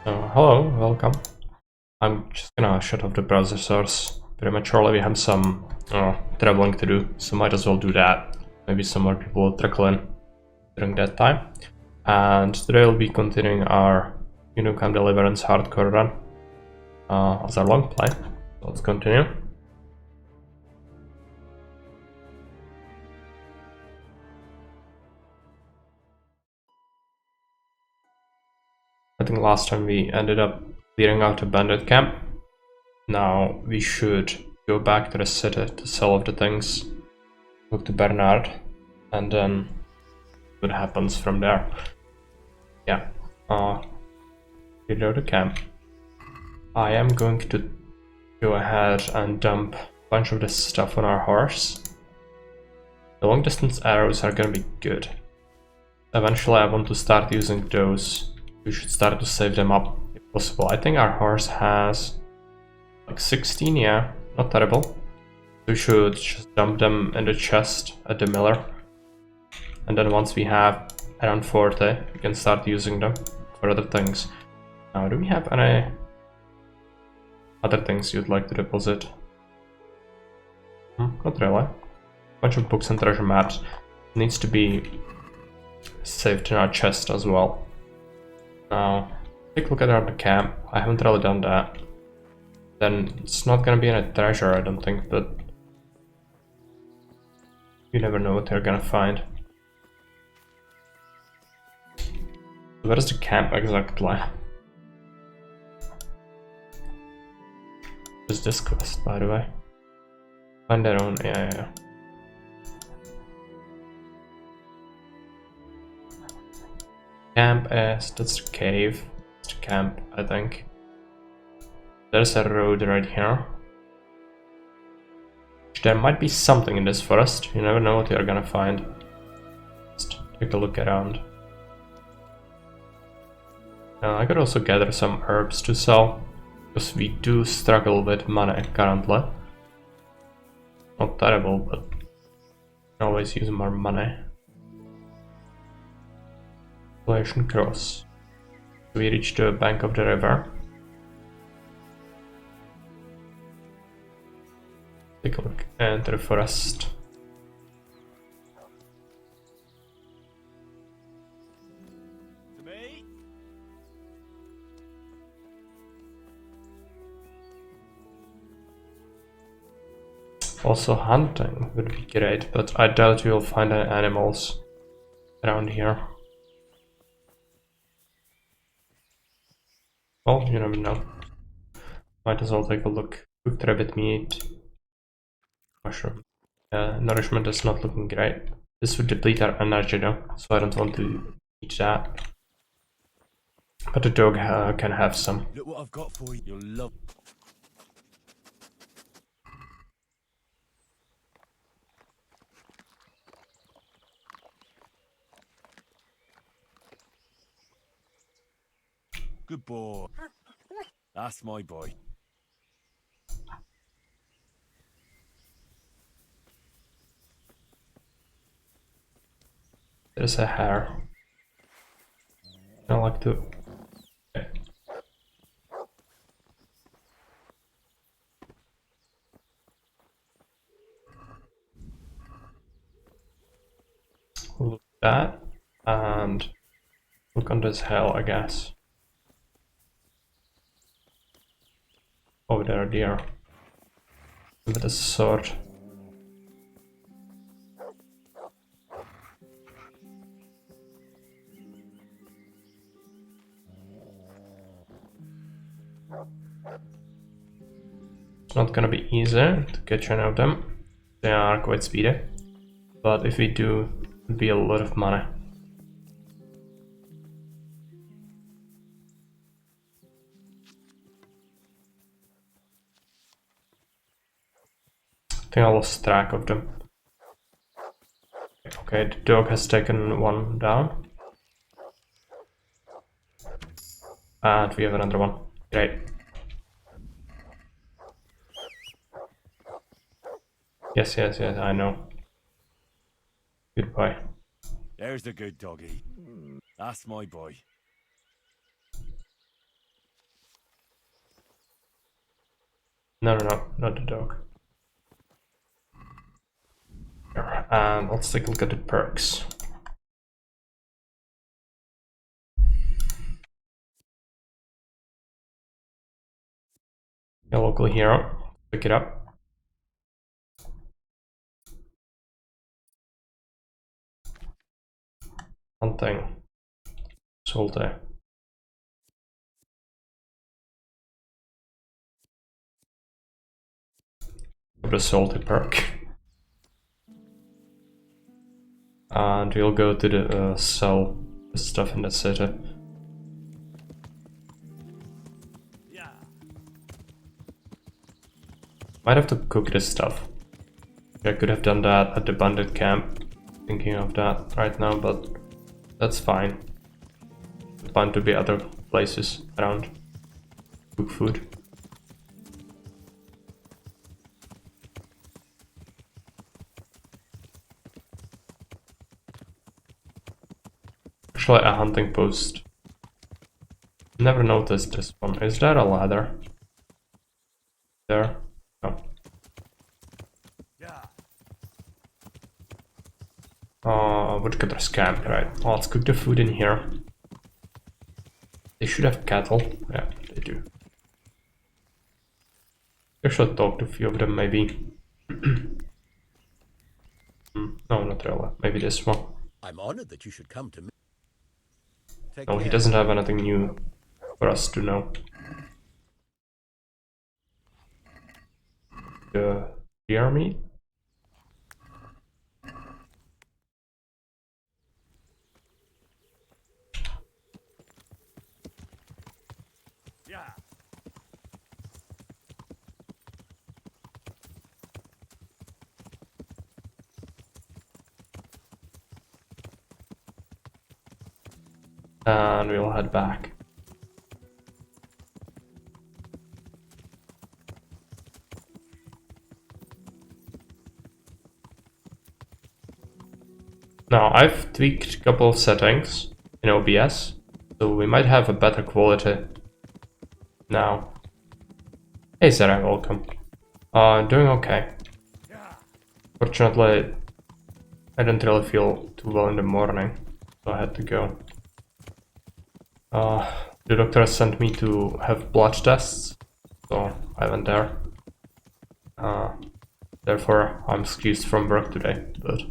Hello, welcome. I'm just gonna shut off the browser source prematurely. We have some traveling to do, so might as well do that. Maybe some more people will trickle in during that time. And today we'll be continuing our Unicam Deliverance Hardcore run as our long play. So let's continue. I think last time we ended up clearing out a bandit camp. Now we should go back to the city to sell off the things, look to Bernard, and then what happens from there. Yeah, reload the camp. I am going to go ahead and dump a bunch of this stuff on our horse. The long distance arrows are gonna be good. Eventually I want to start using those. We should start to save them up if possible. I think our horse has like 16, yeah, not terrible. We should just dump them in the chest at the miller. And then once we have around 40, we can start using them for other things. Now, do we have any other things you'd like to deposit? Not really. Bunch of books and treasure maps needs to be saved in our chest as well. Now, take a look at our camp. I haven't really done that. Then it's not gonna be any treasure, I don't think, but you never know what they're gonna find. Where is the camp exactly? What is this quest, by the way? Find their own, yeah. Camp is, that's the cave. It's the camp, I think. There's a road right here. There might be something in this forest. You never know what you're gonna find. Just take a look around. I could also gather some herbs to sell, because we do struggle with money currently. Not terrible, but can always use more money. Population cross. We reach the bank of the river. Take a look, enter the forest. Also hunting would be great, but I doubt you'll find any animals around here. Well, you never know. Might as well take a look. Cooked rabbit meat. Mushroom. Nourishment is not looking great. This would deplete our energy though, so I don't want to eat that. But the dog can have some. Look what I've got for you. You'll love. Good boy. That's my boy. There's a hare. I like to. Okay. Look at that and look on this hill, I guess. Over there, deer. With a sword. It's not gonna be easy to catch any of them. They are quite speedy. But if we do, it would be a lot of money. I think I lost track of them. Okay, the dog has taken one down. And we have another one. Great. Yes, I know. Goodbye. There's the good doggy. That's my boy. No, not the dog. Here, and let's take a look at the perks. A local hero, pick it up. Hunting. Salty. The salty perk. And we'll go to the sell the stuff in the city. Might have to cook this stuff. I could have done that at the bandit camp. Thinking of that right now, but that's fine. There's bound to be other places around. Cook food. Actually, a hunting post. Never noticed this one. Is there a ladder? There? No. Woodcutter's camp, right. Well, let's cook the food in here. They should have cattle. Yeah, they do. I should talk to a few of them, maybe. No, not really. Maybe this one. I'm honored that you should come to me. No, he doesn't have anything new for us to know. The deer meat? And we'll head back. Now, I've tweaked a couple of settings in OBS, so we might have a better quality now. Hey Sarah, welcome. Doing okay. Fortunately, I didn't really feel too well in the morning, so I had to go. The doctor sent me to have blood tests, so I went there. Therefore, I'm excused from work today, but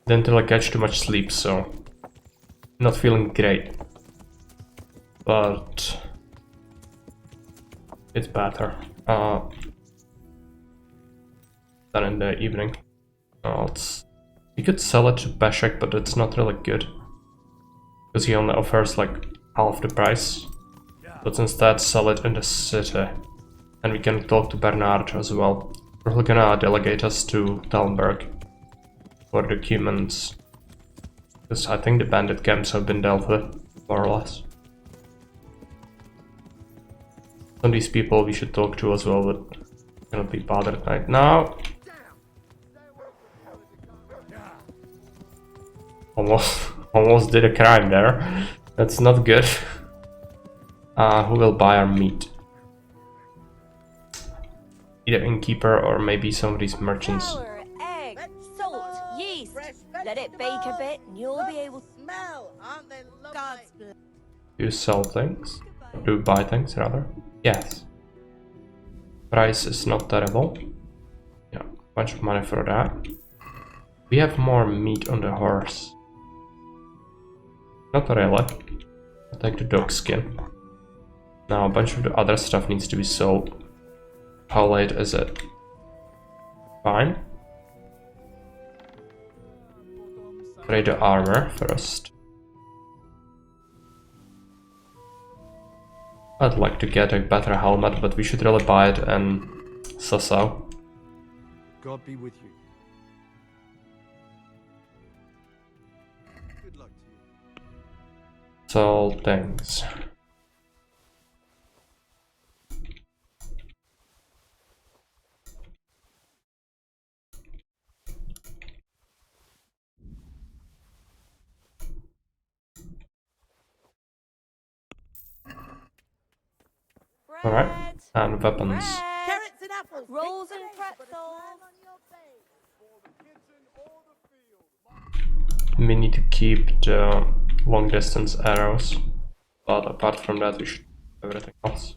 didn't really catch too much sleep, so not feeling great. But it's better than in the evening. You could sell it to Peshek, but it's not really good because he only offers like half the price. Let's instead sell it in the city, and we can talk to Bernard as well. We're gonna delegate us to Talmberg for documents, because I think the bandit camps have been dealt with, more or less. Some of these people we should talk to as well, but cannot be bothered right now. Almost did a crime there. That's not good. Who will buy our meat? Either innkeeper or maybe some of these merchants. Flour, egg, salt, yeast. Let it bake a bit and you'll be able to smell. Aren't they lovely? Do you sell things? Or do you buy things rather? Yes. Price is not terrible. Yeah, bunch of money for that. We have more meat on the horse. Not really. I'll take the dog skin. Now a bunch of the other stuff needs to be sold. How late is it? Fine. Trade the armor first. I'd like to get a better helmet, but we should really buy it in Sasau. God be with you. Good luck to you. Sell things. Alright, and weapons. Carrots and apples. Rolls and pretzels. We need to keep the long distance arrows, but apart from that we should do everything else.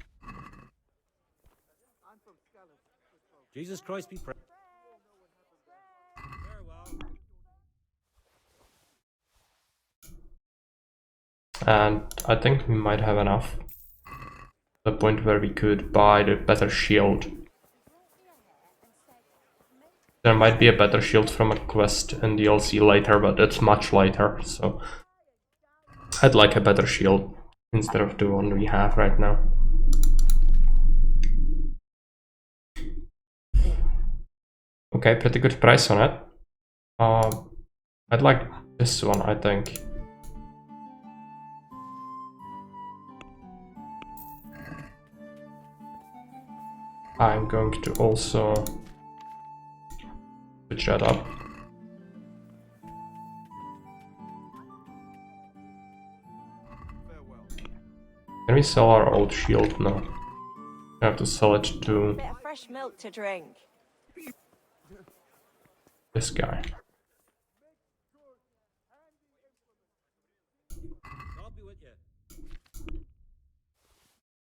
Jesus Christ be praised. Farewell. And I think we might have enough. The point where we could buy the better shield. There might be a better shield from a quest in DLC later, but it's much later, so I'd like a better shield instead of the one we have right now. Okay, pretty good price on it. I'd like this one, I think. I'm going to also switch that up. Can we sell our old shield? No. I have to sell it to Bit of fresh milk to drink. this guy. God be with you.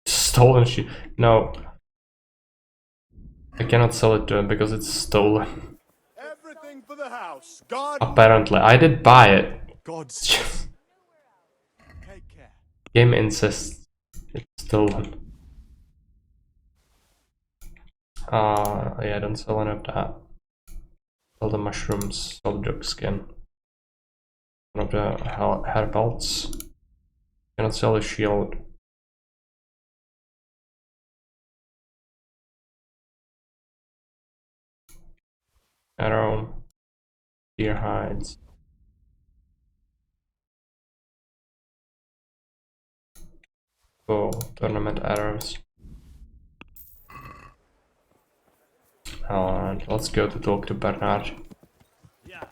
Stolen shield. No. I cannot sell it to him because it's stolen. Everything for the house. God. Apparently, I did buy it. God's. Take care. Game insists it's stolen. Yeah, don't sell any of that. Sell the mushrooms, sell the dog skin. One of the hair belts. Cannot sell the shield. Arrow. Deer hides. Oh, tournament arrows. And let's go to talk to Bernard. Yeah.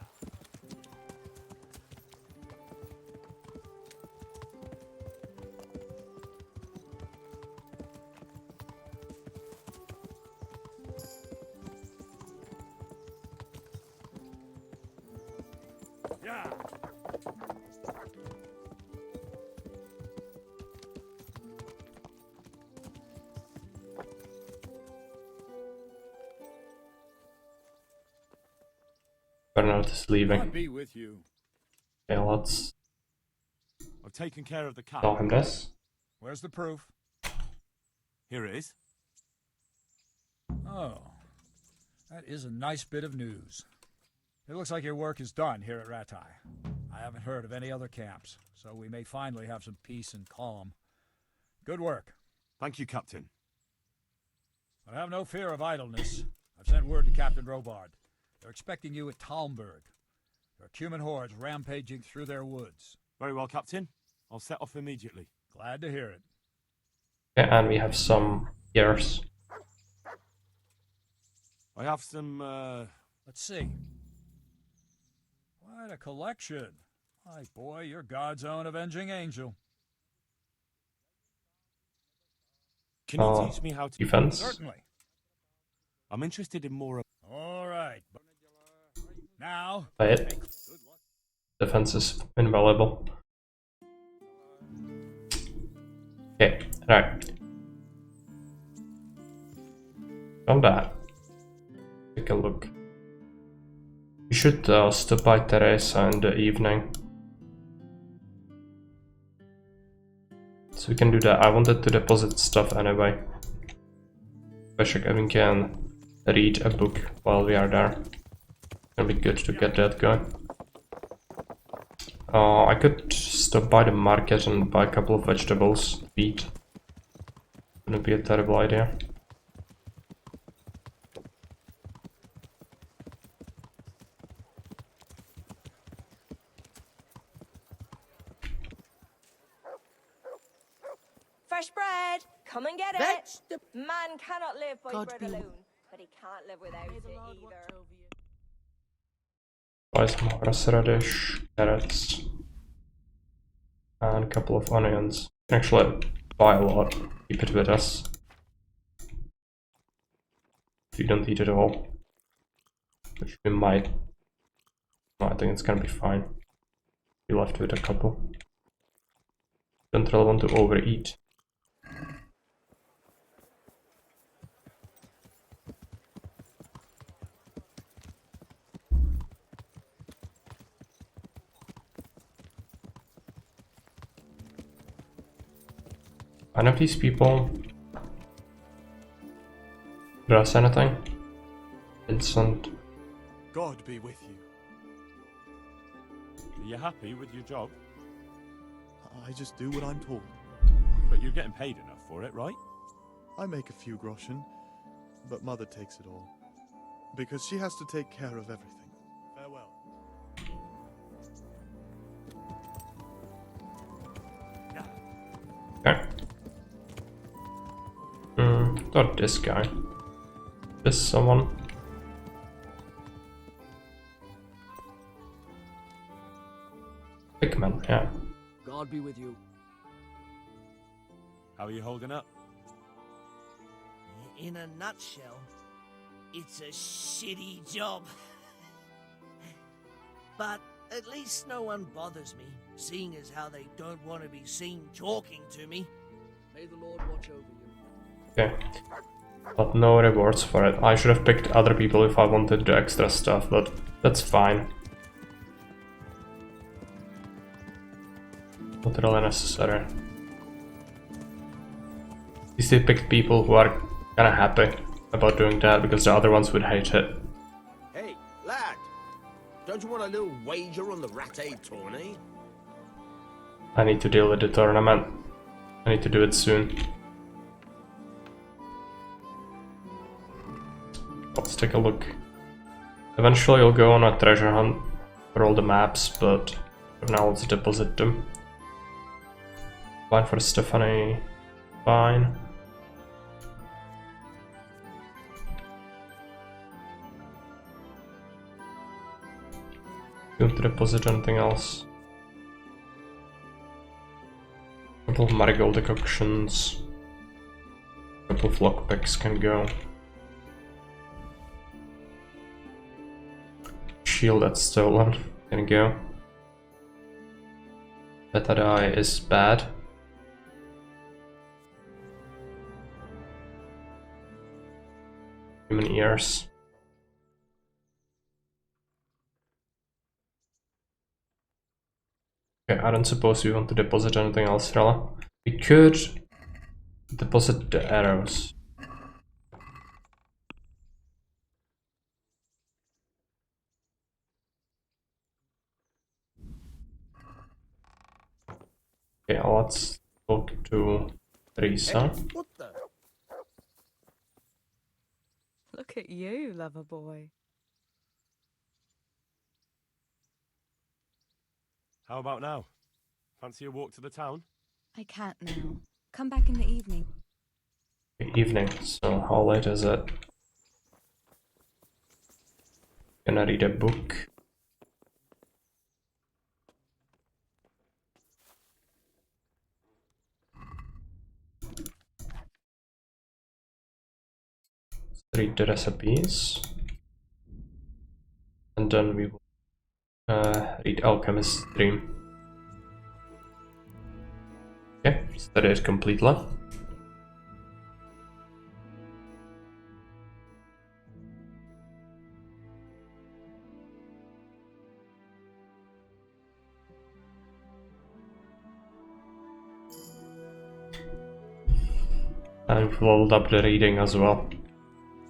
Yeah. Bernard is leaving. God be with you. Okay, let's I've taken care of the cat. tell him this. Where's the proof? Here it is. Oh, that is a nice bit of news. It looks like your work is done here at Ratai. I haven't heard of any other camps, so we may finally have some peace and calm. Good work. Thank you, Captain. But have no fear of idleness. I've sent word to Captain Robard. They're expecting you at Talmberg. There are Cuman hordes rampaging through their woods. Very well, Captain. I'll set off immediately. Glad to hear it. Okay, and we have some gears. I have some, Let's see. Quite a collection. My boy, you're God's own avenging angel. Can you teach me how to... Defense. Certainly. I'm interested in more... All right. Now, Play it. Defense is invaluable. Okay, right. From that, take a look. We should stop by Teresa in the evening. So we can do that. I wanted to deposit stuff anyway. Especially if we can read a book while we are there. It'll be good to get that going. I could stop by the market and buy a couple of vegetables, wheat. Wouldn't be a terrible idea. Fresh bread. Come and get it. Vegetable. Man cannot live by God bread be- alone, but he can't live without it either. Buy some horseradish, carrots, and a couple of onions. Actually, buy a lot. Keep it with us. we don't eat it all. Which we might. No, I think it's gonna be fine. Be left with a couple. Don't really want to overeat. None of these people dress anything. Vincent. God be with you. Are you happy with your job? I just do what I'm told. But you're getting paid enough for it, right? I make a few groschen, but Mother takes it all. Because she has to take care of everything. Farewell. Okay. Not this guy. This someone. Pigman, yeah. God be with you. How are you holding up? In a nutshell, it's a shitty job. But at least no one bothers me, seeing as how they don't want to be seen talking to me. May the Lord watch over you. Okay. But no rewards for it. I should have picked other people if I wanted the extra stuff, but that's fine. Not really necessary. At least they picked people who are kinda happy about doing that, because the other ones would hate it. Hey, lad. Don't you want a little wager on the Rattay tourney? I need to deal with the tournament. I need to do it soon. Let's take a look. Eventually you'll go on a treasure hunt for all the maps, but for now let's deposit them. Fine for Stephanie. Fine. Don't deposit anything else. Couple of marigold decoctions. Couple of lockpicks can go. Shield that's stolen can go. Beta die is bad. Human ears. Okay, I don't suppose we want to deposit anything else, really. We could deposit the arrows. Okay, let's talk to Teresa. What the? Look at you, lover boy. How about now? Fancy a walk to the town? I can't now. Come back in the evening. Evening, so how late is it? Gonna read a book. Read the recipes. And then we will read Alchemist's Dream. Okay, study it completely. And we've leveled up the reading as well.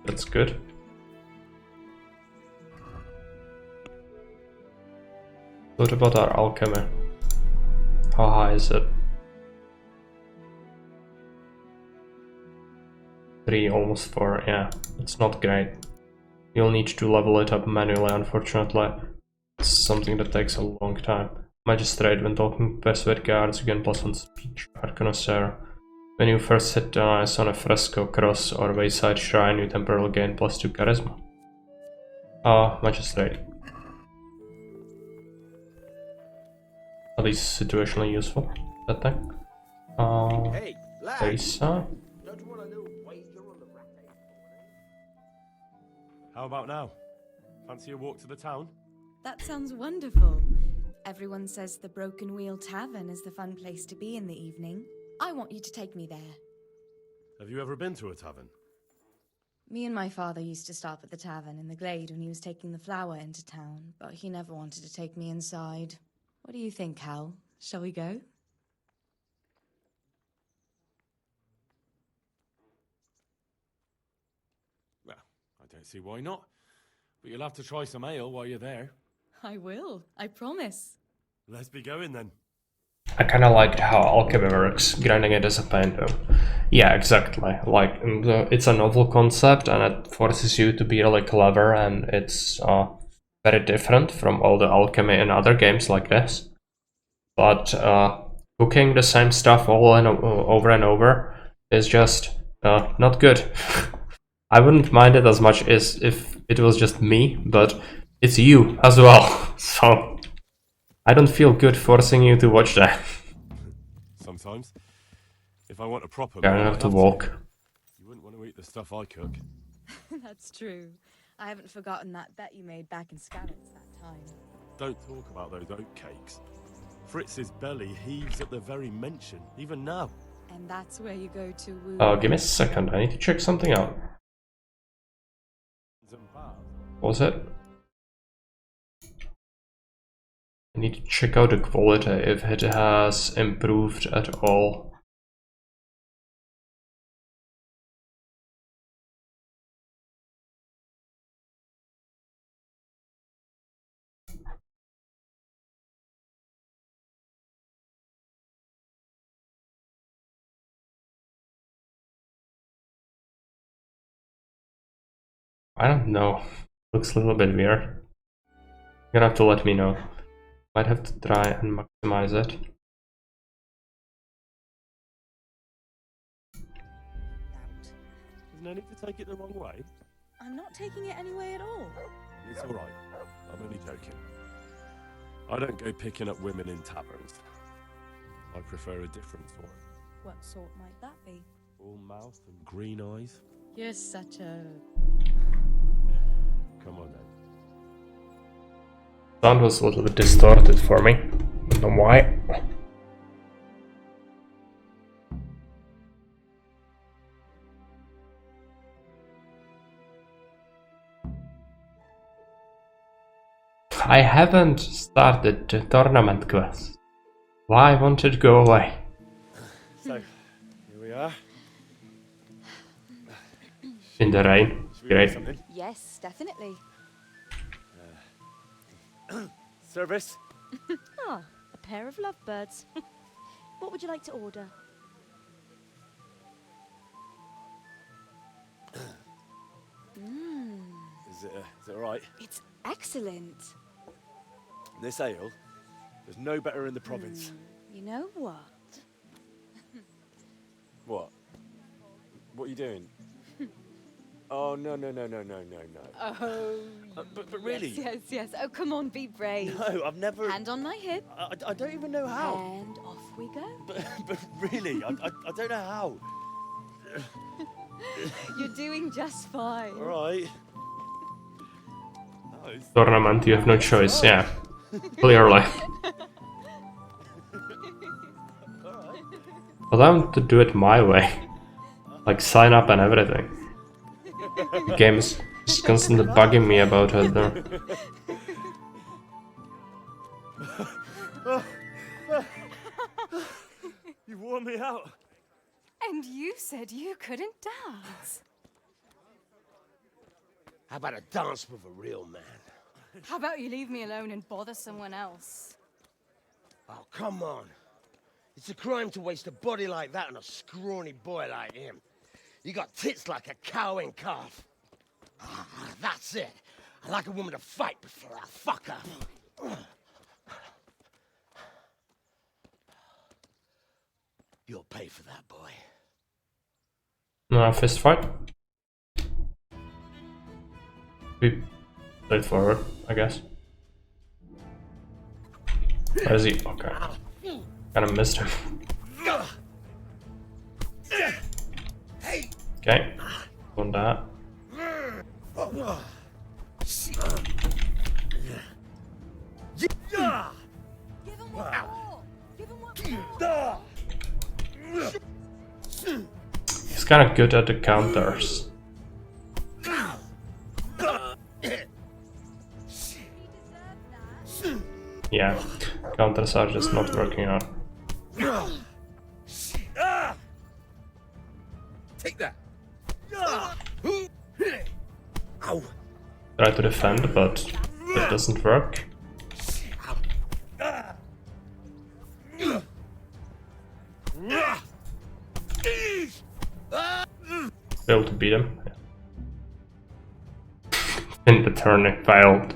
That's good. What about our alchemy? How high is it? 3, almost 4, yeah. It's not great. You'll need to level it up manually, unfortunately. It's something that takes a long time. Magistrate, when talking persuade guards, you gain +1 speech. Connoisseur. When you first hit the eyes on a fresco, cross, or wayside shrine, you temporarily gain +2 charisma. Magistrate. At least situationally useful, that thing. Hey, lad. Teresa. Don't you want a little wager on the Rattay tourney? How about now? Fancy a walk to the town? That sounds wonderful. Everyone says the Broken Wheel Tavern is the fun place to be in the evening. I want you to take me there. Have you ever been to a tavern? Me and my father used to stop at the tavern in the glade when he was taking the flour into town, but he never wanted to take me inside. What do you think, Hal? Shall we go? Well, I don't see why not. But you'll have to try some ale while you're there. I will, I promise. Let's be going then. I kind of liked how alchemy works, grinding it as a pain though. Yeah, exactly. Like, it's a novel concept and it forces you to be really clever, and it's very different from all the alchemy in other games like this. But cooking the same stuff over and over is just not good. I wouldn't mind it as much as if it was just me, but it's you as well, so I don't feel good forcing you to watch that. Sometimes. If I want a proper Yeah, I meal, have I to walk. You wouldn't want to eat the stuff I cook. That's true. I haven't forgotten that bet you made back in Scallops that time. Don't talk about those oat cakes. Fritz's belly heaves at the very mention, even now. And that's where you go to woo. Give me a second, I need to check something out. What was it? I need to check out the quality, if it has improved at all. I don't know. Looks a little bit weird. You're gonna have to let me know. Might have to try and maximize it. There's no need to take it the wrong way. I'm not taking it any way at all. It's alright. I'm only joking. I don't go picking up women in taverns. I prefer a different sort. What sort might that be? All mouth and green eyes. You're such a... Come on then. Sound was a little bit distorted for me. I don't know why. I haven't started the tournament quest. Why won't it go away? So, here we are. In the rain. Should we do Great. something? Yes, definitely. Service? Ah, a pair of lovebirds. What would you like to order? Is it alright? It's excellent. This ale, there's no better in the province. You know what? What? What are you doing? Oh, no. Oh, But really? Yes. Oh, come on, be brave. No, I've never... Hand on my hip. I don't even know how. And off we go. But really, I don't know how. You're doing just fine. Alright. Tournament, you have no choice, yeah. Clearly. But I want to do it my way. Like sign up and everything. The game is just constantly bugging me about it though. You wore me out. And you said you couldn't dance. How about a dance with a real man? How about you leave me alone and bother someone else? Oh, come on. It's a crime to waste a body like that on a scrawny boy like him. You got tits like a cow and calf. Ah, that's it. I like a woman to fight before I fuck her. You'll pay for that, boy. No, fist fight. Be straightforward, I guess. Where is he? Okay. Kinda missed him. Okay. On that. Give him one more. Give him one more. He's kind of good at the counters. Yeah, counters are just not working out. Take that. Try to defend, but it doesn't work. Failed to beat him. In the turn it failed.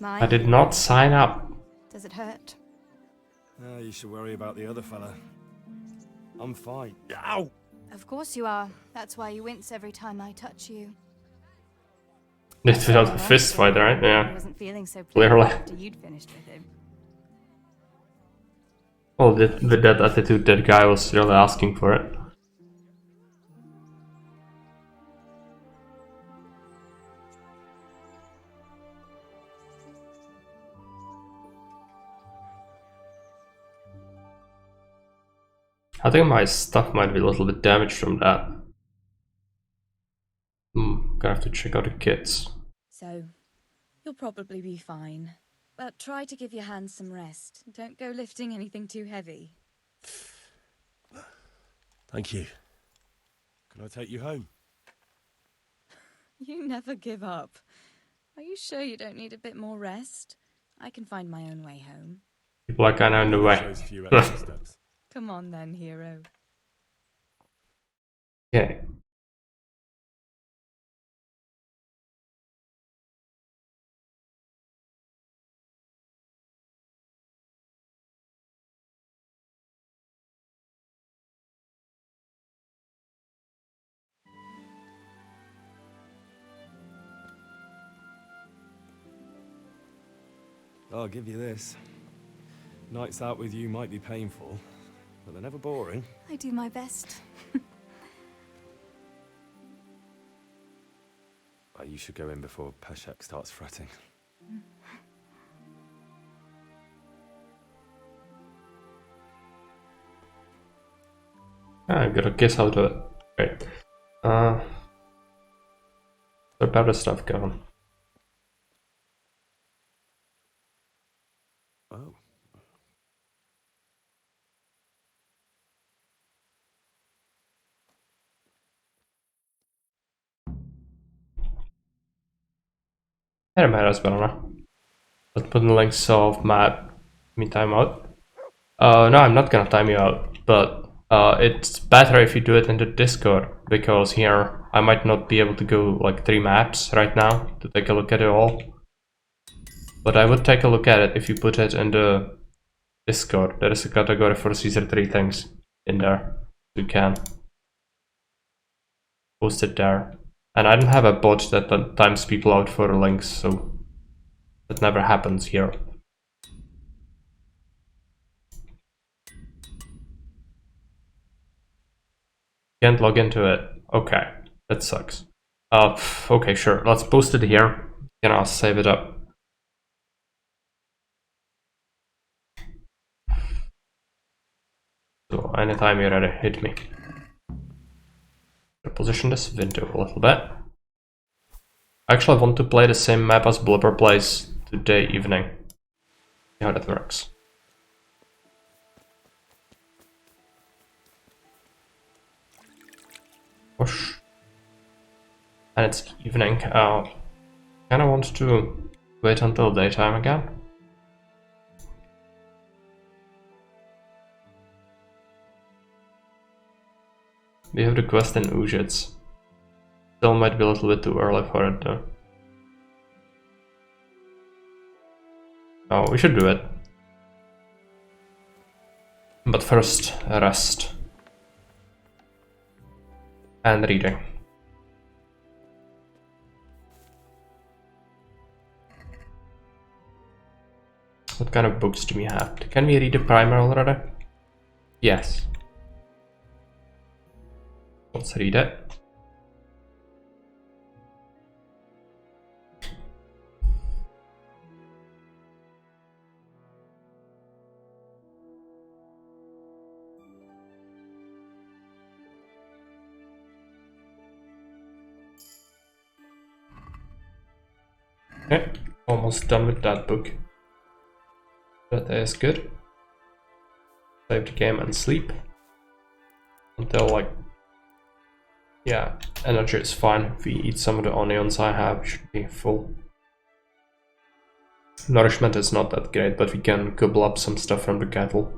I did not sign up. Does it hurt? You should worry about the other fella. I'm fine. Ow! Of course you are. That's why you wince every time I touch you. This was a fist fight, right? I Yeah. wasn't feeling so pleased Clearly. after you'd finished with him. Well, with that attitude, that guy was really asking for it. I think my stuff might be a little bit damaged from that. Gonna have to check out the kits. So, you'll probably be fine. But try to give your hands some rest. Don't go lifting anything too heavy. Thank you. Can I take you home? You never give up. Are you sure you don't need a bit more rest? I can find my own way home. People are kinda in the way. Shows a few extra steps. Come on then, hero. Okay. I'll give you this. Nights out with you might be painful, but they're never boring. I do my best. You should go in before Peshek starts fretting. I gotta guess how to do it. Great. The better stuff going. Oh. Yeah, might as well, no? Let's put in the links of map. Me time out. No, I'm not gonna time you out, but it's better if you do it in the Discord, because here I might not be able to go like 3 maps right now to take a look at it all. But I would take a look at it if you put it in the Discord. There is a category for Caesar 3 things in there. You can post it there. And I don't have a bot that times people out for links, so that never happens here. Can't log into it. Okay, that sucks. Okay, sure. Let's post it here. And I'll save it up. So anytime you're ready, hit me. Position this window a little bit. Actually, I want to play the same map as Blubber plays today evening. See how that works. Whoosh. And it's evening. Kinda want to wait until daytime again. We have the quest in Ujits. Still might be a little bit too early for it though. Oh, we should do it. But first, rest. And reading. What kind of books do we have? Can we read the primer already? Yes. Let's read it. Okay, almost done with that book. That is good. Save the game and sleep. Until like... yeah, energy is fine. If we eat some of the onions I have, we should be full. Nourishment is not that great, but we can gobble up some stuff from the cattle.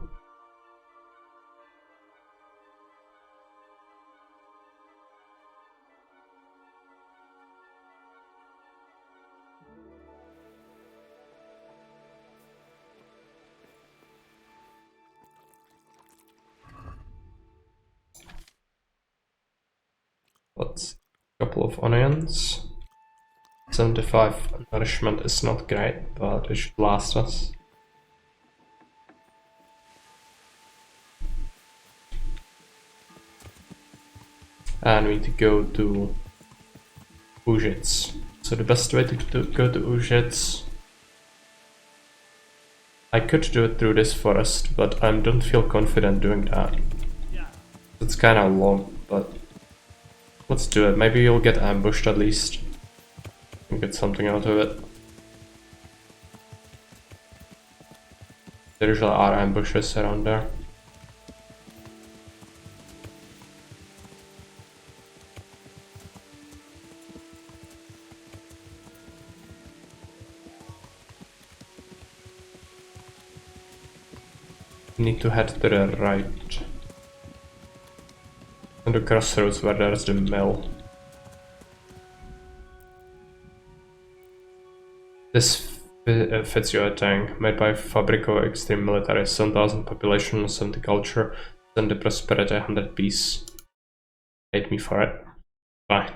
Let's see. Couple of onions. 75 nourishment is not great, but it should last us. And we need to go to Ujits. So the best way to go to Ujits... I could do it through this forest, but I don't feel confident doing that. It's kinda long, but... let's do it. Maybe you'll get ambushed at least. And get something out of it. There usually are ambushes around there. Need to head to the right. On the crossroads where there's the mill. This fits your tank, made by Fabrico Extreme Military, 7,000 population, 70 culture, 70 prosperity, 100 peace. Hate me for it. Fine.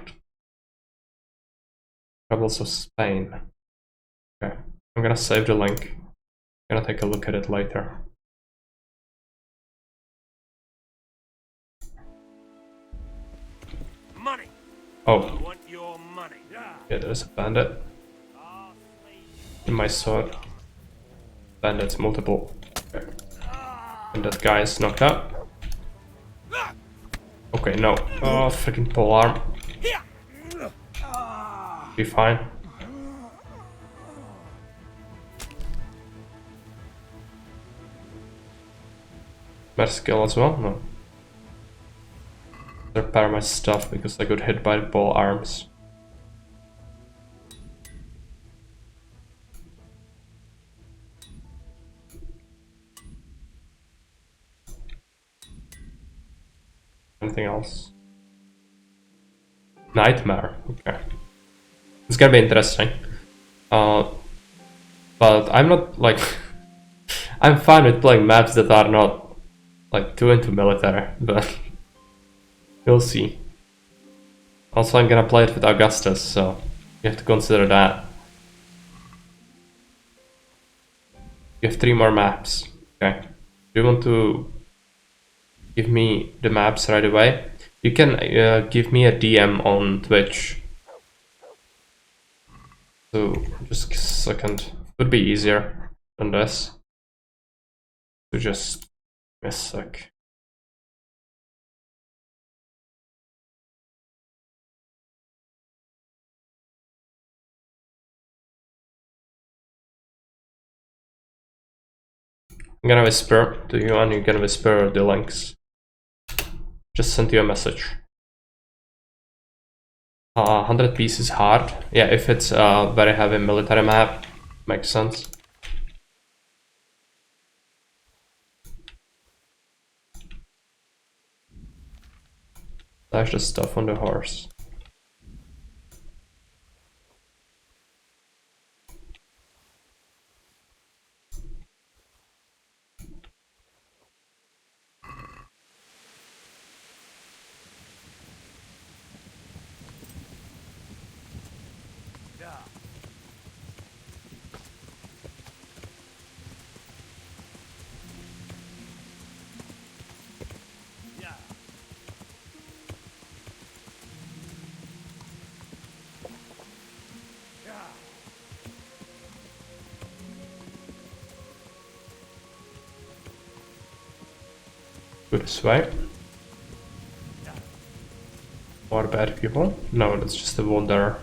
Troubles of Spain. Okay, I'm gonna save the link. I'm gonna take a look at it later. Money. Oh. I want your money. Yeah, there's a bandit. In my sword. Bandits multiple. Okay. And that guy is knocked out. Okay, no. Oh, freaking pole arm. Be fine. Better skill as well? No. Repair my stuff because I got hit by the pole arms. Anything else? Nightmare. Okay. It's gonna be interesting. But I'm not like... I'm fine with playing maps that are not like too into military, but we'll see. Also, I'm gonna play it with Augustus, so you have to consider that. You have 3 more maps. Okay. Do you want to give me the maps right away? You can give me a DM on Twitch. So, just a second. Would be easier than this. So just give me a sec. I'm gonna whisper to you and you're gonna whisper the links. Just sent you a message. 100 pieces hard. Yeah, if it's a very heavy military map, makes sense. That's the stuff on the horse. Go this way. More bad people? No, that's just a wanderer.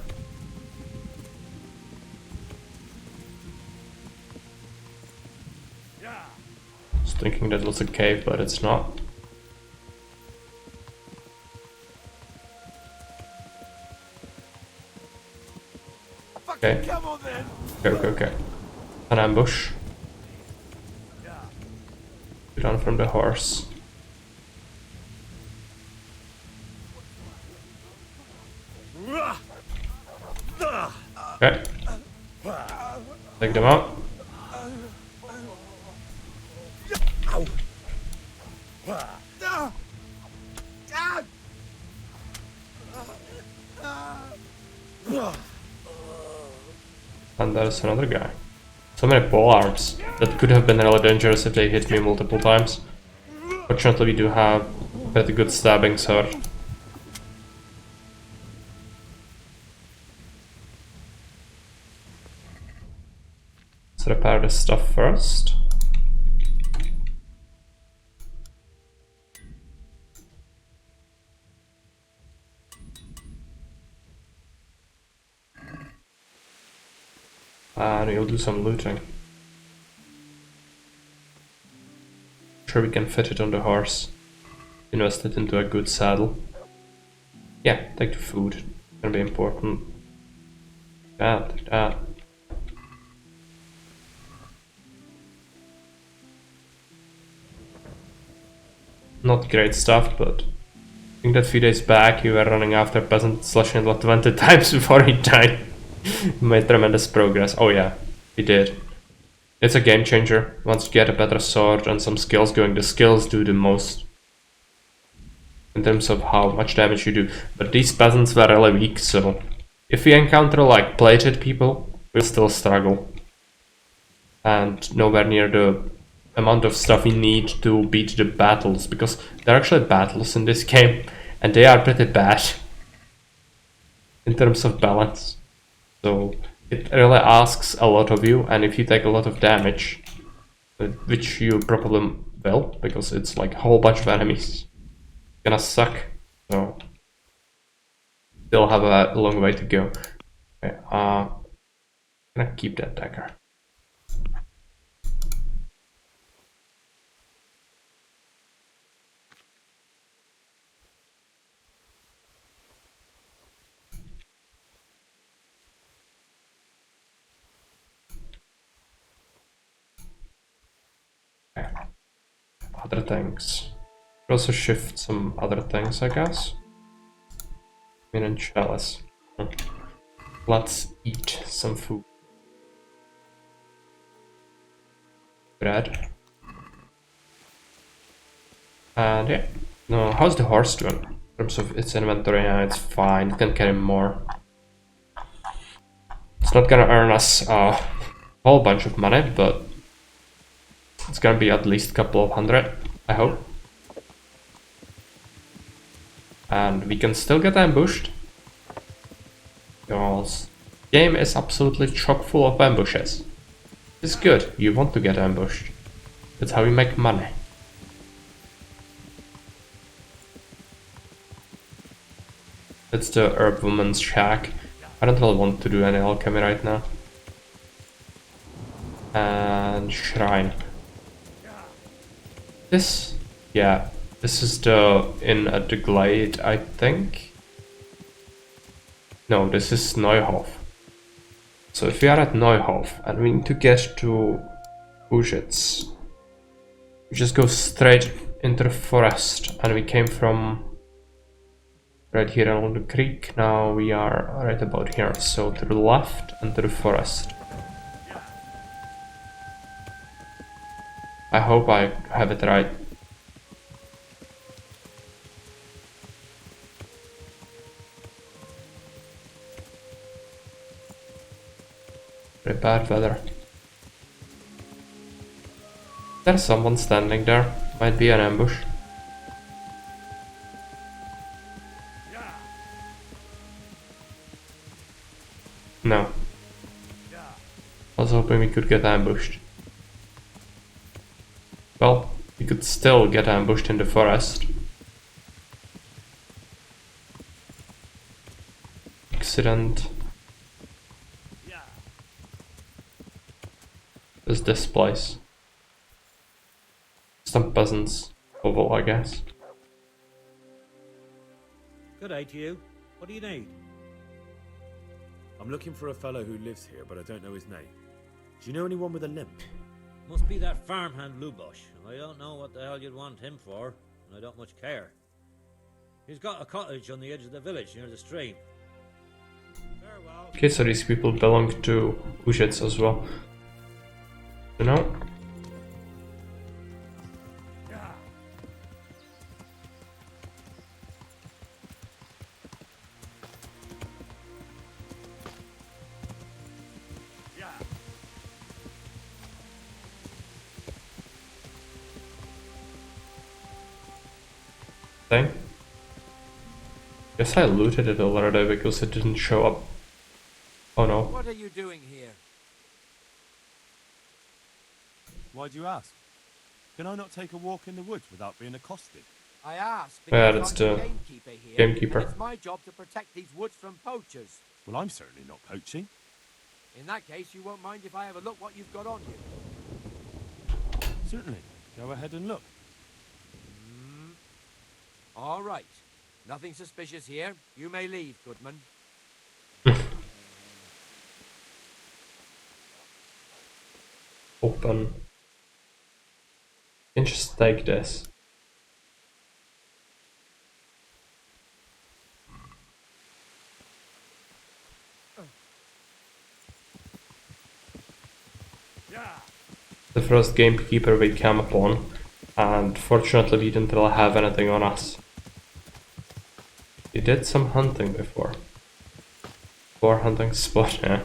I was thinking that was a cave, but it's not. Okay. Okay. An ambush. Get down from the horse. Okay. Take them out. And there's another guy. So many pole arms. That could have been really dangerous if they hit me multiple times. Fortunately, we do have pretty good stabbing sword. Let's repair this stuff first. And we'll do some looting. Sure, we can fit it on the horse. Invest it into a good saddle. Yeah, take the food. It's gonna be important. That. Not great stuff, but I think that few days back you were running after peasant slashing it 20 times before he died. Made tremendous progress. Oh yeah, he did. It's a game changer. Once you get a better sword and some skills going, the skills do the most in terms of how much damage you do. But these peasants were really weak, so if we encounter like plated people, we'll still struggle. And nowhere near the amount of stuff we need to beat the battles, because there are actually battles in this game, and they are pretty bad in terms of balance. So it really asks a lot of you, and if you take a lot of damage, which you probably will, because it's like a whole bunch of enemies, it's gonna suck. So still have a long way to go. Okay, I'm gonna keep that dagger. Other things. Also shift some other things, I guess. I mean, and chalice. Let's eat some food. Bread. And yeah. No, how's the horse doing? In terms of its inventory, yeah, it's fine. It can carry more. It's not gonna earn us a whole bunch of money, but it's gonna be at least a couple of hundred, I hope. And we can still get ambushed. Because the game is absolutely chock full of ambushes. It's good, you want to get ambushed. That's how you make money. That's the herb woman's shack. I don't really want to do any alchemy right now. And shrine. This, yeah, this is the inn at the Glade, I think. No, this is Neuhof. So if we are at Neuhof and we need to get to Ujitz, we just go straight into the forest, and we came from right here along the creek. Now we are right about here, so to the left and to the forest. I hope I have it right. Very bad weather. There's someone standing there. Might be an ambush. No. I was hoping we could get ambushed. Well, we could still still get ambushed in the forest. Accident. Is this place? Some peasants oval, I guess. Good day to you. What do you need? I'm looking for a fellow who lives here, but I don't know his name. Do you know anyone with a limp? Must be that farmhand Lubosh. I don't know what the hell you'd want him for, and I don't much care. He's got a cottage on the edge of the village near the stream. Farewell. Okay, so these people belong to Ujits as well. You know? Thing. Guess I looted it already because it didn't show up. Oh no. What are you doing here? Why do you ask? Can I not take a walk in the woods without being accosted? I asked Yeah, because that's I'm the gamekeeper here. gamekeeper. And it's my job to protect these woods from poachers. Well, I'm certainly not poaching. In that case, you won't mind if I have a look what you've got on you. Certainly. Go ahead and look. All right. Nothing suspicious here. You may leave, Goodman. Open. You can just take this. The first gamekeeper we came upon, and fortunately we didn't really have anything on us. We did some hunting before. Poor hunting spot, yeah.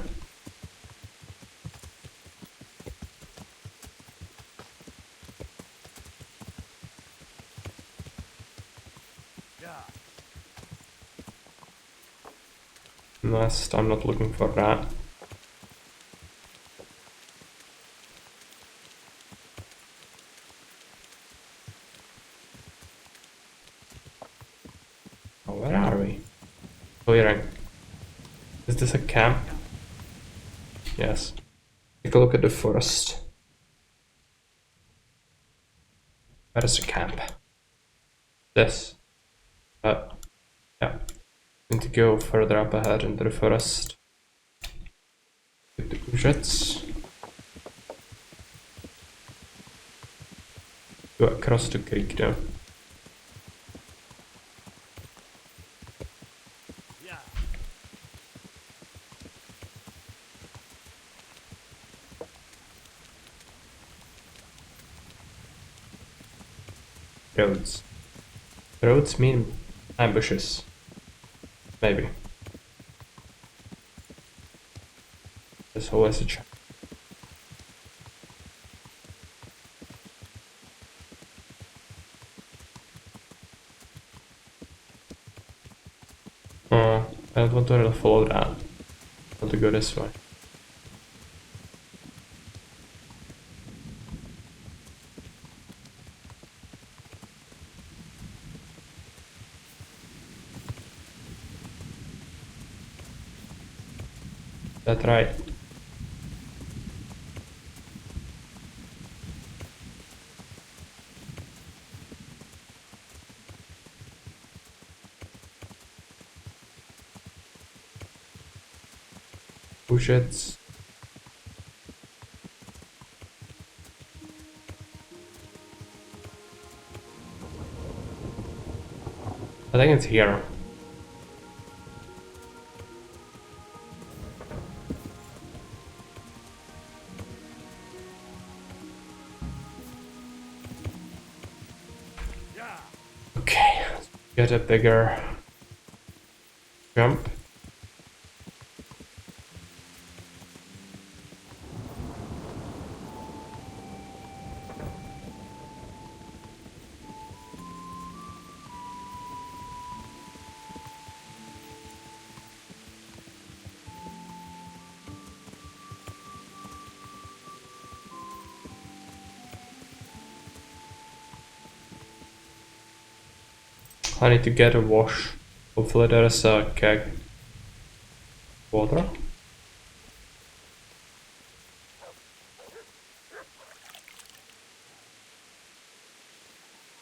Next, I'm not looking for that. Oh, where are we? Clearing. Is this a camp? Yes. Take a look at the forest. Where is the camp? This. Yeah. Need to go further up ahead into the forest. Get the courgettes. Go across the creek though. Roads. Roads mean ambushes. Maybe. There's always a chance. I don't want to really follow that. I want to go this way. That's right. Push it. I think it's here. Okay, let's get a bigger jump. I need to get a wash. Hopefully there is a keg. Water.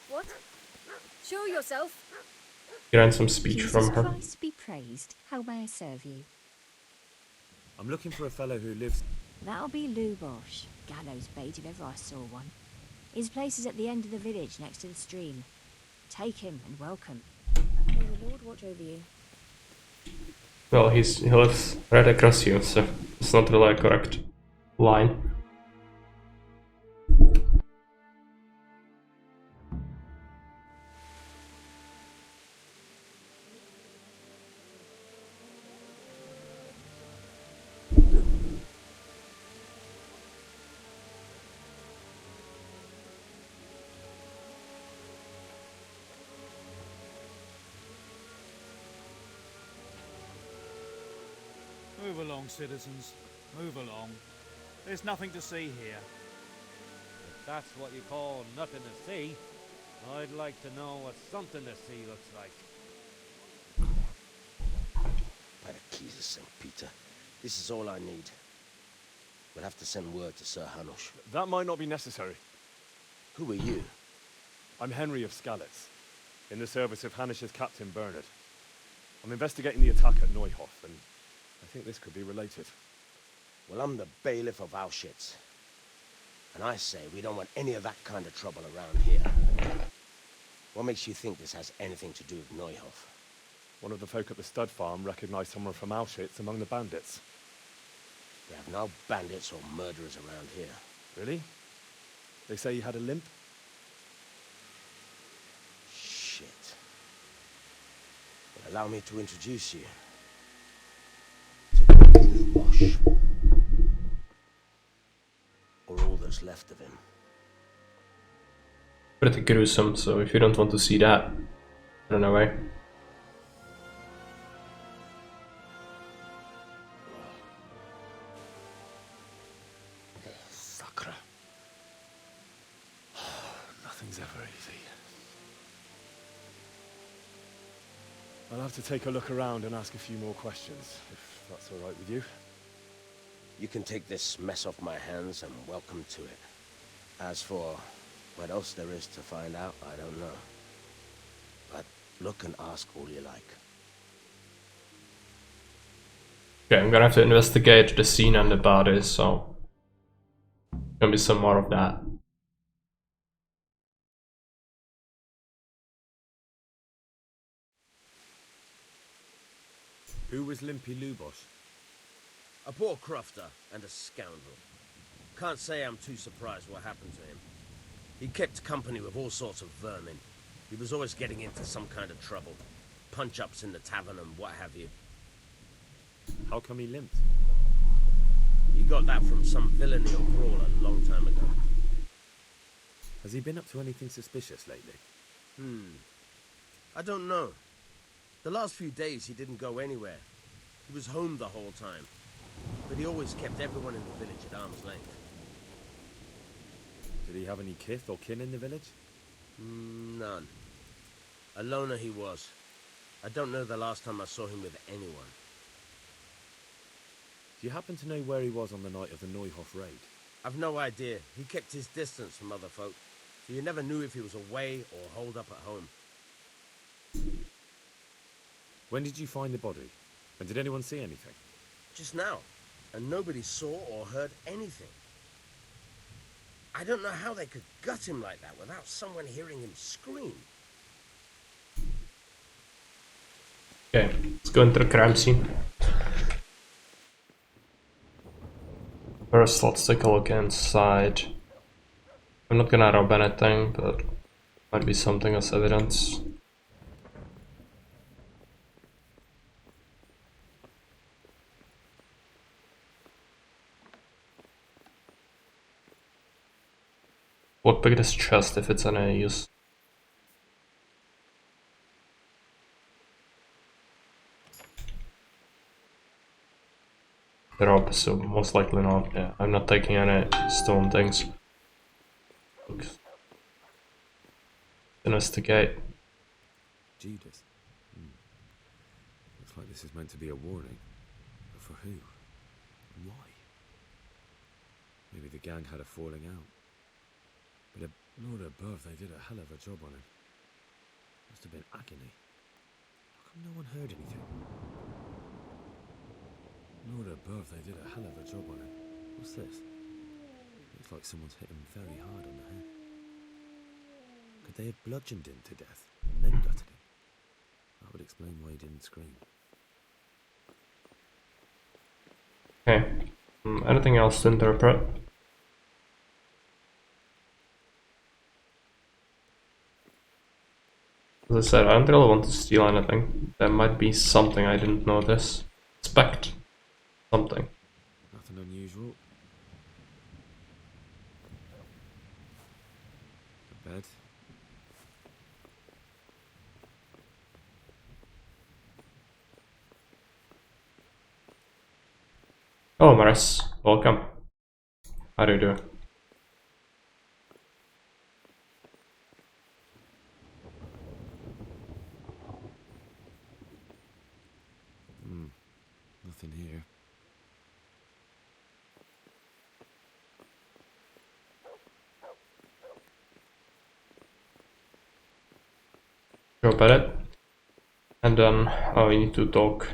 What? Show yourself. Get some speech Jesus from her. Christ be praised. How may I serve you? I'm looking for a fellow who lives... That'll be Lubosh. Gallows bait if ever I saw one. His place is at the end of the village next to the stream. Take him and welcome. May the Lord watch over you. Well, he lives right across you, so it's not really a correct line. Move along, citizens. Move along. There's nothing to see here. If that's what you call nothing to see, I'd like to know what something to see looks like. By the keys of St. Peter, this is all I need. We'll have to send word to Sir Hanush. That might not be necessary. Who are you? I'm Henry of Skalitz, in the service of Hanush's Captain Bernard. I'm investigating the attack at Neuhof, and I think this could be related. Well, I'm the bailiff of Auschwitz. And I say we don't want any of that kind of trouble around here. What makes you think this has anything to do with Neuhof? One of the folk at the stud farm recognized someone from Auschwitz among the bandits. We have no bandits or murderers around here. Really? They say he had a limp? Shit. Well, allow me to introduce you to Lubosh. Or all that's left of him. Pretty gruesome, so if you don't want to see that, run away. Sacre. Nothing's ever easy. I'll have to take a look around and ask a few more questions, if that's all right with you. You can take this mess off my hands and welcome to it. As for what else there is to find out, I don't know. But look and ask all you like. Okay, I'm gonna have to investigate the scene and the bodies, so gonna be some more of that. Who was Limpy Lubosh? A poor crofter and a scoundrel. Can't say I'm too surprised what happened to him. He kept company with all sorts of vermin. He was always getting into some kind of trouble. Punch-ups in the tavern and what have you. How come he limped? He got that from some villainy or brawler a long time ago. Has he been up to anything suspicious lately? I don't know. The last few days he didn't go anywhere. He was home the whole time. But he always kept everyone in the village at arm's length. Did he have any kith or kin in the village? None. A loner he was. I don't know the last time I saw him with anyone. Do you happen to know where he was on the night of the Neuhof raid? I've no idea. He kept his distance from other folk, so you never knew if he was away or holed up at home. When did you find the body? And did anyone see anything? Just now, and nobody saw or heard anything. I don't know how they could gut him like that without someone hearing him scream. Okay, let's go into the crime scene. First, let's take a look inside. I'm not gonna rob anything, but might be something as evidence. We'll pick this chest if it's any use. Rob, so most likely not. Yeah, I'm not taking any stone things. Oops. Investigate. Judas. Looks like this is meant to be a warning. But for who? And why? Maybe the gang had a falling out. But Lord above, they did a hell of a job on him. Must have been agony. How come no one heard anything? Lord above, they did a hell of a job on him. What's this? Looks like someone's hit him very hard on the head. Could they have bludgeoned him to death and then gutted him? That would explain why he didn't scream. Okay. Anything else to interpret? As I said, I don't really want to steal anything. There might be something I didn't notice. Expect something. Nothing unusual. A bed. Oh, Maris, welcome. How do you do? Nothing here. Go about it. And then, oh, we need to talk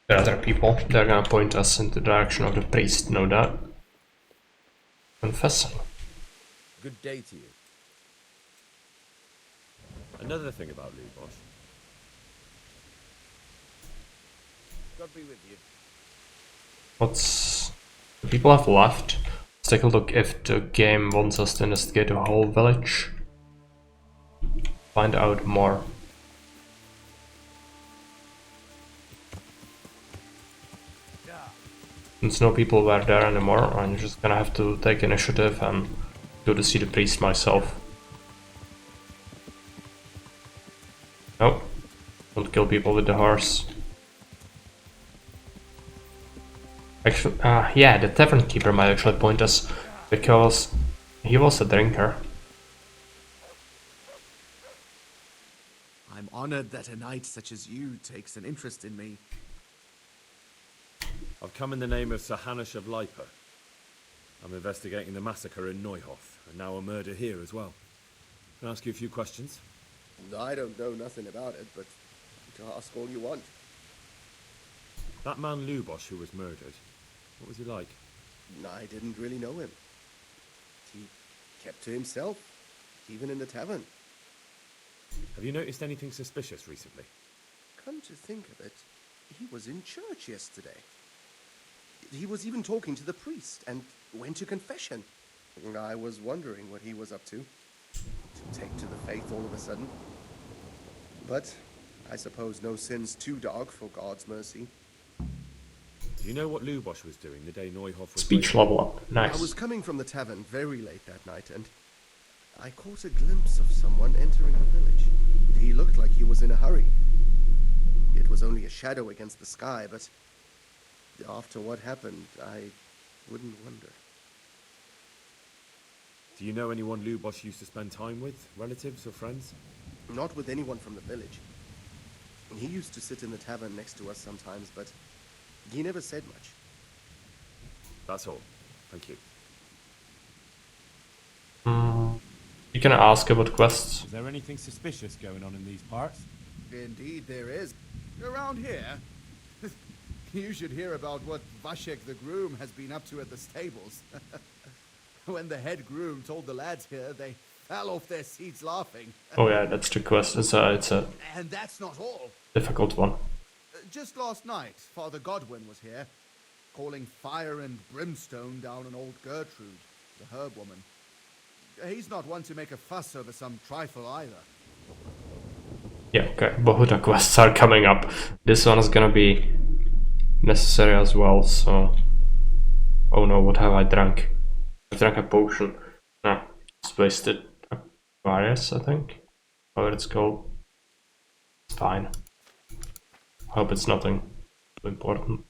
to other people. They're gonna point us in the direction of the priest, know that. Confessing. Good day to you. Another thing about Lubosh. God be with you. What's... The people have left. Let's take a look if the game wants us to investigate the whole village. Find out more. Since no people were there anymore, I'm just gonna have to take initiative and go to see the priest myself. Nope. Don't kill people with the horse. Actually, yeah, the tavern keeper might actually point us, because he was a drinker. I'm honored that a knight such as you takes an interest in me. I've come in the name of Sir Hanush of Lipa. I'm investigating the massacre in Neuhof, and now a murder here as well. Can I ask you a few questions? I don't know nothing about it, but you can ask all you want. That man Lubosh who was murdered, what was he like? I didn't really know him. He kept to himself, even in the tavern. Have you noticed anything suspicious recently? Come to think of it, he was in church yesterday. He was even talking to the priest and went to confession. I was wondering what he was up to take to the faith all of a sudden. But I suppose no sin's too dark for God's mercy. Do you know what Lubosh was doing the day Neuhof was... Speech level up. Nice. I was coming from the tavern very late that night, and I caught a glimpse of someone entering the village. He looked like he was in a hurry. It was only a shadow against the sky, but after what happened, I wouldn't wonder. Do you know anyone Lubosh used to spend time with? Relatives or friends? Not with anyone from the village. He used to sit in the tavern next to us sometimes, but he never said much. That's all. Thank you. You can ask about quests. Is there anything suspicious going on in these parts? Indeed there is. Around here, you should hear about what Vashek the groom has been up to at the stables. When the head groom told the lads here, they fell off their seats laughing. Oh yeah, that's the quest. It's a And that's not all. difficult one. Just last night, Father Godwin was here, calling fire and brimstone down on old Gertrude, the herb woman. He's not one to make a fuss over some trifle either. Yeah, okay. Bohuta quests are coming up. This one is gonna be necessary as well, so... Oh no, what have I drank? I drank a potion. Nah, just wasted Aquarius, I think. Whatever it's called. It's fine. Hope it's nothing too important.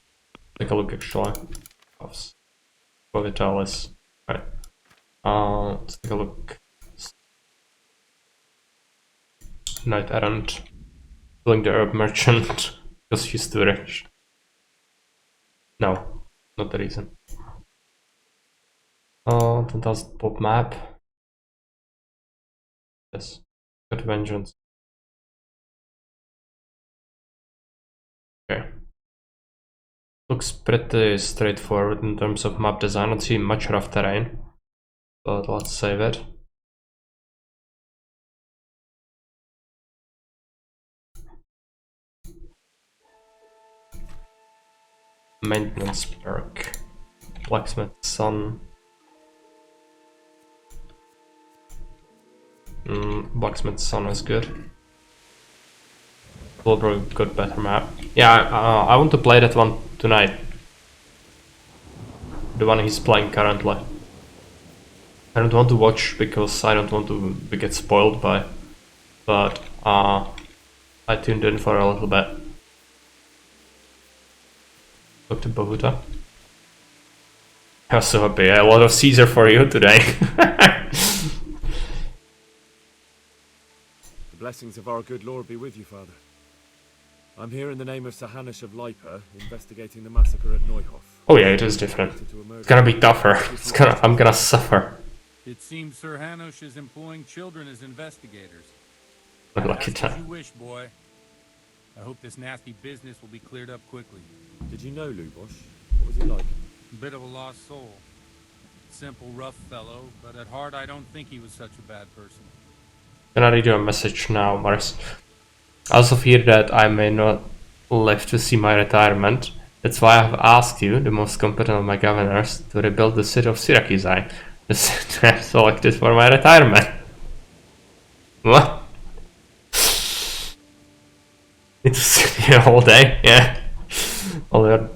Take a look actually. Vitalis. Right. Let's take a look. Knight errant. killing the herb merchant because he's too rich. No, not the reason. Oh, 10,000 pop map. Yes, good vengeance. Okay. Looks pretty straightforward in terms of map design. I don't see much rough terrain, but let's save it. Maintenance perk. Blacksmith Son. Blacksmith Son is good. We'll probably got better map. Yeah, I want to play that one tonight. The one he's playing currently. I don't want to watch because I don't want to get spoiled by. But I tuned in for a little bit. Talk to Bahuta. I was so happy. A lot of Caesar for you today. The blessings of our good Lord be with you, Father. I'm here in the name of Sir Hanush of Leipa, investigating the massacre at Neuhof. Oh yeah, it is different. It's gonna be tougher. I'm gonna suffer. It seems Sir Hanush is employing children as investigators. Lucky Ask as time. you wish, boy. I hope this nasty business will be cleared up quickly. Did you know Lubosh? What was he like? A bit of a lost soul. Simple, rough fellow, but at heart I don't think he was such a bad person. Can I read you a message now, Maris? I also fear that I may not live to see my retirement. That's why I have asked you, the most competent of my governors, to rebuild the city of Syracuse, the city I selected for my retirement. What? Need to sit here all day? Yeah. All your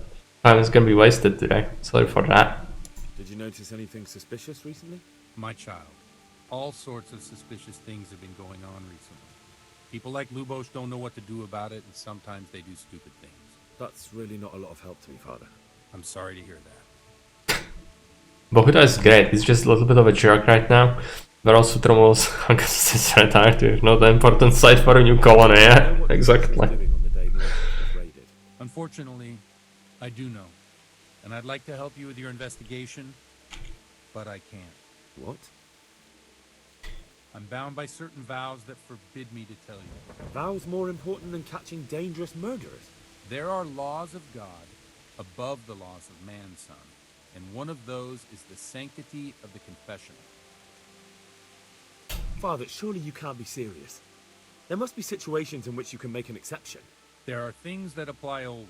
time is gonna be wasted today. Sorry for that. Did you notice anything suspicious recently? My child, all sorts of suspicious things have been going on recently. People like Lubosh don't know what to do about it, and sometimes they do stupid things. That's really not a lot of help to me, Father. I'm sorry to hear that. Bahuta is great. He's just a little bit of a jerk right now. But also Tromos is retired too. Not the important site for a new colony, yeah? Exactly. Unfortunately, I do know. And I'd like to help you with your investigation, but I can't. What? I'm bound by certain vows that forbid me to tell you. Vows more important than catching dangerous murderers? There are laws of God above the laws of man, son. And one of those is the sanctity of the confession. Father, surely you can't be serious. There must be situations in which you can make an exception. There are things that apply always,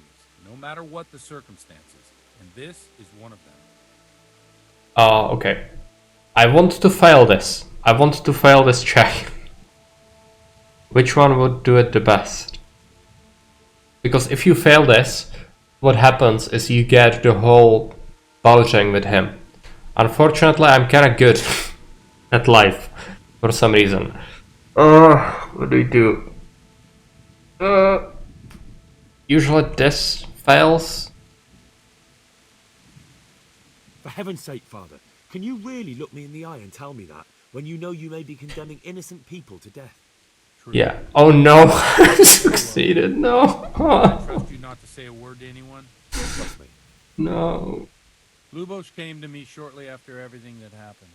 no matter what the circumstances. And this is one of them. Okay. I want to fail this. I want to fail this check. Which one would do it the best? Because if you fail this, what happens is you get the whole vouching with him. Unfortunately, I'm kinda good at life for some reason. What do we do? Usually this fails. For heaven's sake, Father, can you really look me in the eye and tell me that, when you know you may be condemning innocent people to death? True. Yeah. Oh no, I succeeded. No. I trust you not to say a word to anyone. Trust me. No. Lubosh came to me shortly after everything that happened.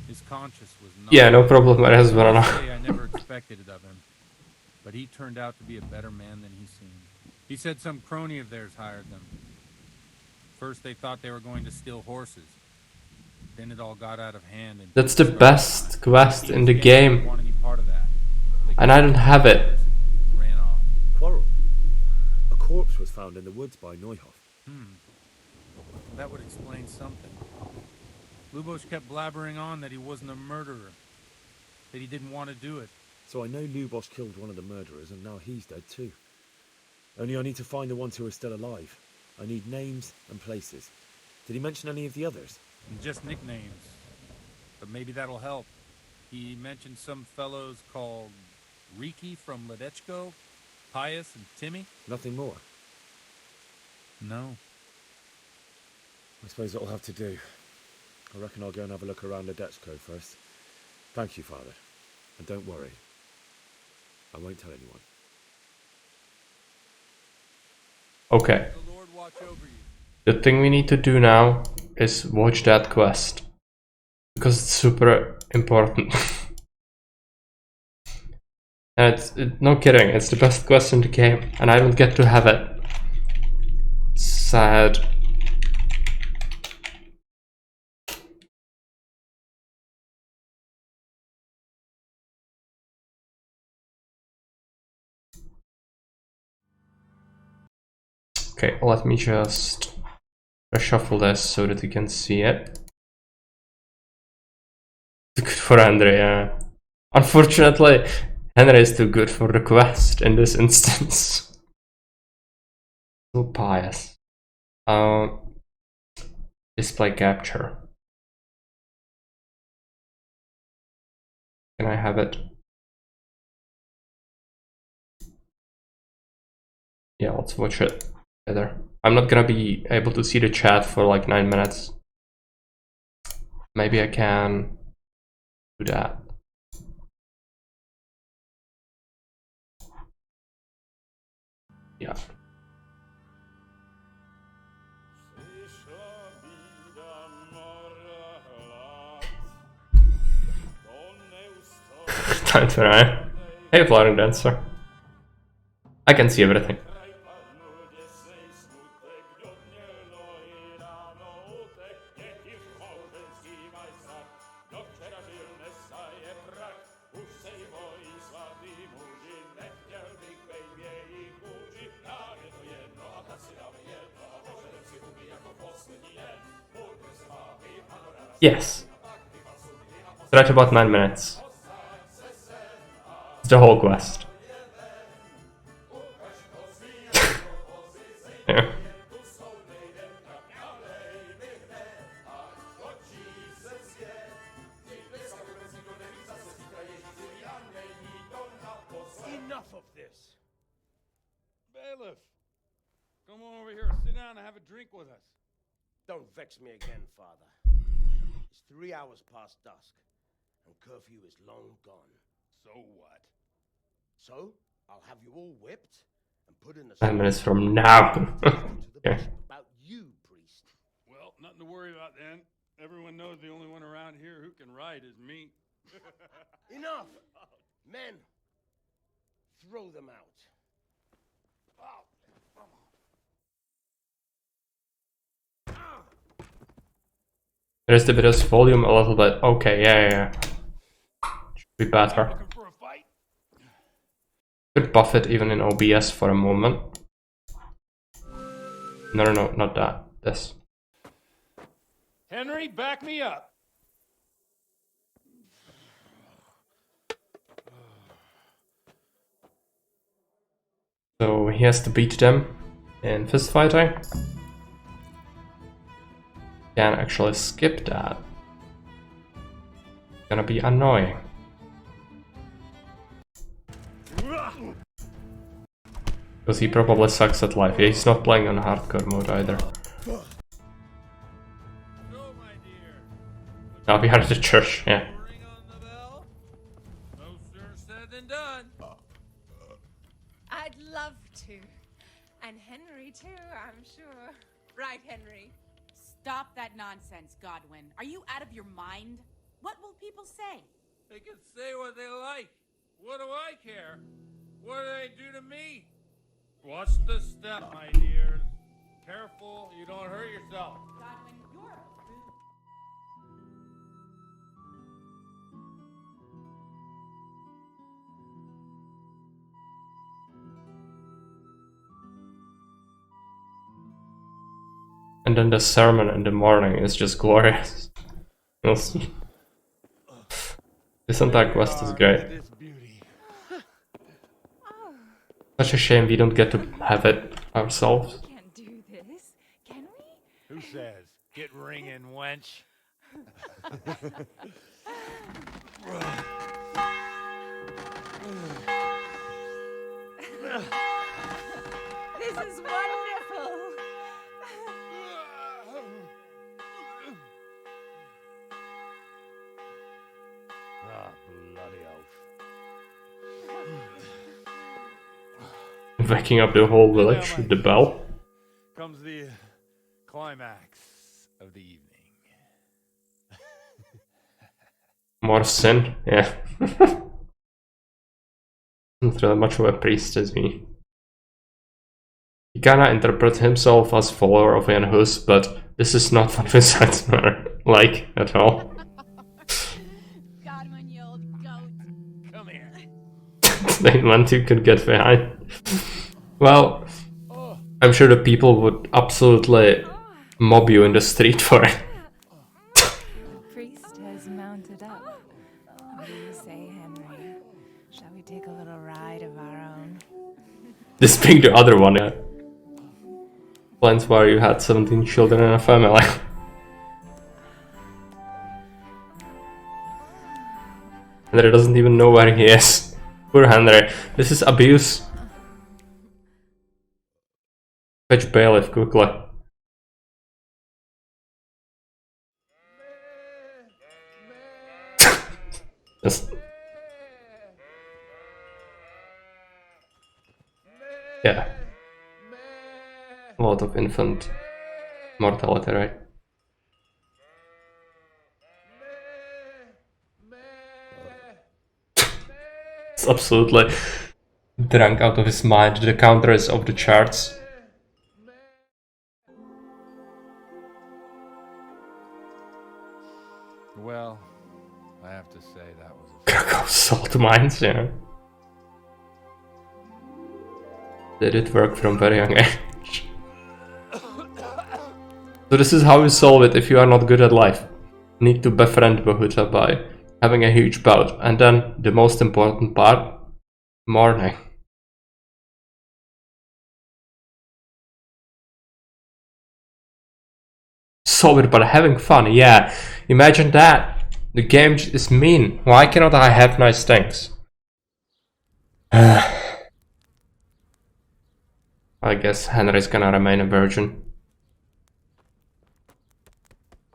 His conscience was not... Yeah, no problem. My husband. I never expected it of him. But he turned out to be a better man than he seemed. He said some crony of theirs hired them. First they thought they were going to steal horses. Then it all got out of hand. And That's the best quest in the game. And I don't have it. Ran off. Quarrel. A corpse was found in the woods by Neuhof. That would explain something. Lubosh kept blabbering on that he wasn't a murderer. That he didn't want to do it. So I know Lubosh killed one of the murderers, and now he's dead too. Only I need to find the ones who are still alive. I need names and places. Did he mention any of the others? Just nicknames. But maybe that'll help. He mentioned some fellows called Riki from Ledechko, Pius and Timmy. Nothing more? No. I suppose it'll have to do. I reckon I'll go and have a look around Ledechko first. Thank you, Father. And don't worry. I won't tell anyone. Okay. The thing we need to do now is watch that quest. Because it's super important. And no kidding, it's the best quest in the game, and I don't get to have it. Sad. Okay, let me just reshuffle this so that you can see it. Good for Henry, yeah. Unfortunately, Henry is too good for the quest in this instance. So pious. Display capture. Can I have it? Yeah, let's watch it together. I'm not gonna be able to see the chat for like 9 minutes. Maybe I can do that. Yeah. Time to ride. Hey, flying dancer. I can see everything. Yes. Right about 9 minutes. It's the whole quest. Yeah. Enough of this. Bailiff, come on over here, sit down and have a drink with us. Don't vex me again, Father. It's 3 hours past dusk, and curfew is long gone. So what? So, I'll have you all whipped and put in the 9 minutes from now. Yeah. About you, priest. Well, nothing to worry about then. Everyone knows the only one around here who can ride is me. Enough! Men, throw them out. Oh, come on. Raise the video's volume a little bit. Okay, yeah. Should be better. Could buff it even in OBS for a moment. No, not that. This. Henry, back me up. So he has to beat them in fist fighting. Can actually skip that. Gonna be annoying. Because he probably sucks at life. Yeah, he's not playing on hardcore mode either. Now we are at the church, yeah. I'd love to. And Henry too, I'm sure. Right, Henry? Stop that nonsense, Godwin. Are you out of your mind? What will people say? They can say what they like. What do I care? What do they do to me? Watch the step, my dears. Careful, you don't hurt yourself. Godwin, you're rude. And then the sermon in the morning is just glorious. This entire quest is great. Such a shame we don't get to have it ourselves. Can't do this, can we? Who says? Get ringing, wench. This is wonderful. Ah, bloody oath. Waking up the whole village with the bell. comes the climax of the evening. More sin, yeah. Not really much of a priest, is he? He kinda interprets himself as follower of Jan Hus, but this is not what Vincent's like at all. Godwin, you old goat. Come here. They meant you could get behind. Well, I'm sure the people would absolutely mob you in the street for it. The priest has mounted up. What do you say, Henry? Shall we take a little ride of our own? This being the other one, yeah. Plans where you had 17 children in a family. Henry doesn't even know where he is. Poor Henry. This is abuse. Fetch bailiff quickly. Just... Yeah. A lot of infant mortality, right? It's absolutely drunk out of his mind. The counter is off the charts. Well, I have to say that was Krakow salt mines, yeah. They did work from very young age. So this is how you solve it if you are not good at life. You need to befriend Bahuta by having a huge bout. And then, the most important part, mourning. Solve it by having fun, yeah. Imagine that. The game is mean. Why cannot I have nice things? I guess Henry's gonna remain a virgin.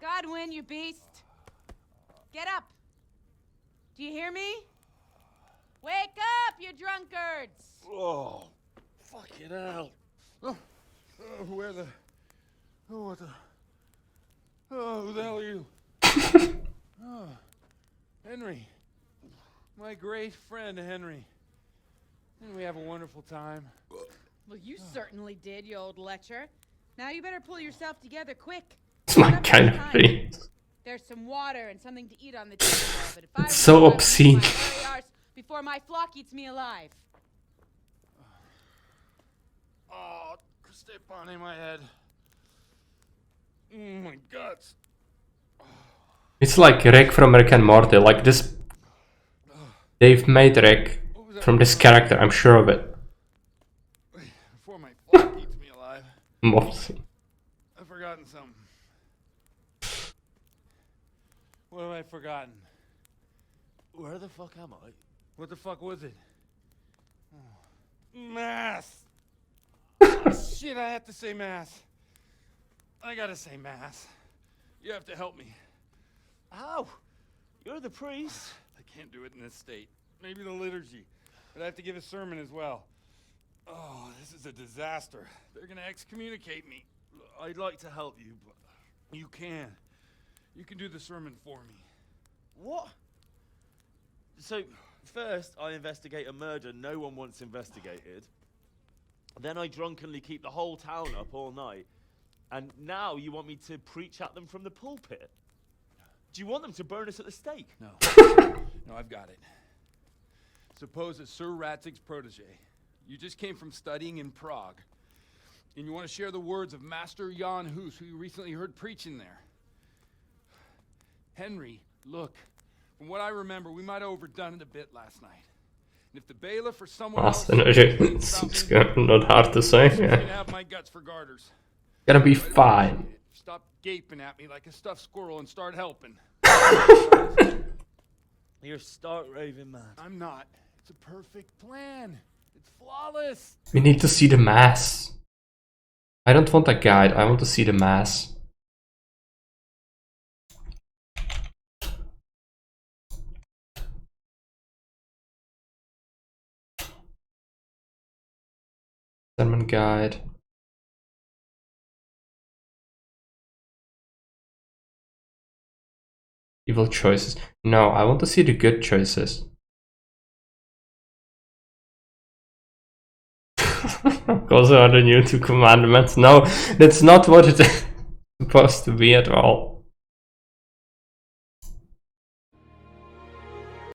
Godwin, you beast. Get up. Do you hear me? Wake up, you drunkards. Oh, fucking hell. Where the... Oh, what the... Oh, who the hell are you? Oh, Henry. My great friend, Henry. Didn't we have a wonderful time? Well, you certainly did, you old lecher. Now you better pull yourself together quick. It's my kind of thing. There's some water and something to eat on the table, but if I It's so were you, obscene. I'd eat my hairy arse before my flock eats me alive. Oh, step on in my head. Oh, my guts. It's like Rick from Rick and Morty, like this... They've made Rick from this character, I'm sure of it. Before my flock eats me alive. Mopsy. I've forgotten something. What have I forgotten? Where the fuck am I? What the fuck was it? Oh. Mass! Shit, I have to say mass. I gotta say mass. You have to help me. How? You're the priest. I can't do it in this state. Maybe the liturgy. But I have to give a sermon as well. Oh, this is a disaster. They're gonna excommunicate me. I'd like to help you, but... You can. You can do the sermon for me. What? So, first I investigate a murder no one wants investigated. Then I drunkenly keep the whole town up all night. And now you want me to preach at them from the pulpit? Do you want them to burn us at the stake? No. No, I've got it. Suppose that Sir Ratzig's protege. You just came from studying in Prague. And you want to share the words of Master Jan Hus, who you recently heard preaching there. Henry, look. From what I remember, we might have overdone it a bit last night. And if the bailiff or someone else... It's not hard to say, You yeah. can have my guts for garters. Gonna be fine. Stop gaping at me like a stuffed squirrel and start helping. You're stark raving mad. I'm not. It's a perfect plan. It's flawless. We need to see the mass. I don't want a guide, I want to see the mass. Sermon guide. evil choices. No, I want to see the good choices. Those are the new 2 commandments. No, that's not what it is supposed to be at all.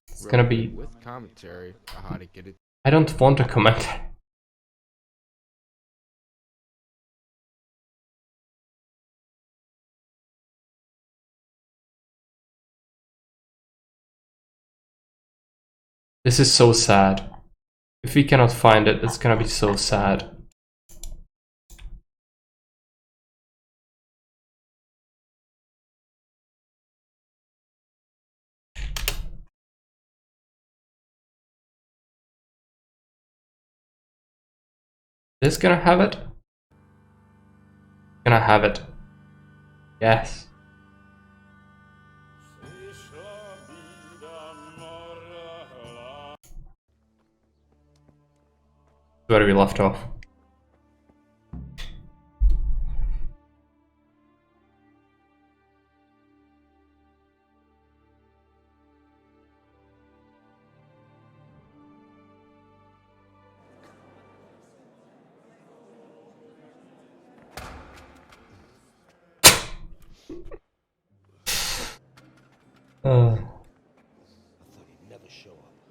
It's gonna be with commentary on how to get it. I don't want to comment. This is so sad. If we cannot find it, it's gonna be so sad. This gonna have it? Gonna have it. Yes. Where we left off.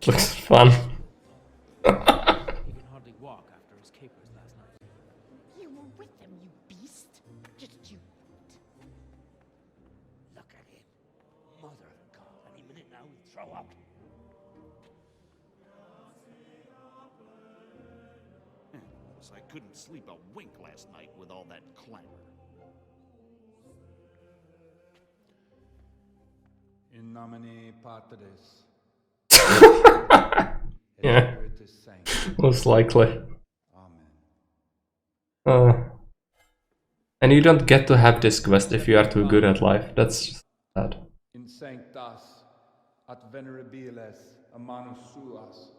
Looks fun. He can hardly walk after his capers last night. You were with them, you beast. Just you wait. Look at him. Mother of God. Any minute now he'll throw up. I couldn't sleep a wink last night with all that clamor. In nomine Patris. Yeah, most likely. And you don't get to have this quest if you are too good at life. That's just sad. In sanctas at venerabiles amanus suas.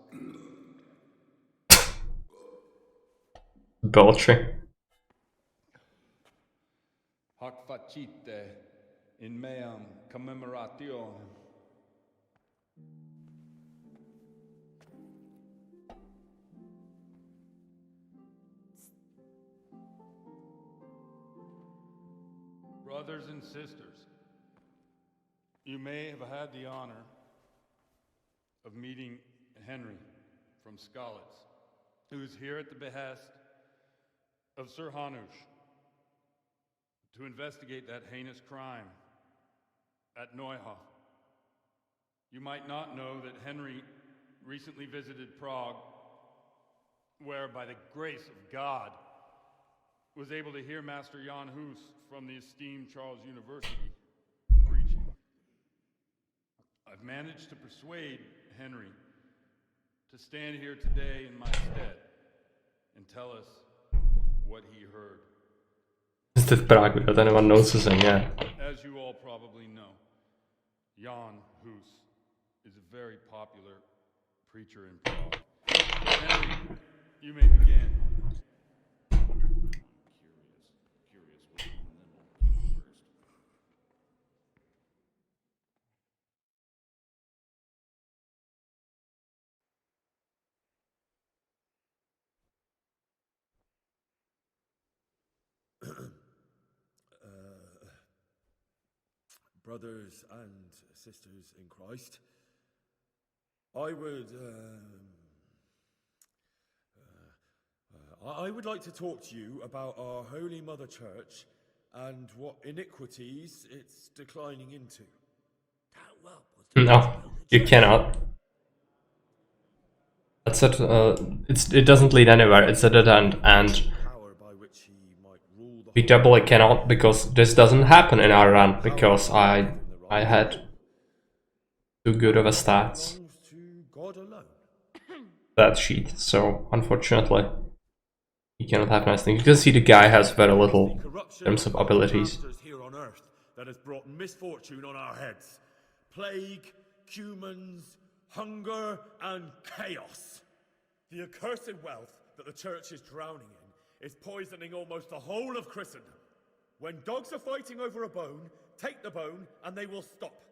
Belching. Hoc facite in meam commemorationem. Brothers and sisters, you may have had the honor of meeting Henry from Skalitz, who is here at the behest of Sir Hanush to investigate that heinous crime at Neuhof. You might not know that Henry recently visited Prague, where by the grace of God was able to hear Master Jan Hus from the esteemed Charles University preaching. I've managed to persuade Henry to stand here today in my stead and tell us what he heard. Is that Prague without anyone noticing? Yeah. As you all probably know, Jan Hus is a very popular preacher in Prague. Henry, you may begin. Brothers and sisters in Christ, I would like to talk to you about our Holy Mother Church and what iniquities it's declining into. No, you cannot. That's it. It doesn't lead anywhere. It's a dead end, and we doubly cannot because this doesn't happen in our run because I had too good of a stats that sheet. So unfortunately, you cannot have nice things. You can see the guy has very little in terms of abilities. Here on earth that has brought misfortune on our heads. Plague, humans, hunger, and chaos. The accursed wealth that the church is drowning in is poisoning almost the whole of Christendom. When dogs are fighting over a bone, take the bone and they will stop.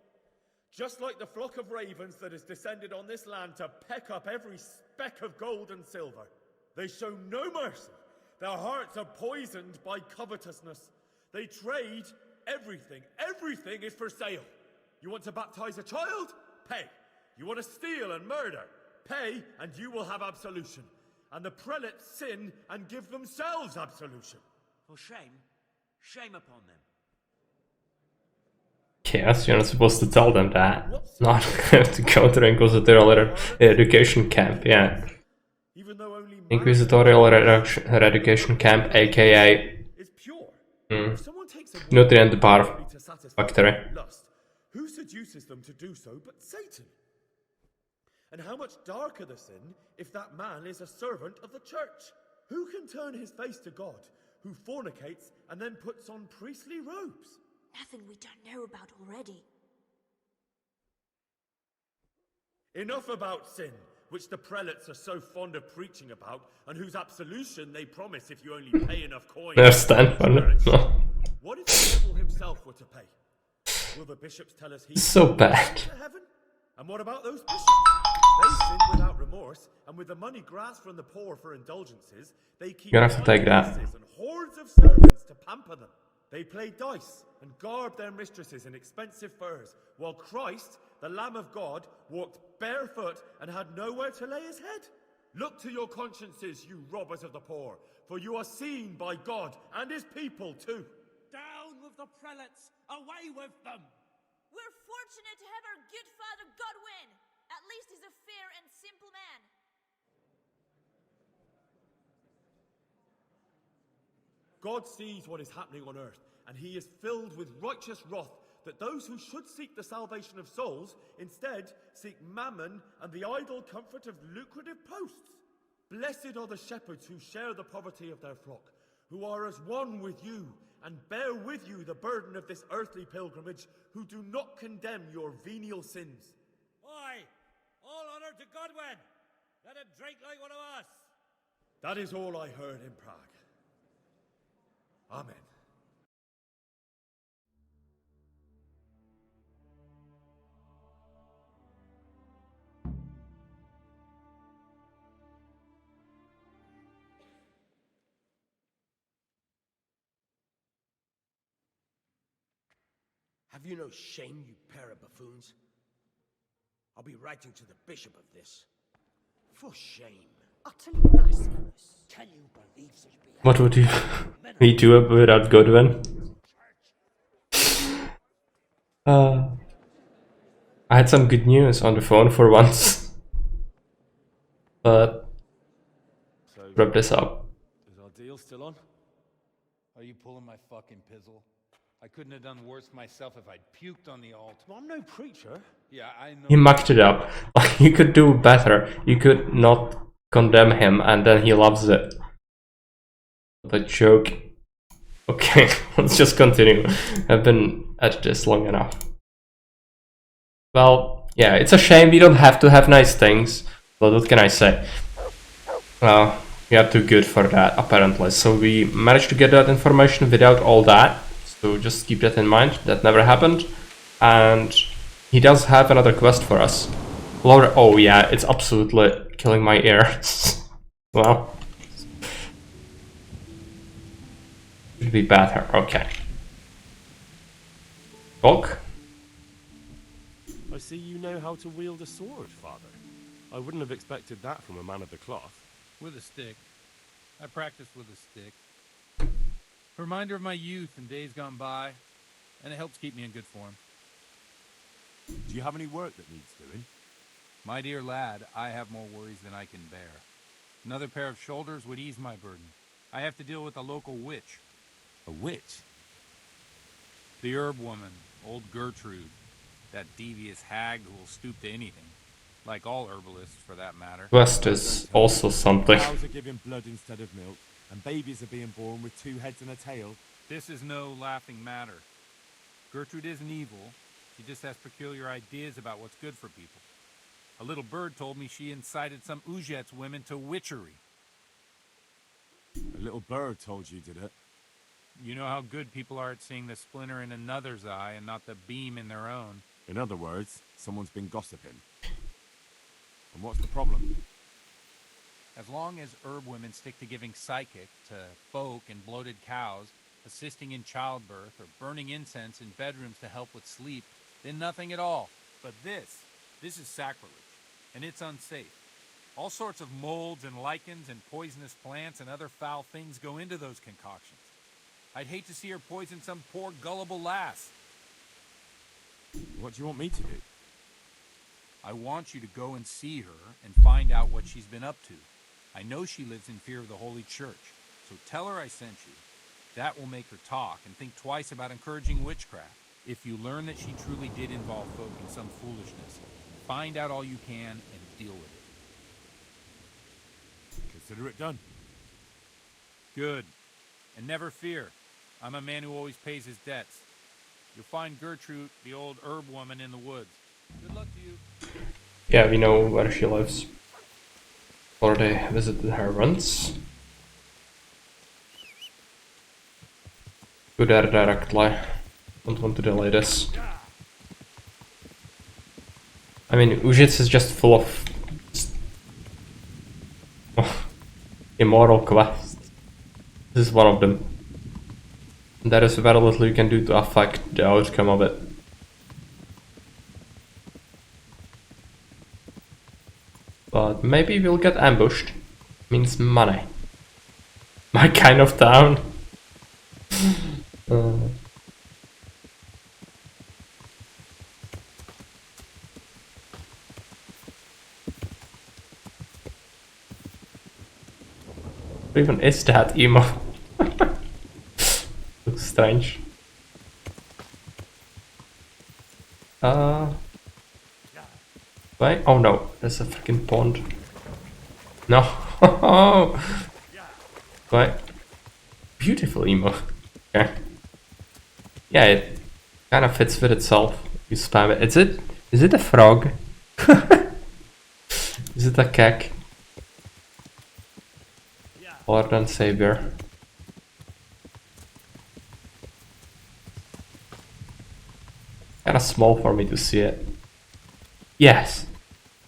Just like the flock of ravens that has descended on this land to peck up every speck of gold and silver. They show no mercy. Their hearts are poisoned by covetousness. They trade everything. Everything is for sale. You want to baptize a child? Pay. You want to steal and murder? Pay, and you will have absolution. And the prelates sin and give themselves absolution. For shame. Shame upon them. Yes, you're not supposed to tell them that. Not to go to the Inquisitorial Education Camp, yeah. Inquisitorial Education Camp, aka Nutrient Bar Factory. Who seduces them to do so but Satan? And how much darker the sin if that man is a servant of the church? Who can turn his face to God, who fornicates and then puts on priestly robes? Nothing we don't know about already. Enough about sin, which the prelates are so fond of preaching about, and whose absolution they promise if you only pay enough coins. What if the devil himself were to pay? Will the bishops tell us he's so bad? To heaven? And what about those bishops? They sin without remorse, and with the money grasped from the poor for indulgences, they keep You're gonna have to take that. and hordes of servants to pamper them. They play dice and garb their mistresses in expensive furs, while Christ, the Lamb of God, walked barefoot and had nowhere to lay his head. Look to your consciences, you robbers of the poor, for you are seen by God and his people too. Down with the prelates! Away with them! We're fortunate to have our good father Godwin. At least he's a fair and simple man. God sees what is happening on earth, and he is filled with righteous wrath that those who should seek the salvation of souls instead seek mammon and the idle comfort of lucrative posts. Blessed are the shepherds who share the poverty of their flock, who are as one with you and bear with you the burden of this earthly pilgrimage, who do not condemn your venial sins. Oi! All honor to Godwin! Let him drink like one of us! That is all I heard in Prague. Amen. Have you no shame, you pair of buffoons? I'll be writing to the bishop of this. For shame. Utterly blasphemous. Can you believe such behavior? What would he do without Godwin? I had some good news on the phone for once. But wrap this up. Is our deal still on? Are you pulling my fucking pizzle? I couldn't have done worse myself if I'd puked on the altar. I'm no preacher. Yeah, I know. He mucked it up. You could do better. You could not condemn him and then he loves it. The joke. Okay, let's just continue. I've been at this long enough. Well, yeah, it's a shame we don't have to have nice things. But what can I say? We are too good for that, apparently. So we managed to get that information without all that. So just keep that in mind. That never happened. And he does have another quest for us. Laura, oh yeah, it's absolutely killing my ears. Well, should be better. Okay. Talk. I see you know how to wield a sword, Father. I wouldn't have expected that from a man of the cloth. With a stick. I practice with a stick. Reminder of my youth and days gone by, and it helps keep me in good form. Do you have any work that needs doing? My dear lad, I have more worries than I can bear. Another pair of shoulders would ease my burden. I have to deal with a local witch. A witch? The herb woman, old Gertrude. That devious hag who will stoop to anything. Like all herbalists, for that matter. Quest is also something. Cows are giving blood instead of milk, and babies are being born with 2 heads and a tail. This is no laughing matter. Gertrude isn't evil. She just has peculiar ideas about what's good for people. A little bird told me she incited some Ujet's women to witchery. A little bird told you, did it? You know how good people are at seeing the splinter in another's eye and not the beam in their own. In other words, someone's been gossiping. And what's the problem? As long as herb women stick to giving psychic to folk and bloated cows, assisting in childbirth, or burning incense in bedrooms to help with sleep, then nothing at all. But this is sacrilege, and it's unsafe. All sorts of molds and lichens and poisonous plants and other foul things go into those concoctions. I'd hate to see her poison some poor gullible lass. What do you want me to do? I want you to go and see her and find out what she's been up to. I know she lives in fear of the Holy Church, so tell her I sent you. That will make her talk and think twice about encouraging witchcraft. If you learn that she truly did involve folk in some foolishness, find out all you can and deal with it. Consider it done. Good. And never fear. I'm a man who always pays his debts. You'll find Gertrude, the old herb woman, in the woods. Good luck to you. Yeah, we know where she lives. Already visited her once. Go there directly. Don't want to delay this. I mean, Ujits is just full of immoral quests. This is one of them. And there is very little you can do to affect the outcome of it. But maybe we'll get ambushed. Means money. My kind of town. What even is that emo? Looks strange. Wait, oh no, there's a freaking pond. No. Wait. Beautiful emo. Okay. Yeah, it kind of fits with itself. You spam it. Is it a frog? Is it a kek? Lord and Savior. Kinda small for me to see it. Yes.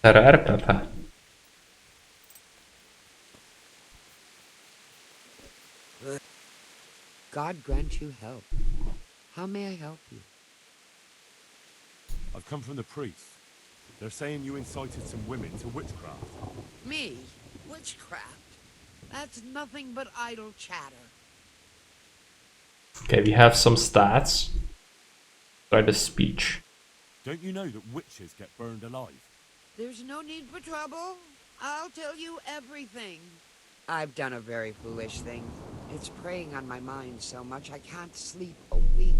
Rare pepper. God grant you help. How may I help you? I've come from the priest. They're saying you incited some women to witchcraft. Me? Witchcraft? That's nothing but idle chatter. Okay, we have some stats. Try the speech. Don't you know that witches get burned alive? There's no need for trouble. I'll tell you everything. I've done a very foolish thing. It's preying on my mind so much I can't sleep a wink.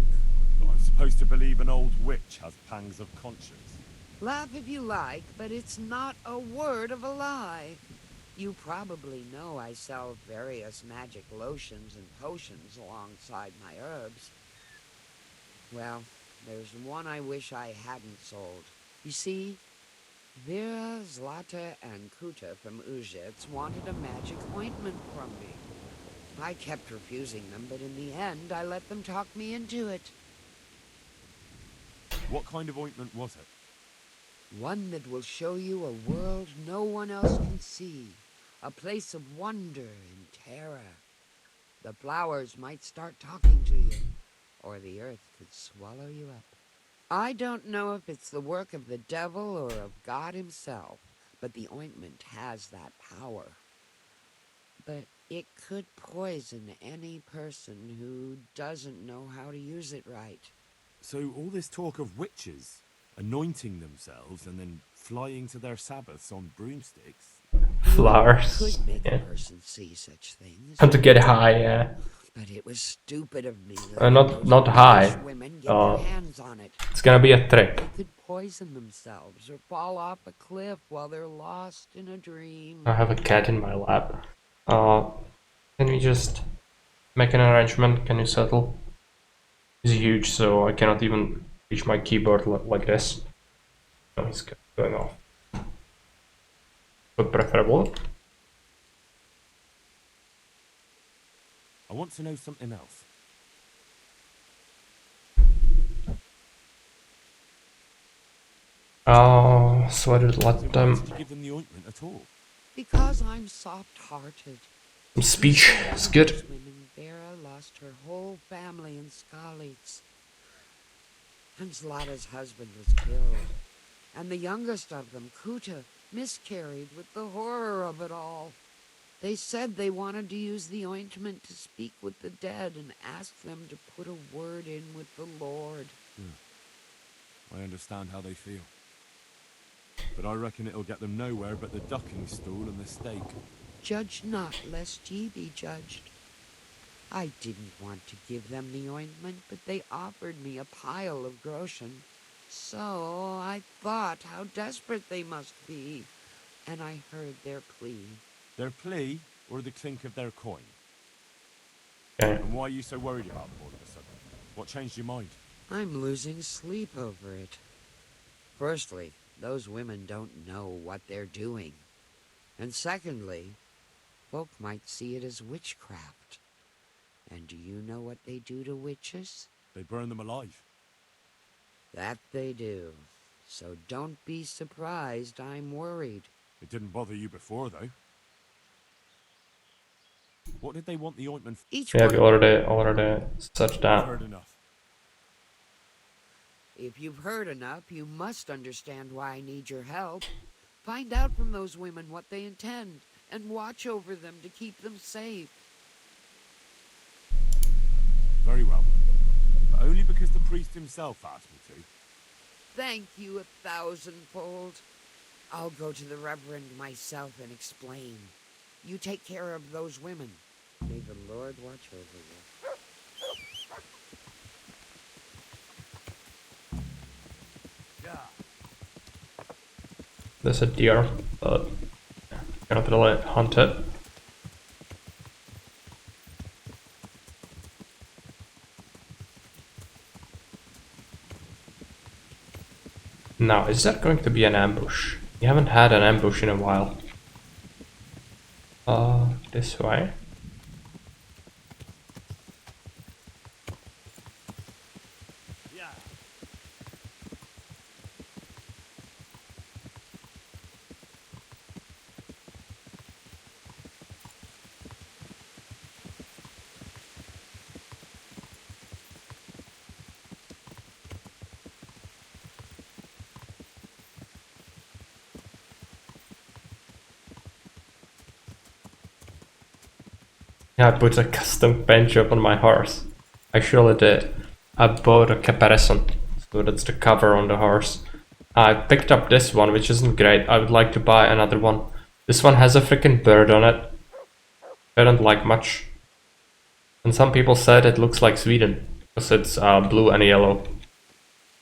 But I'm supposed to believe an old witch has pangs of conscience. Laugh if you like, but it's not a word of a lie. You probably know I sell various magic lotions and potions alongside my herbs. Well, there's one I wish I hadn't sold. You see, Vera, Zlata, and Kuta from Ujits wanted a magic ointment from me. I kept refusing them, but in the end, I let them talk me into it. What kind of ointment was it? One that will show you a world no one else can see. A place of wonder and terror. The flowers might start talking to you, or the earth could swallow you up. I don't know if it's the work of the devil or of God himself, but the ointment has that power. But it could poison any person who doesn't know how to use it right. So all this talk of witches anointing themselves and then flying to their sabbaths on broomsticks. Flowers. Could make Yeah. a person see such things. And to get high, yeah. But it was stupid of me. Not high. Women get their hands on it. It's gonna be a trip. They could poison themselves or fall off a cliff while they're lost in a dream. I have a cat in my lap. Can we just make an arrangement? Can you settle? He's huge, so I cannot even reach my keyboard like this. No, he's going off. But preferable. I want to know something else. Oh, so I did let Did them. you give them the ointment at all? Because I'm soft-hearted. Some speech is good. Women, Vera lost her whole family in Skalitz. And Zlata's husband was killed. And the youngest of them, Kuta, miscarried with the horror of it all. They said they wanted to use the ointment to speak with the dead and ask them to put a word in with the Lord. I understand how they feel. But I reckon it'll get them nowhere but the ducking stool and the stake. Judge not, lest ye be judged. I didn't want to give them the ointment, but they offered me a pile of groschen. So I thought how desperate they must be, and I heard their plea. Their plea, or the clink of their coin? Okay. And why are you so worried about them all of a sudden? What changed your mind? I'm losing sleep over it. Firstly, those women don't know what they're doing. And secondly, folk might see it as witchcraft. And do you know what they do to witches? They burn them alive. That they do. So don't be surprised I'm worried. It didn't bother you before, though. What did they want the ointment for? Yeah, we already said that. Heard enough. If you've heard enough, you must understand why I need your help. Find out from those women what they intend, and watch over them to keep them safe. Very well. But only because the priest himself asked me to. Thank you 1,000-fold. I'll go to the Reverend myself and explain. You take care of those women. May the Lord watch over you. There's a deer, but cannot really hunt it. Now, is that going to be an ambush? We haven't had an ambush in a while. This way. Yeah, I put a custom paint job on my horse. I surely did. I bought a caparison, so that's the cover on the horse. I picked up this one, which isn't great. I would like to buy another one. This one has a freaking bird on it. I don't like much. And some people said it looks like Sweden, because it's blue and yellow.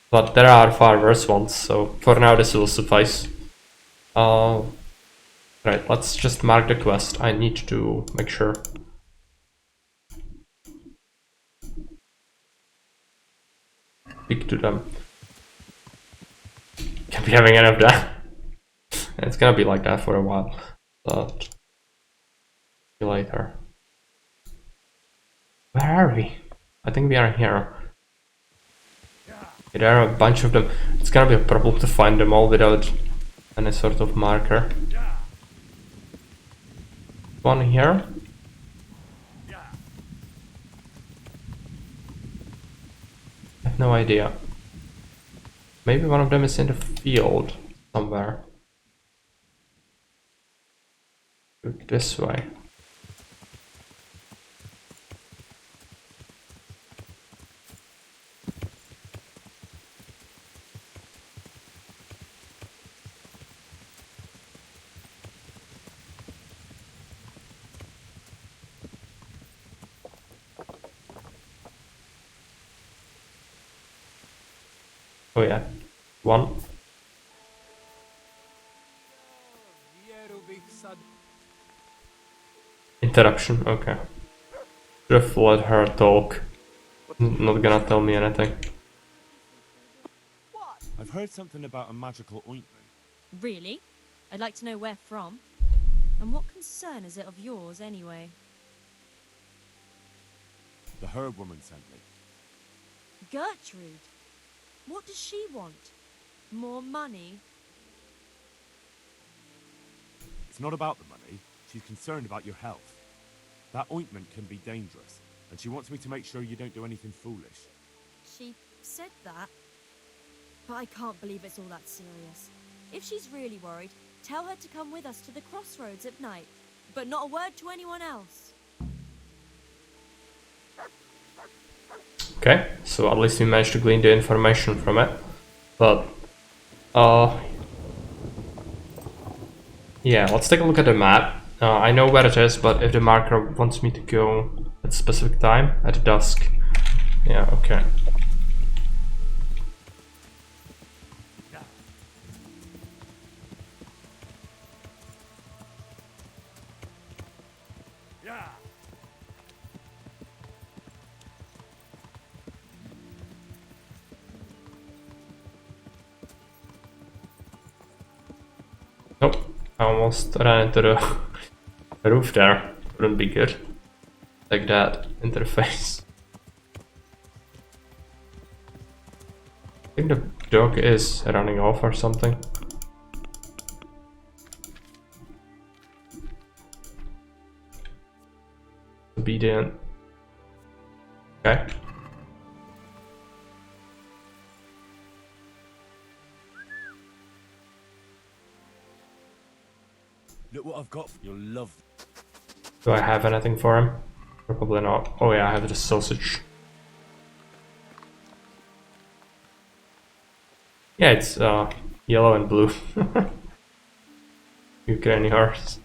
But there are far worse ones, so for now this will suffice. Right, let's just mark the quest. I need to make sure. Speak to them. Can't be having any of that. It's gonna be like that for a while. But see you later. Where are we? I think we are here. There are a bunch of them. It's gonna be a problem to find them all without any sort of marker. One here. I have no idea. Maybe one of them is in the field somewhere. Look this way. Oh yeah, one. Interruption, okay. Should have let her talk. Not gonna tell me anything. I've heard something about a magical ointment. Really? I'd like to know where from. And what concern is it of yours, anyway? The herb woman sent me. Gertrude? What does she want? More money? It's not about the money. She's concerned about your health. That ointment can be dangerous, and she wants me to make sure you don't do anything foolish. She said that. But I can't believe it's all that serious. If she's really worried, tell her to come with us to the crossroads at night. But not a word to anyone else. Okay, so at least we managed to glean the information from it. But, yeah, let's take a look at the map. I know where it is, but if the marker wants me to go at a specific time, at dusk. Yeah, okay. Nope, I almost ran into the roof there. Wouldn't be good. Like that, into the face. I think the dog is running off or something. Obedient. Okay. Look what I've got. You'll love. Do I have anything for him? Probably not. Oh yeah, I have the sausage. Yeah, it's yellow and blue. Ukrainian horse.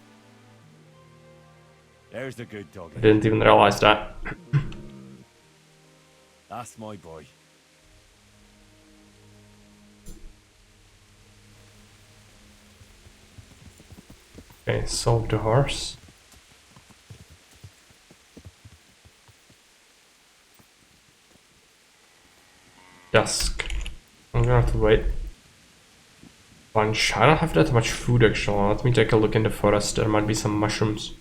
There's the good dog. I didn't even realize that. That's my boy. Okay, sold the horse. Dusk. I'm gonna have to wait. Bunch. I don't have that much food actually. Let me take a look in the forest. There might be some mushrooms.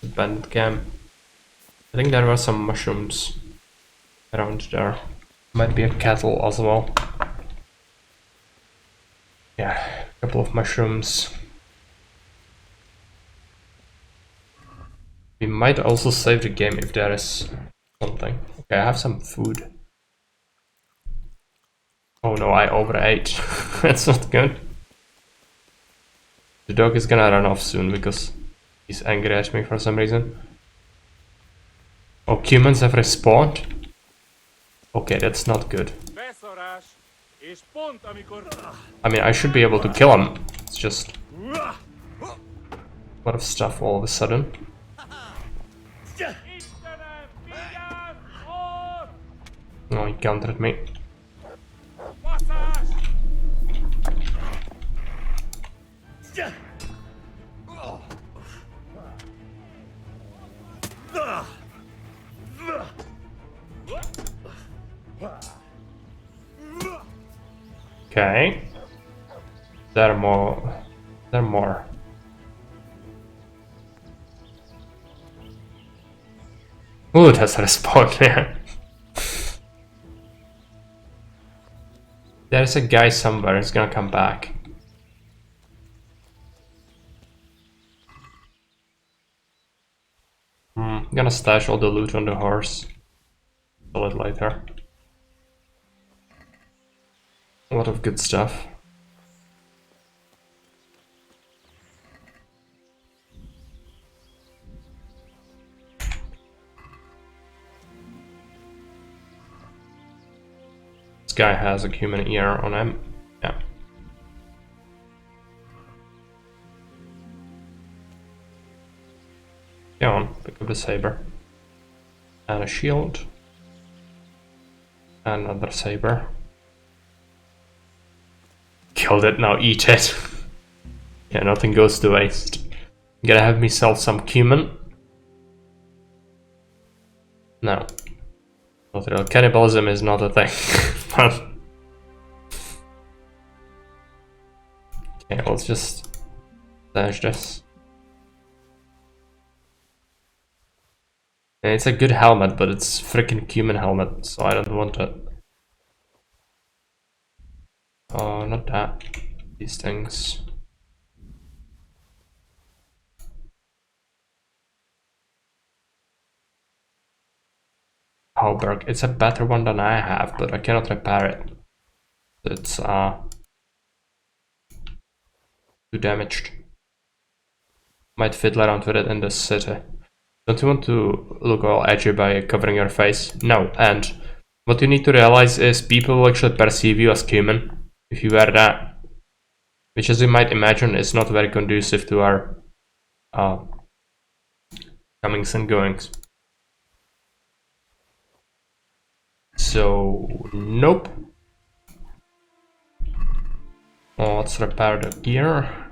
Bandit camp. I think there were some mushrooms around there. Might be a cattle as well. Yeah, a couple of mushrooms. We might also save the game if there is something. Okay, I have some food. Oh no, I overate. That's not good. The dog is gonna run off soon because he's angry at me for some reason. Oh, humans have respawned? Okay, that's not good. I mean, I should be able to kill him. It's just a lot of stuff all of a sudden. No, he countered me. Okay. There are more. There are more. Ooh, that's a respawn there. There's a guy somewhere, he's gonna come back. I'm gonna stash all the loot on the horse. Sell it later. A lot of good stuff. This guy has a human ear on him. Yeah. Go on, pick up the saber. And a shield. Another saber. Killed it, now eat it. Yeah, nothing goes to waste. Gotta have myself some cumin. No. Not real. Cannibalism is not a thing. Okay, let's just stash this. And it's a good helmet, but it's freaking human helmet, so I don't want it. Oh, not that. These things. Halberg. It's a better one than I have, but I cannot repair it. It's too damaged. Might fiddle around with it in the city. Don't you want to look all edgy by covering your face? No, and what you need to realize is people will actually perceive you as human if you wear that. Which, as you might imagine, is not very conducive to our comings and goings. So, nope. Well, let's repair the gear.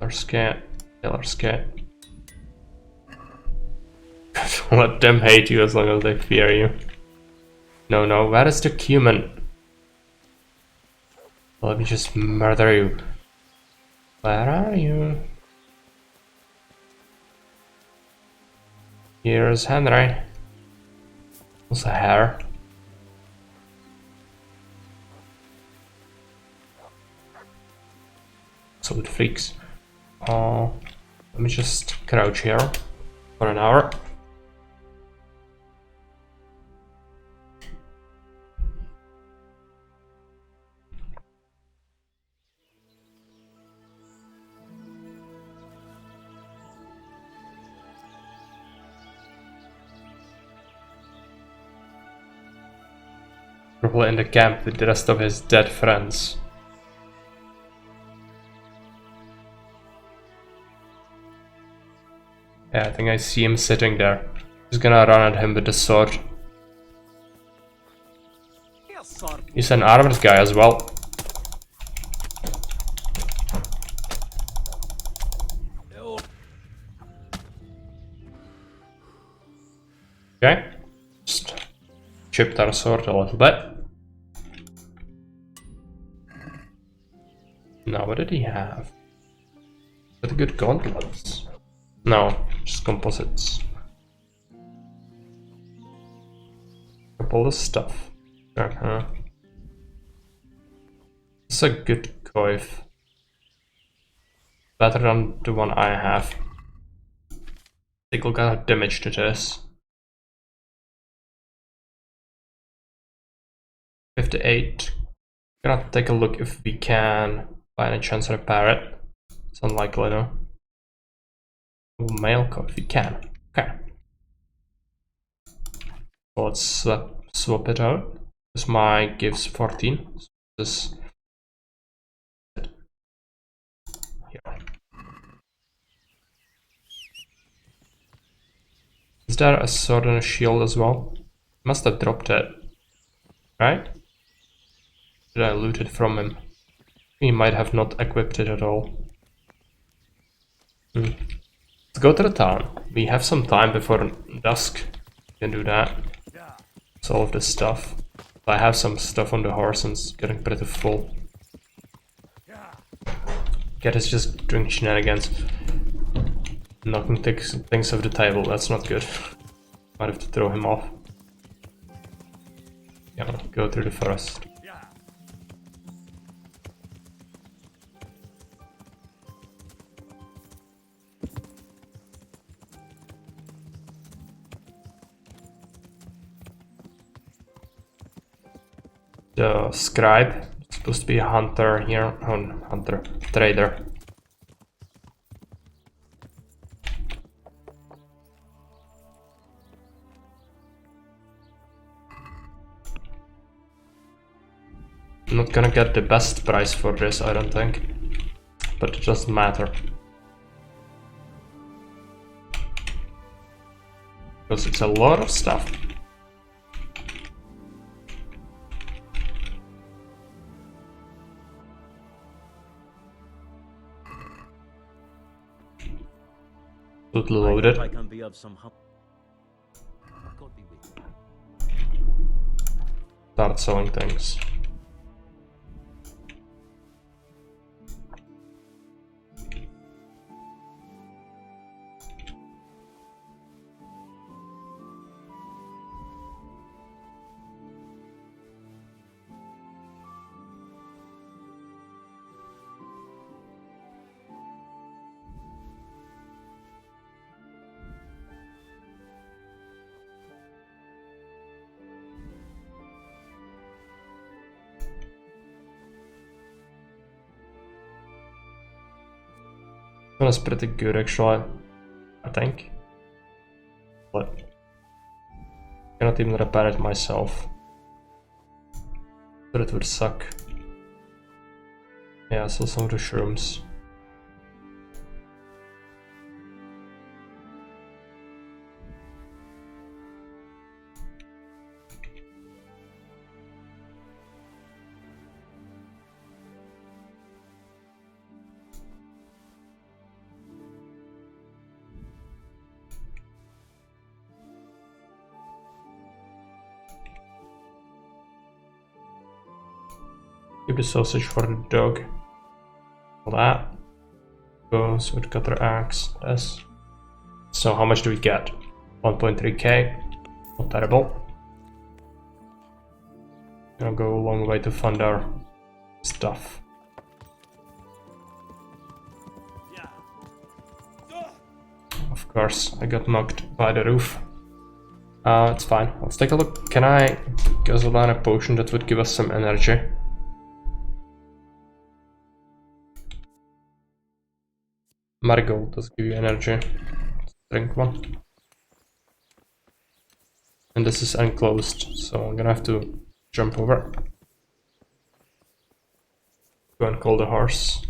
Killer scat. Let them hate you as long as they fear you. No, where is the cumin? Let me just murder you. Where are you? Here's Henry. What's a hair? Absolute freaks. Let me just crouch here for an hour. Probably in the camp with the rest of his dead friends. Yeah, I think I see him sitting there. He's gonna run at him with the sword. He's an armored guy as well. Okay. Just chipped our sword a little bit. Now, what did he have? Pretty good gauntlets. No, just composites. All this stuff. It's a good coif. Better than the one I have. Take a look at how damaged it is. 58. Gonna take a look if we can by any chance repair it. It's unlikely though. Mail code, we can. Okay. So let's swap it out. This my gives 14. So this here. Is there a sword and a shield as well? Must have dropped it. Right? Did I loot it from him? He might have not equipped it at all. Let's go to the town. We have some time before dusk. We can do that. Solve this stuff. I have some stuff on the horse and it's getting pretty full. Cat is just doing shenanigans. Knocking things off the table, that's not good. Might have to throw him off. Yeah, go through the forest. The scribe, it's supposed to be a hunter here, hunter, trader. I'm not gonna get the best price for this, I don't think, but it doesn't matter. Because it's a lot of stuff. Totally loaded. I can be of some help. Start selling things. That's pretty good actually, I think. But I cannot even repair it myself. But it would suck. Yeah, so some of the shrooms. Keep the sausage for the dog. All that goes with cutter axe. Yes. So how much do we get? 1.3k. Not terrible. Gonna go a long way to fund our stuff. Of course, I got knocked by the roof. It's fine. Let's take a look. Can I guzzle down a potion that would give us some energy? Marigold does give you energy. Let's drink one. And this is enclosed, so I'm gonna have to jump over. Go and call the horse.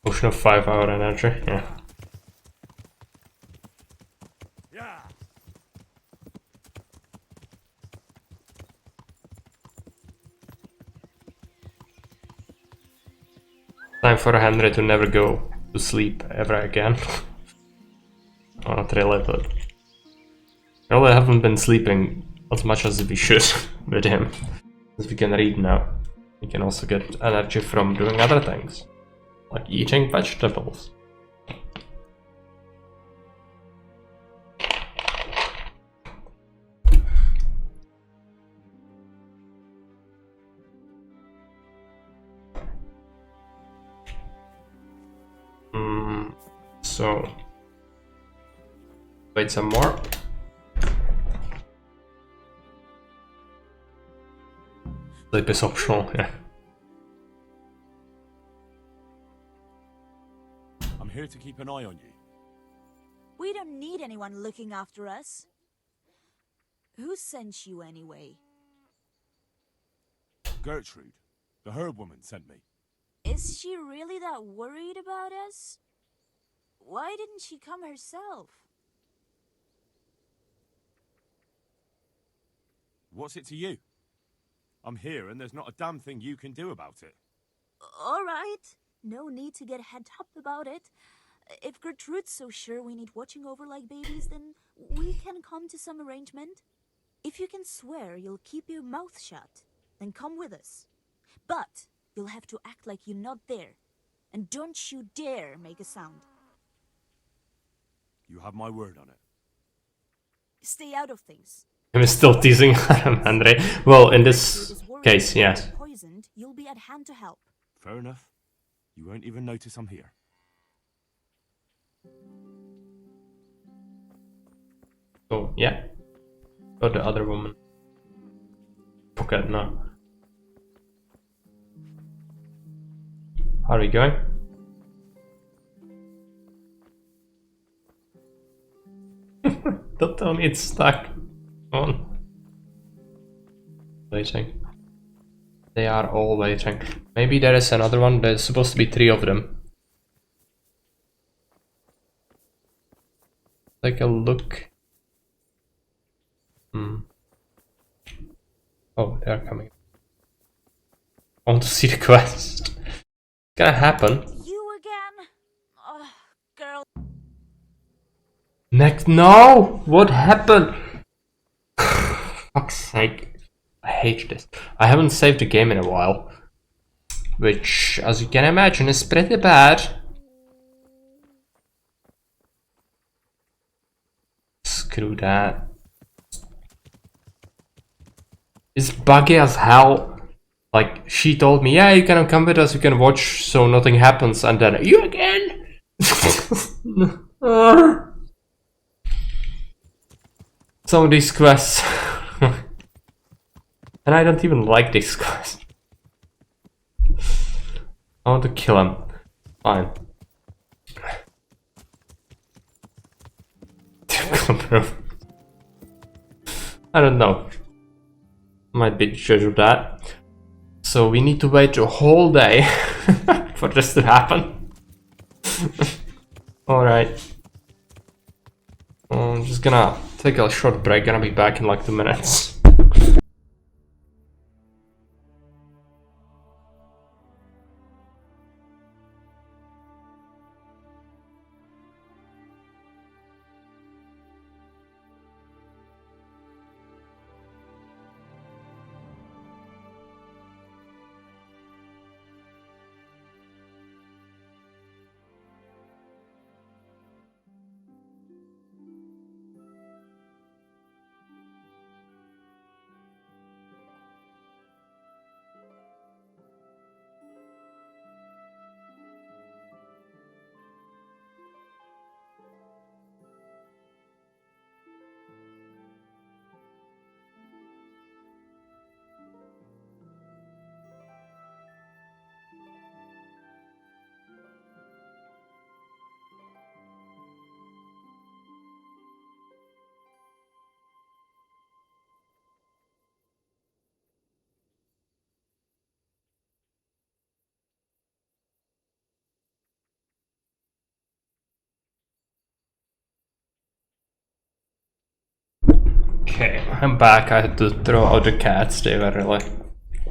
Potion of 5-hour energy, yeah. Time for Henry to never go to sleep ever again. Oh, not really, but really haven't been sleeping as much as we should with him. As we can read now. We can also get energy from doing other things, like eating vegetables. So, wait some more. Sleep is optional, yeah. I'm here to keep an eye on you. We don't need anyone looking after us. Who sent you anyway? Gertrude, the herb woman, sent me. Is she really that worried about us? Why didn't she come herself? What's it to you? I'm here and there's not a damn thing you can do about it. All right. No need to get head up about it. If Gertrude's so sure we need watching over like babies, then we can come to some arrangement. If you can swear you'll keep your mouth shut, then come with us. But you'll have to act like you're not there. And don't you dare make a sound. You have my word on it. Stay out of things. I'm still teasing Andre. Well, in this case, yes. Poisoned, you'll be at hand to help. Fair enough. You won't even notice I'm here. So, yeah. Oh, the other woman. Okay, no. How are we going? Don't tell me it's stuck. Come on. Waiting. They are all waiting. Maybe there is another one. There's supposed to be 3 of them. Take a look. Oh, they are coming. I want to see the quest. It's gonna happen. You again? Oh, girl. Next, no! What happened? Fuck's sake. I hate this. I haven't saved the game in a while. Which, as you can imagine, is pretty bad. Screw that. It's buggy as hell. Like, she told me, yeah, you can come with us, you can watch so nothing happens, and then, you again? Some of these quests. And I don't even like this quest. I want to kill him. Fine. I don't know. Might be the judge of that. So we need to wait a whole day for this to happen. Alright. I'm just gonna take a short break, gonna be back in like 2 minutes. Okay, I'm back. I had to throw out the cats. They were really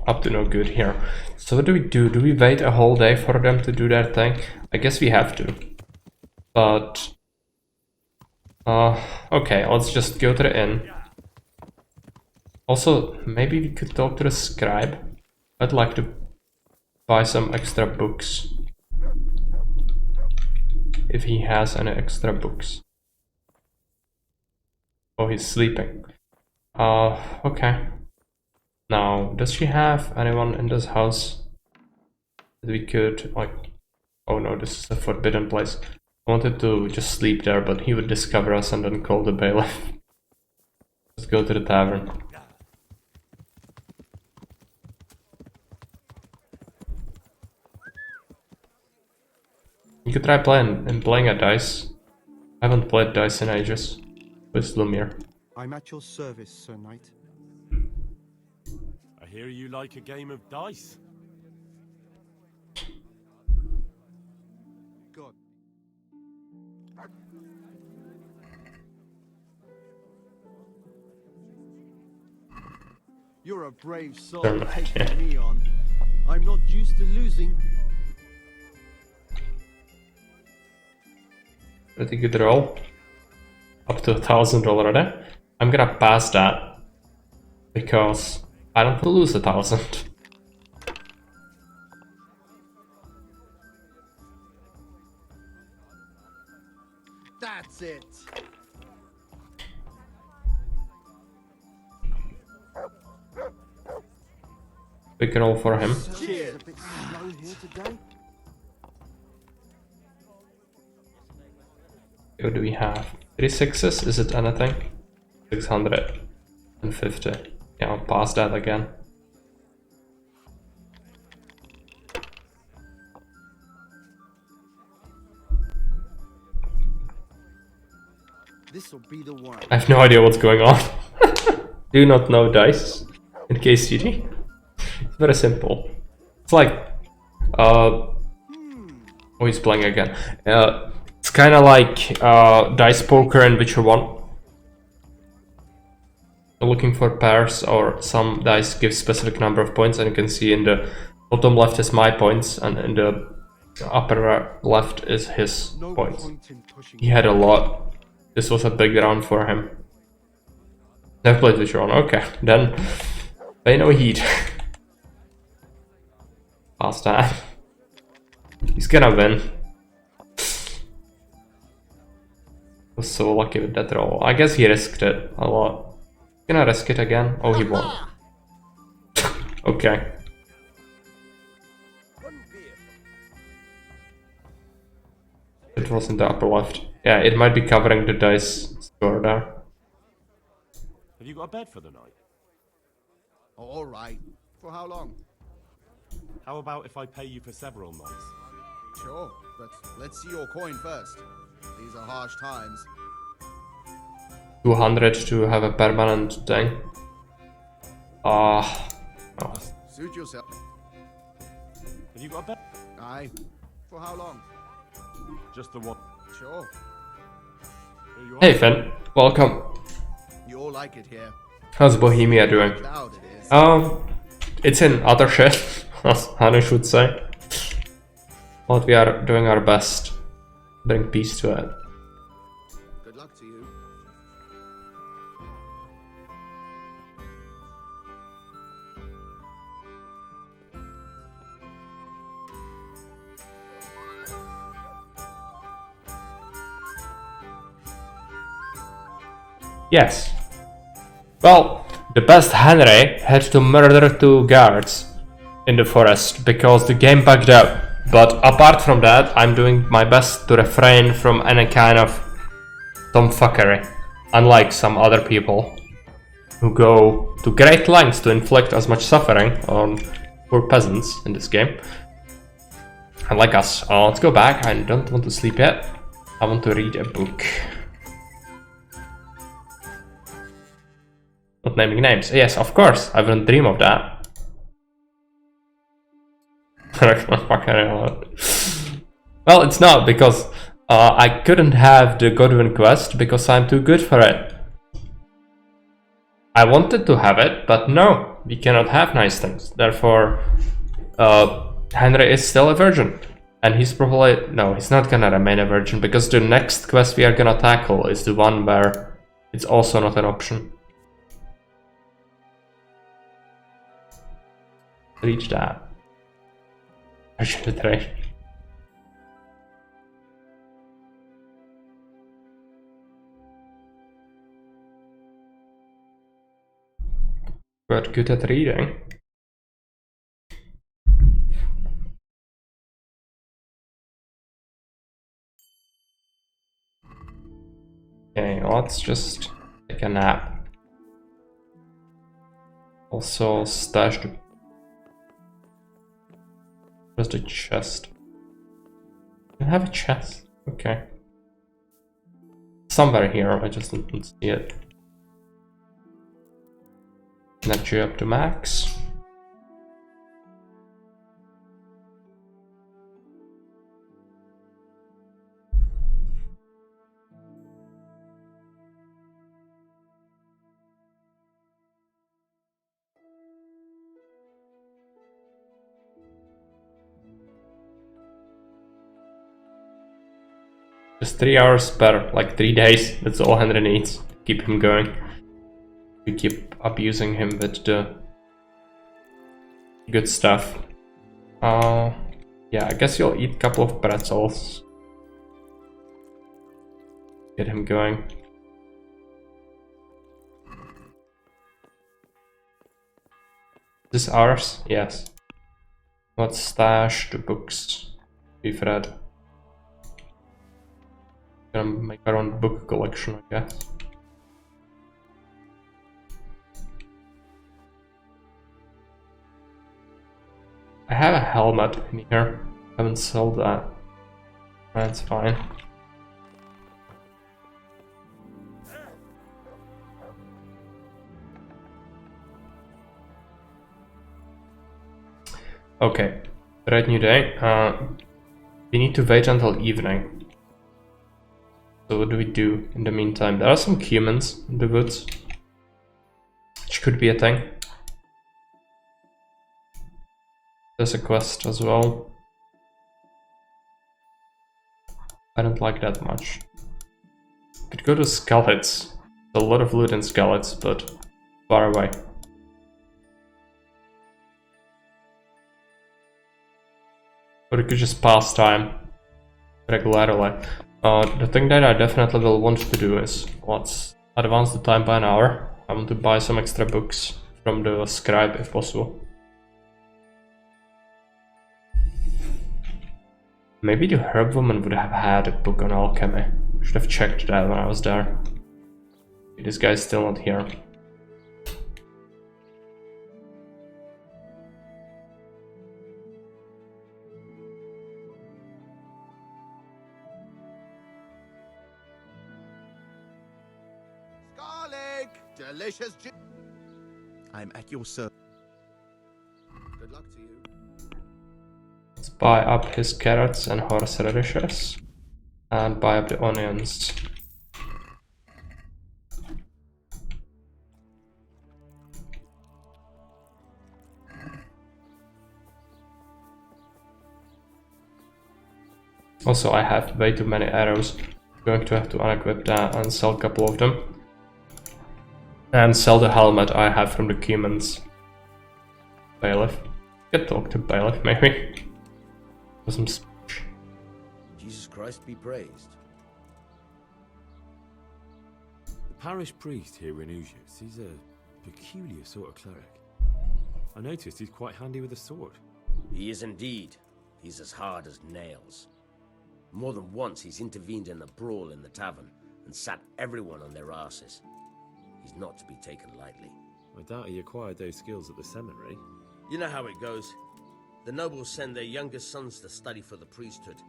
up to no good here. So what do we do? Do we wait a whole day for them to do their thing? I guess we have to. But... okay, let's just go to the inn. Also, maybe we could talk to the scribe. I'd like to buy some extra books. If he has any extra books. Oh, he's sleeping. Okay. Now, does she have anyone in this house that we could, like... Oh no, this is a forbidden place. I wanted to just sleep there, but he would discover us and then call the bailiff. Let's go to the tavern. You could try playing a dice. I haven't played dice in ages. With Lumir. I'm at your service, Sir Knight. I hear you like a game of dice. God. You're a brave soul taking me on. I'm not used to losing. Pretty good roll. Up to 1,000 already. I'm gonna pass that. Because I don't want to lose 1,000. That's it. Big roll for him. Cheers. A bit slow here today. What do we have? 3 sixes? Is it anything? 650. Yeah, I'll pass that again. This'll be the one. I have no idea what's going on. Do not know dice in KCD. It's very simple. It's like oh, he's playing again. It's kind of like dice poker in Witcher 1. Looking for pairs, or some dice give specific number of points, and you can see in the bottom left is my points, and in the upper left is his points. He had a lot. This was a big round for him. Never played Witcher 1. Okay, then pay no heed. Last time. He's gonna win. Was so lucky with that roll. I guess he risked it a lot. Gonna risk it again? Oh, he won. Okay. It was in the upper left. Yeah, it might be covering the dice score there. Have you got a bed for the night? All right. For how long? How about if I pay you for several months? Sure, but let's see your coin first. These are harsh times. 200 to have a permanent thing. Oh. Suit yourself. Have you got a bet? Aye. For how long? Just the one. Sure. Here you are. Hey Finn, welcome. You all like it here. How's Bohemia doing? Loud it is. It's in utter shit, as Hanu should say. But we are doing our best to bring peace to it. Good luck to you. Yes. Well, the best Henry had to murder 2 guards in the forest because the game bugged out. But apart from that, I'm doing my best to refrain from any kind of tomfuckery, unlike some other people who go to great lengths to inflict as much suffering on poor peasants in this game. Unlike us. Let's go back. I don't want to sleep yet. I want to read a book. Not naming names. Yes, of course. I wouldn't dream of that. Well, it's not, because I couldn't have the Godwin quest because I'm too good for it. I wanted to have it, but no, we cannot have nice things. Therefore, Henry is still a virgin. And he's probably... No, he's not gonna remain a virgin, because the next quest we are gonna tackle is the one where it's also not an option. Reach that. I should try. But good at reading. Okay, let's just take a nap. Also stash the... Just a chest. I have a chest. Okay. Somewhere here, I just didn't see it. Energy up to max. Just 3 hours per, like 3 days. That's all Henry needs. Keep him going. We keep abusing him with the good stuff. Yeah, I guess you'll eat a couple of pretzels. Get him going. Is this ours? Yes. Let's stash the books we've read. Gonna make our own book collection, I guess. I have a helmet in here. Haven't sold that. That's fine. Okay, right, new day. We need to wait until evening. So what do we do in the meantime? There are some humans in the woods, which could be a thing. There's a quest as well. I don't like that much. Could go to Skullheads. There's a lot of loot in Skullheads, but far away. Or we could just pass time regularly. The thing that I definitely will want to do is, let's advance the time by an hour. I want to buy some extra books from the scribe if possible. Maybe the herb woman would have had a book on alchemy. Should have checked that when I was there. This guy's still not here. delicious I'm at your service. Good luck to you. Let's buy up his carrots and horseradishes. And buy up the onions. Also, I have way too many arrows. I'm going to have to unequip that and sell a couple of them. And sell the helmet I have from the Cumans. Bailiff. Could talk to Bailiff, maybe. For some Jesus Christ be praised. The parish priest here in Ujis, he's a peculiar sort of cleric. I noticed he's quite handy with a sword. He is indeed. He's as hard as nails. More than once he's intervened in a brawl in the tavern and sat everyone on their asses. He's not to be taken lightly. I doubt he acquired those skills at the seminary. You know how it goes. The nobles send their youngest sons to study for the priesthood,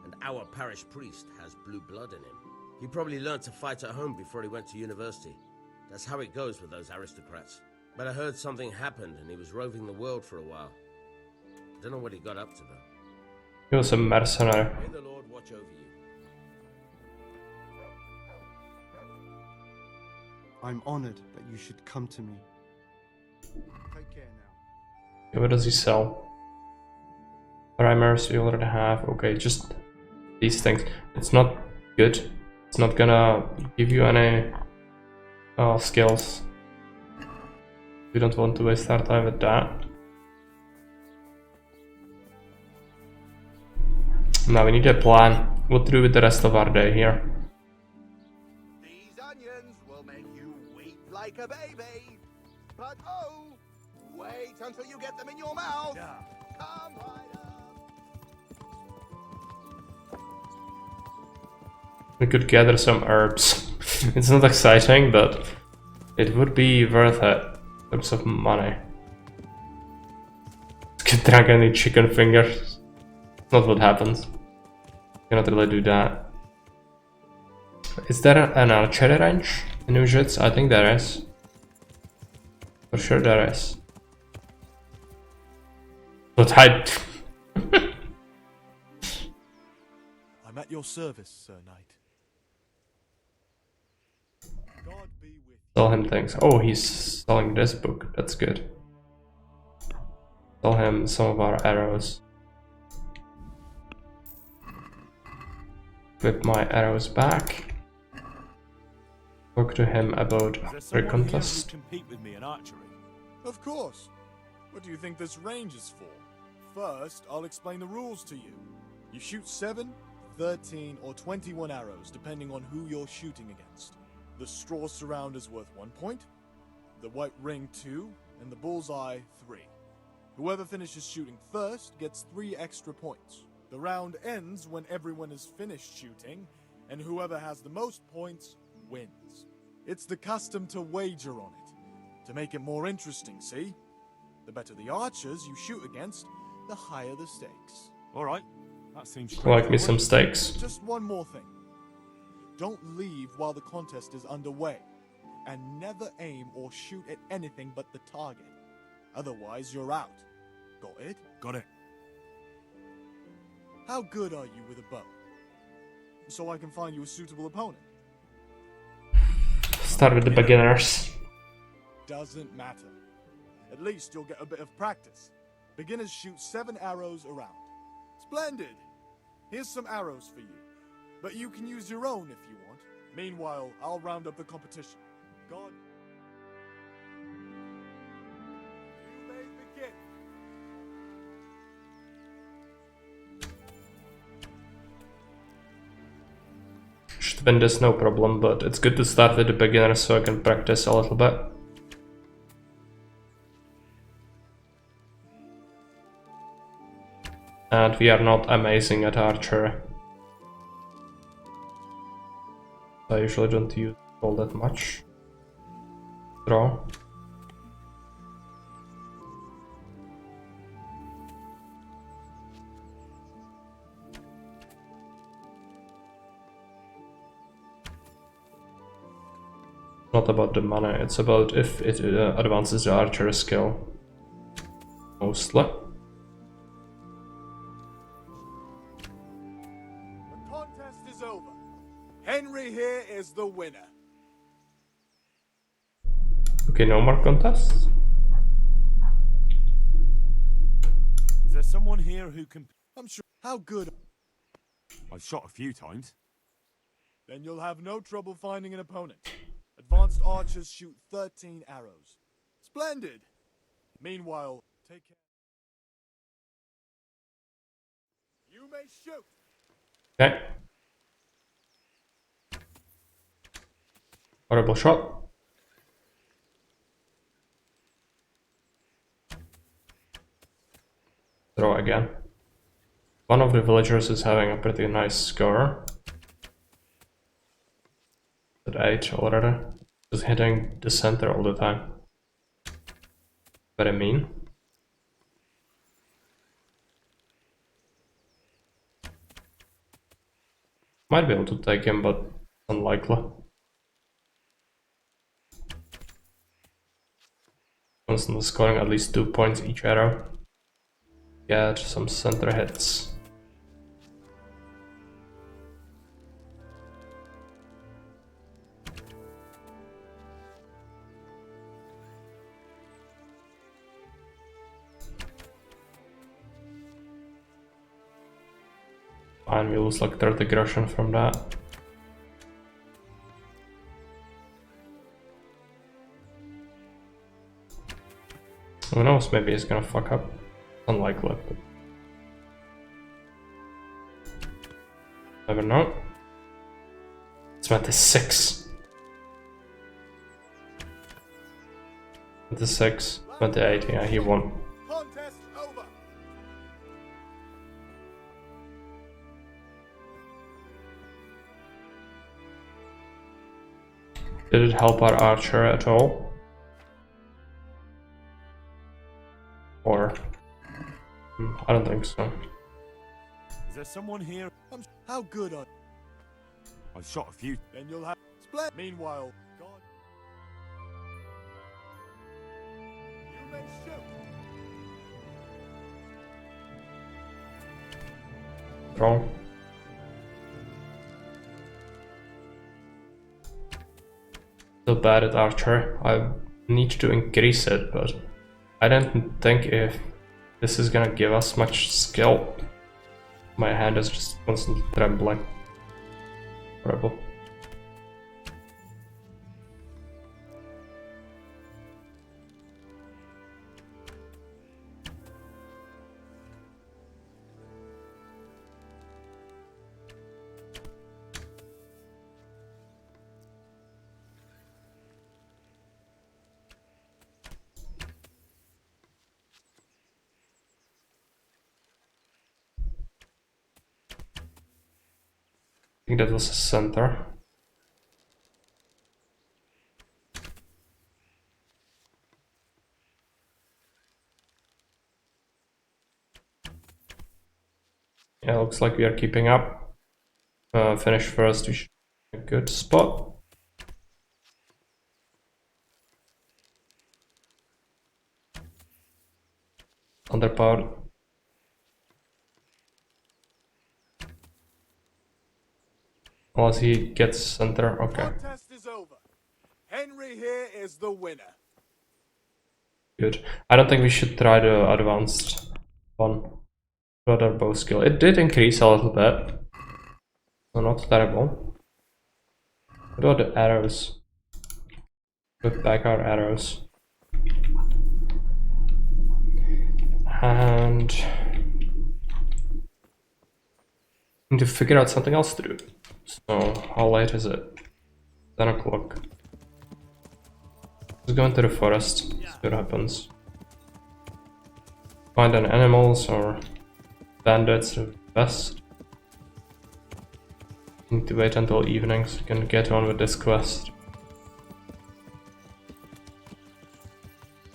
and our parish priest has blue blood in him. He probably learned to fight at home before he went to university. That's how it goes with those aristocrats. But I heard something happened and he was roving the world for a while. Don't know what he got up to though. He was a mercenary. May the Lord watch over you. I'm honored that you should come to me. Take care now. Okay, what does he sell? Primers we already have. Okay, just these things. It's not good. It's not gonna give you any skills. We don't want to waste our time with that. Now we need a plan. What to do with the rest of our day here. These onions will make you weep like a baby. But oh, wait until you get them in your mouth. Come right up. We could gather some herbs. It's not exciting, but it would be worth it in terms of money. Could dragon eat chicken fingers. Not what happens. Cannot really do that. Is there an archery range in Ujits? I think there is. For sure there is. But I... I'm at your service, Sir Knight. God be with you. Sell him things. Oh, he's selling this book. That's good. Sell him some of our arrows. Whip my arrows back. Talk to him about a contest. Compete with me in archery? Of course. What do you think this range is for? First, I'll explain the rules to you. You shoot 7, 13, or 21 arrows, depending on who you're shooting against. The straw surround is worth 1 point, the white ring 2, and the bullseye 3. Whoever finishes shooting first gets 3 extra points. The round ends when everyone is finished shooting, and whoever has the most points wins. It's the custom to wager on it, to make it more interesting, see? The better the archers you shoot against, the higher the stakes. Alright, that seems Like me some stakes. Just one more thing. Don't leave while the contest is underway, and never aim or shoot at anything but the target. Otherwise, you're out. Got it? Got it. How good are you with a bow? So I can find you a suitable opponent. Start with the beginners. Doesn't matter. At least you'll get a bit of practice. Beginners shoot 7 arrows around. Splendid! Here's some arrows for you. But you can use your own if you want. Meanwhile, I'll round up the competition. God... You may begin. Should win this, no problem, but it's good to start with the beginners so I can practice a little bit. And we are not amazing at archery. I usually don't use all that much. Draw. not about the money, it's about if it advances the archery skill. Mostly. The contest is over. Henry here is the winner. Okay, no more contests. Is there someone here who can... I'm sure. How good? I've shot a few times. Then you'll have no trouble finding an opponent. Advanced archers shoot 13 arrows. Splendid! Meanwhile, take care. You may shoot! Okay. Horrible shot. Throw again. One of the villagers is having a pretty nice score. At 8 already. Just hitting the center all the time. Very mean. Might be able to take him, but unlikely. Constantly scoring at least 2 points each arrow. Get some center hits. Fine, we lose like 30 aggression from that. Who knows, maybe he's gonna fuck up. Unlikely, but... Never know. It's 26. 26, 28, yeah, he won. Contest over. Did it help our archer at all? Or... I don't think so. Is there someone here? How good are... I've shot a few. Then you'll have... Splendid! Meanwhile, God... You may shoot! Wrong. So bad at archer. I need to increase it, but I don't think if this is gonna give us much skill. My hand is just constantly trembling. Horrible. I think that was a center. Yeah, looks like we are keeping up. Finish first, we should have a good spot. Underpowered. Unless he gets center, okay. Contest is over. Henry here is the winner. Good. I don't think we should try the advanced one. Further bow skill. It did increase a little bit. So not terrible. What about the arrows? Put back our arrows. And... need to figure out something else to do. So, how late is it? 10 o'clock. Let's go into the forest, see what happens. Find any animals or bandits or best. Need to wait until evening so we can get on with this quest.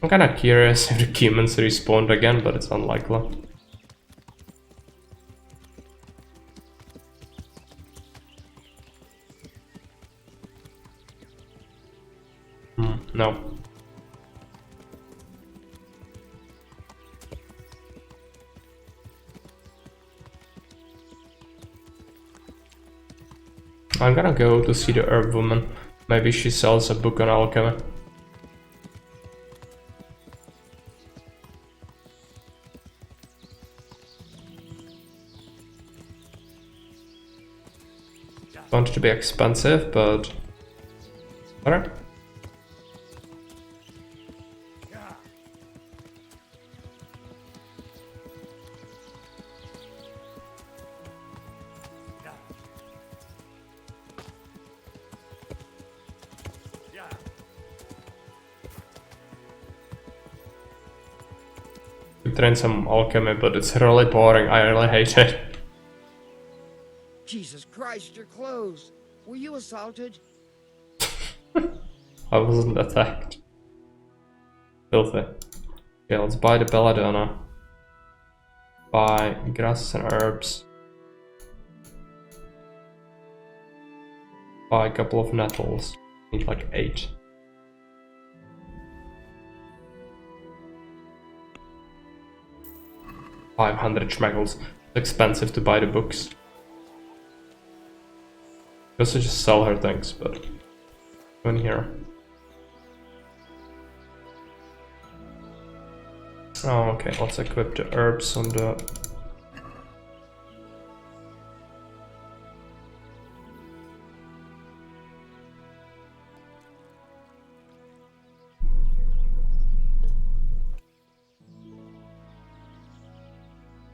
I'm kinda curious if the humans respawned again, but it's unlikely. No. I'm gonna go to see the herb woman. Maybe she sells a book on alchemy. Want it to be expensive, but whatever. We train some alchemy, but it's really boring. I really hate it. Jesus Christ, your clothes. Were you assaulted? I wasn't attacked. Filthy. Okay, let's buy the belladonna. Buy grasses and herbs. Buy a couple of nettles. Need like 8. $500 schmeckles. It's expensive to buy the books. I also just sell her things, but go in here. Oh, okay, let's equip the herbs on the...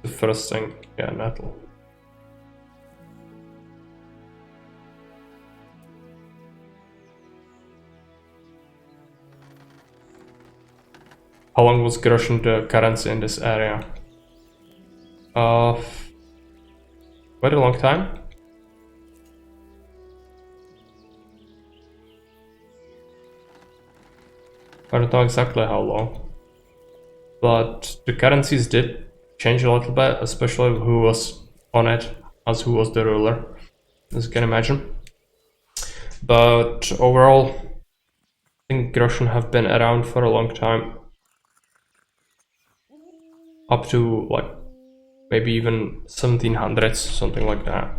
The first thing, yeah, nettle. How long was Groschen the currency in this area? Quite a long time. I don't know exactly how long. But the currencies did change a little bit, especially who was on it, as who was the ruler, as you can imagine. But overall, I think Groschen have been around for a long time. Up to like maybe even 1700s, something like that.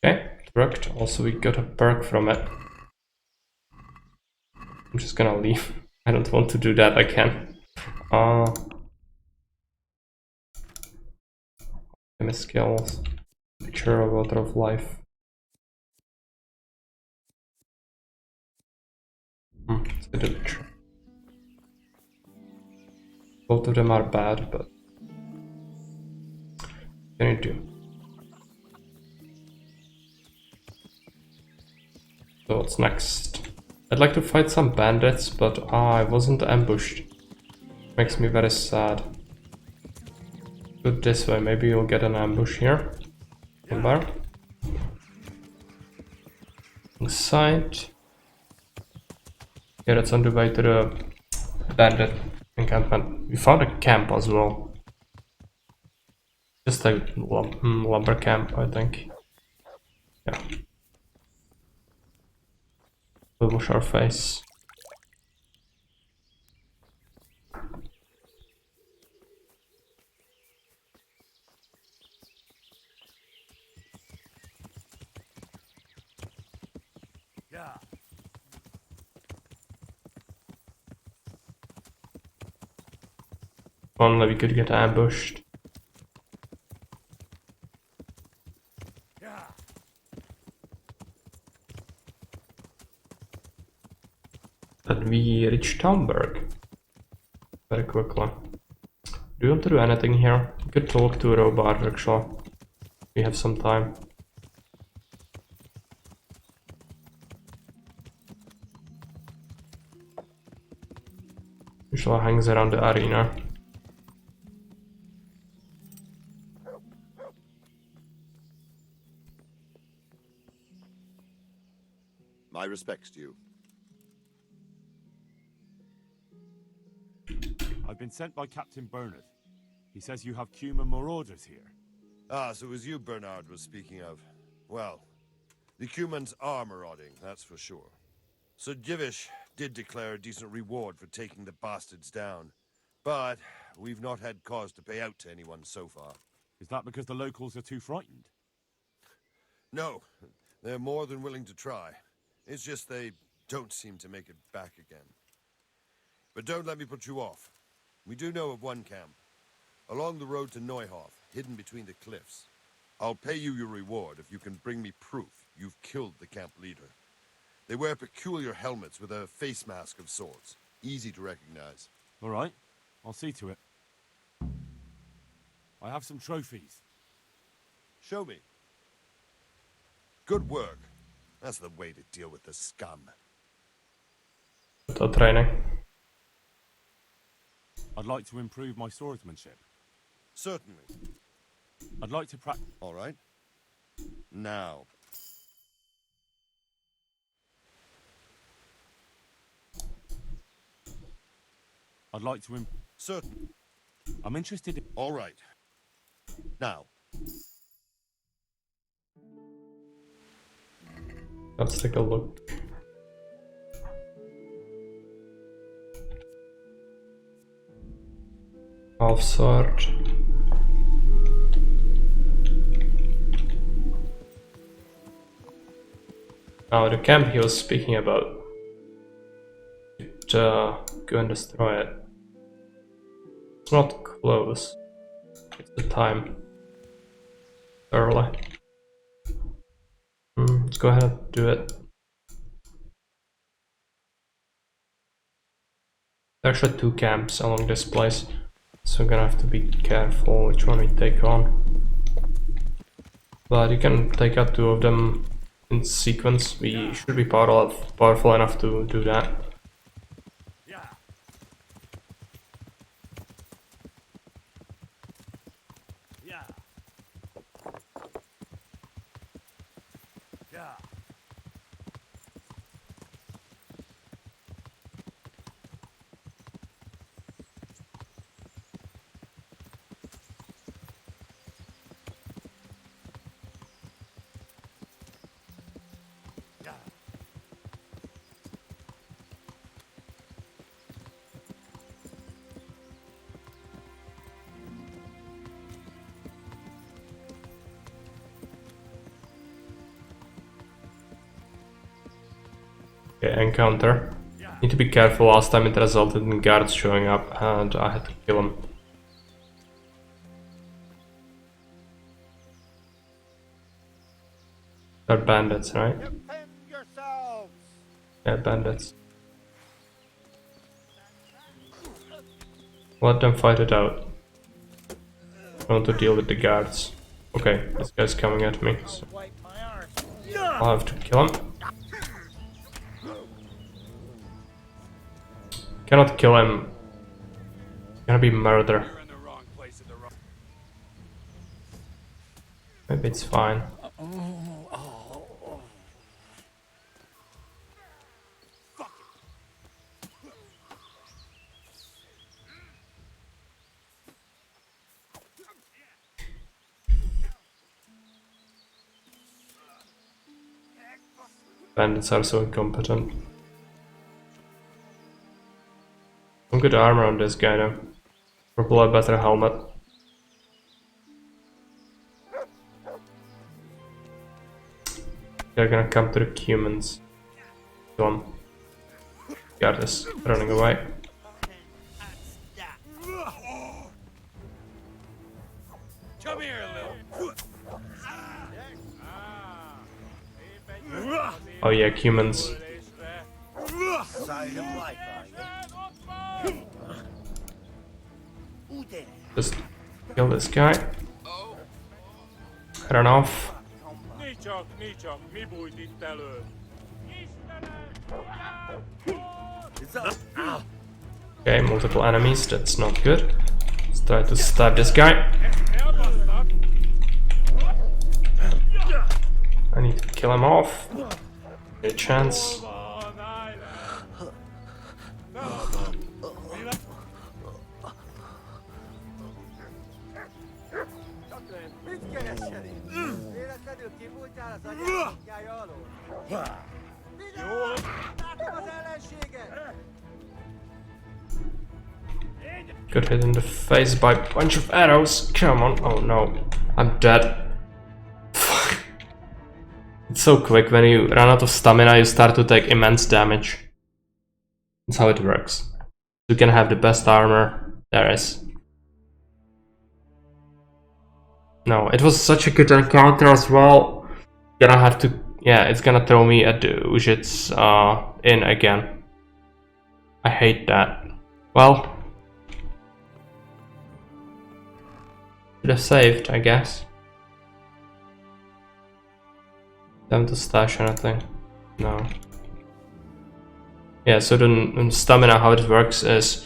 Okay, correct. Also, we got a perk from it. I'm just gonna leave. I don't want to do that again. Alchemy skills. Picture of water of life. Let's get a picture. Both of them are bad, but what can you do? So what's next? I'd like to fight some bandits, but I wasn't ambushed. Makes me very sad. Go this way, maybe you'll get an ambush here. Bar. Inside. Yeah, that's on the way to the bandit encampment. We found a camp as well. Just a lumber camp, I think. Yeah. We'll wash our face. Yeah. Only we could get ambushed. Yeah. But we reached Talmberg very quickly. Do you want to do anything here? We could talk to a robot actually. We have some time. Usually hangs around the arena. My respects to you. I've been sent by Captain Bernard. He says you have Cuman marauders here. Ah, so it was you Bernard was speaking of. Well, the Cumans are marauding, that's for sure. Sir Divish did declare a decent reward for taking the bastards down. But we've not had cause to pay out to anyone so far. Is that because the locals are too frightened? No, they're more than willing to try. It's just they don't seem to make it back again. But don't let me put you off. We do know of one camp. Along the road to Neuhof, hidden between the cliffs. I'll pay you your reward if you can bring me proof you've killed the camp leader. They wear peculiar helmets with a face mask of sorts. Easy to recognize. All right, I'll see to it. I have some trophies. Show me. Good work. That's the way to deal with the scum. To training. I'd like to improve my swordsmanship. Certainly. I'd like to practice. All right. Now. I'd like to Certain. I'm interested in... All right. Now. Let's take a look. Half sword. Now the camp he was speaking about. Go and destroy it. It's not close. It's the time. Early. Let's go ahead and do it. There are actually 2 camps along this place, so we're gonna have to be careful which one we take on. But you can take out 2 of them in sequence. We should be powerful enough to do that. Okay, encounter. Need to be careful, last time it resulted in guards showing up and I had to kill them. They're bandits, right? Yeah, bandits. Let them fight it out. I want to deal with the guards. Okay, this guy's coming at me, so I'll have to kill him. Cannot kill him. Gonna be murder. Maybe it's fine. Bandits are so incompetent. Some good armor on this guy though. Probably a better helmet. They're gonna come to the humans. Go on. Got this. Running away. Come here, little. Oh yeah, humans. Just kill this guy. Run off. Okay, multiple enemies, that's not good. Let's try to stab this guy. I need to kill him off. A chance. Got hit in the face by a bunch of arrows. Come on. Oh no. I'm dead. It's so quick. When you run out of stamina, you start to take immense damage. That's how it works. You can have the best armor there is. No, it was such a good encounter as well. Gonna have to... Yeah, it's gonna throw me at the Ujits in again. I hate that. Well... Should have saved, I guess. Time to stash anything. No. Yeah, so the stamina, how it works is...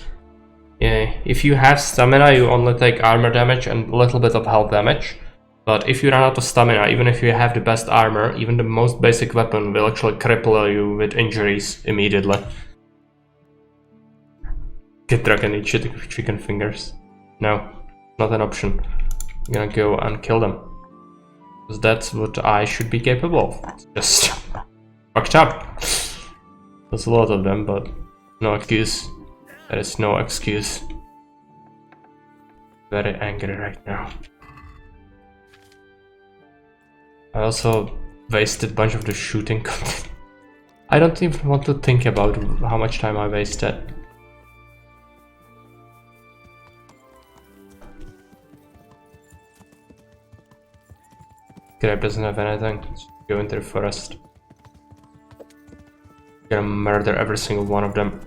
Yeah, if you have stamina, you only take armor damage and a little bit of health damage. But if you run out of stamina, even if you have the best armor, even the most basic weapon will actually cripple you with injuries immediately. Get dragon eat chicken fingers. No, not an option. I'm gonna go and kill them. Because that's what I should be capable of. It's just fucked up. There's a lot of them, but no excuse. There is no excuse. Very angry right now. I also wasted a bunch of the shooting content. I don't even want to think about how much time I wasted. Grab doesn't have anything. Let's go into the forest. Gonna murder every single one of them.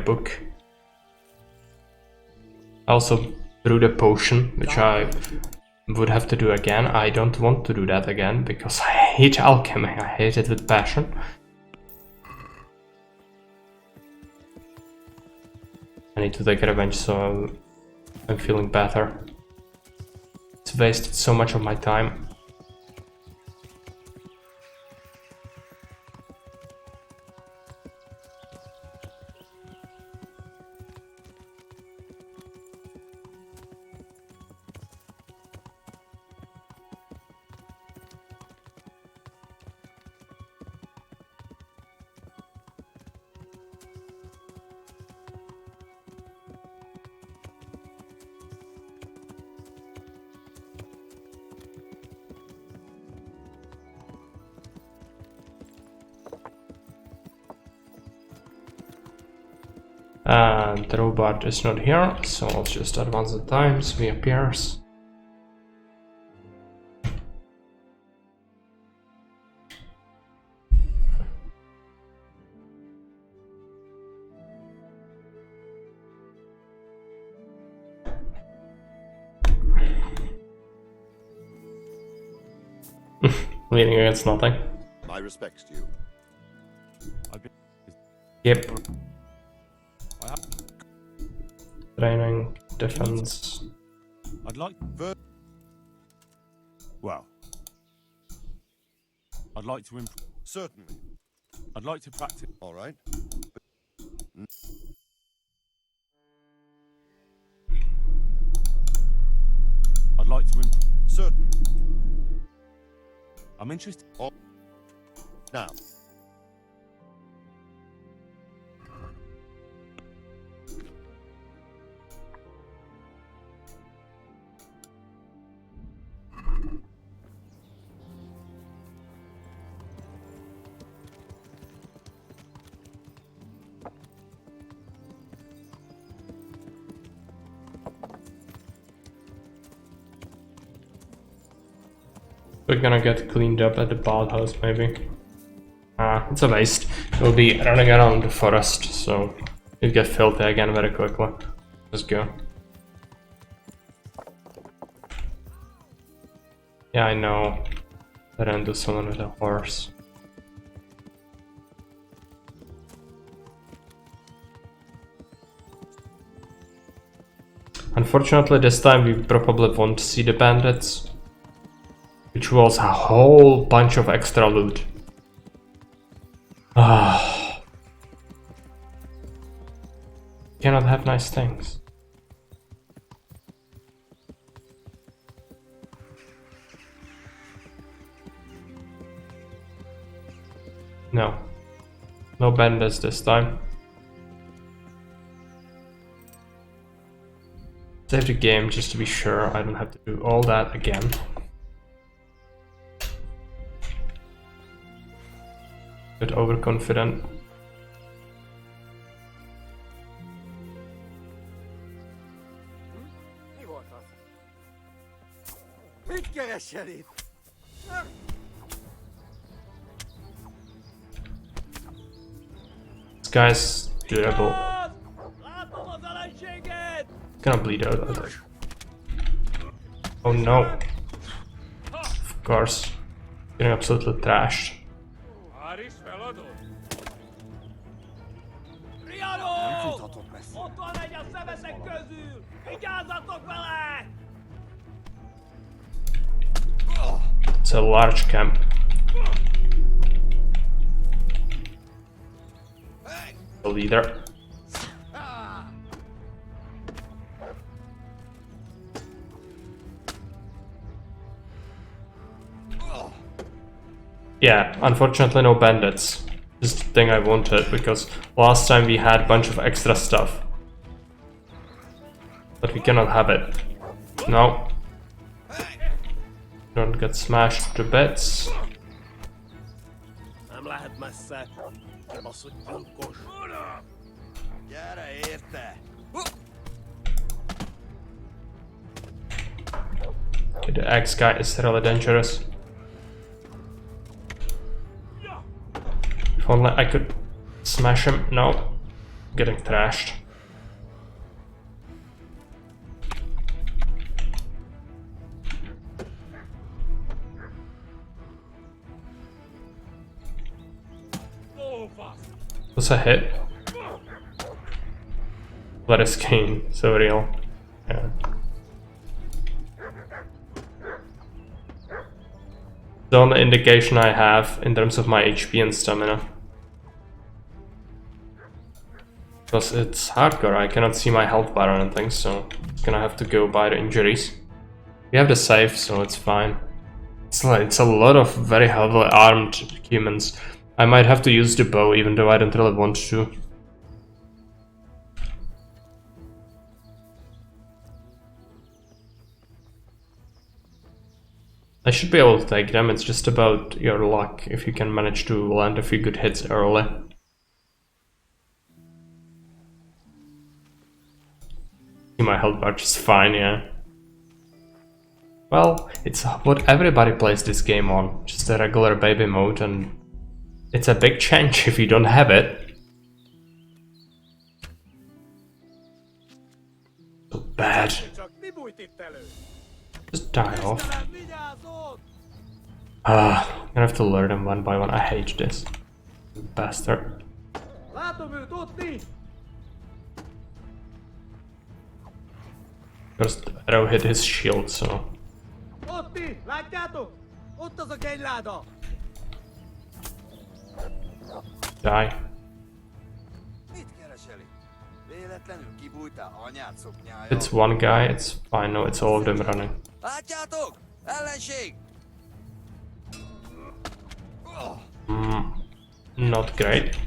Book. I also threw the potion, which I would have to do again. I don't want to do that again because I hate alchemy. I hate it with passion. I need to take revenge, so I'm feeling better. It's wasted so much of my time. And the robot is not here, so let's just advance the times. He appears. Leaning against nothing. My respects to you. Yep. Training, defense. I'd like. Well, I'd like to improve. Certainly. I'd like to practice. All right. I'd like to improve. Certainly. I'm interested. Now. We're gonna get cleaned up at the bathhouse, maybe. It's a waste. We'll be running around the forest, so it'll get filthy again very quickly. Let's go. Yeah, I know. I ran into someone with a horse. Unfortunately, this time we probably won't see the bandits, which was a whole bunch of extra loot. Cannot have nice things. No. No bandits this time. Save the game just to be sure I don't have to do all that again. Bit overconfident. Mit keresel itt? This guy's durable. Gonna bleed out, I think. Oh no. Of course. Getting absolutely trashed. It's a large camp. The leader. Yeah, unfortunately no bandits. This is the thing I wanted, because last time we had a bunch of extra stuff. But we cannot have it. No. Don't get smashed to bits. The axe guy is really dangerous. If only I could smash him. No. Getting thrashed. Was a hit. Let us gain, so real. Yeah. The only indication I have in terms of my HP and stamina. Because it's hardcore, I cannot see my health bar or anything, so I'm gonna have to go by the injuries. We have the save, so it's fine. It's a lot of very heavily armed humans. I might have to use the bow, even though I don't really want to. I should be able to take them, it's just about your luck if you can manage to land a few good hits early. My health bar is fine, yeah. Well, it's what everybody plays this game on, just a regular baby mode, and it's a big change if you don't have it. So bad. Just die off. I'm gonna have to learn them one by one. I hate this. Bastard. First arrow hit his shield, so... Die. It's one guy, it's fine. No, it's all of them running. Not great.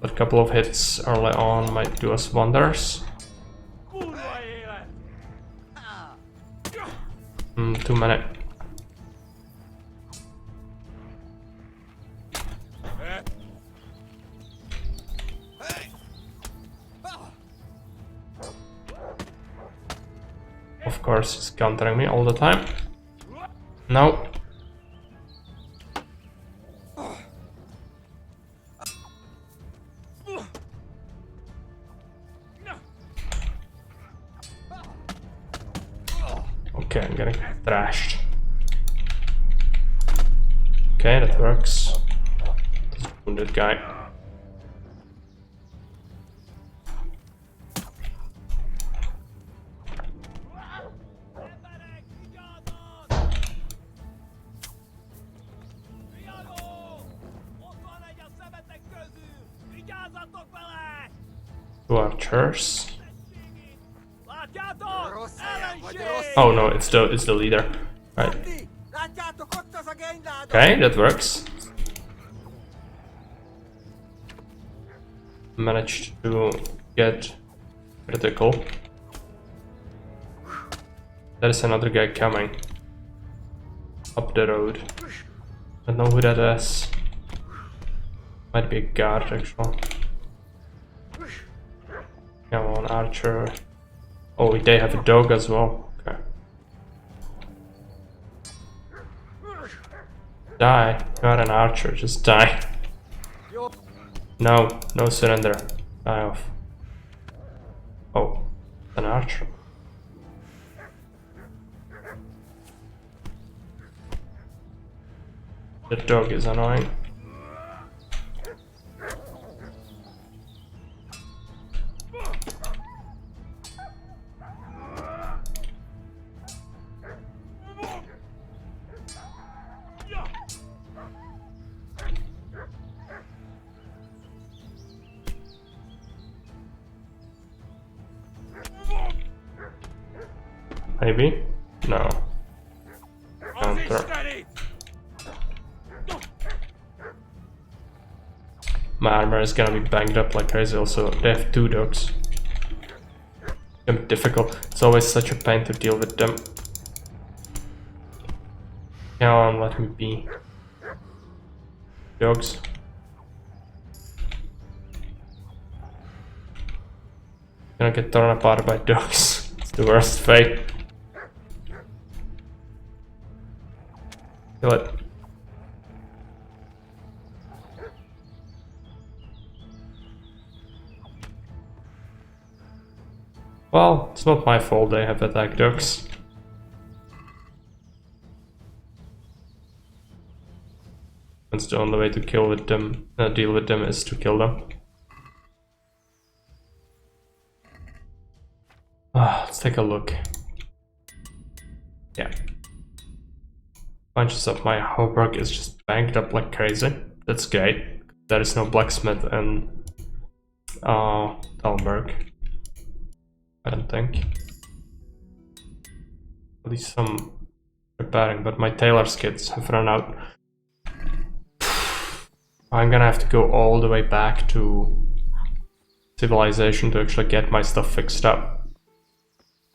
But a couple of hits early on might do us wonders. Too many. Of course he's countering me all the time. No. Okay, I'm getting thrashed. Okay, that works. Wounded guy. Two archers. Oh no, it's the leader. Right. Okay, that works. Managed to get critical. There is another guy coming up the road. I don't know who that is. Might be a guard actually. Come on, archer. Oh, they have a dog as well. Okay. Die. You're an archer, just die. No, no surrender. Die off. Oh, an archer. The dog is annoying. Maybe? No. Counter. My armor is gonna be banged up like crazy also. They have two dogs. It's difficult. It's always such a pain to deal with them. Come on, let me be. Dogs. Gonna get torn apart by dogs. It's the worst fate. Kill it. Well, it's not my fault they have attack dogs. That's the only way to deal with them is to kill them. Let's take a look. Yeah. Bunches of my hauberk is just banked up like crazy. That's great. There is no blacksmith in Talberg. I don't think. At least some repairing, but my tailor's kits have run out. I'm gonna have to go all the way back to civilization to actually get my stuff fixed up.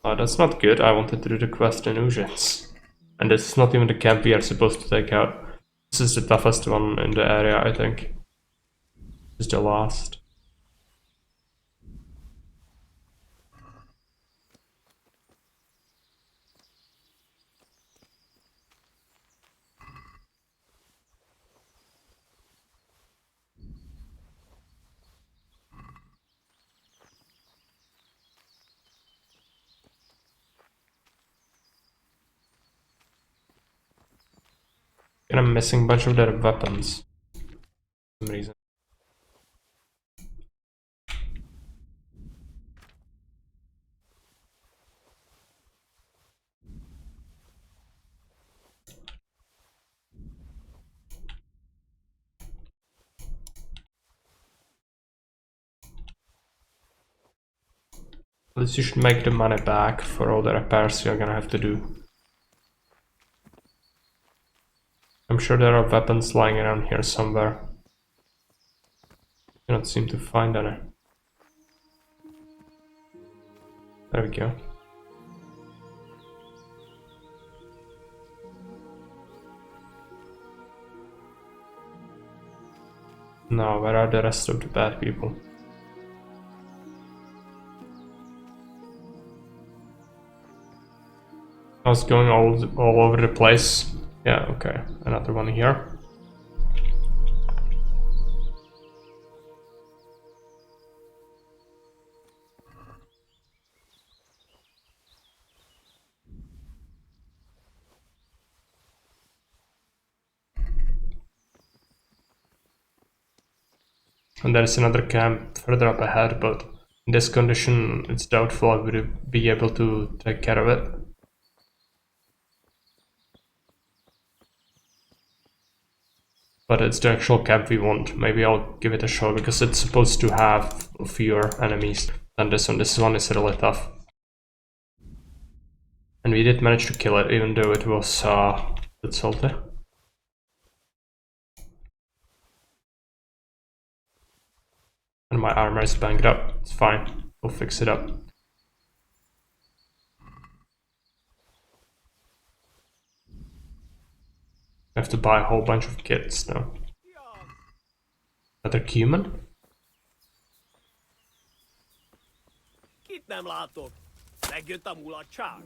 That's not good. I wanted to do the quest in Ujens. And this is not even the camp we are supposed to take out. This is the toughest one in the area, I think. This is the last. And I'm missing a bunch of their weapons. For some reason. At least you should make the money back for all the repairs you're gonna have to do. I'm sure there are weapons lying around here somewhere. I cannot seem to find any. There we go. Now, where are the rest of the bad people? I was going all over the place. Yeah, okay. Another one here. And there's another camp further up ahead, but in this condition it's doubtful I would be able to take care of it. But it's the actual camp we want. Maybe I'll give it a shot because it's supposed to have fewer enemies than this one. This one is really tough. And we did manage to kill it, even though it was a bit salty. And my armor is banged up. It's fine. We'll fix it up. I have to buy a whole bunch of kits though. Another cumin? Itt nem látok. Megjött a mulatság.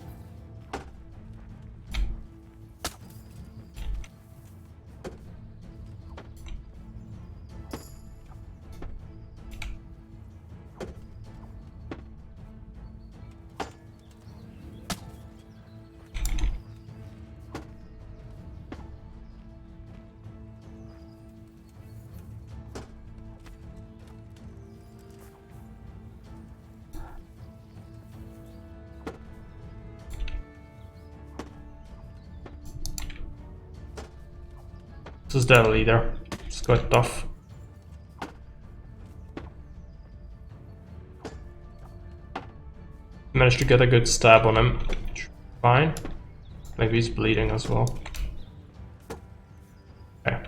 This is the leader. It's quite tough. Managed to get a good stab on him. Fine. Maybe he's bleeding as well. Okay.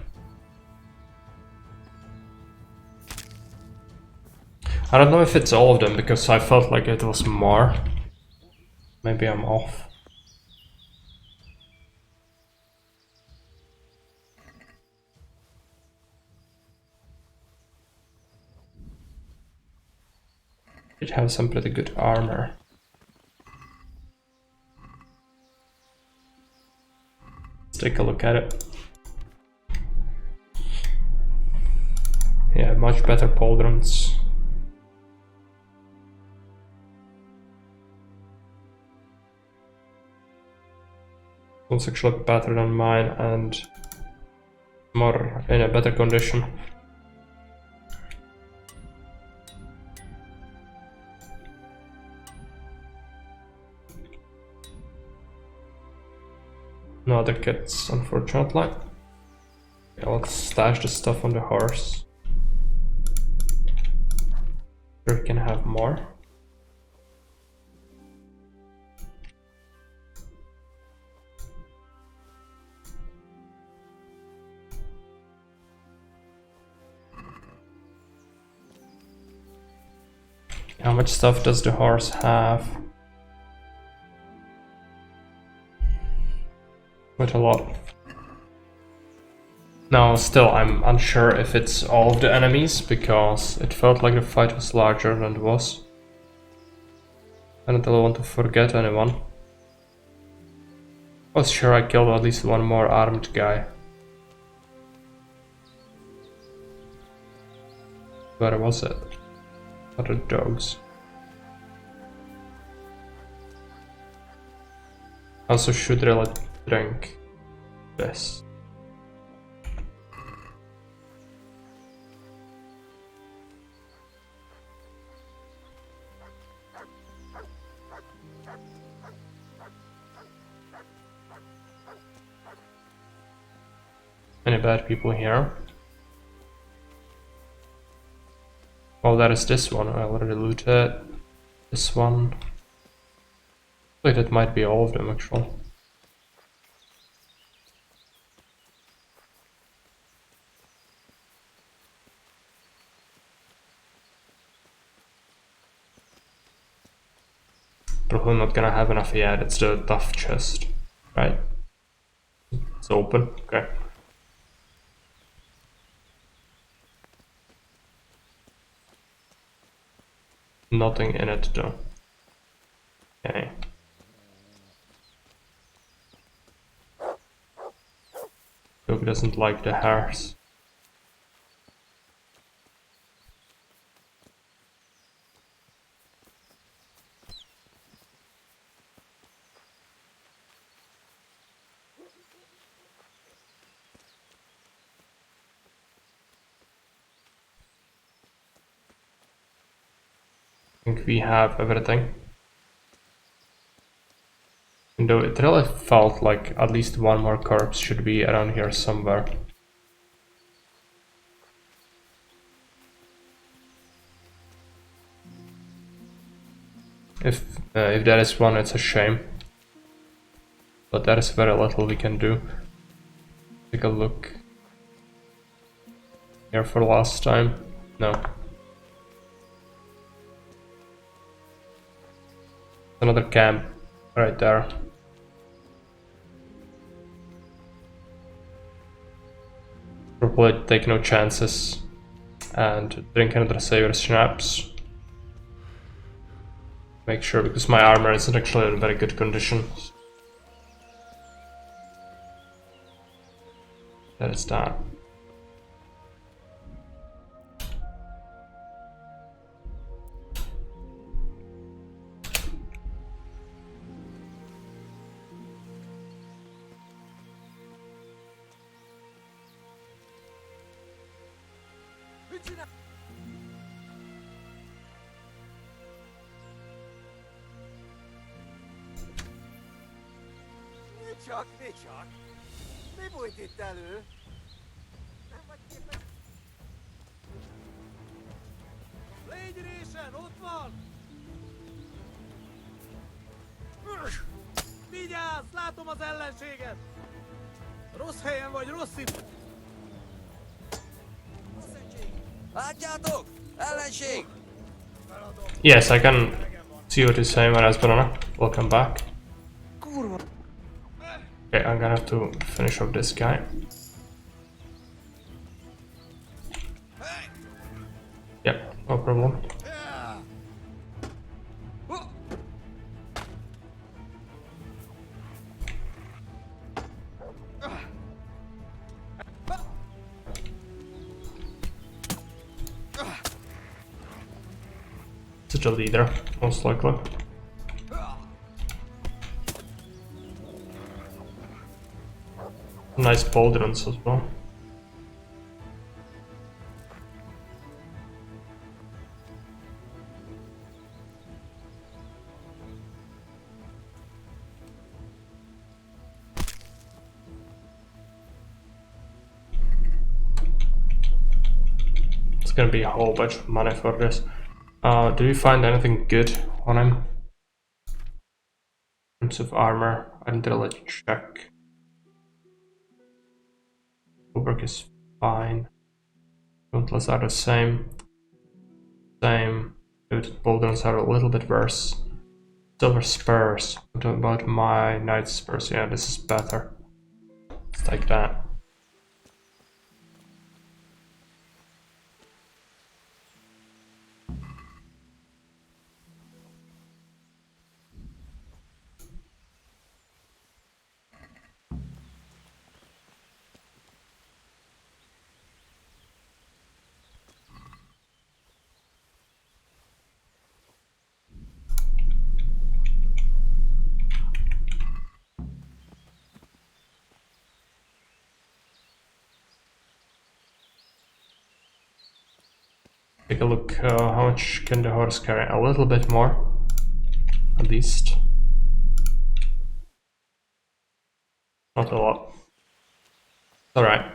I don't know if it's all of them because I felt like it was more. Maybe I'm off. It has some pretty good armor. Let's take a look at it. Yeah, much better pauldrons. Looks actually better than mine and more in a better condition. No other kits, unfortunately. Yeah, let's stash the stuff on the horse. Sure, we can have more. How much stuff does the horse have? Quite a lot. No, still, I'm unsure if it's all of the enemies, because it felt like the fight was larger than it was. I don't really want to forget anyone. I was sure I killed at least one more armed guy. Where was it? Other dogs. Also should really drink this. Any bad people here? Well, that is this one. I already looted this one. Wait, it might be all of them actually. Probably not gonna have enough yet. It's the tough chest, right? It's open. Okay. Nothing in it though. Okay. doesn't like the hares. I think we have everything. And though it really felt like at least one more corpse should be around here somewhere. If there is one, it's a shame. But there is very little we can do. Take a look. Here for last time. No. Another camp right there. Probably take no chances and drink another savory schnapps. Make sure, because my armor isn't actually in very good condition. That is that. Csak. Mi bújt itt elő? Nem vagy képes... Légy résen, ott van! Vigyázz, látom az ellenséget! Rossz helyen vagy, rossz itt! Látjátok? Ellenség! Yes, I can see what you're saying, Banana. Welcome back. Okay, I'm gonna have to finish off this guy. Yep, no problem. Such a leader, most likely. Nice pauldrons as well. It's gonna be a whole bunch of money for this. Did we find anything good on him? In terms of armor, I didn't really check. Work is fine. Gauntlets are the same. Pauldrons are a little bit worse. Silver spurs. What about my knight spurs? Yeah, this is better. Let's take that. Take a look, how much can the horse carry? A little bit more, at least. Not a lot. Alright.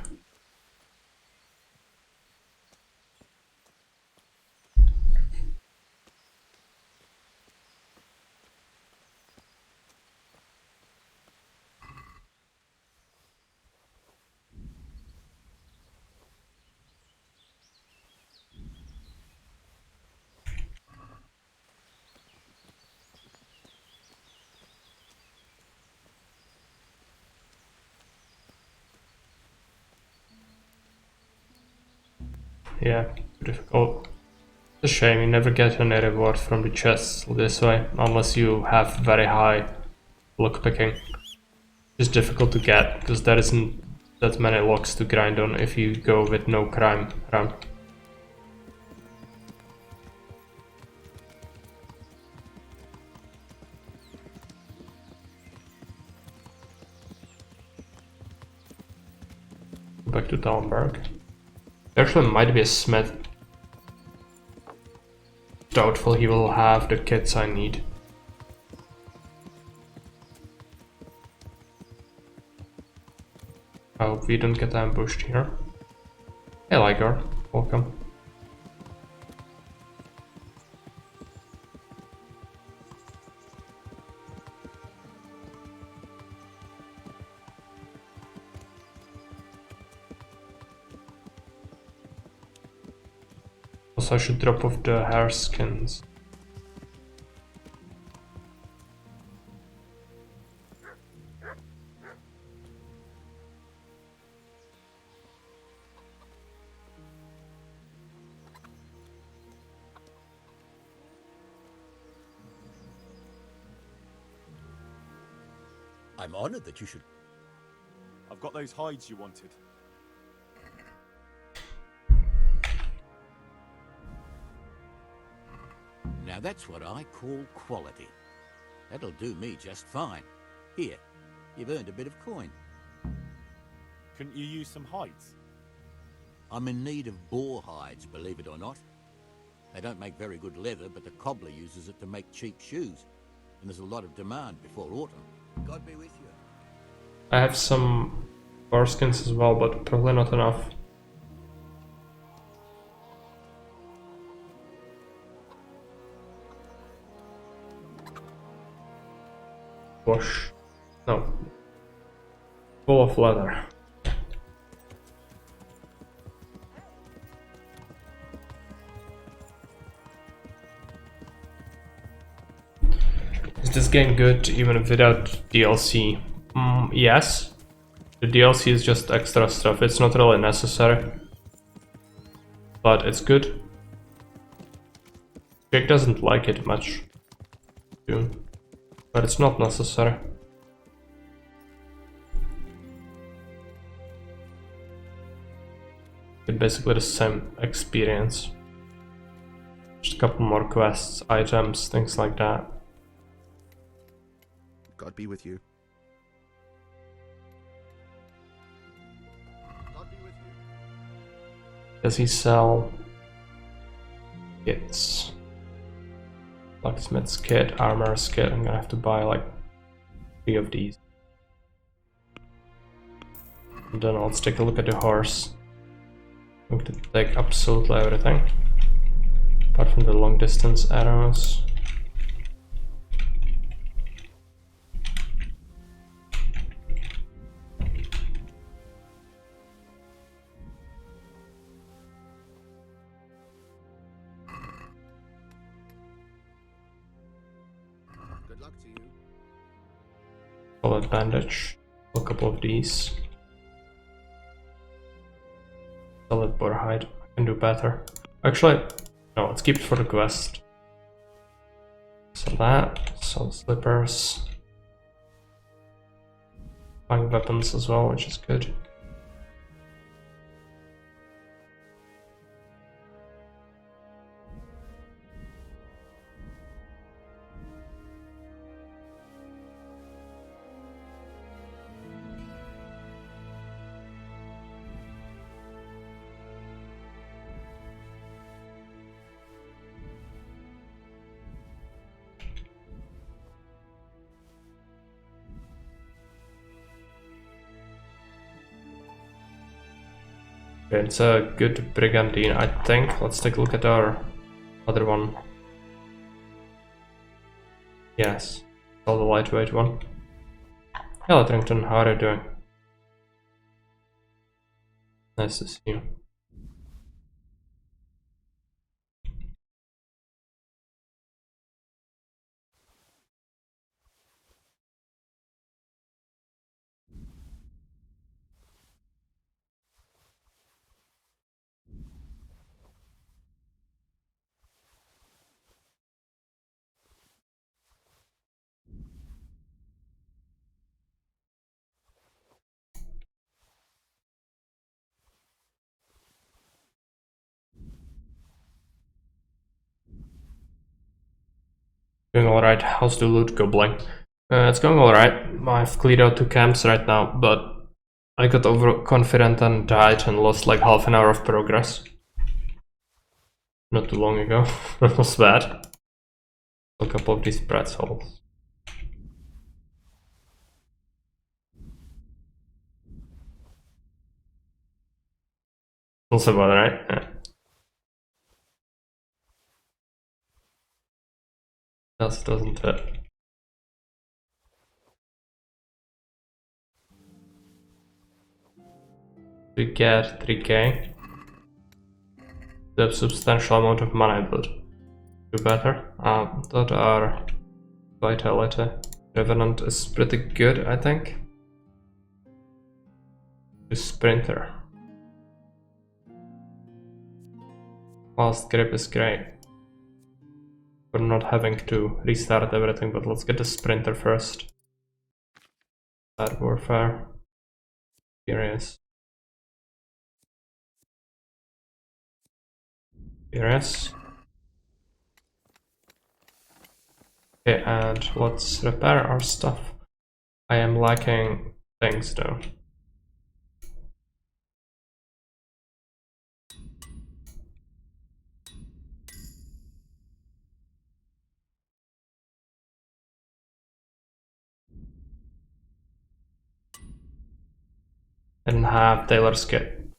Yeah, difficult. It's a shame you never get any reward from the chests this way, unless you have very high lockpicking. It's difficult to get, because there isn't that many logs to grind on if you go with no crime run. Back to Talmberg. There actually might be a smith. Doubtful he will have the kits I need. I hope we don't get ambushed here. Hey Liger, welcome. Also I should drop off the hare skins. I'm honored that you should... I've got those hides you wanted. Now that's what I call quality. That'll do me just fine. Here, you've earned a bit of coin. Couldn't you use some hides? I'm in need of boar hides, believe it or not. They don't make very good leather, but the cobbler uses it to make cheap shoes. And there's a lot of demand before autumn. God be with you. I have some bar skins as well, but probably not enough. Wash. No. Full of leather. Is this game good even without DLC? Yes. The DLC is just extra stuff, it's not really necessary. But it's good. Jake doesn't like it much. But it's not necessary. It's basically the same experience. Just a couple more quests, items, things like that. God be with you. God be with you. Does he sell kits? Blacksmith's kit, armor's kit. I'm gonna have to buy like 3 of these. And then let's take a look at the horse. I'm going to take absolutely everything. Apart from the long distance arrows. Good luck to you. Bullet bandage. A couple of these. Solid boar hide. I can do better. Actually, no, let's keep it for the quest. So that, some slippers. Fine weapons as well, which is good. It's a good brigandine, I think. Let's take a look at our other one. Yes, all the lightweight one. Hello, Trington, how are you doing? Nice to see you. Going alright. How's the loot gobbling? It's going alright. I've cleared out 2 camps right now, but I got overconfident and died and lost like half an hour of progress. Not too long ago. That was bad. A couple of these pretzels. Also bad, right? Yeah. Doesn't it? To get 3k, the substantial amount of money, but do better. That are vitality. Revenant is pretty good, I think. The sprinter. Fast grip is great. For not having to restart everything, but let's get the sprinter first. Bad warfare. Furious. Furious. Okay, and let's repair our stuff. I am lacking things though. Didn't have Taylor's kit.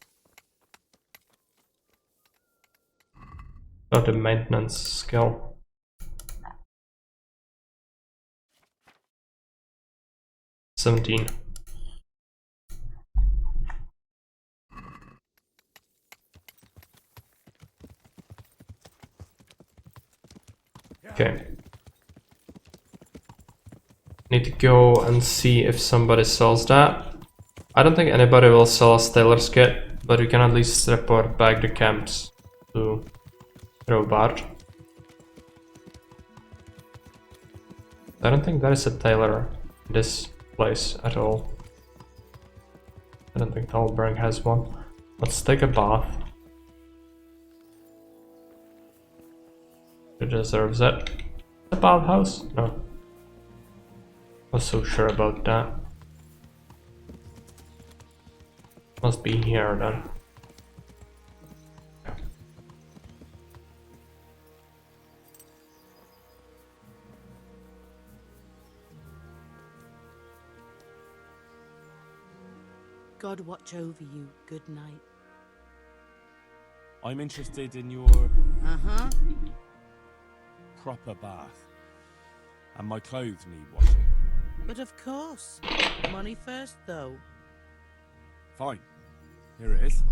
Got the maintenance skill. $17. Okay. Need to go and see if somebody sells that. I don't think anybody will sell us Taylor's kit, but we can at least report back the camps to Robart. I don't think there is a tailor in this place at all. I don't think Talberg has one. Let's take a bath. It deserves it. A bathhouse? No. I was so sure about that. Must be here then. God watch over you. Good night. I'm interested in your Uh-huh. proper bath. And my clothes need washing. But of course. Money first, though. Fine. Here it is.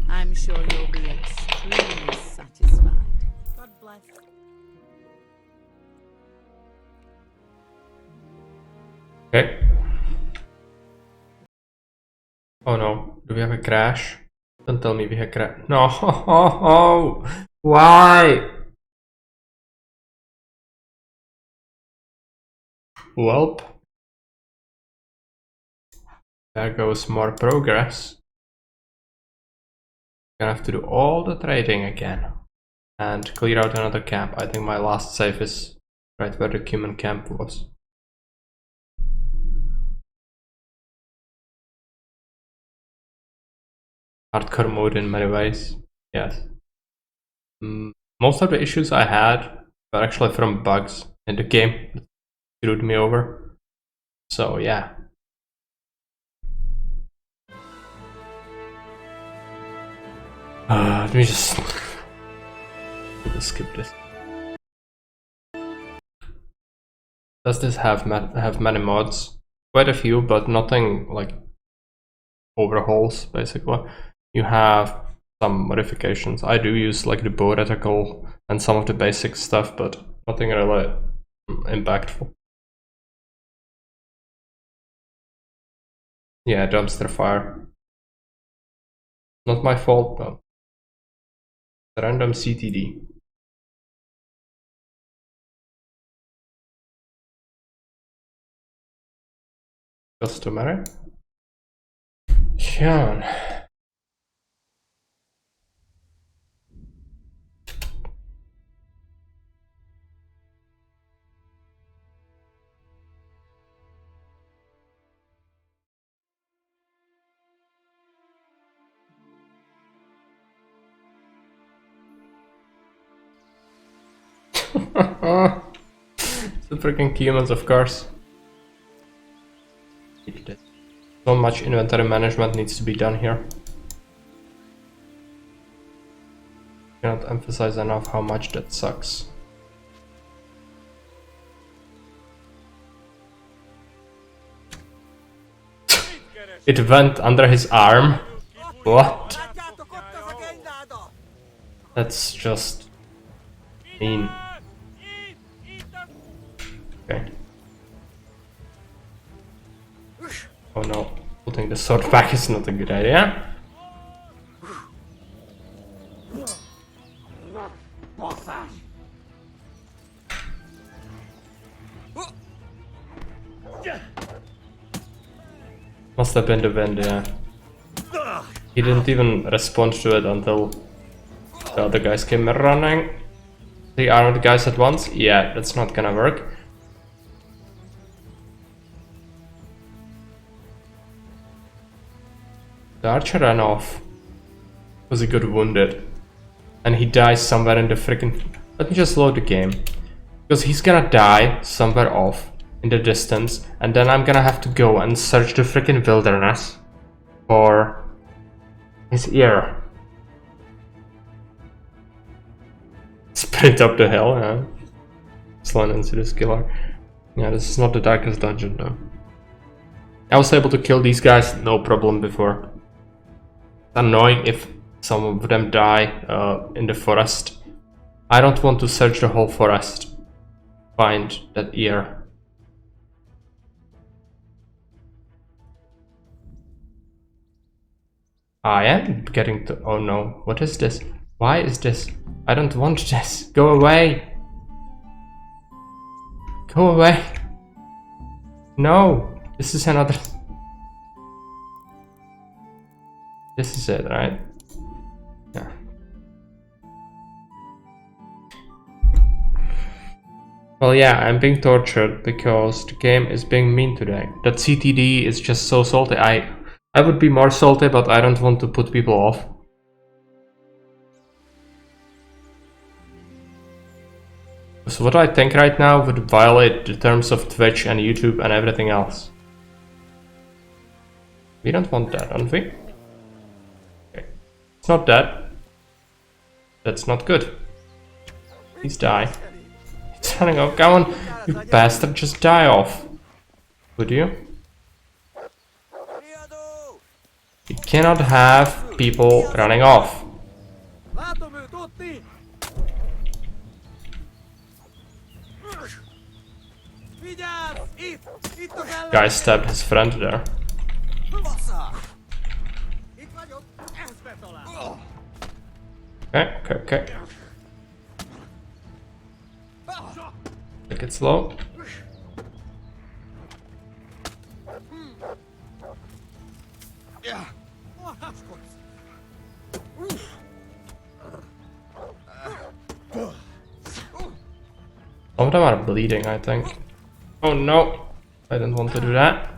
I'm sure you'll be extremely satisfied. God bless. Okay. Oh no, do we have a crash? Don't tell me we have crash. No, why? Welp. There goes more progress. Gonna have to do all the trading again. And clear out another camp. I think my last save is right where the Cuman camp was. Hardcore mode in many ways, yes. Most of the issues I had were actually from bugs in the game that screwed me over. So yeah. Let me just skip this. Does this have many mods? Quite a few, but nothing like overhauls basically. You have some modifications. I do use like the bow reticle and some of the basic stuff, but nothing really impactful. Yeah, dumpster fire. Not my fault though. Random CTD. Customary. Sean. The freaking humans, of course. So much inventory management needs to be done here. Cannot emphasize enough how much that sucks. It went under his arm. What? That's just mean. Okay. Oh no, putting the sword back is not a good idea. Must have been the wind, yeah. He didn't even respond to it until the other guys came running. The armored guys at once? Yeah, that's not gonna work. The archer ran off because he got wounded. And he dies somewhere in the freaking... Let me just load the game. Because he's gonna die somewhere off in the distance. And then I'm gonna have to go and search the freaking wilderness for his ear. Sprint up the hill, yeah. Slide into this killer. Yeah, this is not the darkest dungeon though. I was able to kill these guys no problem before. Annoying if some of them die in the forest. I don't want to search the whole forest. Find that ear. I am getting to... Oh no, what is this? Why is this? I don't want this. Go away. Go away. No, this is another... This is it, right? Yeah. Well, yeah, I'm being tortured because the game is being mean today. That CTD is just so salty. I would be more salty, but I don't want to put people off. So what I think right now would violate the terms of Twitch and YouTube and everything else. We don't want that, don't we? Okay. It's not that. That's not good. Please die. It's running off. Come on, you bastard, just die off. Would you? You cannot have people running off. Guy stabbed his friend there. Okay. Take it slow. Some of them are bleeding, I think. Oh no, I didn't want to do that.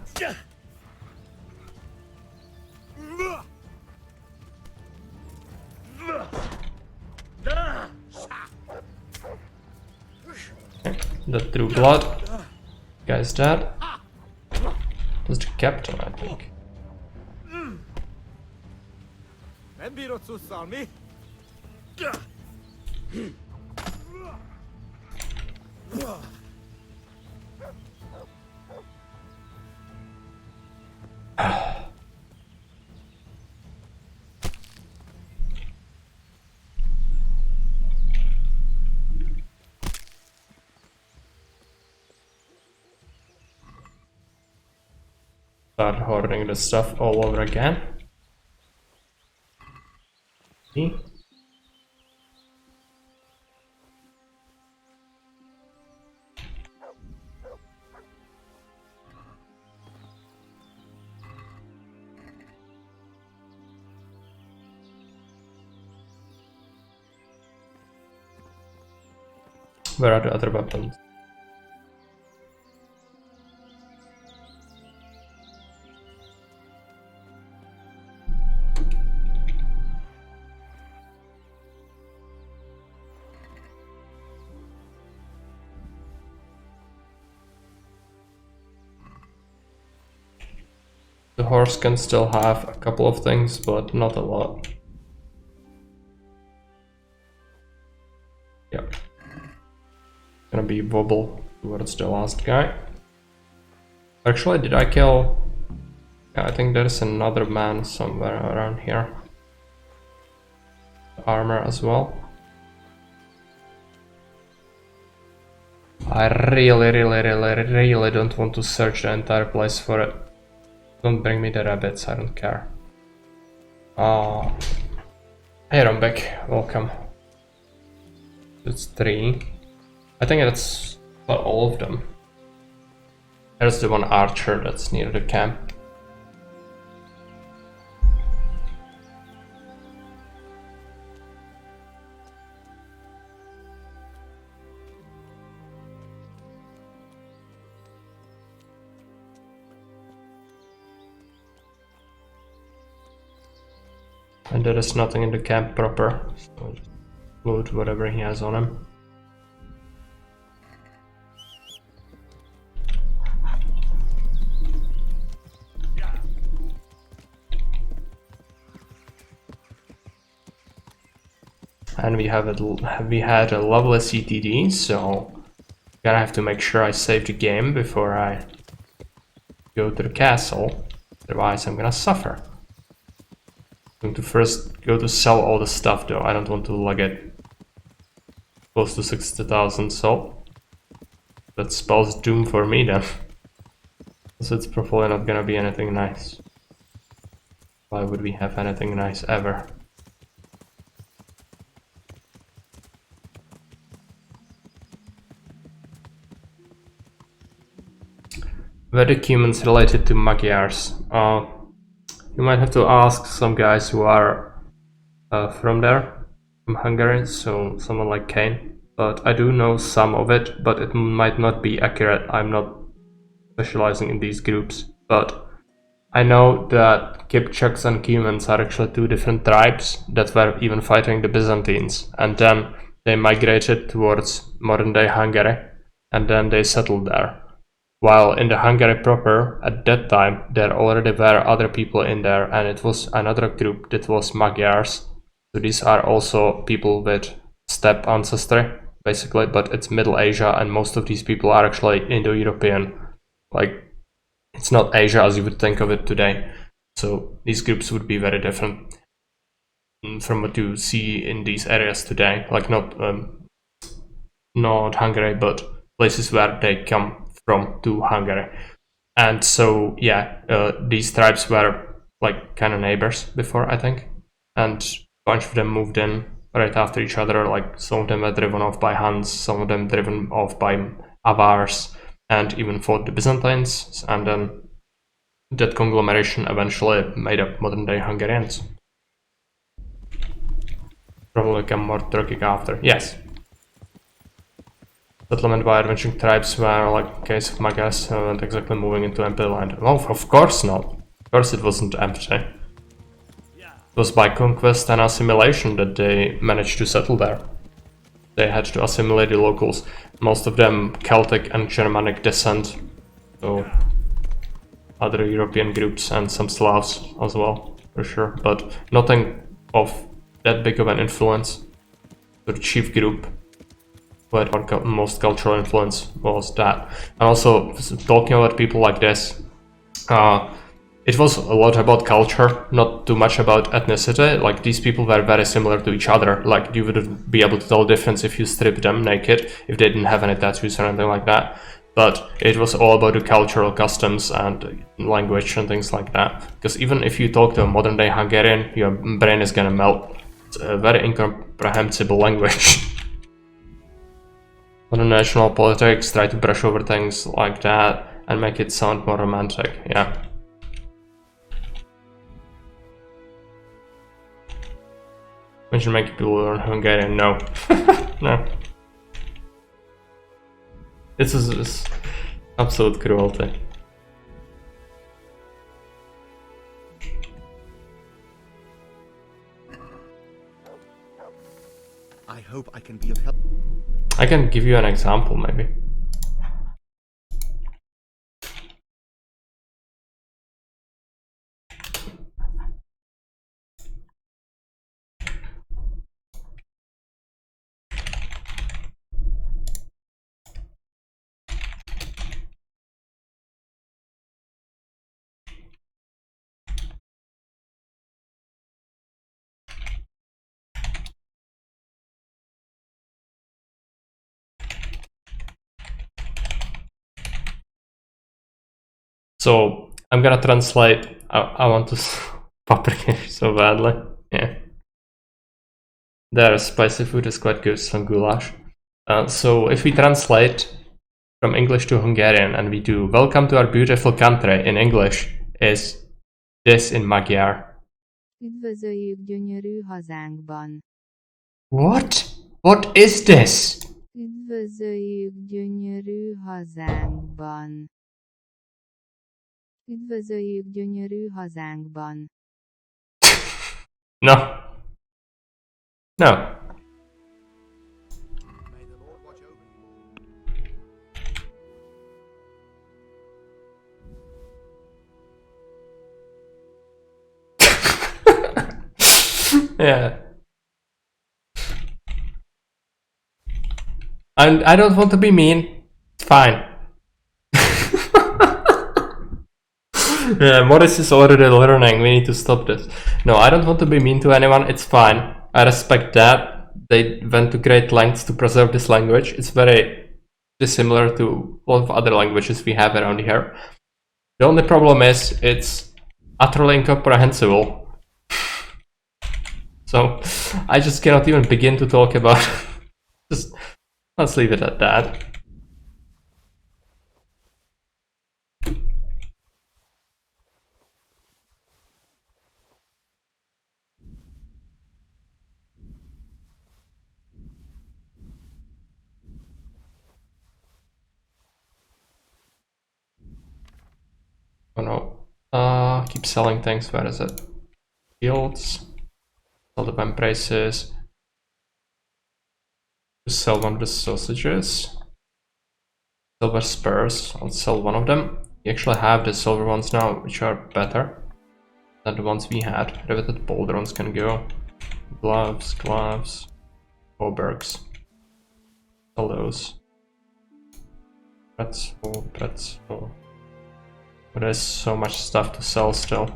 Okay, that drew blood. Guy's dead. That's the captain, I think. Start hoarding the stuff all over again. See? Where are the other weapons? horse can still have a couple of things, but not a lot. Yep. Gonna be wobble towards the last guy. Actually, did I kill... Yeah, I think there's another man somewhere around here. Armor as well. I really don't want to search the entire place for it. Don't bring me the rabbits, I don't care. Hey Rombek, welcome. It's 3. I think that's about all of them. There's the one archer that's near the camp. And there is nothing in the camp proper, so I'll just loot whatever he has on him. And we had a lovely CTD, so I'm gonna have to make sure I save the game before I go to the castle, otherwise I'm gonna suffer. I'm going to first go to sell all the stuff though, I don't want to lug it close to 60,000, so that spells doom for me then. So it's probably not gonna be anything nice. Why would we have anything nice ever? Vedic humans related to Magyars. You might have to ask some guys who are from there, from Hungary, so someone like Kane. But I do know some of it, but it might not be accurate. I'm not specializing in these groups. But I know that Kipchaks and Cumans are actually 2 different tribes that were even fighting the Byzantines. And then they migrated towards modern-day Hungary, and then they settled there. While in the Hungary proper, at that time, there already were other people in there, and it was another group that was Magyars. So these are also people with steppe ancestry, basically, but it's Middle Asia, and most of these people are actually Indo-European. Like, it's not Asia as you would think of it today. So these groups would be very different from what you see in these areas today. Like, not Hungary, but places where they come from to Hungary. And so yeah, these tribes were like kind of neighbors before, I think, and a bunch of them moved in right after each other. Like some of them were driven off by Huns, some of them driven off by Avars, and even fought the Byzantines, and then that conglomeration eventually made up modern day Hungarians. Probably become more Turkic after, yes. Settlement by adventuring tribes were, like in case of Magyars, not exactly moving into empty land. Well, of course not. Of course it wasn't empty. It was by conquest and assimilation that they managed to settle there. They had to assimilate the locals, most of them Celtic and Germanic descent, so other European groups and some Slavs as well, for sure, but nothing of that big of an influence. So the chief group where most cultural influence was that. And also, talking about people like this, it was a lot about culture, not too much about ethnicity. Like, these people were very similar to each other. Like, you wouldn't be able to tell the difference if you stripped them naked, if they didn't have any tattoos or anything like that. But it was all about the cultural customs and language and things like that. Because even if you talk to a modern day Hungarian, your brain is gonna melt. It's a very incomprehensible language. Modern national politics try to brush over things like that and make it sound more romantic, yeah. Imagine making people learn Hungarian, no. No. This is absolute cruelty. I hope I can be of help. I can give you an example, maybe. So I'm gonna translate. I want to paprika so badly. Yeah. Their spicy food is quite good, some goulash. So if we translate from English to Hungarian and we do "Welcome to our beautiful country" in English, is this in Magyar. Üdvözöljük gyönyörű hazánkban. What? What is this? Üdvözöljük gyönyörű hazánkban. Üdvözöljük gyönyörű hazánkban. No. No. Yeah. And I don't want to be mean. It's fine. Yeah, Morris is already learning. We need to stop this. No, I don't want to be mean to anyone. It's fine. I respect that. They went to great lengths to preserve this language. It's very dissimilar to a lot of other languages we have around here. The only problem is it's utterly incomprehensible. So I just cannot even begin to talk about it. Just let's leave it at that. Oh no. Keep selling things. Where is it? Fields. Sell the vamp braces. Just sell one of the sausages. Silver spurs. I'll sell one of them. We actually have the silver ones now, which are better than the ones we had. Riveted pauldrons can go. Gloves, gloves. Hauberks. Sell those. Pretzel, pretzel. But there's so much stuff to sell still.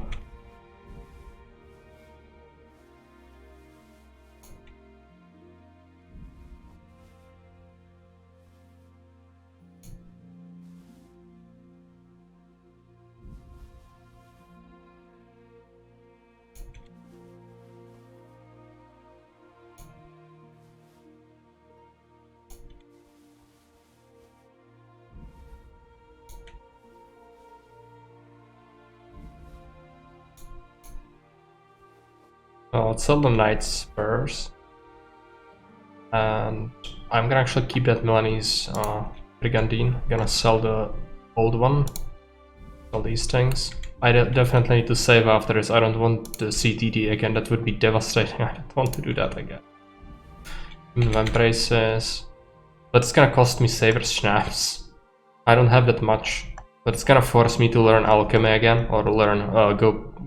Let's sell the Knight Spurs. And I'm gonna actually keep that Milanese Brigandine. I'm gonna sell the old one. All these things. I definitely need to save after this. I don't want the CTD again. That would be devastating. I don't want to do that again. Vamp braces. But it's gonna cost me Saber Schnapps. I don't have that much. But it's gonna force me to learn alchemy again. Or learn,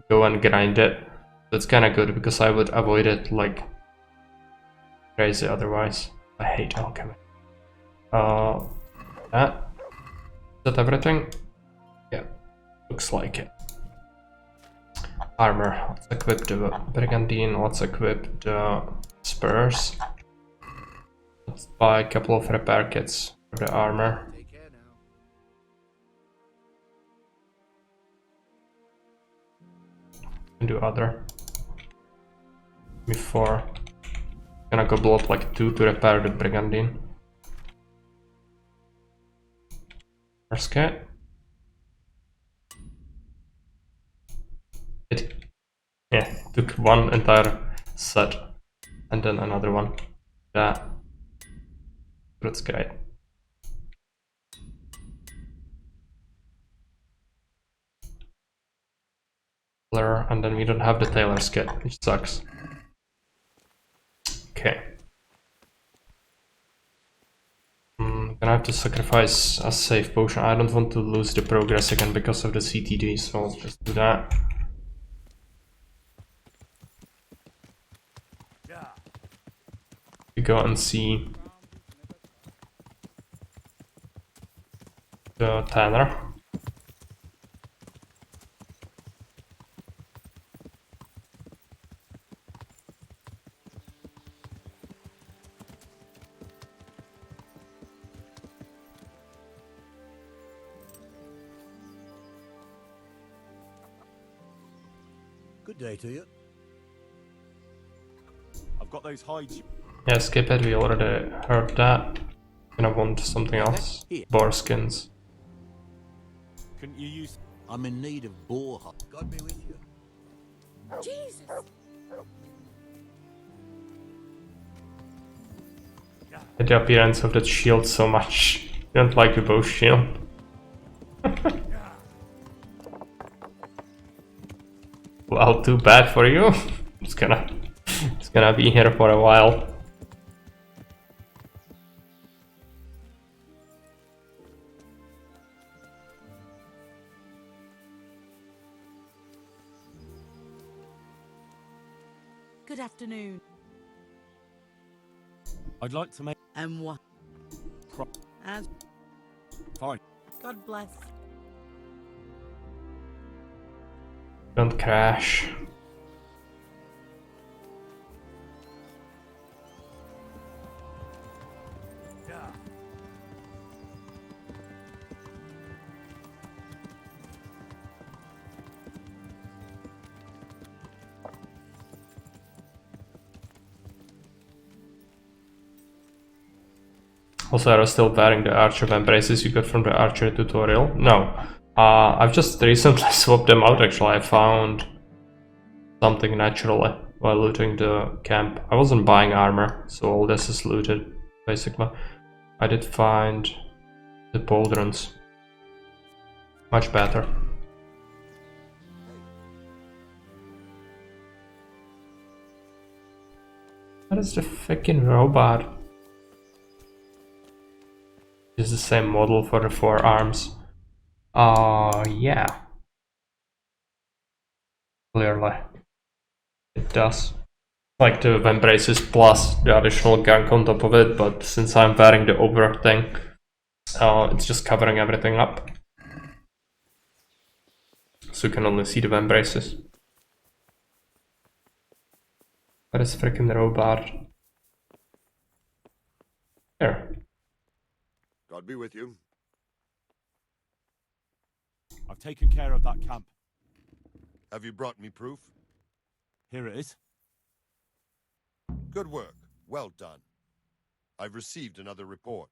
go and grind it. That's kind of good because I would avoid it like crazy otherwise. I hate alchemy. Is that everything? Yeah, looks like it. Armor. Let's equip the Brigandine. Let's equip the Spurs. Let's buy a couple of repair kits for the armor. And do other. Before gonna go blow up like 2 to repair the Brigandine. First kit. It took one entire set and then another one. That's great. And then we don't have the Tailor's kit, which sucks. Okay. I'm gonna have to sacrifice a save potion. I don't want to lose the progress again because of the CTD, so I'll just do that. We go and see the Tanner. Good day to you. I've got those hides. Yeah, skip it, we already heard that. And I want something else. Boar skins. Couldn't you use... I'm in need of boar hide. God be with you. Jesus! The appearance of that shield so much. You don't like the bow shield. Well, too bad for you. It's gonna be here for a while. Good afternoon. I'd like to make... And what? As Fine. God bless. Don't crash. Also, are you still wearing the archer embraces you got from the archer tutorial? No. I've just recently swapped them out actually. I found something naturally while looting the camp. I wasn't buying armor, so all this is looted, basically. I did find the pauldrons. Much better. What is the freaking robot? It's the same model for the 4 arms. Yeah. Clearly. It does. Like the embraces plus the additional gunk on top of it, but since I'm wearing the over thing, it's just covering everything up. So you can only see the embraces. That is freaking robot. Here. God be with you. I've taken care of that camp. Have you brought me proof? Here it is. Good work. Well done. I've received another report.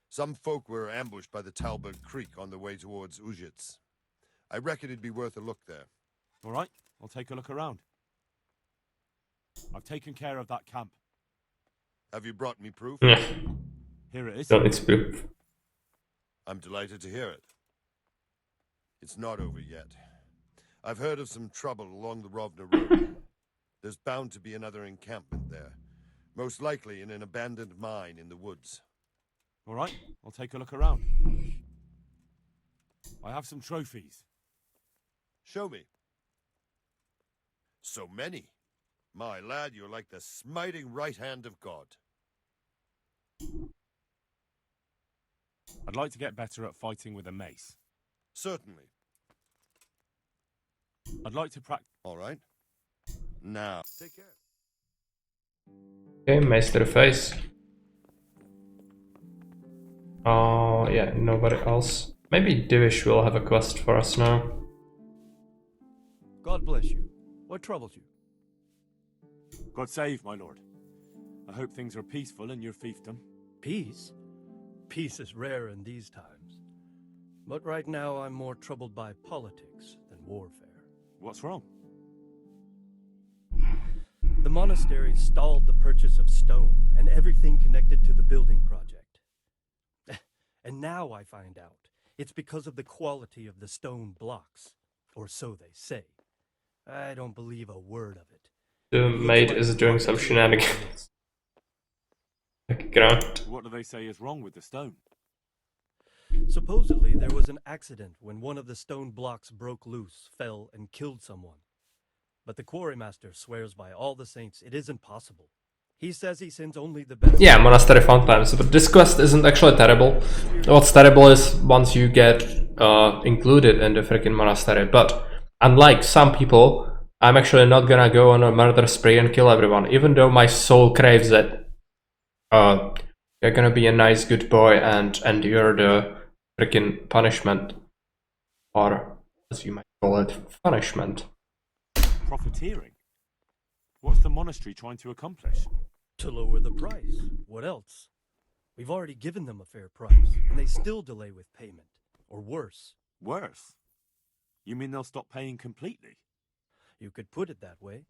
Some folk were ambushed by the Talbot Creek on the way towards Ujits. I reckon it'd be worth a look there. All right, I'll take a look around. I've taken care of that camp. Have you brought me proof? Yeah. Here it is. No, it's proof. I'm delighted to hear it. It's not over yet. I've heard of some trouble along the Rovna Road. There's bound to be another encampment there. Most likely in an abandoned mine in the woods. All right, I'll take a look around. I have some trophies. Show me. So many. My lad, you're like the smiting right hand of God. I'd like to get better at fighting with a mace. Certainly. I'd like to practice. All right. Now, take care. Okay, mace to the face. Oh, yeah, nobody else. Maybe Divish will have a quest for us now. God bless you. What troubles you? God save, my lord. I hope things are peaceful in your fiefdom. Peace? Peace is rare in these times. But right now I'm more troubled by politics than warfare. What's wrong? The monastery stalled the purchase of stone and everything connected to the building project. And now I find out it's because of the quality of the stone blocks, or so they say. I don't believe a word of it. The maid is doing some shenanigans. What do they say is wrong with the stone? Supposedly there was an accident when one of the stone blocks broke loose, fell, and killed someone. But the quarrymaster swears by all the saints it isn't possible. He says he sends only the best. Yeah, monastery fun times, but this quest isn't actually terrible. What's terrible is once you get included in the freaking monastery. But unlike some people, I'm actually not gonna go on a murder spree and kill everyone, even though my soul craves it. You're gonna be a nice good boy and endure the freaking punishment. Or, as you might call it, punishment. profiteering. What's the monastery trying to accomplish? To lower the price. What else? We've already given them a fair price, and they still delay with payment. Or worse. Worse? You mean they'll stop paying completely? You could put it that way.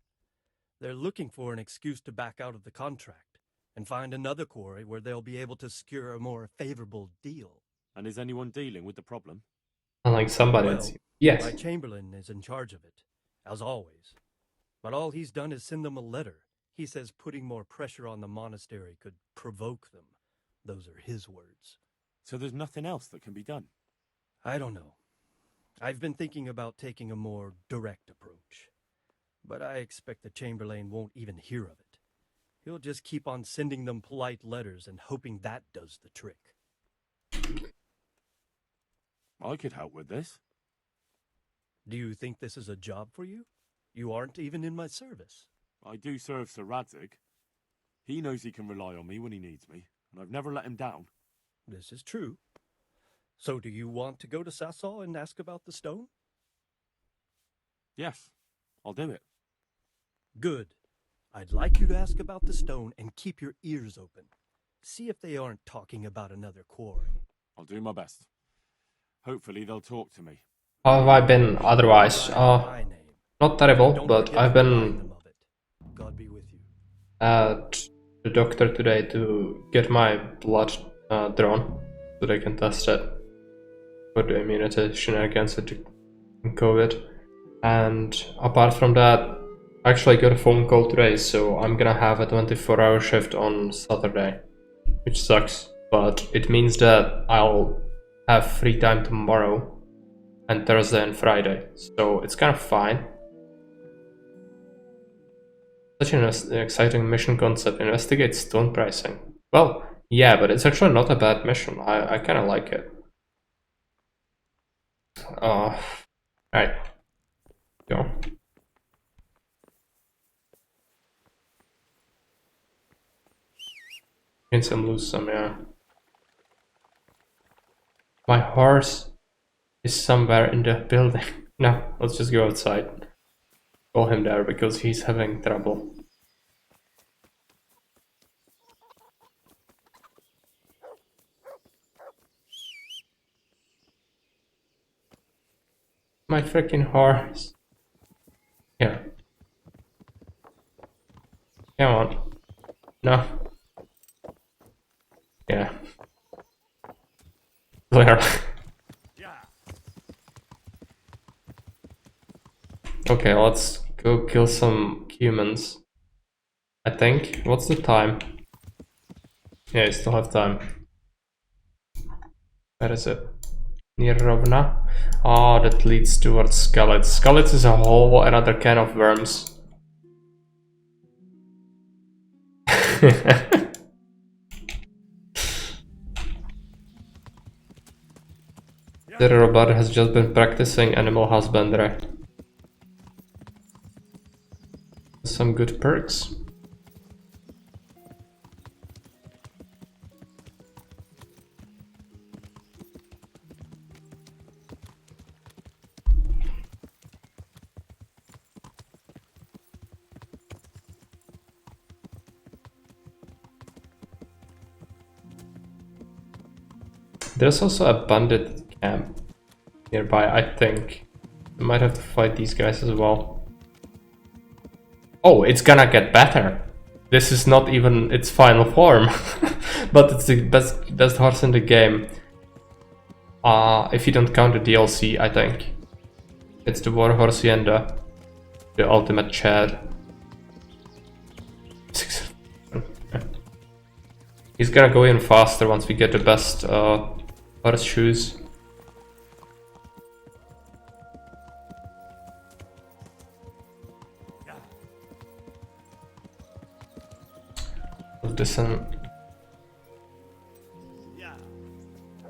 They're looking for an excuse to back out of the contract and find another quarry where they'll be able to secure a more favorable deal. And is anyone dealing with the problem? Unlike somebody. Well, yes. my chamberlain is in charge of it, as always. But all he's done is send them a letter. He says putting more pressure on the monastery could provoke them. Those are his words. So there's nothing else that can be done? I don't know. I've been thinking about taking a more direct approach. But I expect the Chamberlain won't even hear of it. He'll just keep on sending them polite letters and hoping that does the trick. I could help with this. Do you think this is a job for you? You aren't even in my service. I do serve Sir Radzig. He knows he can rely on me when he needs me, and I've never let him down. This is true. So do you want to go to Sasau and ask about the stone? Yes, I'll do it. Good. I'd like you to ask about the stone and keep your ears open. See if they aren't talking about another quarry. I'll do my best. Hopefully they'll talk to me. How have I been otherwise? Not terrible, but I've been at the doctor today to get my blood drawn so they can test it for the immunity shenanigans with COVID. And apart from that, I actually got a phone call today, so I'm gonna have a 24-hour shift on Saturday, which sucks, but it means that I'll have free time tomorrow and Thursday and Friday, so it's kind of fine. Such an exciting mission concept. Investigate stone pricing. Well, yeah, but it's actually not a bad mission. I kind of like it. Right. Go. Gain some, lose some, yeah. My horse is somewhere in the building. No, let's just go outside. Call him there because he's having trouble. My freaking horse. Here. Come on. No. Yeah. Clearly. Okay, let's go kill some humans. I think. What's the time? Yeah, I still have time. Where is it? Near Rovna? Oh, that leads towards Skeletts. Skeletts is a whole another can of worms. The robot has just been practicing animal husbandry. Some good perks. There's also a bandit camp nearby, I think. I might have to fight these guys as well. Oh, it's gonna get better. This is not even its final form. But it's the best horse in the game. If you don't count the DLC, I think. It's the War Hacienda, the ultimate Chad. He's gonna go in faster once we get the best horse shoes. Listen.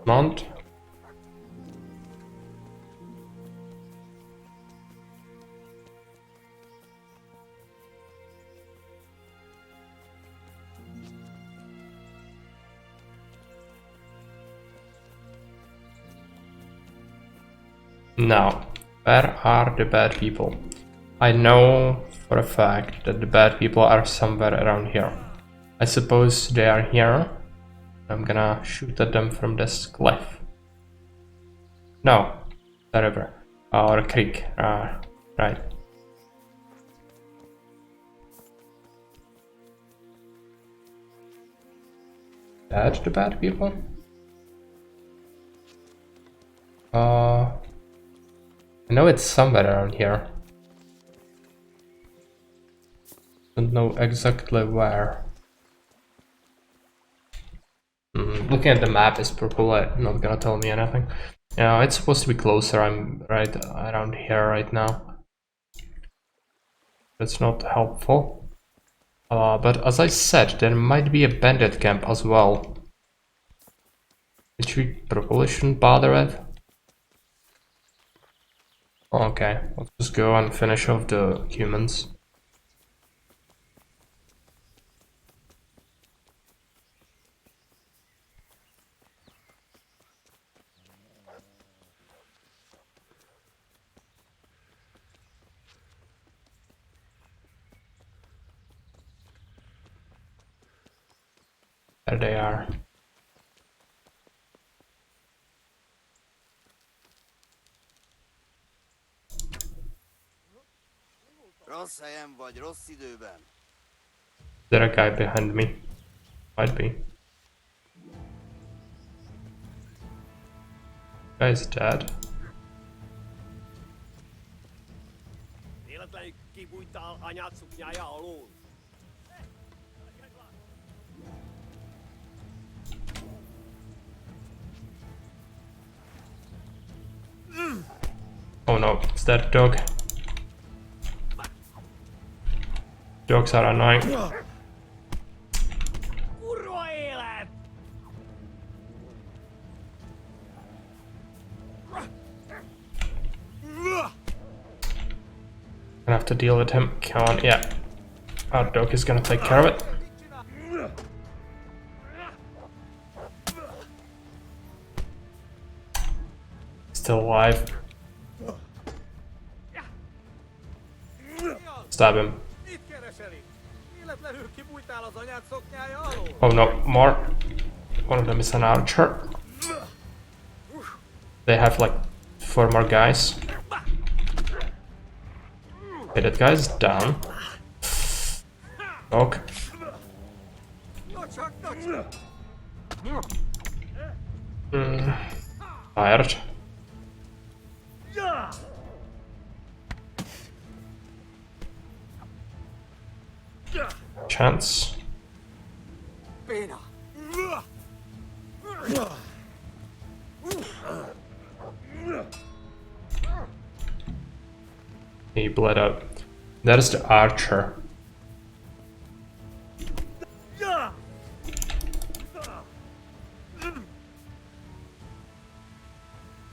Mount. Now, where are the bad people? I know for a fact that the bad people are somewhere around here. I suppose they are here. I'm gonna shoot at them from this cliff. No, the river. Or a creek. Right. That's the bad people? I know it's somewhere around here. Don't know exactly where. Looking at the map is probably not gonna tell me anything. Yeah, it's supposed to be closer. I'm right around here right now. That's not helpful. But as I said, there might be a bandit camp as well, which we probably shouldn't bother with. Okay, let's just go and finish off the humans. There they are. Is there a guy behind me? Might be. Guy's dead. Véletlenül kibújtál anyád szuknyája alól. Oh no, it's that dog. Dogs are annoying. Kurva élet! Gonna have to deal with him. Come on, yeah. Our dog is gonna take care of it. Still alive. Stab him. Oh no, more. One of them is an archer. They have like 4 more guys. Okay, that guy's down. Dog. Tired. Chance. He bled out. That is the archer.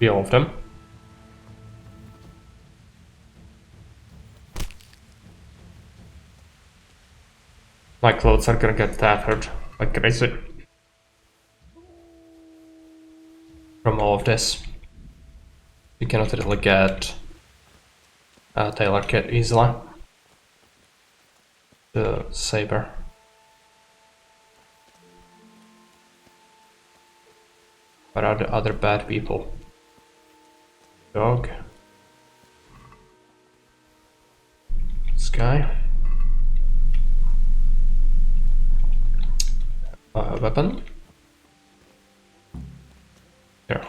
All of them. My clothes are gonna get tattered like crazy from all of this. You cannot really get a tailor kit easily. The saber. What are the other bad people? Dog. This guy. Weapon. Here.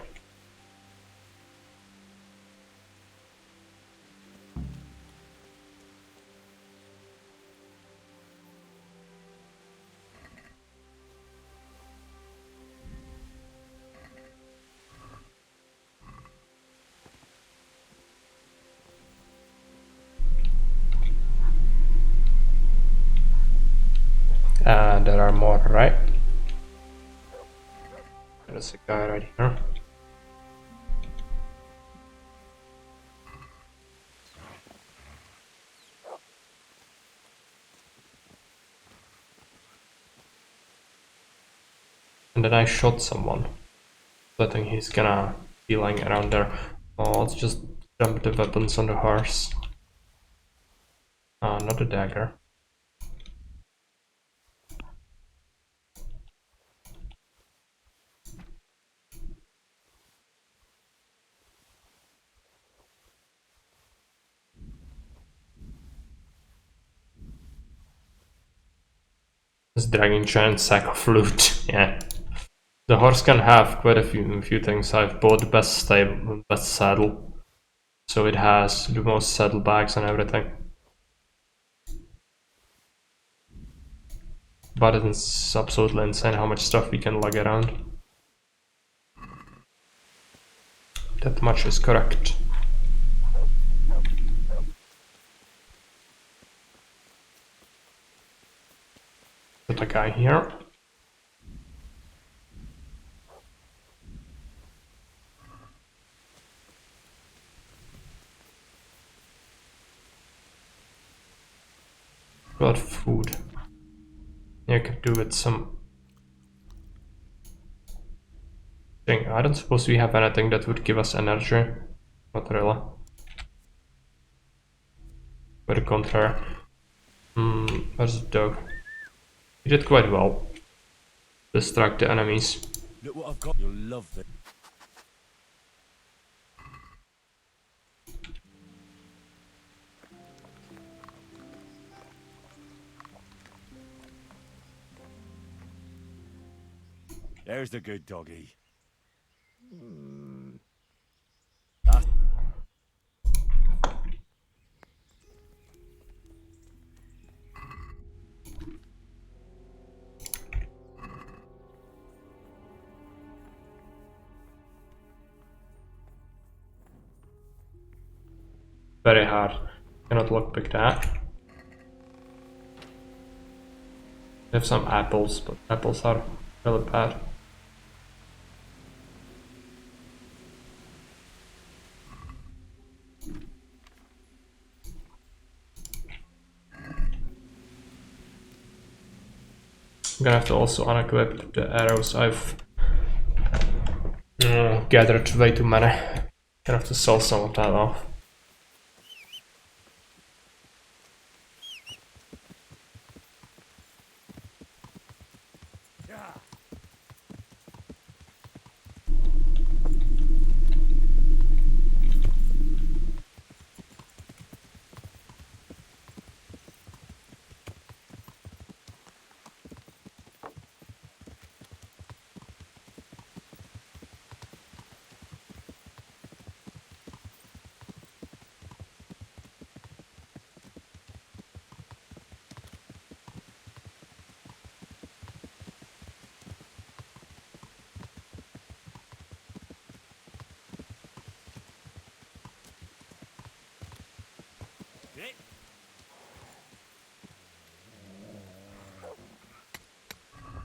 And there are more, right? There's a guy right here. And then I shot someone. So I think he's gonna be lying around there. Oh, let's just dump the weapons on the horse. Not a dagger. This dragging giant sack of loot. Yeah. The horse can have quite a few things. I've bought the best stable, best saddle. So it has the most saddlebags and everything. But it's absolutely insane how much stuff we can lug around. That much is correct. Put a guy here. Got food. You could do with some thing. I don't suppose we have anything that would give us energy. Not really. Quite the contrary. Where's the dog? He did quite well. Distract the enemies. Look what I've got. You'll love it. There's the good doggy. Very hard. Cannot lockpick that. We have some apples, but apples are really bad. I'm gonna have to also unequip the arrows. I've gathered way too many. Gonna have to sell some of that off.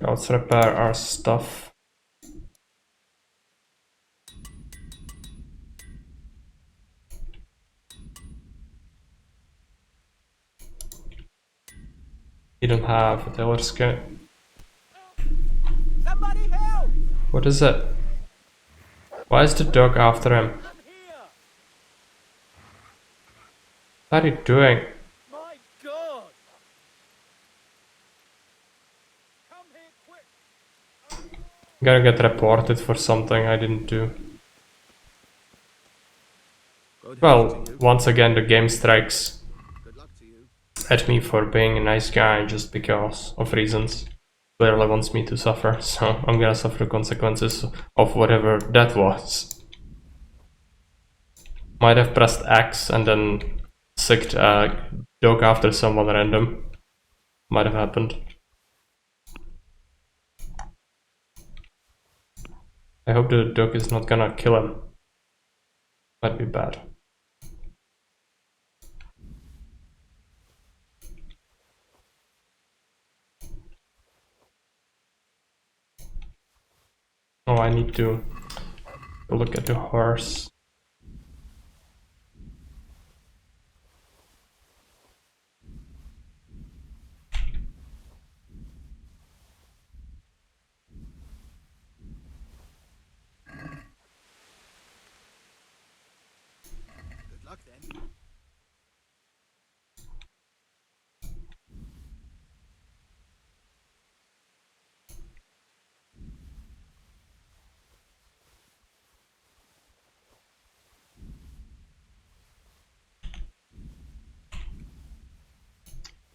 Let's repair our stuff. You don't have a tailor skin. Somebody help! What is it? Why is the dog after him? What are you doing? My God! Come here quick! I'm gonna get reported for something I didn't do. Well, once again the game strikes at me for being a nice guy just because of reasons. Clearly wants me to suffer, so I'm gonna suffer consequences of whatever that was. Might have pressed X and then sicked a dog after someone random. Might have happened. I hope the dog is not gonna kill him. Might be bad. Oh, I need to look at the horse. Good luck then.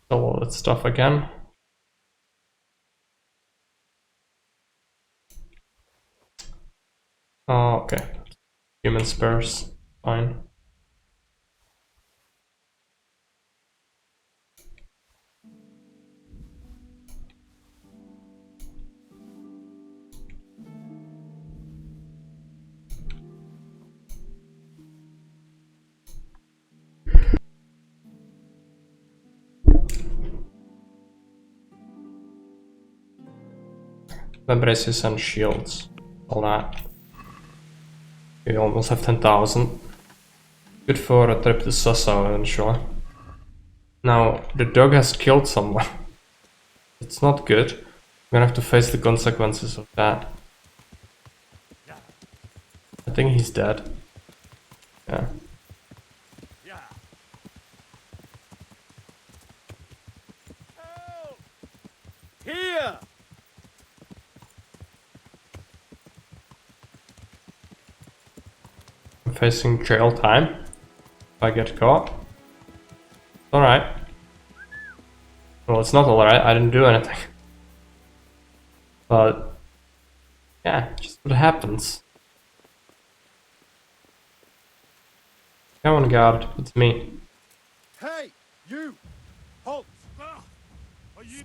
Sell all that stuff again. Oh, okay. Human spares. Fine. The braces and shields. All that. We almost have 10,000. Good for a trip to Sasa eventually. Now, the dog has killed someone. It's not good. We're gonna have to face the consequences of that. I think he's dead. Yeah. Here! I'm facing jail time. If I get caught. Alright. Well, it's not alright, I didn't do anything. But yeah, just what happens. Come on, guard, it's me. Hey, you! Halt! Are you?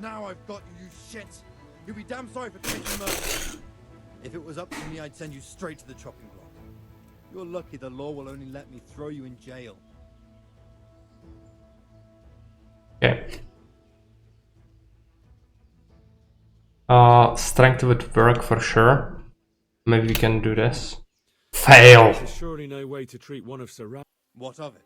Now I've got you, you shit! You'll be damn sorry for committing murder. If it was up to me, I'd send you straight to the chopping block. You're lucky the law will only let me throw you in jail. Okay. Strength would work for sure. Maybe we can do this. Fail! There's surely no way to treat one of Sir Ra— What of it?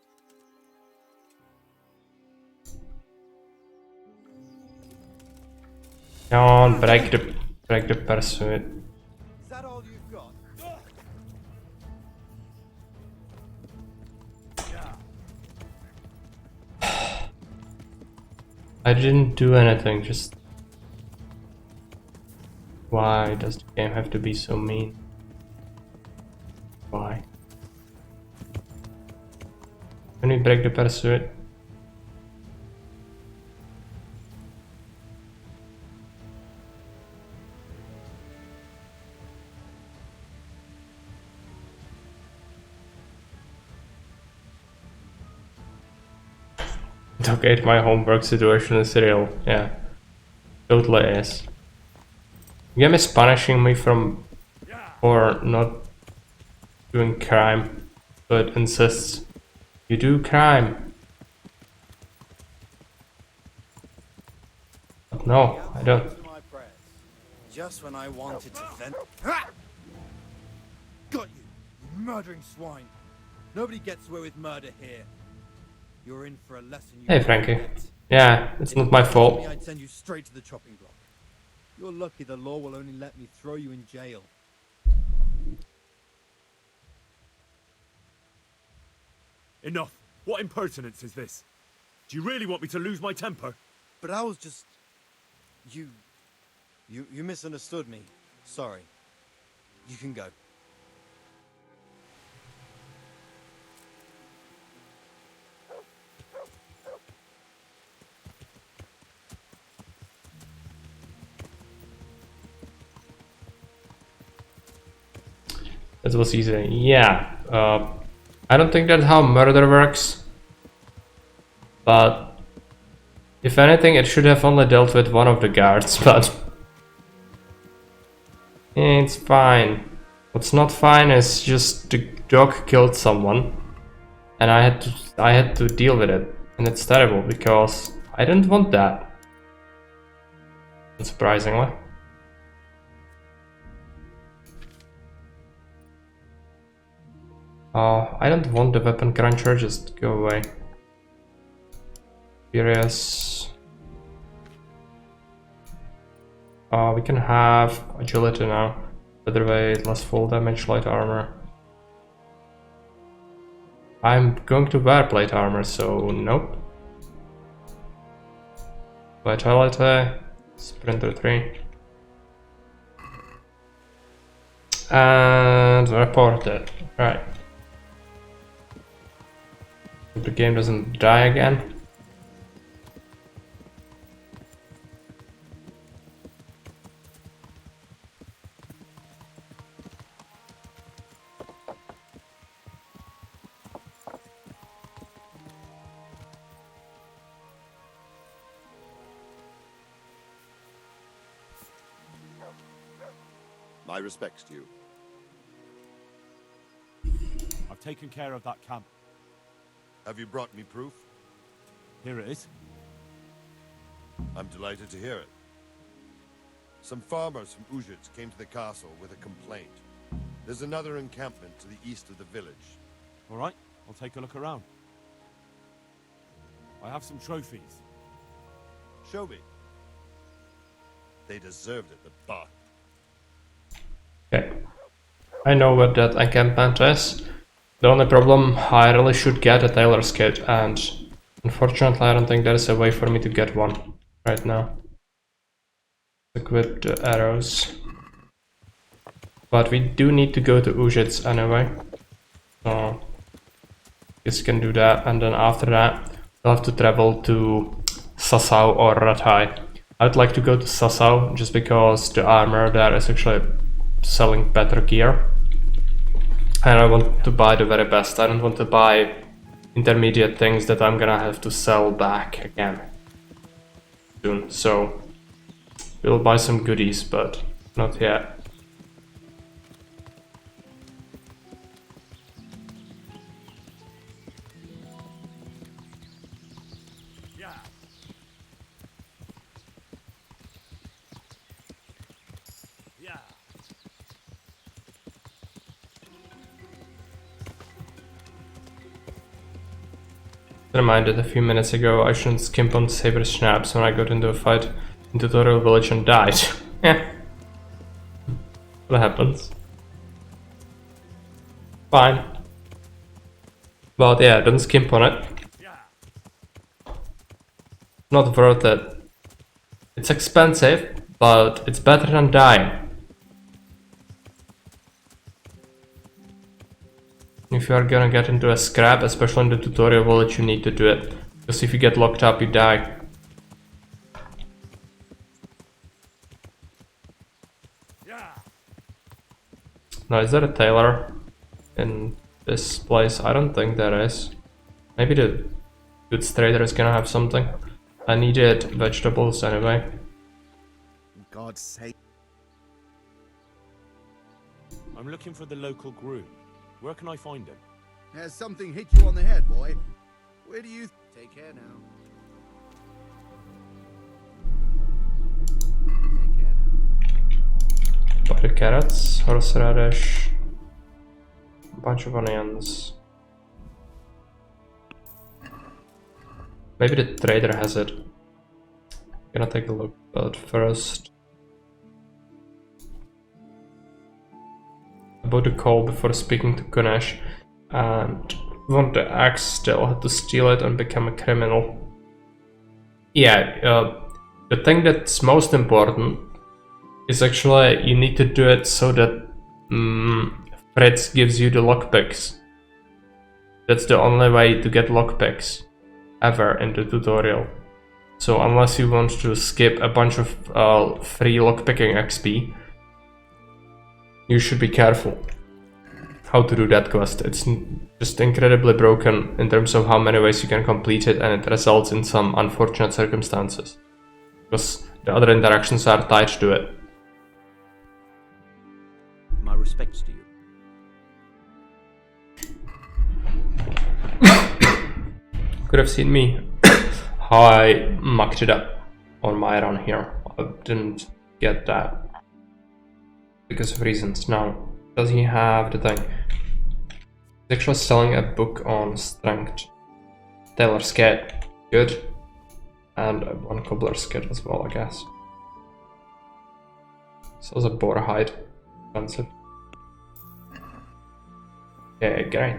Come on, break the pursuit. Is that all you've got? I didn't do anything, just... Why does the game have to be so mean? Why? Can we break the pursuit? Okay, my homework situation is real. Yeah, totally is. The game is punishing me for not doing crime, but insists you do crime. But no, I don't. Just when I wanted to vent. Ha! Got you, you murdering swine. Nobody gets away with murder here. You're in for a lesson. Hey, Frankie. Yeah, it's not my fault. I'd send you straight to the chopping block. You're lucky the law will only let me throw you in jail. Enough! What impertinence is this? Do you really want me to lose my temper? But I was just... You misunderstood me. Sorry. You can go. That was easy. Yeah. I don't think that's how murder works. But if anything, it should have only dealt with one of the guards, but it's fine. What's not fine is just the dog killed someone and I had to deal with it. And it's terrible because I didn't want that. Unsurprisingly. I don't want the weapon cruncher, just go away. Furious. We can have agility now. Better weight, less full damage, light armor. I'm going to wear plate armor, so nope. Vitality, Sprinter 3. And report it. Right. If the game doesn't die again. My respects to you. I've taken care of that camp. Have you brought me proof? Here it is. I'm delighted to hear it. Some farmers from Uzhitz came to the castle with a complaint. There's another encampment to the east of the village. All right, I'll take a look around. I have some trophies. Show me. They deserved it, the bot. Okay. I know what that encampment is. The only problem, I really should get a tailor's kit, and unfortunately I don't think there is a way for me to get one right now. Equip the arrows. But we do need to go to Uzhitz anyway. So, just can do that, and then after that, we'll have to travel to Sasau or Ratai. I'd like to go to Sasau just because the armor there is actually selling better gear. And I want to buy the very best. I don't want to buy intermediate things that I'm gonna have to sell back again soon. So we'll buy some goodies, but not yet. Reminded a few minutes ago I shouldn't skimp on saber snaps when I got into a fight in tutorial village and died. Yeah. What happens? Fine. But yeah, don't skimp on it. Not worth it. It's expensive, but it's better than dying. If you are gonna get into a scrap, especially in the tutorial village, you need to do it. Because if you get locked up, you die. Now, is there a tailor in this place? I don't think there is. Maybe the goods trader is gonna have something. I needed vegetables anyway. God's sake. I'm looking for the local groom. Where can I find him? Has something hit you on the head, boy? Where do you... Take care now. Buy the carrots, horseradish, a bunch of onions. Maybe the trader has it. Gonna take a look, but first I bought the coal before speaking to Kunesh, and want the axe still. Had to steal it and become a criminal. Yeah, the thing that's most important is actually you need to do it so that Fritz gives you the lockpicks. That's the only way to get lockpicks ever in the tutorial. So unless you want to skip a bunch of free lockpicking XP, you should be careful how to do that quest. It's just incredibly broken in terms of how many ways you can complete it, and it results in some unfortunate circumstances. Because the other interactions are tied to it. My respects to you. Could have seen me how I mucked it up on my run here. I didn't get that because of reasons. Now, does he have the thing? He's actually selling a book on strength. Tailor's kit, good. And one cobbler's kit as well, I guess. Sells a boar hide, expensive. Okay, great.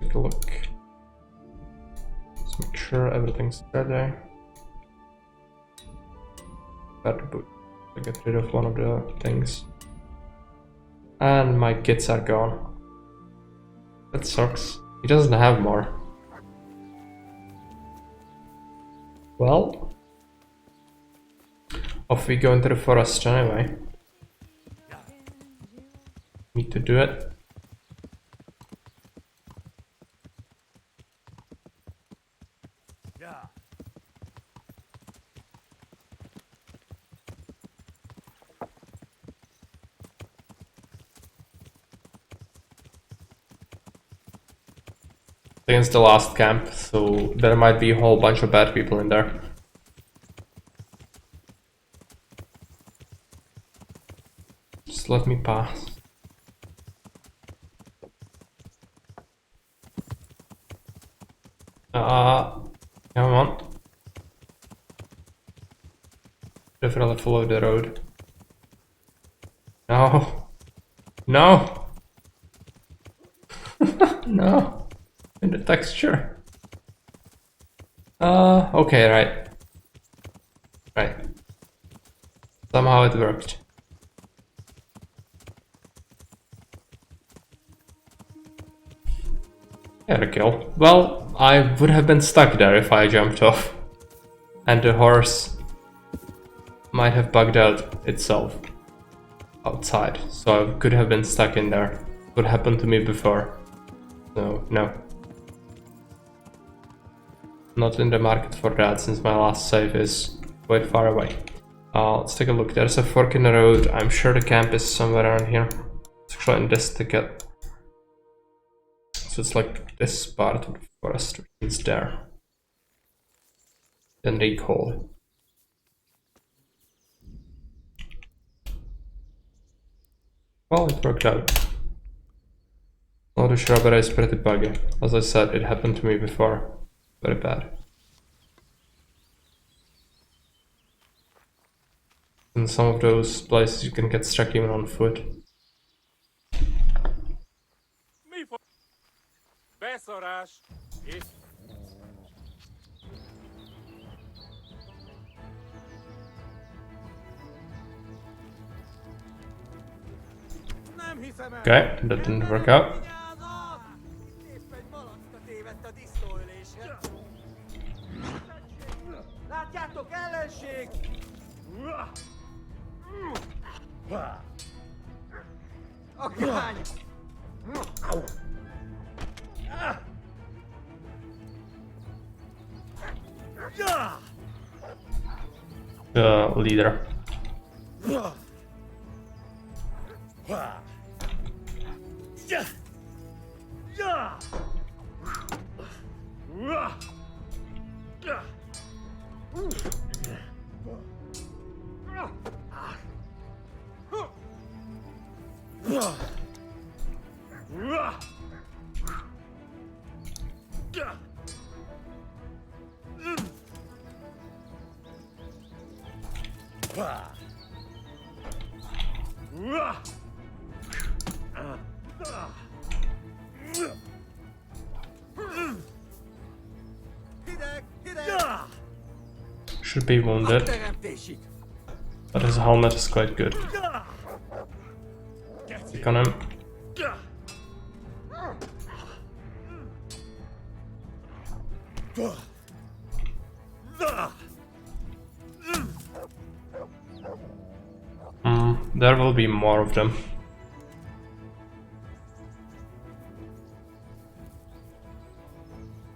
Take a look. Let's make sure everything's ready. That boot. I get rid of one of the things. And my kits are gone. That sucks. He doesn't have more. Well, off we go into the forest anyway. Need to do it. I think it's the last camp, so there might be a whole bunch of bad people in there. Just let me pass. Come on. Definitely follow the road. No. No! No! In the texture. Okay, right. Right. Somehow it worked. Got a kill. Well, I would have been stuck there if I jumped off. And the horse might have bugged out itself outside. So I could have been stuck in there. What happened to me before. So, no. Not in the market for that since my last save is quite far away. Let's take a look. There's a fork in the road. I'm sure the camp is somewhere around here. It's actually in this ticket. So it's like this part of the forest, which is there. Then recall. Well, it worked out. Oh, the shrubbery is pretty buggy. As I said, it happened to me before. Very bad. In some of those places you can get stuck even on foot. Okay, that didn't work out. Látjátok, ellenség! Akány! Leader. Should be wounded, but his helmet is quite good. Stick on him. There will be more of them.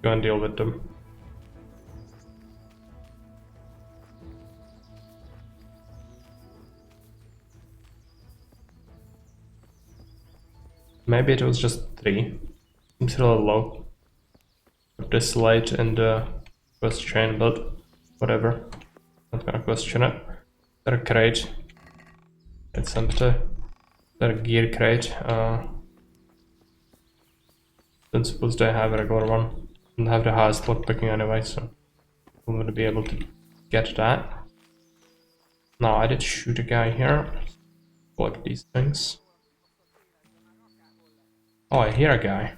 Go and deal with them. Maybe it was just 3. Seems a little low. This late in the quest chain, but whatever. Not gonna question it. There a crate. It's empty. There a gear crate. Don't suppose they have a regular one. Don't have the highest lockpicking anyway, so I'm gonna be able to get that. Now I did shoot a guy here. Collect these things. Oh, I hear a guy.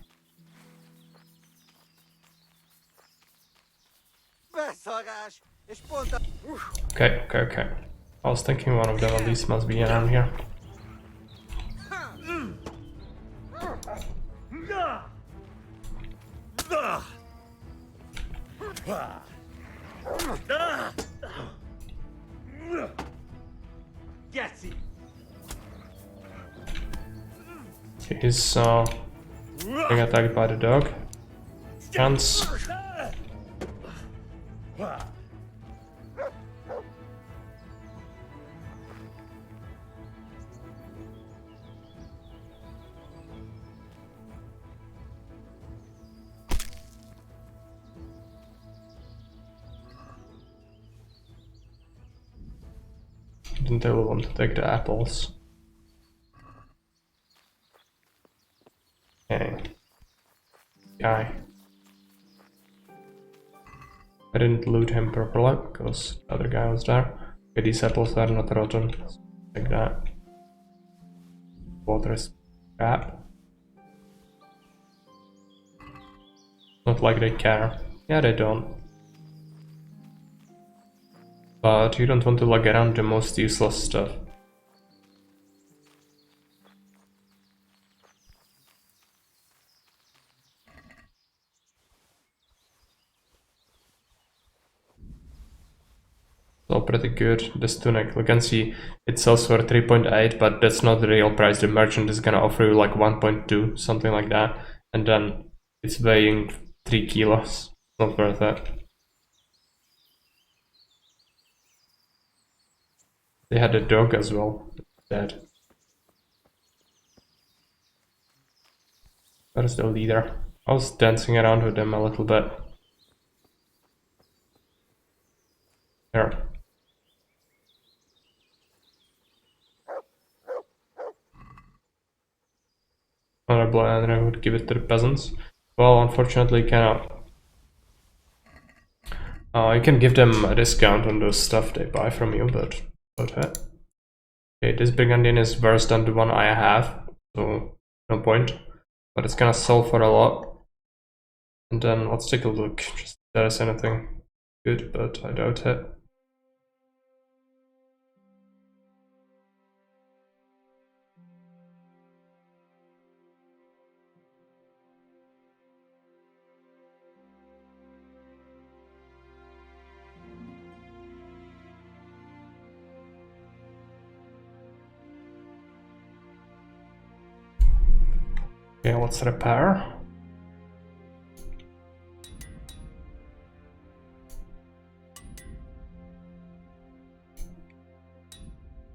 Okay. I was thinking one of them at least must be around here. Get it. He's being attacked by the dog. Chance. Didn't really want to take the apples. Okay. Guy. I didn't loot him properly because the other guy was there. Okay, these apples are not rotten. Like that. Water is crap. Not like they care. Yeah, they don't. But you don't want to lug around the most useless stuff. So pretty good, this tunic. You can see it sells for 3.8, but that's not the real price. The merchant is gonna offer you like 1.2, something like that. And then it's weighing 3 kilos. Not worth it. They had a dog as well. Dead. Where's the leader? I was dancing around with him a little bit. Here. Honorable Andrew would give it to the peasants. Well, unfortunately, cannot. You can give them a discount on the stuff they buy from you, but okay. Okay, this Brigandian is worse than the one I have, so no point. But it's gonna sell for a lot. And then let's take a look, just if there's anything good, but I doubt it. Okay, let's repair.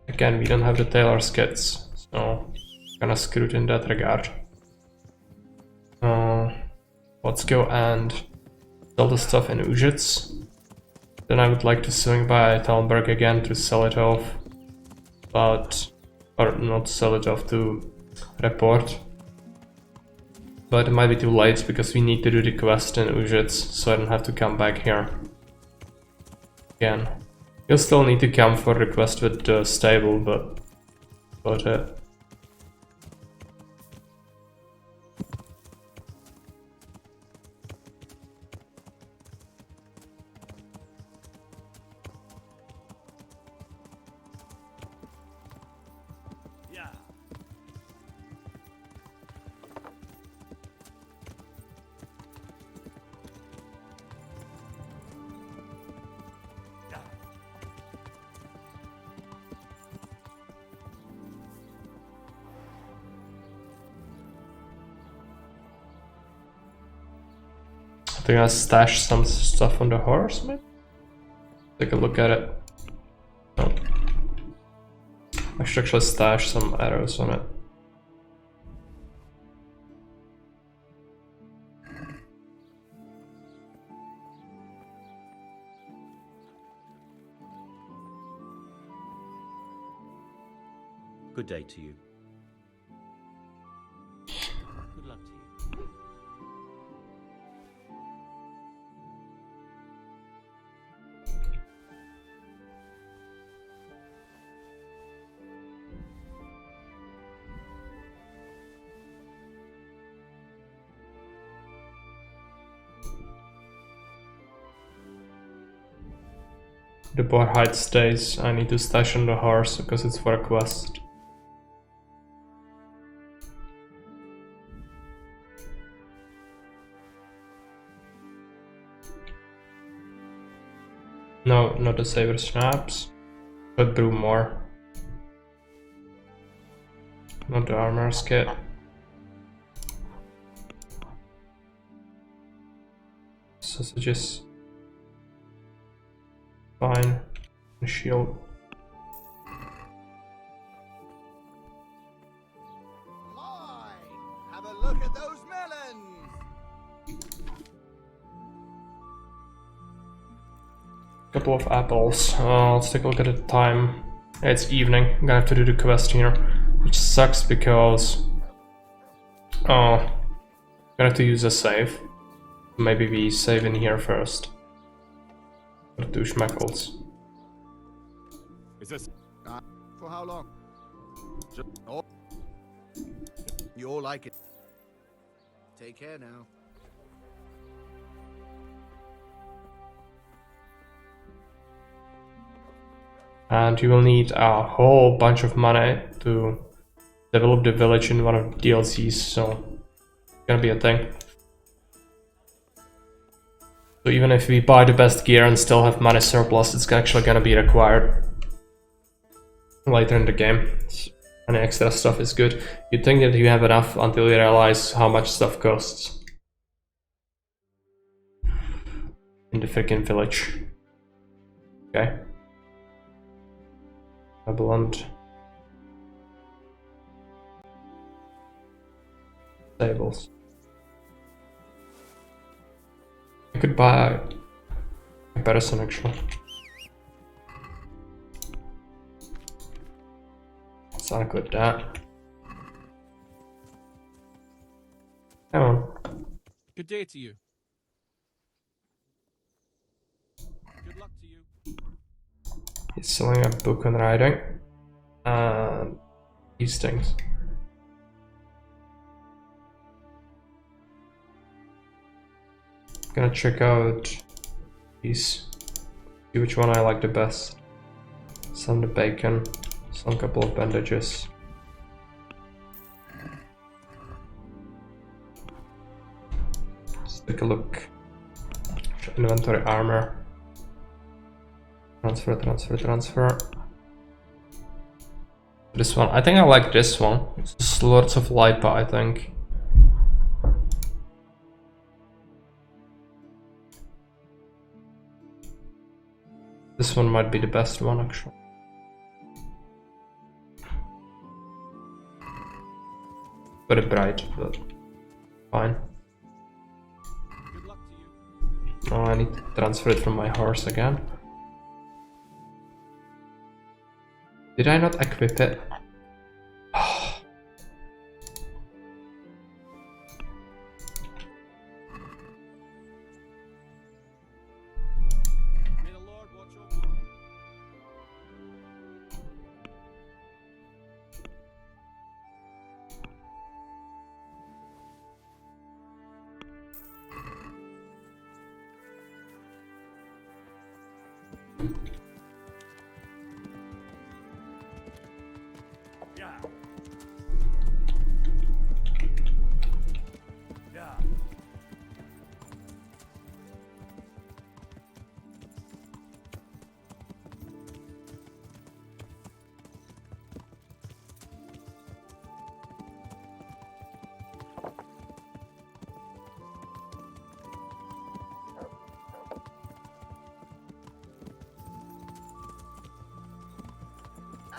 Again, we don't have the tailor's kits, so kind of screwed in that regard. Let's go and sell the stuff in Ujits. Then I would like to swing by Talmberg again to sell it off, but or not sell it off, to report. But it might be too late because we need to do the quest in Ujits, so I don't have to come back here again. You'll still need to come for the quest with the stable, but about it. I think I stashed some stuff on the horse, maybe? Take a look at it. No. I should actually stash some arrows on it. Good day to you. Good luck to you. The boar hide stays. I need to stash on the horse because it's for a quest. No, not the saber snaps. But brew more. Not the armor kit. Sausages. Fine. A shield. Have a look at those melons! Couple of apples. Let's take a look at the time. It's evening. I'm gonna have to do the quest here, which sucks because I'm gonna have to use a save. Maybe we save in here first. Do schmeckles. Is this? For how long? Oh. You all like it. Take care now. And you will need a whole bunch of money to develop the village in one of the DLCs, so it's gonna be a thing. So even if we buy the best gear and still have money surplus, it's actually gonna be required later in the game. Any extra stuff is good. You think that you have enough until you realize how much stuff costs in the freaking village. Okay. Blunt. Stables. I could buy a person actually. Let's not good that. Come on. Good day to you. Good luck to you. He's selling a book on writing and these things. Gonna check out these, see which one I like the best. Some the bacon, some couple of bandages. Let's take a look. Inventory armor. Transfer. This one, I think I like this one. It's lots of Lipa, I think. This one might be the best one, actually. Very bright, but fine. Good luck to you. Oh, I need to transfer it from my horse again. Did I not equip it? May the Lord watch over you.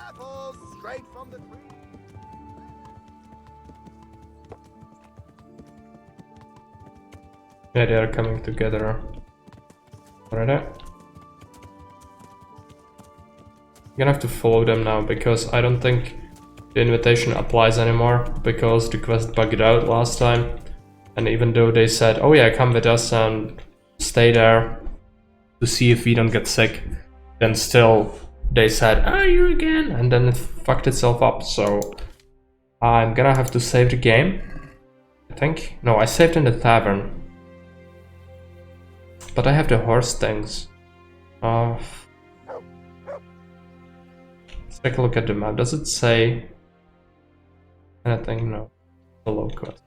Apples straight from the tree. Yeah, they are coming together. Already. I'm gonna have to follow them now because I don't think the invitation applies anymore because the quest bugged out last time. And even though they said, oh yeah, come with us and stay there to see if we don't get sick, then still they said, oh, you again, and then it fucked itself up. So I'm gonna have to save the game, I think. No, I saved in the tavern. But I have the horse things. Let's take a look at the map. Does it say anything? No. Below quest.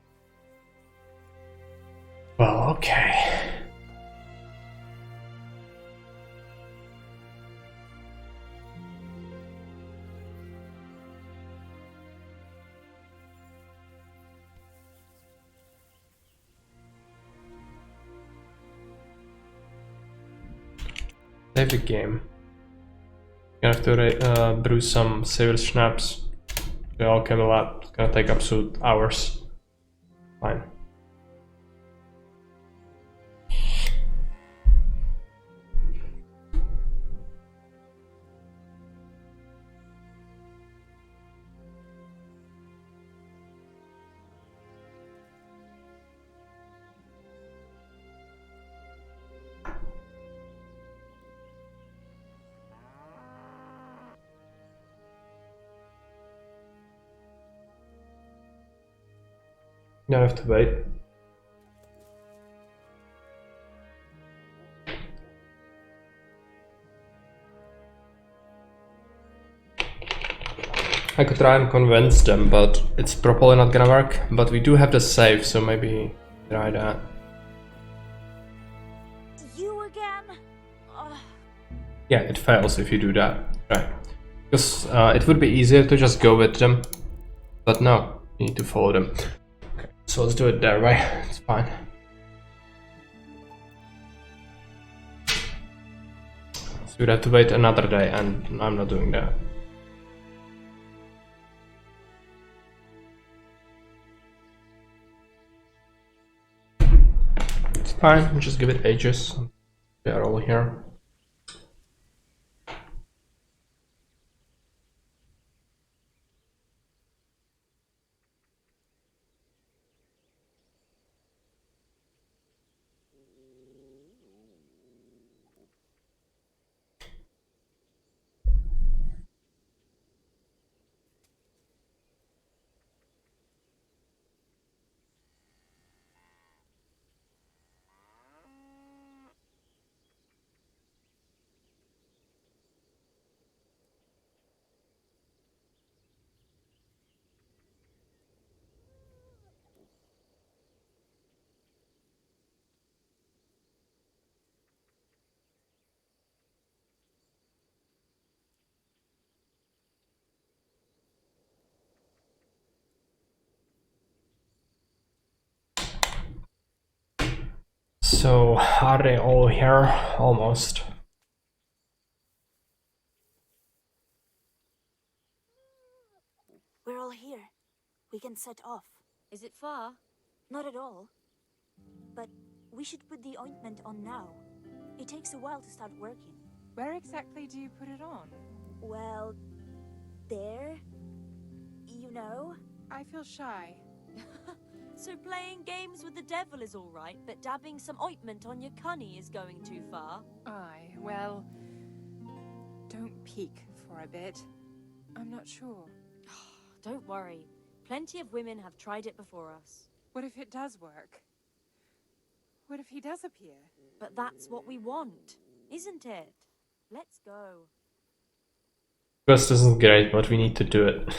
Well, okay. Save the game. Gonna have to brew some civil schnapps. They all came a lot. It's gonna take absolute hours. Fine. Now I have to wait. I could try and convince them, but it's probably not gonna work. But we do have the save, so maybe try that. You again? Yeah, it fails if you do that. Right. Because it would be easier to just go with them. But no, you need to follow them. Okay, so let's do it that way. It's fine. So we'd have to wait another day, and I'm not doing that. It's fine, we'll just give it ages. They are all here. So, are they all here? Almost. We're all here. We can set off. Is it far? Not at all. But we should put the ointment on now. It takes a while to start working. Where exactly do you put it on? Well, there. You know? I feel shy. So playing games with the devil is all right, but dabbing some ointment on your cunny is going too far? Aye, well, don't peek for a bit. I'm not sure. Don't worry. Plenty of women have tried it before us. What if it does work? What if he does appear? But that's what we want, isn't it? Let's go. Quest isn't great, but we need to do it.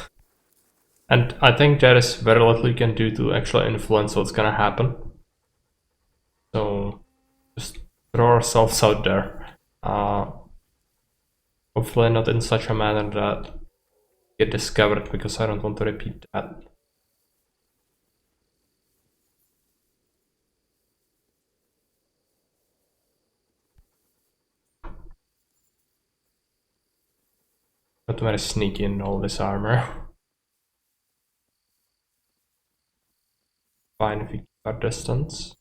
And I think there is very little you can do to actually influence what's gonna happen. So just throw ourselves out there. Hopefully not in such a manner that we get discovered, because I don't want to repeat that. Not very sneaky in all this armor. Fine if we keep our distance.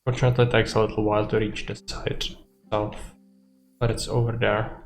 Fortunately, it takes a little while to reach the site itself, but it's over there.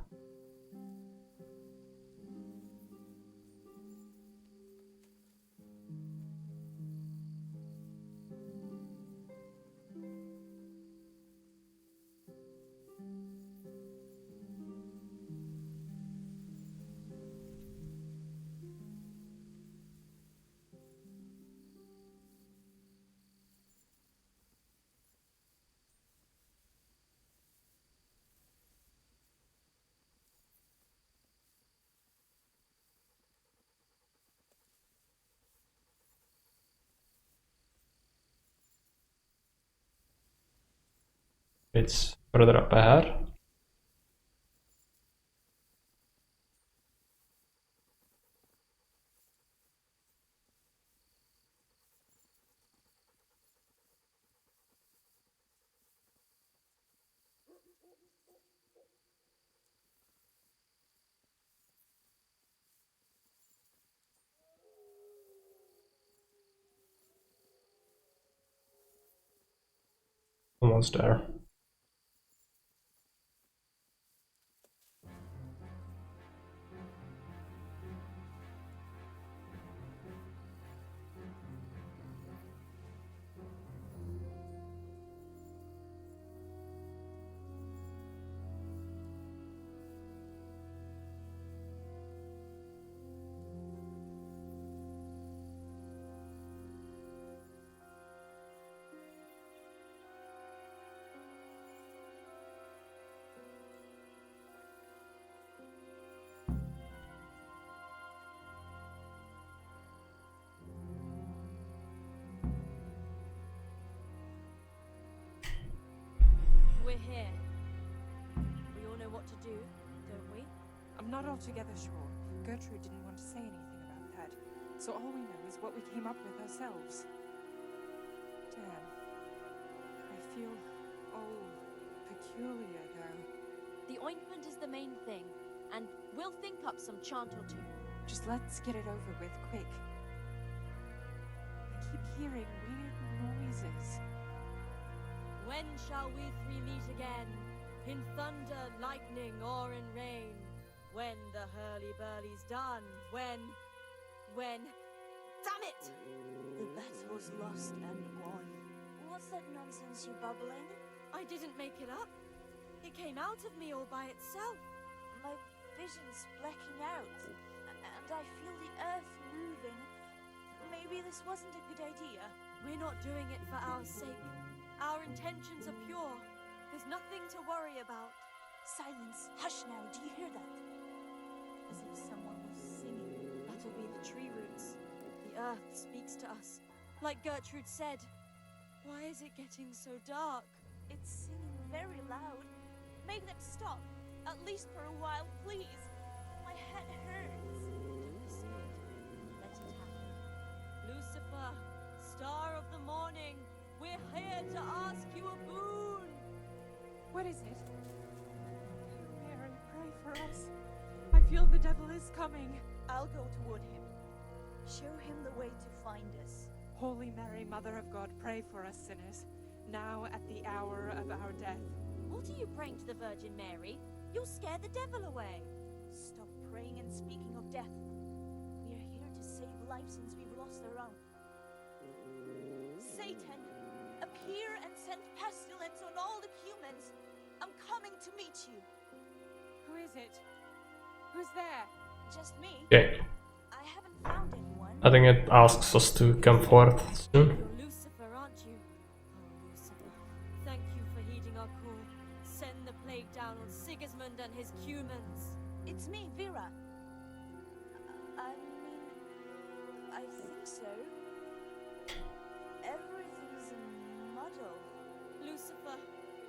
It's further up ahead. Almost there. We're here. We all know what to do, don't we? I'm not altogether sure. Gertrude didn't want to say anything about that. So all we know is what we came up with ourselves. Dan, I feel, peculiar though. The ointment is the main thing, and we'll think up some chant or two. Just let's get it over with, quick. I keep hearing weird noises. When shall we three meet again? In thunder, lightning, or in rain? When the hurly-burly's done? When? Damn it! The battle's lost and won. What's that nonsense you're bubbling? I didn't make it up. It came out of me all by itself. My vision's blacking out, and I feel the earth moving. Maybe this wasn't a good idea. We're not doing it for our sake. Our intentions are pure. There's nothing to worry about. Silence. Hush now. Do you hear that? As if someone was singing. That'll be the tree roots. The earth speaks to us. Like Gertrude said. Why is it getting so dark? It's singing very loud. Make them stop. At least for a while, please. My head hurts. Don't be scared. Let it happen. Lucifer, star of the morning, we're here to ask you a boon. What is it? Mary, pray for us. I feel the devil is coming. I'll go toward him. Show him the way to find us. Holy Mary, Mother of God, pray for us sinners, now at the hour of our death. What are you praying to the Virgin Mary? You'll scare the devil away. Stop praying and speaking of death. We are here to save lives since we've lost our own. Satan, appear and send pestilence on all the humans. I'm coming to meet you. Who is it? Who's there? Just me. Okay. I haven't found anyone. I think it asks us to come forth soon. You're Lucifer, aren't you? Oh, Lucifer, thank you for heeding our call. Send the plague down on Sigismund and his humans. It's me, Vera. I mean, I think so. Everything's a muddle. Lucifer,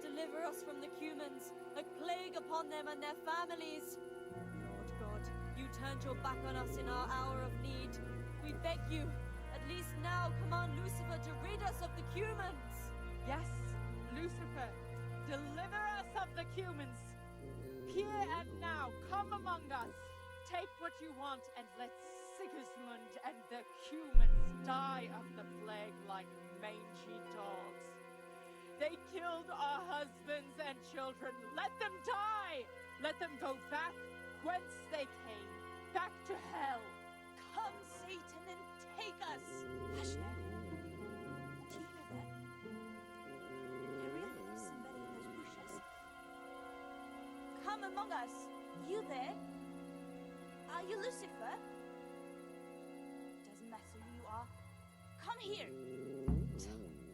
deliver us from the humans. A plague upon them and their families. Lord God, you turned your back on us in our hour of need. We beg you, at least now command Lucifer to rid us of the humans. Yes, Lucifer, deliver us of the humans. Here and now, come among us. Take what you want and let Sigismund and the humans die of the plague like mangy dogs. They killed our husbands and children. Let them die. Let them go back whence they came, back to hell. Come, Satan, and take us. Hush now. Do you hear that? There really is somebody in those bushes. Come among us. You there? Are you Lucifer? Doesn't matter who you are. Come here.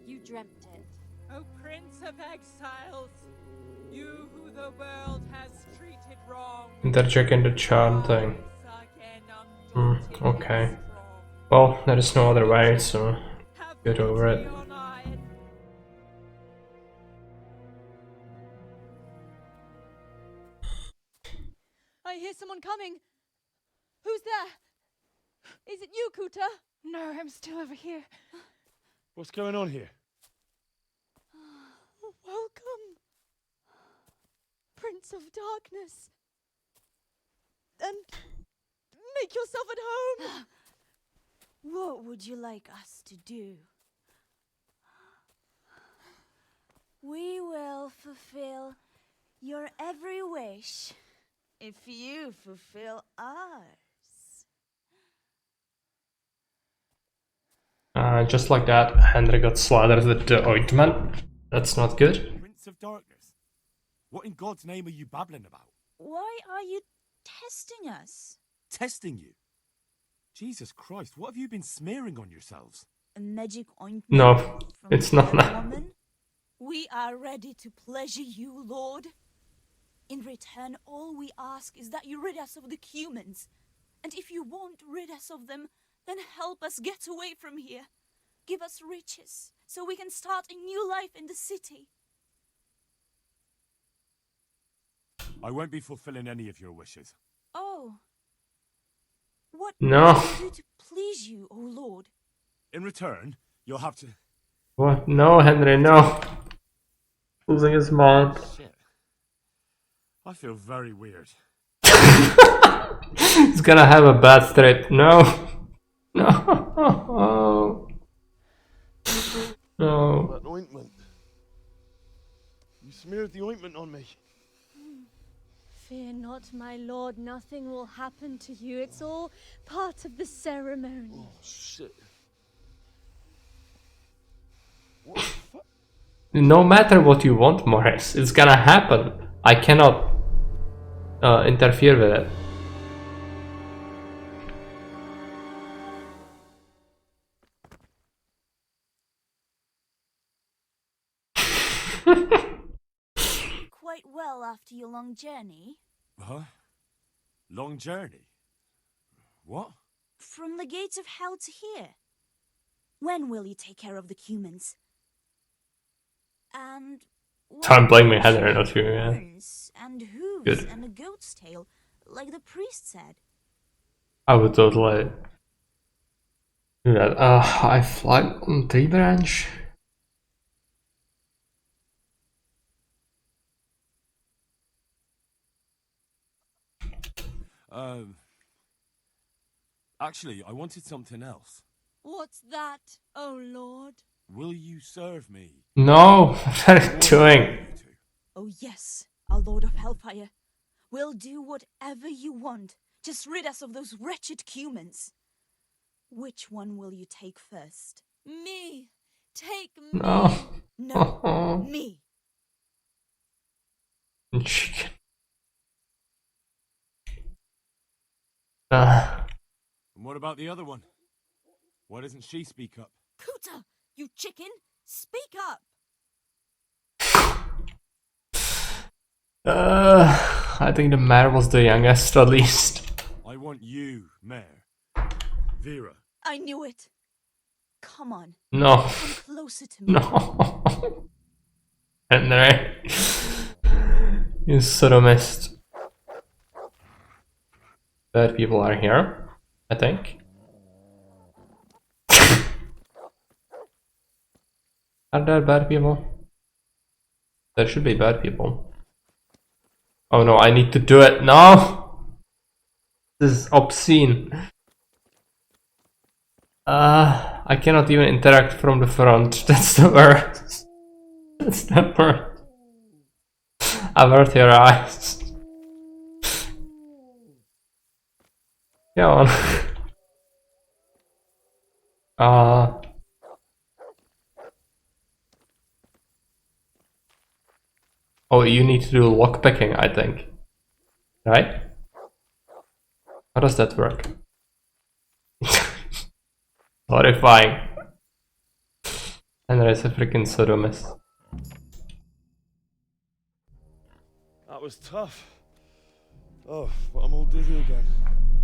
You dreamt it. O Prince of Exiles, you who the world has treated wrong. They're checking the chart thing. Okay. Well, there is no other way, so get over it. I hear someone coming. Who's there? Is it you, Kuta? No, I'm still over here. What's going on here? Welcome, Prince of Darkness. And make yourself at home. What would you like us to do? We will fulfill your every wish if you fulfill ours. Just like that, Henry got slathered with the ointment. That's not good. Prince of Darkness. What in God's name are you babbling about? Why are you testing us? Testing you? Jesus Christ, what have you been smearing on yourselves? A magic ointment? No, from it's not a that. woman? We are ready to pleasure you, Lord. In return, all we ask is that you rid us of the humans. And if you won't rid us of them, then help us get away from here. Give us riches, so we can start a new life in the city. I won't be fulfilling any of your wishes. Oh. What No. must we do to please you, O Lord? In return, you'll have to... What? No, Henry, no. Losing his mind. Shit. I feel very weird. He's gonna have a bad trip. No. No. No. That ointment. You smeared the ointment on me. Fear not, my lord. Nothing will happen to you. It's all part of the ceremony. Oh, shit. No matter what you want, Morris, it's gonna happen. I cannot interfere with it. Quite well after your long journey. Huh? Long journey? What? From the gates of hell to here. When will you take care of the humans? And Don't blame me, Heather, not you, yeah. horns and hooves Good. and a goat's tail, like the priest said. I would totally do that. I fly on tree branch. Actually, I wanted something else. What's that, oh lord? Will you serve me? No, what are you doing? Oh yes, our Lord of Hellfire. We'll do whatever you want. Just rid us of those wretched humans. Which one will you take first? Me! Take me! No. No, me. Chicken. And what about the other one? Why doesn't she speak up? Kuta, you chicken! Speak up! I think the mayor was the youngest, at least. I want you, Mayor. Vera. I knew it. Come on. No. Come closer to me. No. Henry. You sodomist. Bad people are here, I think. Are there bad people? There should be bad people. Oh no, I need to do it. No! This is obscene. I cannot even interact from the front. That's the worst. That's the worst. Avert your eyes. Go on. Oh, you need to do lockpicking, I think. Right? How does that work? Horrifying. And there's a freaking sodomist. That was tough. Oh, but I'm all dizzy again.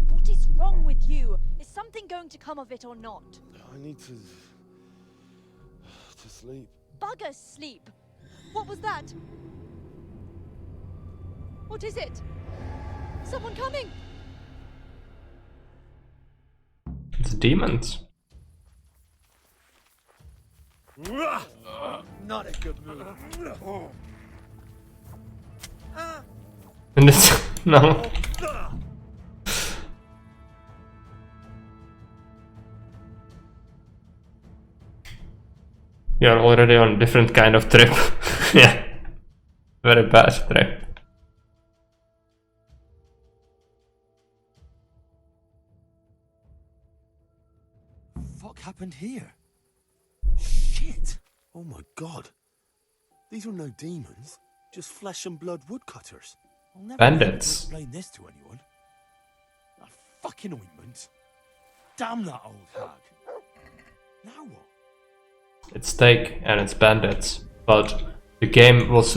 What is wrong with you? Is something going to come of it or not? I need to sleep. Bugger sleep! What was that? What is it? Someone coming! It's demons. Not a good move. And it's no. We are already on a different kind of trip. Yeah. Very bad trip. Fuck happened here? Shit! Oh my god. These are no demons, just flesh and blood woodcutters. I'll never be able to Bandits. explain this to anyone. That fucking ointment. Damn that old hag. Now what? It's steak and it's bandits, but the game was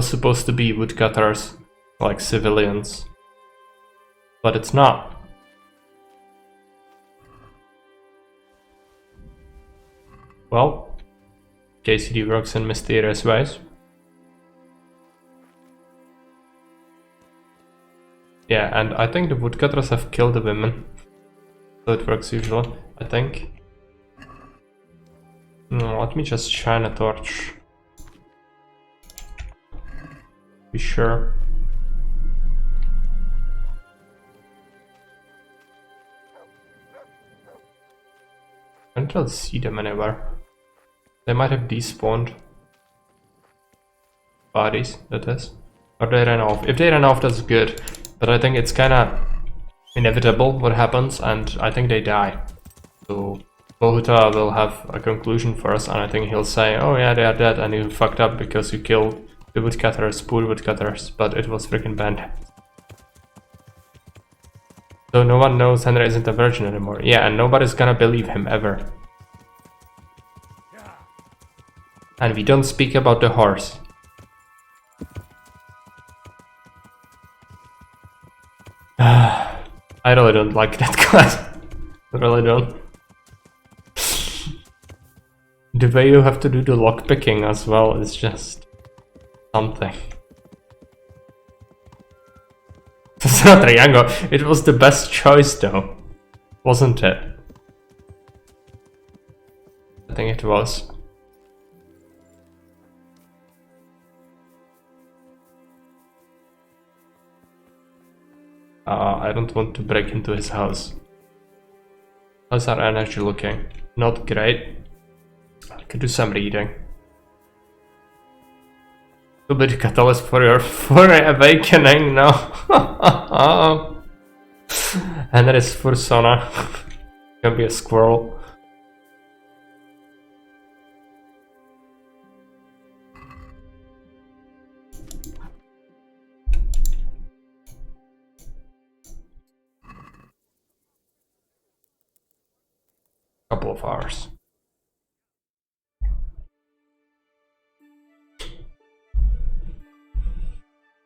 supposed to be woodcutters, like civilians, but it's not. Well, KCD works in mysterious ways. Yeah, and I think the woodcutters have killed the women, so it works usually, I think. No, let me just shine a torch. Be sure. I can't really see them anywhere. They might have despawned. Bodies, that is. Or they ran off. If they ran off, that's good. But I think it's kinda inevitable what happens, and I think they die. So Bohuta will have a conclusion for us, and I think he'll say, oh yeah, they are dead, and you fucked up because you killed the woodcutters, poor woodcutters, but it was freaking bandits. So no one knows Henry isn't a virgin anymore. Yeah, and nobody's gonna believe him ever. And we don't speak about the horse. I really don't like that guy. I really don't. The way you have to do the lockpicking as well is just something. It's not Triangle. It was the best choice though, wasn't it? I think it was. I don't want to break into his house. How's our energy looking? Not great. I could do some reading. To be the catalyst for your awakening now. Henry's persona can be a squirrel. Couple of hours.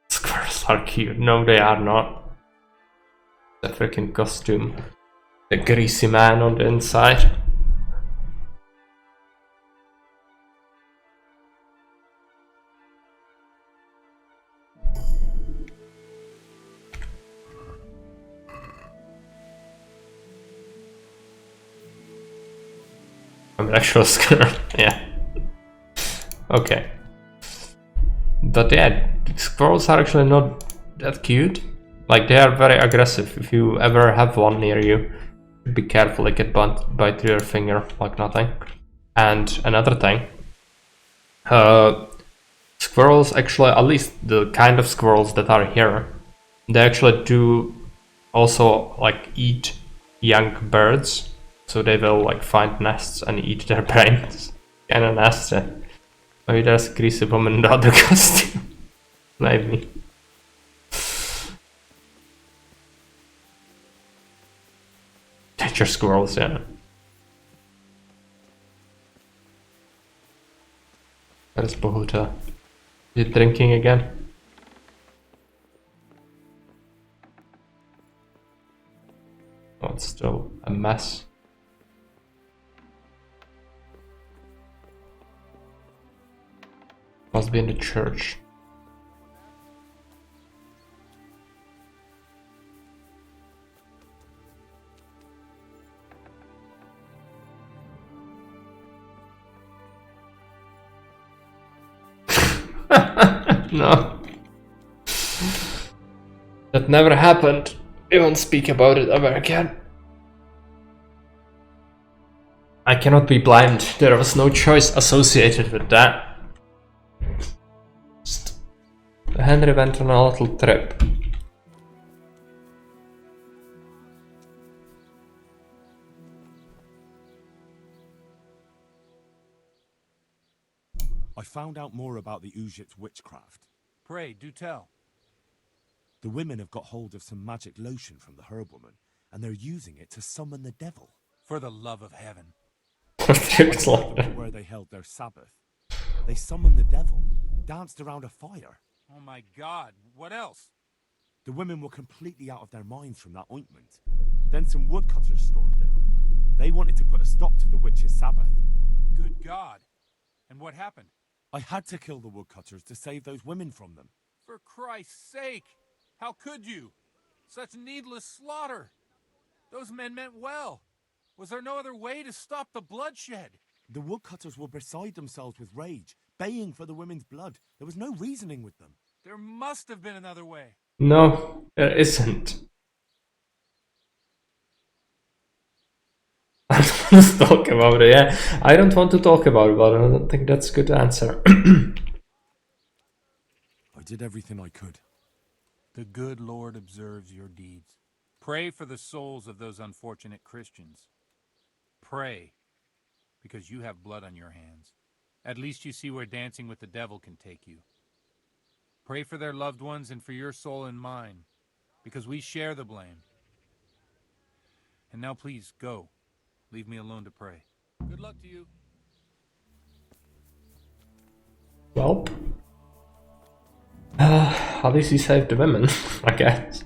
Squirrels are cute. No, they are not. The freaking costume. The greasy man on the inside. I'm an actual squirrel. Yeah. Okay. But yeah, squirrels are actually not that cute. Like, they are very aggressive. If you ever have one near you, be careful, they can bite through your finger like nothing. And another thing, squirrels actually, at least the kind of squirrels that are here, they actually do also like eat young birds. So they will like find nests and eat their brains. Kinda nasty. Maybe there's a greasy woman in the other costume. Maybe. Nature squirrels, yeah. That is Bohuta. Is it drinking again? Oh, it's still a mess. Must be in the church. No. That never happened. We won't speak about it ever again. I cannot be blind. There was no choice associated with that. Henry went on a little trip. I found out more about the Ujit's witchcraft. Pray, do tell. The women have got hold of some magic lotion from the herb woman, and they're using it to summon the devil. For the love of heaven. I told them where they held their Sabbath. They summoned the devil, danced around a fire. Oh my God, what else? The women were completely out of their minds from that ointment. Then some woodcutters stormed in. They wanted to put a stop to the witch's Sabbath. Good God. And what happened? I had to kill the woodcutters to save those women from them. For Christ's sake! How could you? Such needless slaughter! Those men meant well. Was there no other way to stop the bloodshed? The woodcutters were beside themselves with rage, baying for the women's blood. There was no reasoning with them. There must have been another way. No, there isn't. I don't want to talk about it, yeah. I don't want to talk about it, but I don't think that's a good answer. I did everything I could. The good Lord observes your deeds. Pray for the souls of those unfortunate Christians. Pray, because you have blood on your hands. At least you see where dancing with the devil can take you. Pray for their loved ones and for your soul and mine, because we share the blame. And now please, go. Leave me alone to pray. Good luck to you. Well, at least he saved the women, I guess.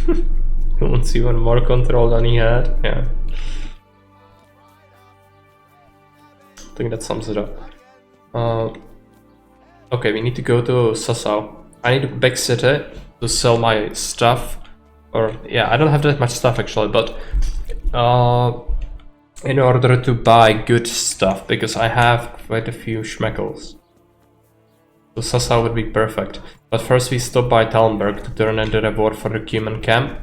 He wants even more control than he had, yeah. I think that sums it up. Okay, we need to go to Sasau. I need a big city to sell my stuff. Or, yeah, I don't have that much stuff actually, but in order to buy good stuff, because I have quite a few schmeckles. So Sasau would be perfect. But first we stop by Talmberg to turn in the reward for the human camp.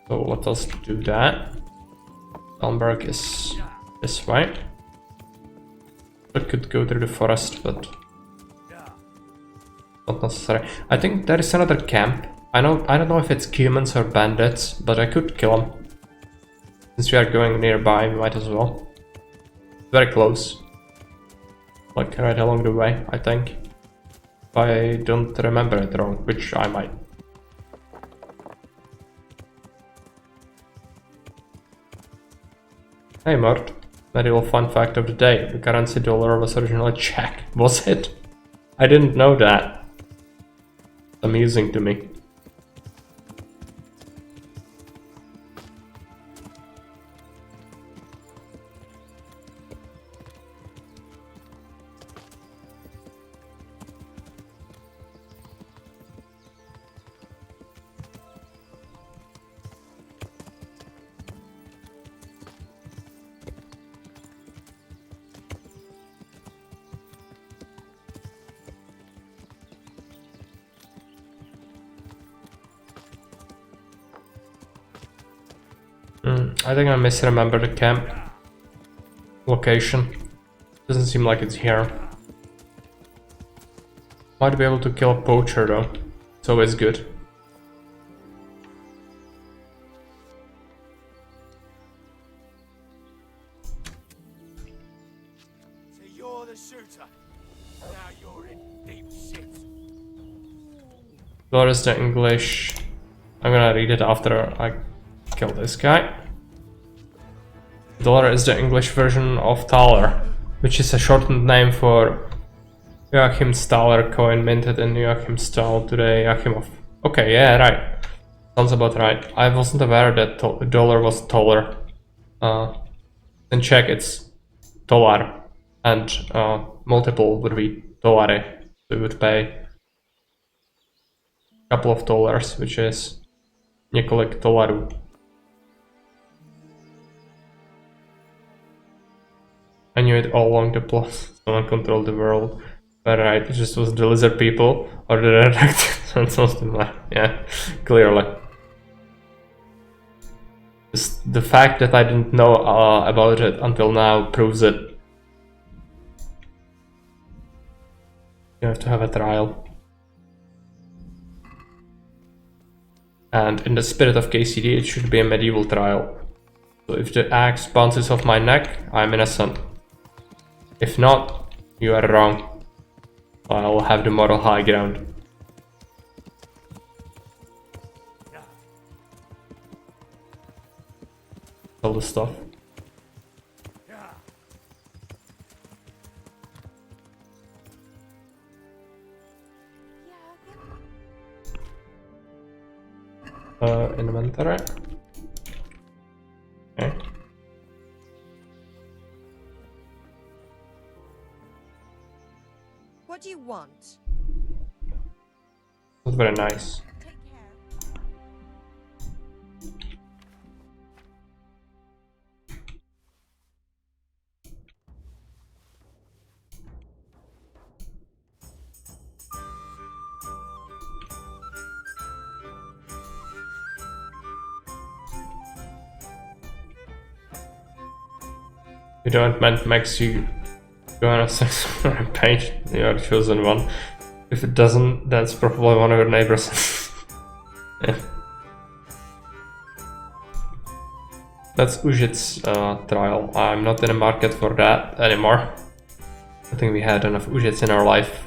So let us do that. Talmberg is this way. I could go through the forest, but not necessary. I think there is another camp. I don't know if it's humans or bandits, but I could kill them. Since we are going nearby, we might as well. Very close. Like right along the way, I think. If I don't remember it wrong, which I might. Hey Mort, very little fun fact of the day. The currency dollar was originally Czech. Was it? I didn't know that. It's amusing to me. I think I misremember the camp location. Doesn't seem like it's here. Might be able to kill a poacher though. It's always good. So you're the shooter. Now you're in deep shit. What is the English? I'm gonna read it after I kill this guy. Dollar is the English version of Thaler, which is a shortened name for Joachim's Thaler coin minted in Joachimsthal today. Joachimov. Okay, yeah, right. Sounds about right. I wasn't aware that dollar was Toller. In Czech it's Tolar, and multiple would be Tolary. So we would pay a couple of dollars, which is několik dolarů. I knew it all along the plot. Someone controlled the world. But right, it just was the lizard people or the redacted. Yeah, clearly. The fact that I didn't know about it until now proves it. You have to have a trial. And in the spirit of KCD, it should be a medieval trial. So if the axe bounces off my neck, I'm innocent. If not, you are wrong. I'll have the moral high ground. All the stuff. Inventory. Okay. What do you want? That's very nice. You don't meant makes you go on a sex page. You are chosen one. If it doesn't, that's probably one of your neighbors. Yeah. That's Ujit's trial. I'm not in the market for that anymore. I think we had enough Ujits in our life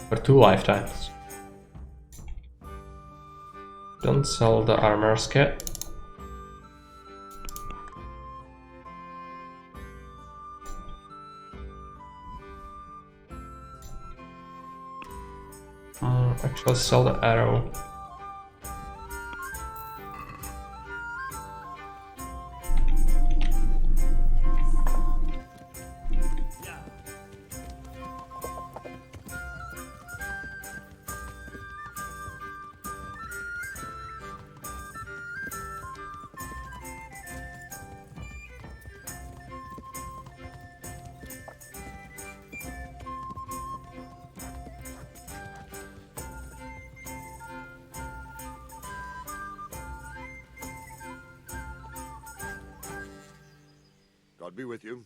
for 2 lifetimes. Don't sell the armor's kit. Actually, sell the arrow. God be with you.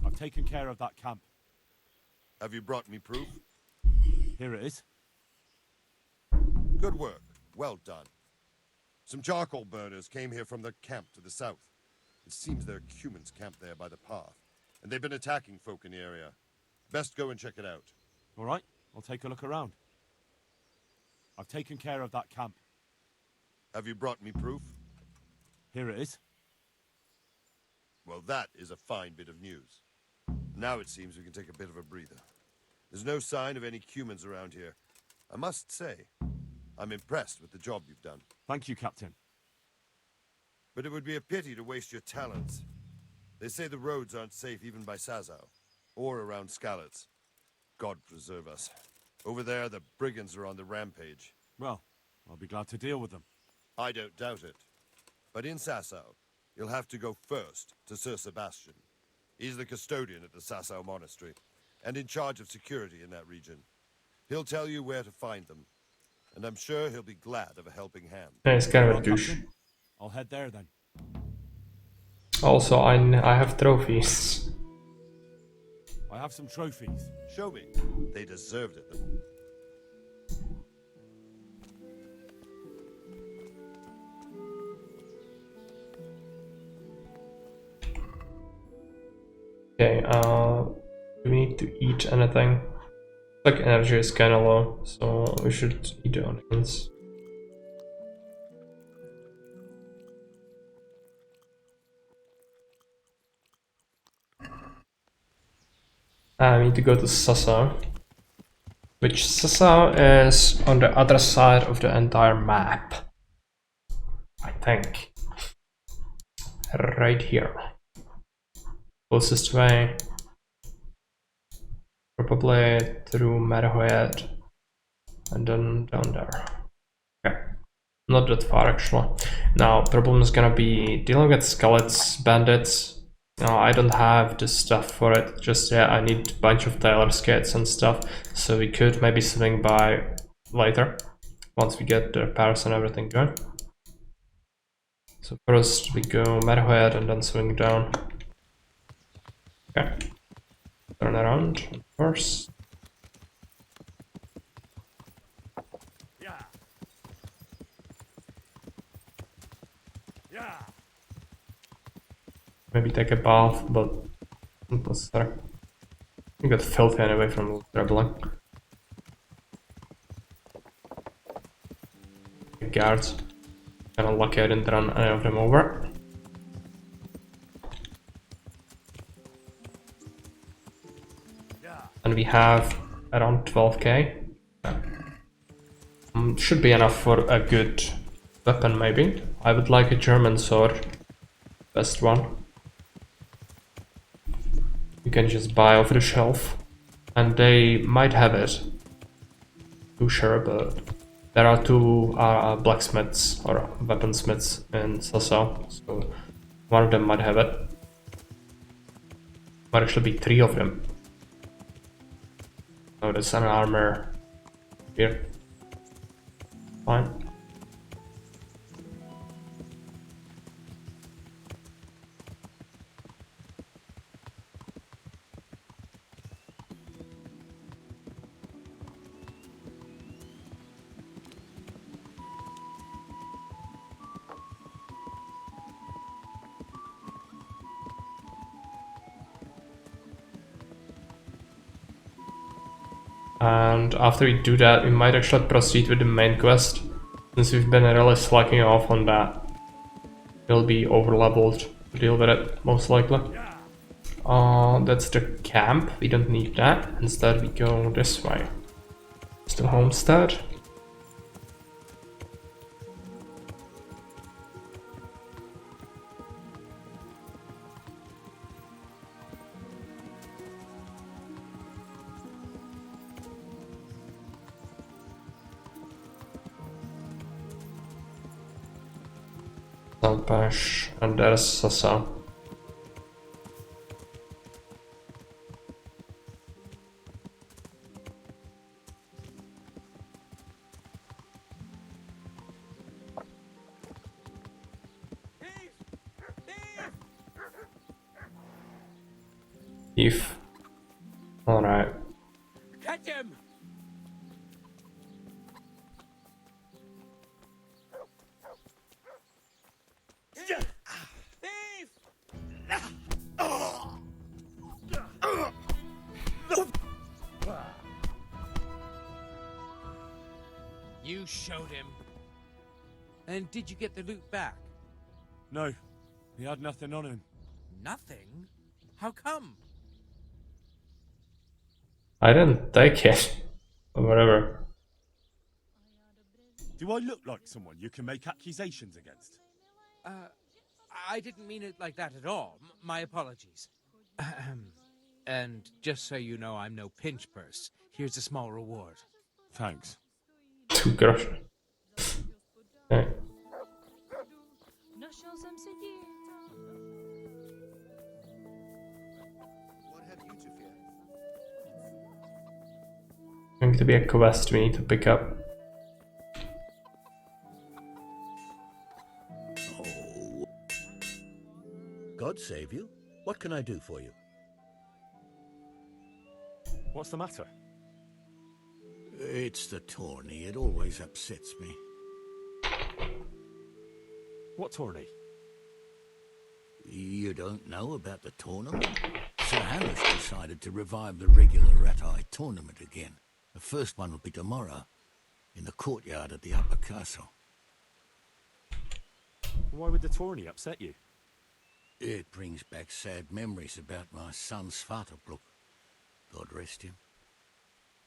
I've taken care of that camp. Have you brought me proof? Here it is. Good work. Well done. Some charcoal burners came here from their camp to the south. It seems there are humans camped there by the path, and they've been attacking folk in the area. Best go and check it out. All right, I'll take a look around. I've taken care of that camp. Have you brought me proof? Here it is. Well, that is a fine bit of news. Now it seems we can take a bit of a breather. There's no sign of any humans around here. I must say, I'm impressed with the job you've done. Thank you, Captain. But it would be a pity to waste your talents. They say the roads aren't safe even by Sazau, or around Skalitz. God preserve us. Over there, the brigands are on the rampage. Well, I'll be glad to deal with them. I don't doubt it. But in Sasau, you'll have to go first to Sir Sebastian. He's the custodian at the Sasau Monastery, and in charge of security in that region. He'll tell you where to find them, and I'm sure he'll be glad of a helping hand. Yeah, he's kind of a douche. I'll head there then. Also, I have trophies. I have some trophies. Show me. They deserved it. Okay, do we need to eat anything? Like energy is kinda low, so we should eat the onions. I need to go to Sasau. Which Sasau is on the other side of the entire map. I think. Right here. Closest way. Probably through Meadowhead. And then down there. Okay. Not that far actually. Now, problem is gonna be dealing with Skalitz bandits. I don't have the stuff for it just yet. I need a bunch of Tailor's kits and stuff, so we could maybe swing by later once we get the repairs and everything going. So first we go Meadowhead and then swing down. Okay. Turn around first. Yeah. Yeah. Maybe take a bath, but not necessary. You get filthy anyway from dribbling. Guards. Kinda lucky I didn't run any of them over. And we have around 12k. Should be enough for a good weapon, maybe. I would like a German sword. Best one. You can just buy off the shelf. And they might have it. Too sure, but there are two blacksmiths or weaponsmiths in Sassau, so one of them might have it. Might actually be three of them. Oh, there's an armor here. Fine. And after we do that, we might actually proceed with the main quest. Since we've been really slacking off on that, we'll be overleveled to deal with it, most likely. That's the camp, we don't need that. Instead we go this way. It's the homestead. Salpash, and there's Sasa. Thief. Alright. Catch him! You showed him. And did you get the loot back? No, he had nothing on him. Nothing? How come? I didn't take it. Or whatever. Do I look like someone you can make accusations against? I didn't mean it like that at all. My apologies. And just so you know, I'm no pinch purse. Here's a small reward. Thanks. 2 groszy. Okay. Going to be a quest we need to pick up. Oh. God save you. What can I do for you? What's the matter? It's the tourney. It always upsets me. What tourney? You don't know about the tournament? Sir Hamish decided to revive the regular rat-eye tournament again. The first one will be tomorrow, in the courtyard at the Upper Castle. Why would the tourney upset you? It brings back sad memories about my son Svartabrook. God rest him.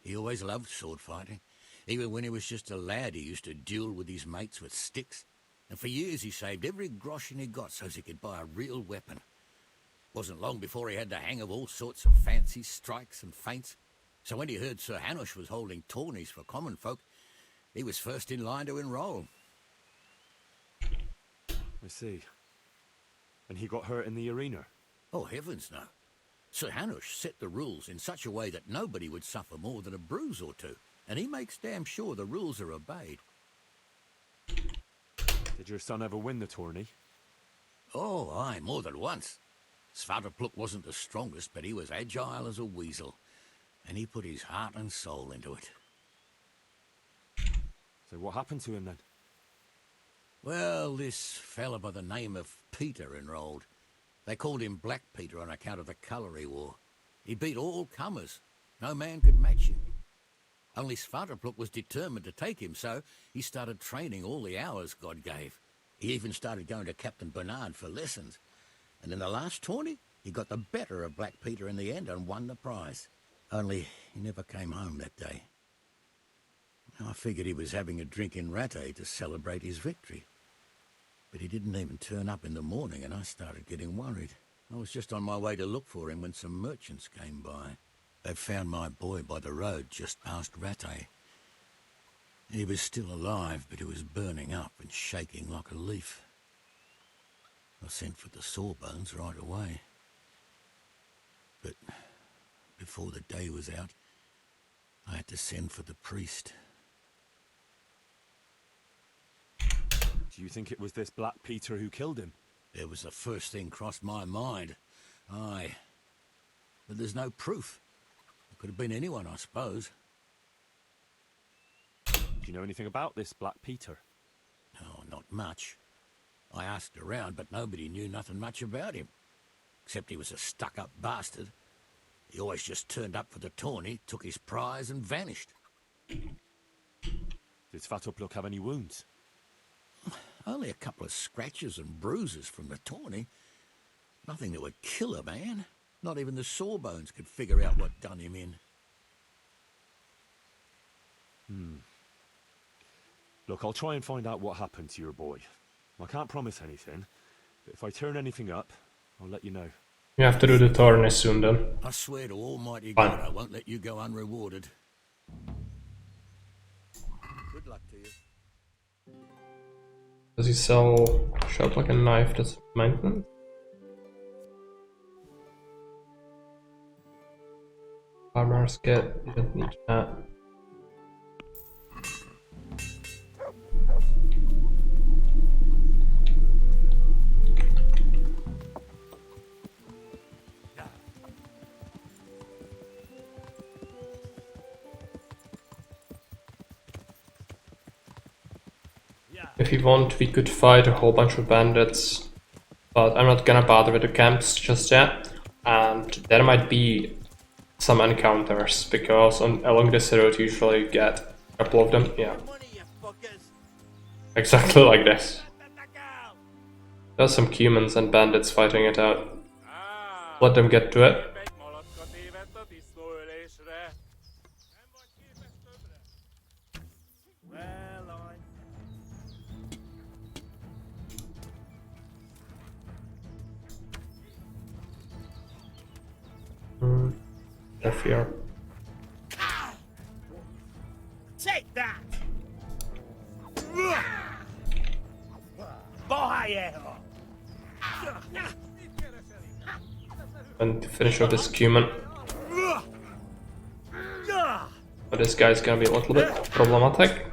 He always loved sword fighting. Even when he was just a lad, he used to duel with his mates with sticks. And for years he saved every groschen he got so he could buy a real weapon. Wasn't long before he had the hang of all sorts of fancy strikes and feints. So when he heard Sir Hanush was holding tourneys for common folk, he was first in line to enroll. I see. And he got hurt in the arena? Oh, heavens no. Sir Hanush set the rules in such a way that nobody would suffer more than a bruise or two, and he makes damn sure the rules are obeyed. Did your son ever win the tourney? Oh, aye, more than once. Svartalfluk wasn't the strongest, but he was agile as a weasel. And he put his heart and soul into it. So what happened to him then? Well, this fella by the name of Peter enrolled. They called him Black Peter on account of the colour he wore. He beat all comers. No man could match him. Only Svartalfluk was determined to take him, so he started training all the hours God gave. He even started going to Captain Bernard for lessons. And in the last tourney, he got the better of Black Peter in the end and won the prize. Only he never came home that day. I figured he was having a drink in Rattay to celebrate his victory. But he didn't even turn up in the morning, and I started getting worried. I was just on my way to look for him when some merchants came by. They found my boy by the road just past Rattay. He was still alive, but he was burning up and shaking like a leaf. I sent for the sawbones right away. But before the day was out, I had to send for the priest. Do you think it was this Black Peter who killed him? It was the first thing crossed my mind. Aye. But there's no proof. It could have been anyone, I suppose. Do you know anything about this Black Peter? No, not much. I asked around, but nobody knew nothing much about him. Except he was a stuck-up bastard. He always just turned up for the tourney, took his prize and vanished. Did Svartalfluk have any wounds? Only a couple of scratches and bruises from the tourney. Nothing that would kill a man. Not even the sawbones could figure out what done him in. Look, I'll try and find out what happened to your boy. I can't promise anything, but if I turn anything up, I'll let you know. You have to do the tourney soon then. I swear to Almighty Fine. God I won't let you go unrewarded. Good luck to you. Does he sell shop like a knife that's maintenance? Farmer's kit, you don't need that. If you want, we could fight a whole bunch of bandits, but I'm not gonna bother with the camps just yet. And there might be some encounters, because along this road you usually get a couple of them. Yeah. Exactly like this. There's some humans and bandits fighting it out. Let them get to it. I fear. Take that! Bohayeho! And to finish off this cumin. But this guy's gonna be a little bit problematic.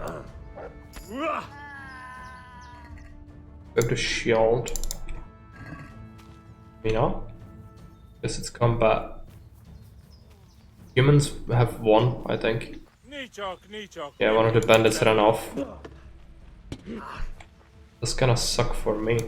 Go to shield. You know? Guess it's combat. Humans have won, I think. Yeah, one of the bandits ran off. This gonna suck for me.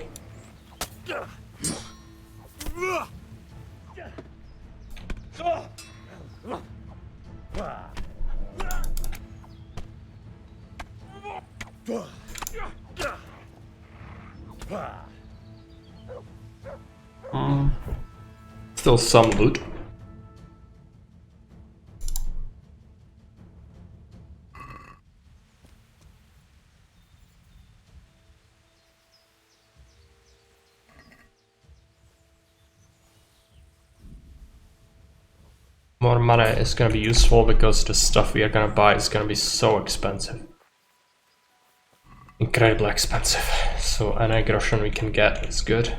Still some loot. More money is gonna be useful because the stuff we are gonna buy is gonna be so expensive. Incredibly expensive. So any groschen we can get is good.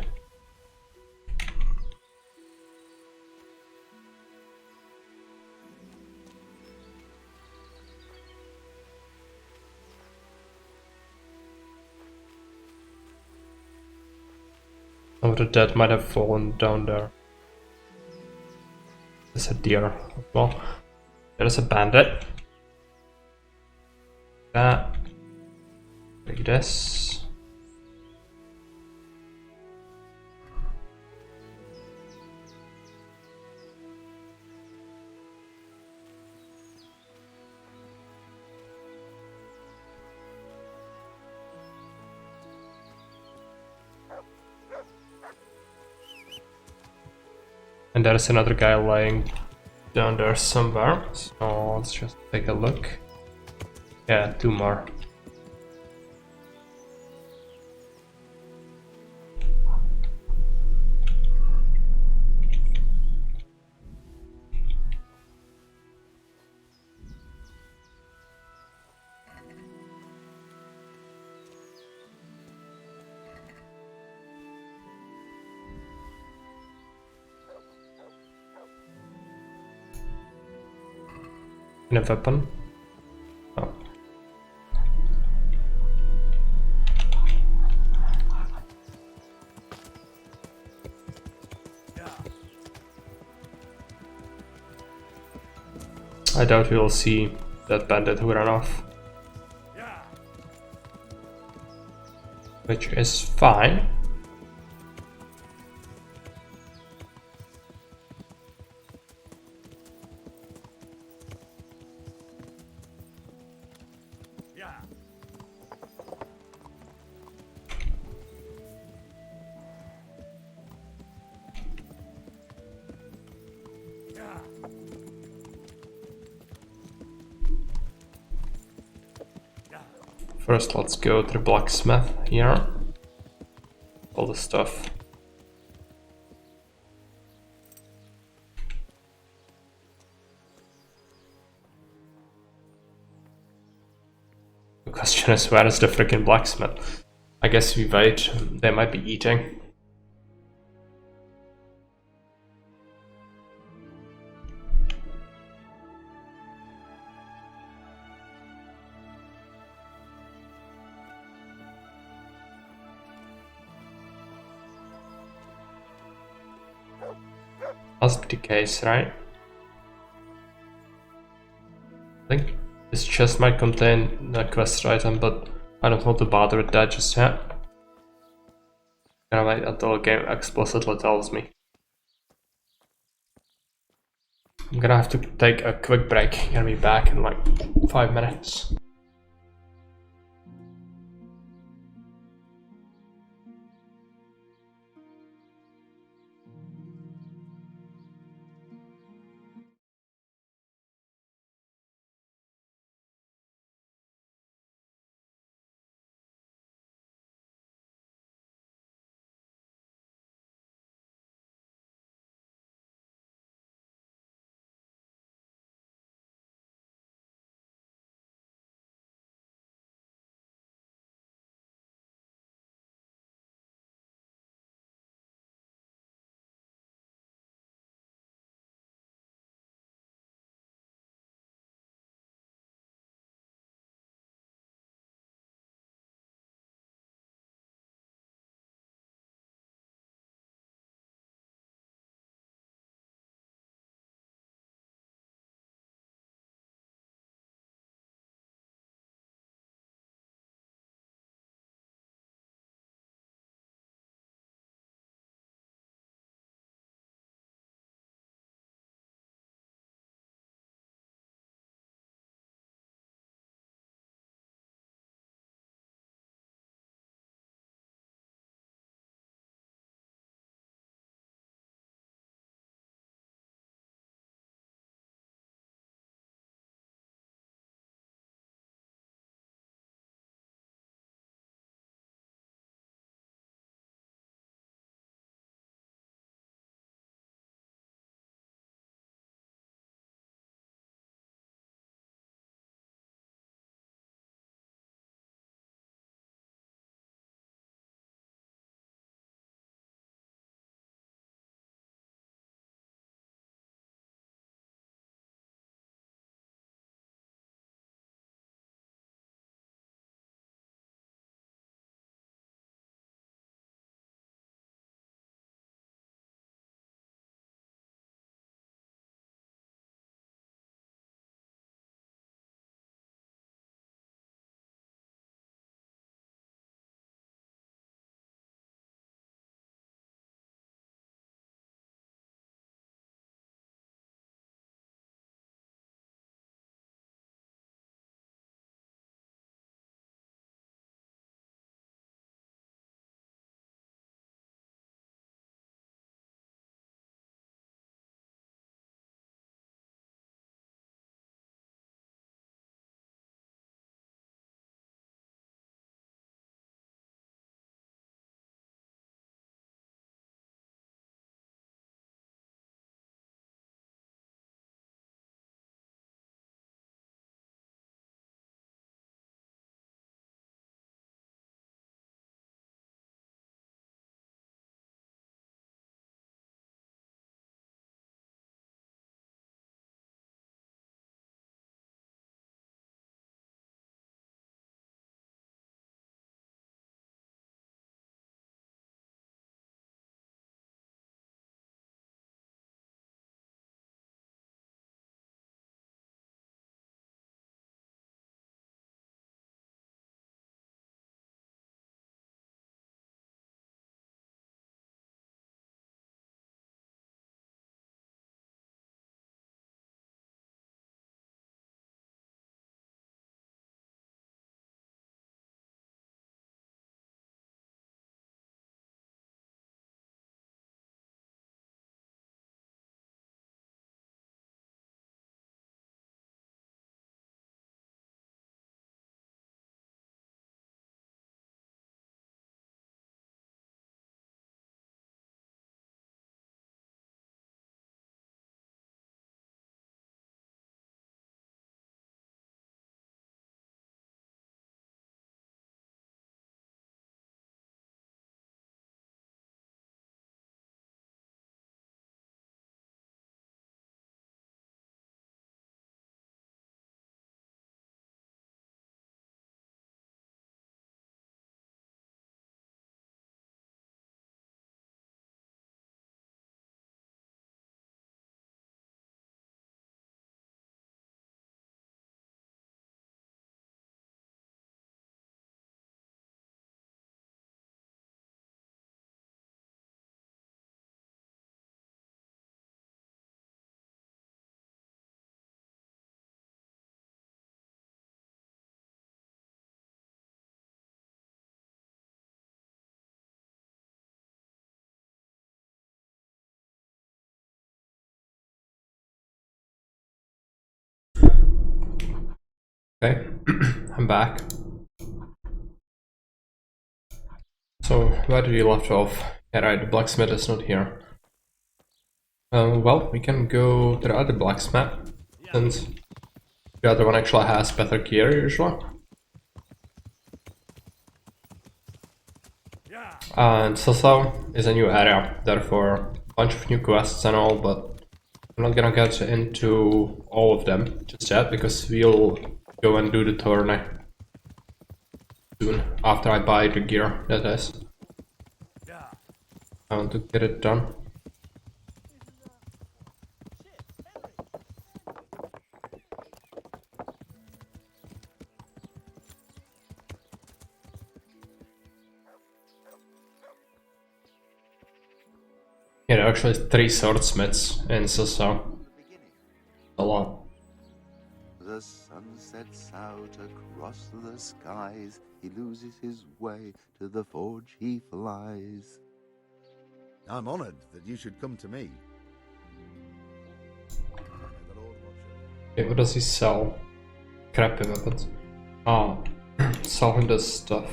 Some of the dead might have fallen down there. There's a deer as well. There's a bandit. That. Like this. And there's another guy lying down there somewhere. So let's just take a look. Yeah, 2 more. And a weapon. Oh. I doubt we will see that bandit who ran off. Which is fine. First, let's go to the blacksmith here. All the stuff. The question is, where is the freaking blacksmith? I guess we wait. They might be eating. Must be the case, right? I think this chest might contain a quest item, but I don't want to bother with that just yet. Gonna wait until the game explicitly tells me. I'm gonna have to take a quick break. Gonna be back in like 5 minutes. Okay, I'm back. So, where did you left off? Yeah, right, the blacksmith is not here. Well, we can go to the other blacksmith, since the other one actually has better gear usually. And Sasau is a new area, therefore a bunch of new quests and all, but I'm not gonna get into all of them just yet, because we'll go and do the tourney soon, after I buy the gear, that is. I want to get it done. Yeah, there are actually 3 swordsmiths in Sasau. A lot. The sun sets out across the skies. He loses his way, to the forge he flies. I'm honored that you should come to me. Okay, what does he sell? Crappy weapons. Oh, selling this stuff.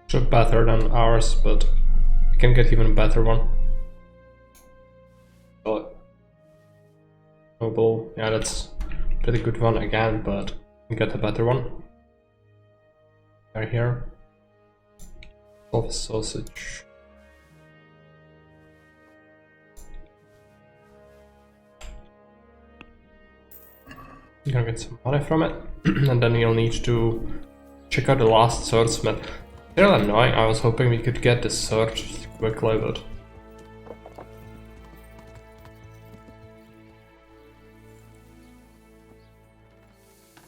Should better than ours, but we can get even a better one. Noble, yeah, that's a pretty good one again, but we get a better one. Right here. Of sausage. You're gonna get some money from it, and then you'll need to check out the last swordsmith. It's really annoying. I was hoping we could get this sword quickly, but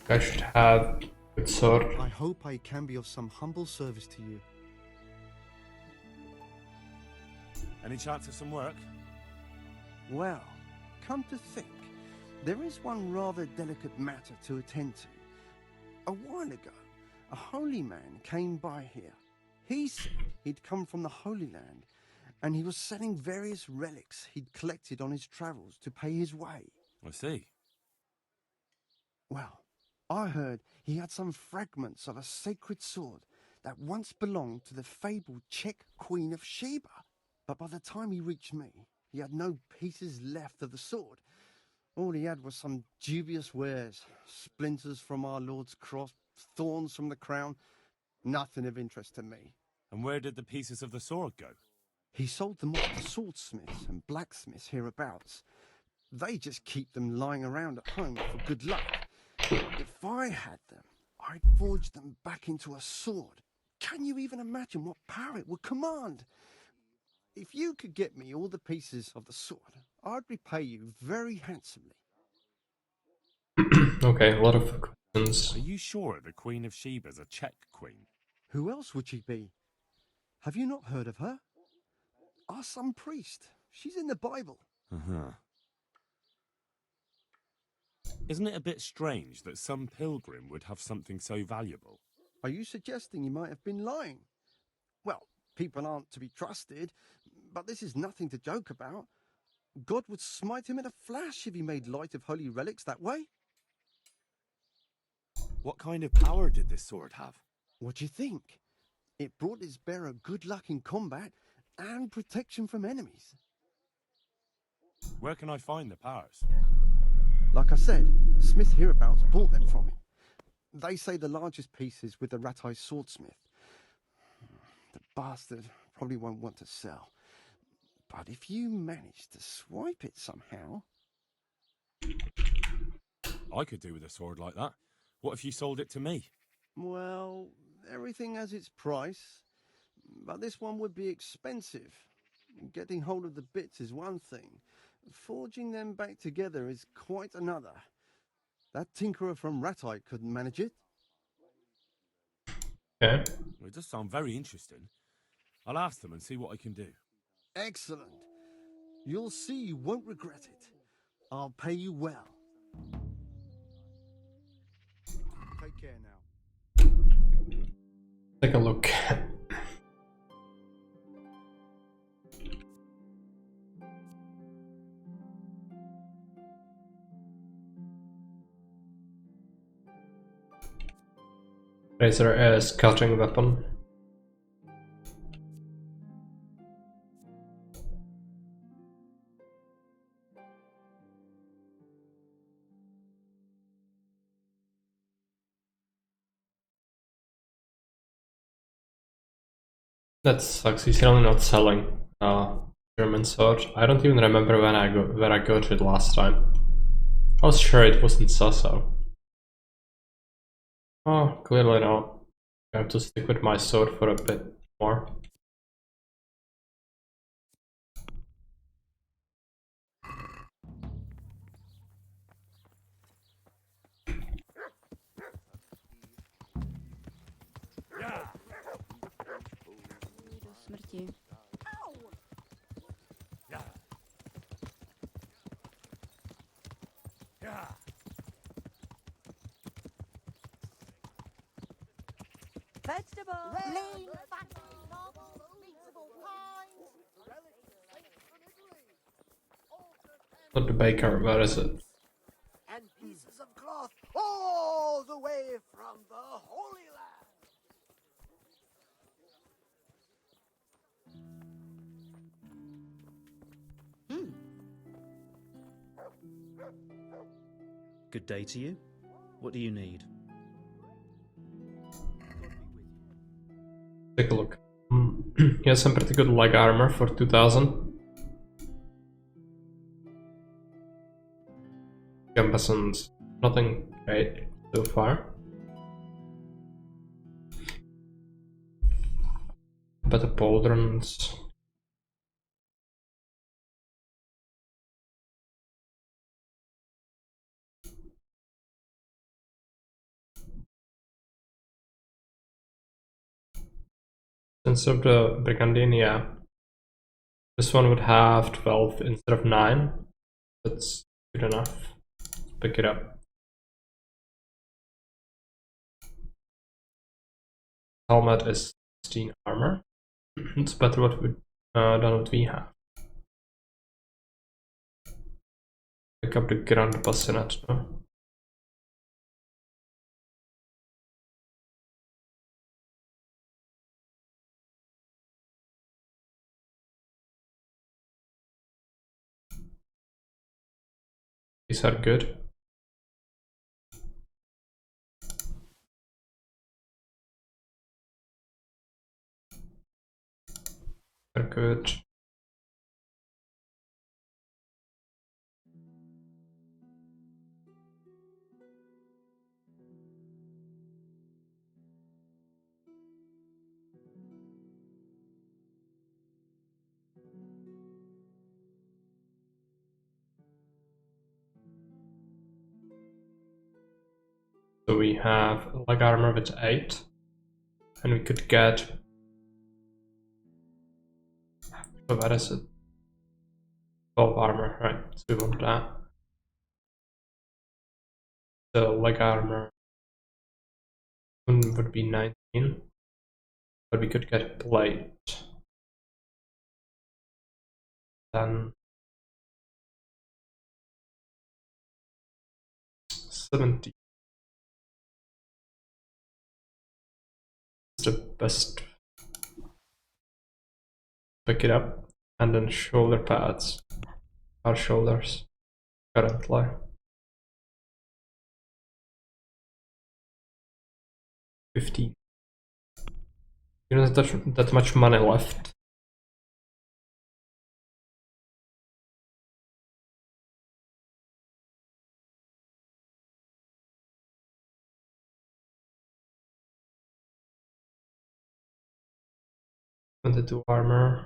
I should have a good sword. I hope I can be of some humble service to you. Any chance of some work? Well, come to think, there is one rather delicate matter to attend to. A while ago, a holy man came by here. He said he'd come from the Holy Land, and he was selling various relics he'd collected on his travels to pay his way. I see. Well, I heard he had some fragments of a sacred sword that once belonged to the fabled Czech Queen of Sheba. But by the time he reached me, he had no pieces left of the sword. All he had was some dubious wares, splinters from our Lord's cross, thorns from the crown, nothing of interest to me. And where did the pieces of the sword go? He sold them off to swordsmiths and blacksmiths hereabouts. They just keep them lying around at home for good luck. If I had them, I'd forge them back into a sword. Can you even imagine what power it would command? If you could get me all the pieces of the sword, I'd repay you very handsomely. Okay, a lot of questions. Are you sure the Queen of Sheba's a Czech queen? Who else would she be? Have you not heard of her? Our some priest. She's in the Bible. Uh-huh. Isn't it a bit strange that some pilgrim would have something so valuable? Are you suggesting he might have been lying? Well, people aren't to be trusted, but this is nothing to joke about. God would smite him in a flash if he made light of holy relics that way. What kind of power did this sword have? What do you think? It brought its bearer good luck in combat and protection from enemies. Where can I find the powers? Like I said, Smith hereabouts bought them from him. They say the largest piece is with the rat-eyed swordsmith. The bastard probably won't want to sell. But if you manage to swipe it somehow... I could do with a sword like that. What if you sold it to me? Well, everything has its price, but this one would be expensive. Getting hold of the bits is one thing. Forging them back together is quite another. That tinkerer from Ratite couldn't manage it. Okay. Well, it does sound very interesting. I'll ask them and see what I can do. Excellent. You'll see you won't regret it. I'll pay you well. Take care now. Take a look. Razor a scouting weapon. That sucks. He's really not selling German sword. I don't even remember where I got it last time. I was sure it wasn't Sasso. Oh, clearly not. I have to stick with my sword for a bit more. Do smrti. Vegetables! Lean, fatty, novel, meatable pies! Not the baker, where is it? And pieces of cloth all the way from the Holy Land. Good day to you. What do you need? Take a look. He has some pretty good leg armor for 2000. Gambason's nothing great so far. Better pauldrons. Sense of the Brigandine, yeah. This one would have 12 instead of 9. That's good enough. Let's pick it up. Helmet is 16 armor. It's better than what we have. Pick up the Grand Bassinet, no? These are good. They're good. So we have leg armor with 8, and we could get. So where is it? 12 armor, right? So we want that. The leg armor would be 19, but we could get plate. Then 70. The best. Pick it up, and then shoulder pads. Our shoulders currently. $15. You don't have that much money left. 22 armor.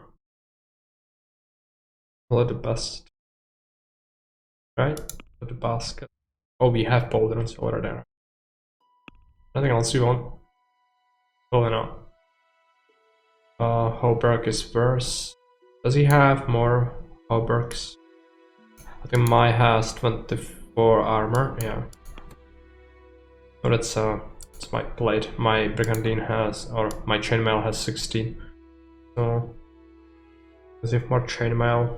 Well, the best. Right? With the basket. Oh, we have pauldrons over there. Nothing else you want? Oh no. Hauberk is worse. Does he have more Hauberks? I think my has 24 armor, yeah. So that's my plate. My Brigandine has, or my chainmail has 16. So does he have more chainmail?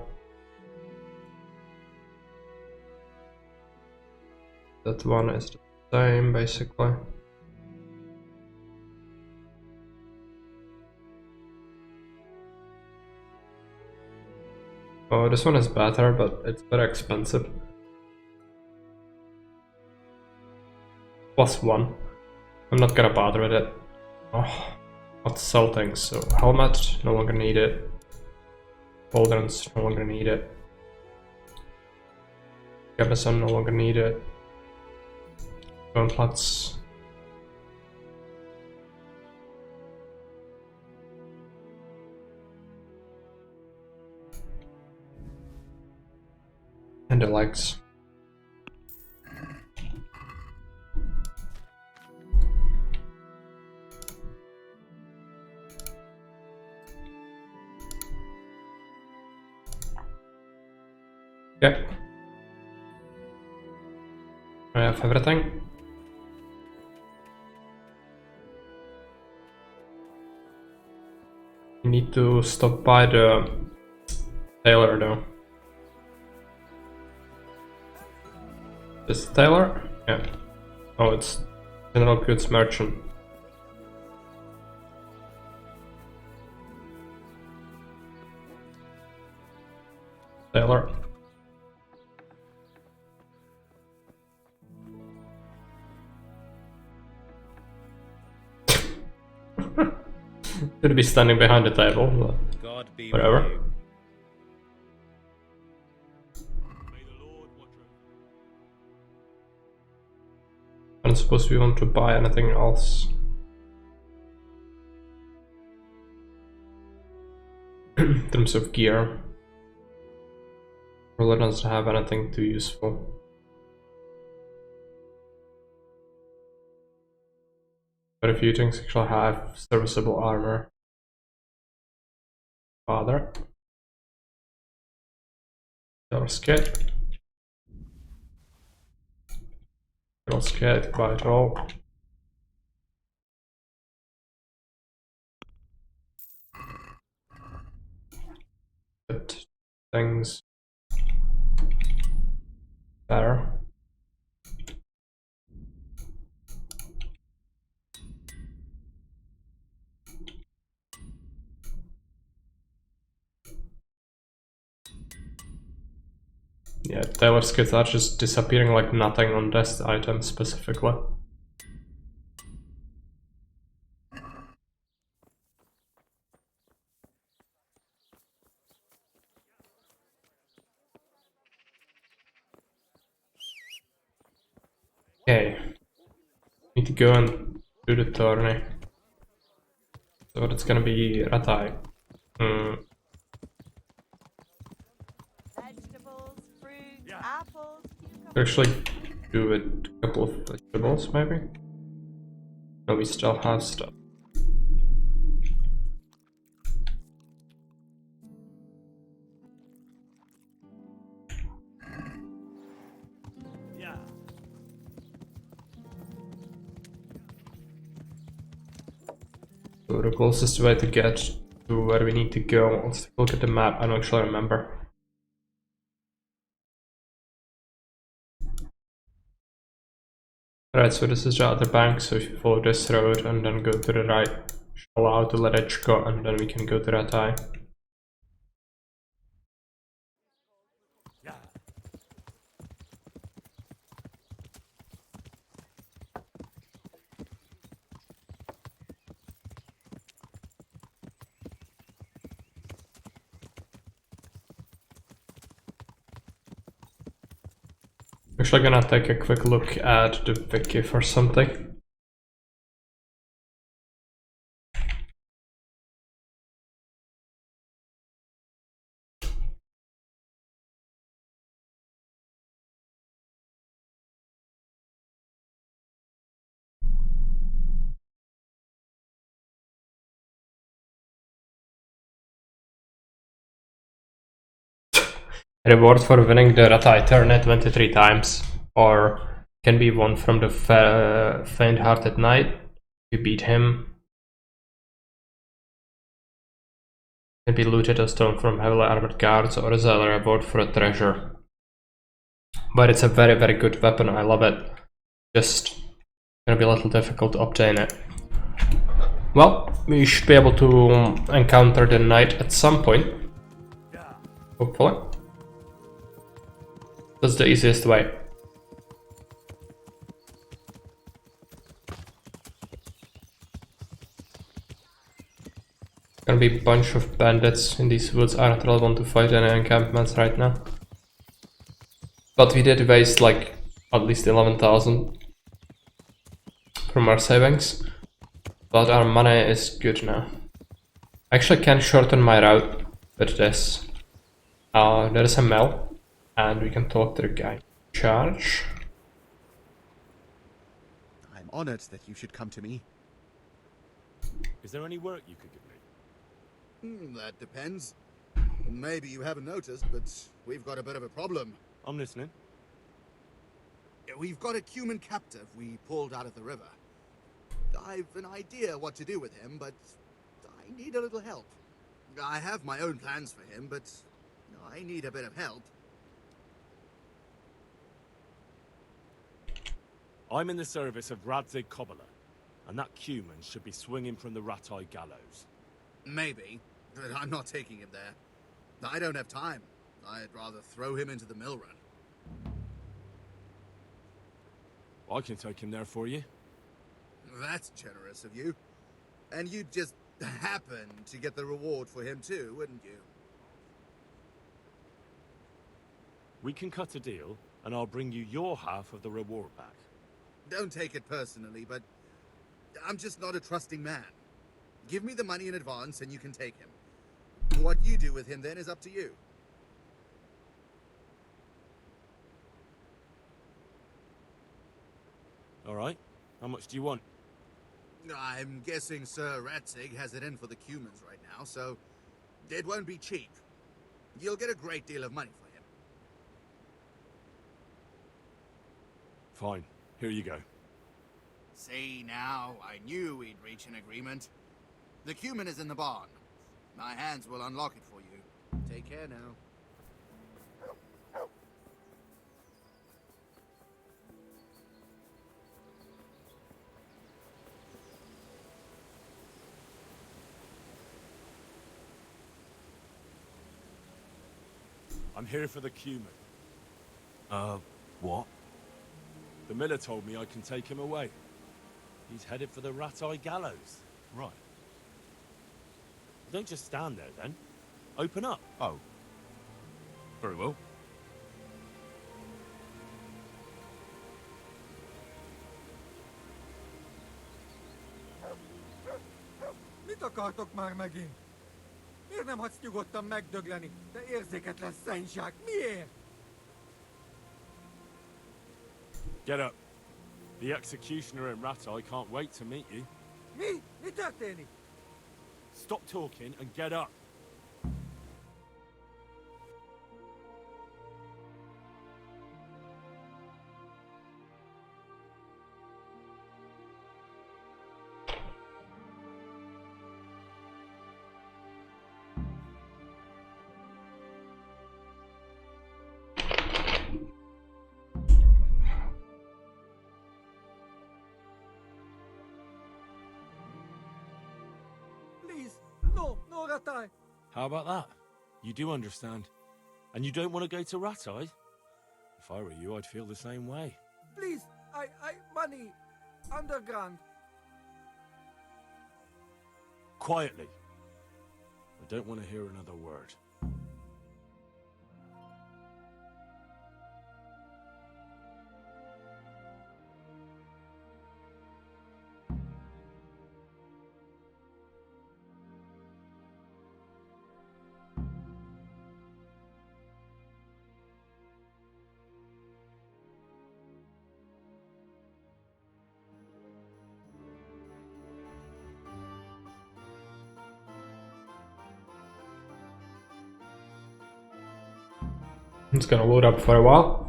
That one is the same basically. Oh, this one is better, but it's very expensive. +1. I'm not gonna bother with it. Oh, let's sell things. So helmet, no longer need it. Pauldrons, no longer need it. Gambeson, no longer need it. Gauntlets. And the legs. Okay. I have everything. You need to stop by the tailor though. This tailor? Yeah. Oh, it's general goods merchant. Tailor. Could be standing behind the table, but God be whatever. with you. I don't suppose we want to buy anything else. In terms of gear. Really doesn't have anything too useful. But a few things actually have serviceable armor. Father. Your skate. Your skate, buy it all. Good things. Better. Yeah, Taylor's kits are just disappearing like nothing on this item specifically. Okay. Need to go and do the tourney. So that's gonna be Ratai. Vegetables, fruit, apples, Actually do it a couple of vegetables maybe? No, we still have stuff. Yeah. So the closest way to get to where we need to go, let's take a look at the map. I don't actually remember. Alright, so this is the other bank, so if you follow this road and then go to the right, shell out to Ledečko, and then we can go to Ratai. Actually gonna take a quick look at the wiki for something. Reward for winning the Rata Eternate 23 times, or can be won from the faint-hearted knight. You beat him. Can be looted or stolen from heavily armored guards, or is a reward for a treasure. But it's a very, very good weapon. I love it. Just gonna be a little difficult to obtain it. Well, we should be able to encounter the knight at some point. Hopefully. That's the easiest way. Gonna be a bunch of bandits in these woods. I don't really want to fight any encampments right now. But we did waste like at least 11,000 from our savings. But our money is good now. Actually can shorten my route with this. There is a mill, and we can talk to the guy. Charge. I'm honored that you should come to me. Is there any work you could give me? That depends. Maybe you haven't noticed, but we've got a bit of a problem. I'm listening. We've got a Cuman captive we pulled out of the river. I've an idea what to do with him, but I need a little help. I have my own plans for him, but I need a bit of help. I'm in the service of Radzig Cobbler, and that Cuman should be swinging from the Ratai gallows. Maybe, but I'm not taking him there. I don't have time. I'd rather throw him into the mill run. I can take him there for you. That's generous of you. And you'd just happen to get the reward for him too, wouldn't you? We can cut a deal, and I'll bring you your half of the reward back. Don't take it personally, but I'm just not a trusting man. Give me the money in advance and you can take him. What you do with him then is up to you. All right. How much do you want? I'm guessing Sir Ratzig has it in for the Cumans right now, so it won't be cheap. You'll get a great deal of money for him. Fine. Here you go. See now, I knew we'd reach an agreement. The Cuman is in the barn. My hands will unlock it for you. Take care now. I'm here for the Cuman. What? The miller told me I can take him away. He's headed for the Ratai gallows. Right. Don't just stand there, then. Open up. Oh. Very well. Mit akartok már megint? Miért nem hagysz nyugodtan megdögleni? Te érzéketlen szentság, miért? Get up. The executioner in Ratai can't wait to meet you. Mi? Mi történik? Stop talking and get up. Please, no, no, Ratai. How about that? You do understand. And you don't want to go to Ratai? If I were you, I'd feel the same way. Please, money, underground. Quietly. I don't want to hear another word. It's gonna load up for a while.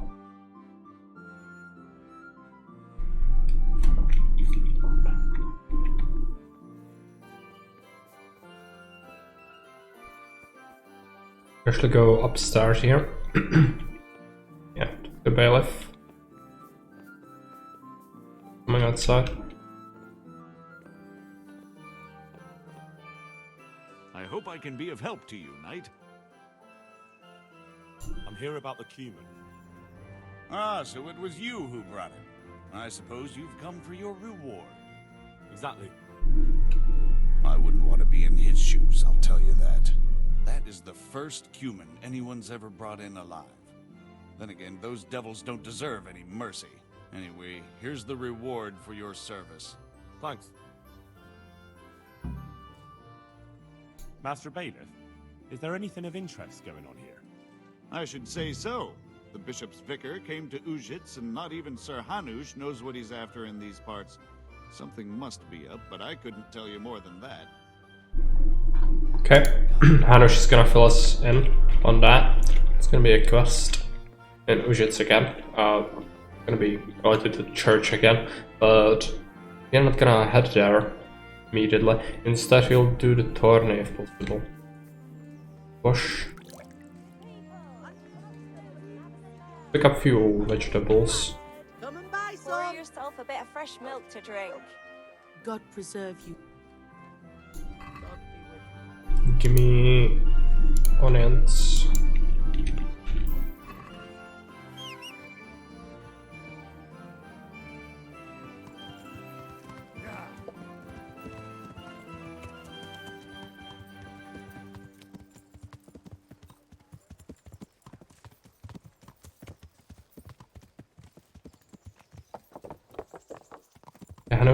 Actually go upstairs here. Yeah, the bailiff. Coming outside. I hope I can be of help to you, knight. I'm here about the cumin. Ah, so it was you who brought it. I suppose you've come for your reward. Exactly. I wouldn't want to be in his shoes, I'll tell you that. That is the first cumin anyone's ever brought in alive. Then again, those devils don't deserve any mercy. Anyway, here's the reward for your service. Thanks. Master Bailiff, is there anything of interest going on here? I should say so. The bishop's vicar came to Ujits, and not even Sir Hanush knows what he's after in these parts. Something must be up, but I couldn't tell you more than that. Okay, Hanush is gonna fill us in on that. It's gonna be a quest in Ujits again. Gonna be related to the church again, but we're not gonna head there immediately. Instead, we'll do the tourney if possible. Push. Pick up a few vegetables. Pour yourself a bit of fresh milk to drink. God preserve you. Give me onions.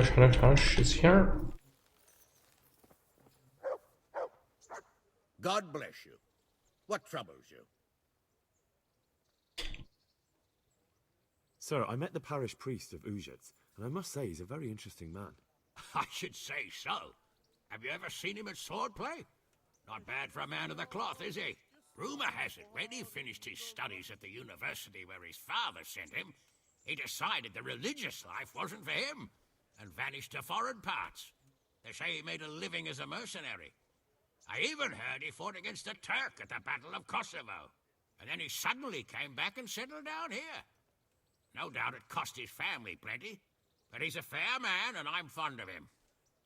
Hanush is here. God bless you. What troubles you? Sir, I met the parish priest of Ujits, and I must say he's a very interesting man. I should say so. Have you ever seen him at swordplay? Not bad for a man of the cloth, is he? Rumor has it, when he finished his studies at the university where his father sent him, he decided the religious life wasn't for him, and vanished to foreign parts. They say he made a living as a mercenary. I even heard he fought against the Turk at the Battle of Kosovo. And then he suddenly came back and settled down here. No doubt it cost his family plenty, but he's a fair man and I'm fond of him.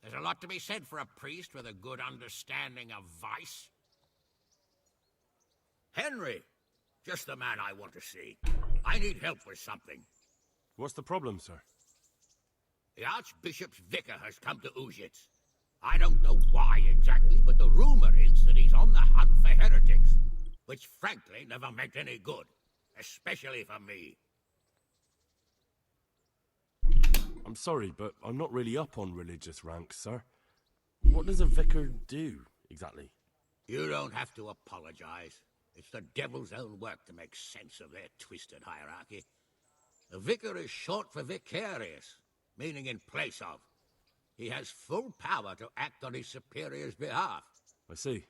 There's a lot to be said for a priest with a good understanding of vice. Henry, just the man I want to see. I need help with something. What's the problem, sir? The Archbishop's vicar has come to Ujits. I don't know why exactly, but the rumor is that he's on the hunt for heretics, which frankly never meant any good, especially for me. I'm sorry, but I'm not really up on religious ranks, sir. What does a vicar do, exactly? You don't have to apologize. It's the devil's own work to make sense of their twisted hierarchy. The vicar is short for vicarious, meaning in place of. He has full power to act on his superior's behalf. I see.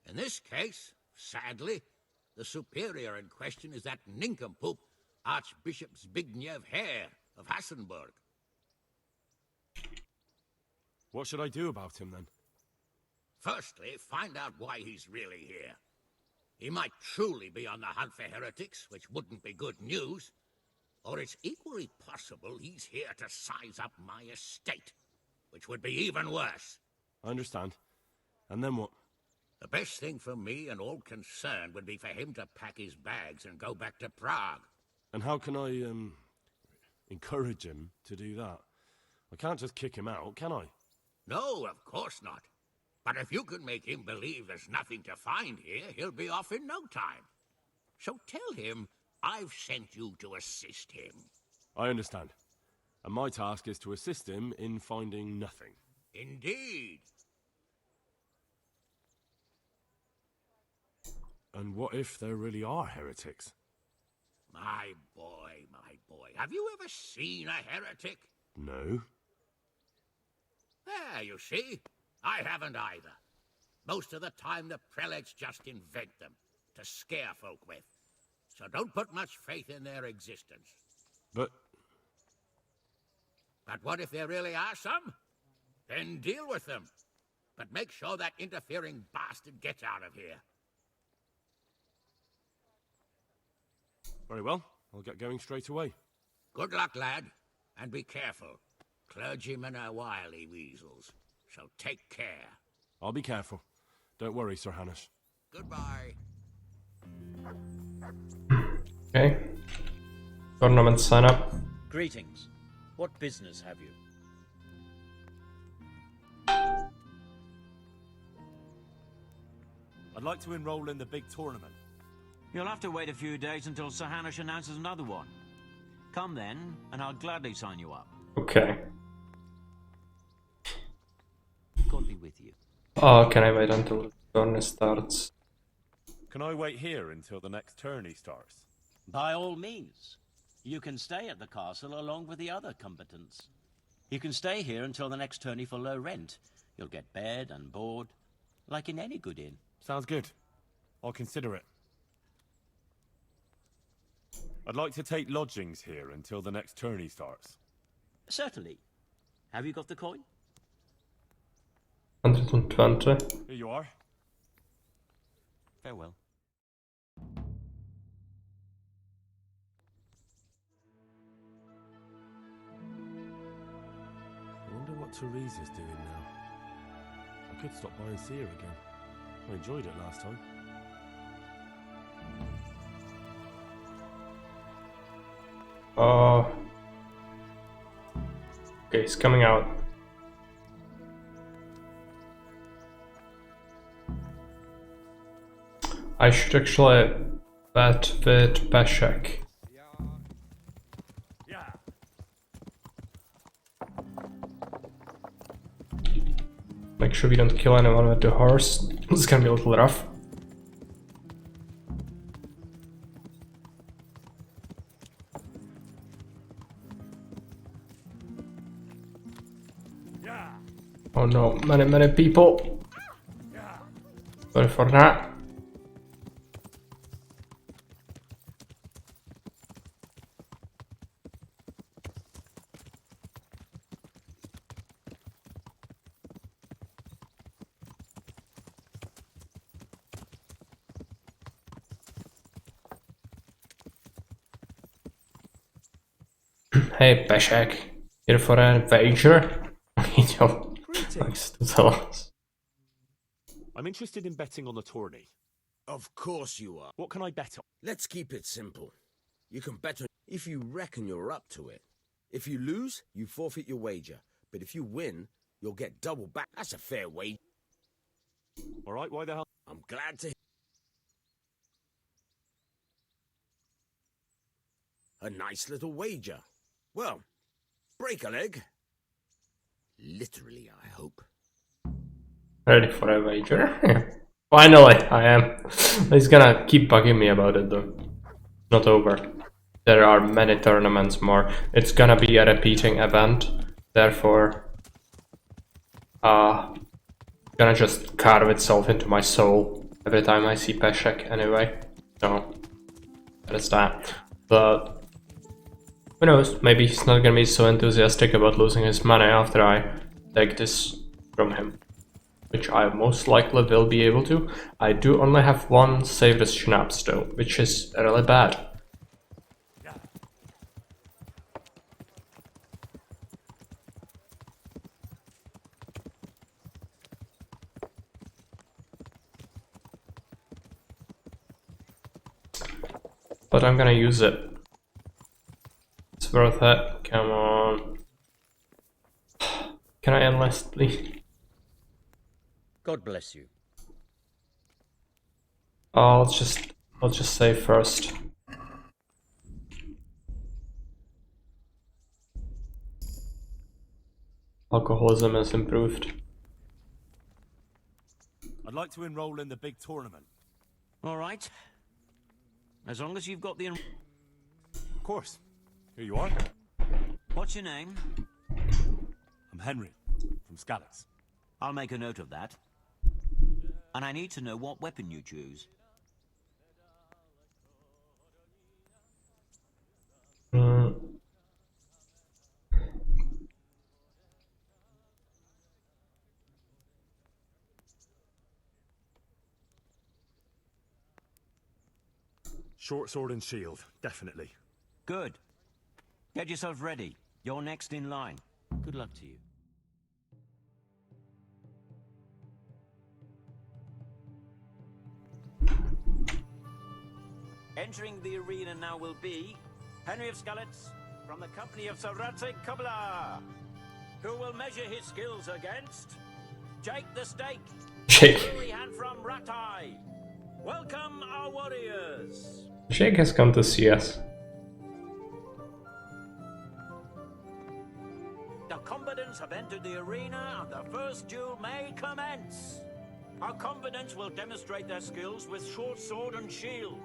In this case, sadly, the superior in question is that nincompoop, Archbishop Zbigniew Hare of Hassenburg. What should I do about him, then? Firstly, find out why he's really here. He might truly be on the hunt for heretics, which wouldn't be good news. Or it's equally possible he's here to size up my estate, which would be even worse. I understand. And then what? The best thing for me and all concerned would be for him to pack his bags and go back to Prague. And how can I, encourage him to do that? I can't just kick him out, can I? No, of course not. But if you can make him believe there's nothing to find here, he'll be off in no time. So tell him I've sent you to assist him. I understand. And my task is to assist him in finding nothing. Indeed. And what if there really are heretics? My boy. Have you ever seen a heretic? No. There, you see. I haven't either. Most of the time the prelates just invent them to scare folk with. So don't put much faith in their existence. But what if there really are some? Then deal with them. But make sure that interfering bastard gets out of here. very well, I'll get going straight away. Good luck, lad, and be careful. Clergymen are wily weasels, so take care. I'll be careful. Don't worry, Sir Hanush. Goodbye. Okay. Tournament sign up. Greetings. What business have you? I'd like to enroll in the big tournament. You'll have to wait a few days until Sir Hanush announces another one. Come then, and I'll gladly sign you up. Okay. God be with you. Oh, can I wait until the tournament starts? Can I wait here until the next tourney starts? By all means. You can stay at the castle along with the other combatants. You can stay here until the next tourney for low rent. You'll get bed and board, like in any good inn. Sounds good. I'll consider it. I'd like to take lodgings here until the next tourney starts. Certainly. Have you got the coin? 120. Here you are. Farewell. I wonder what Teresa's doing now. I could stop by and see her again. I enjoyed it last time. Okay, he's coming out. I should actually bet with Peshek. Make sure we don't kill anyone with the horse. This is gonna be a little rough. Oh no, many people. Sorry for that. Hey, Peshek, here for a wager? Likes to tell us. I'm interested in betting on the tourney. Of course you are. What can I bet on? Let's keep it simple. You can bet on if you reckon you're up to it. If you lose, you forfeit your wager. But if you win, you'll get double back. That's a fair wager. All right, why the hell? I'm glad to. A nice little wager. Well, break a leg. Literally, I hope. Ready for a wager? Finally, I am. He's gonna keep bugging me about it though. Not over. There are many tournaments more. It's gonna be a repeating event. Therefore, gonna just carve itself into my soul every time I see Peshek anyway. So, that is that. But who knows, maybe he's not gonna be so enthusiastic about losing his money after I take this from him. Which I most likely will be able to. I do only have one Saved Schnapps though, which is really bad. But I'm gonna use it. It's worth it. Come on. Can I enlist, please? God bless you. I'll just save first. Alcoholism is improved. I'd like to enroll in the big tournament. All right. As long as you've got the... Of course. Here you are. What's your name? I'm Henry, from Scalix. I'll make a note of that. And I need to know what weapon you choose. Short sword and shield, definitely. Good. Get yourself ready. You're next in line. Good luck to you. Entering the arena now will be Henry of Skalitz from the company of Sarate Kubla, who will measure his skills against Jake the Stake, Jake. hand from Ratai. Welcome, our warriors. Jake has come to see us. The combatants have entered the arena and the first duel may commence. Our combatants will demonstrate their skills with short sword and shield.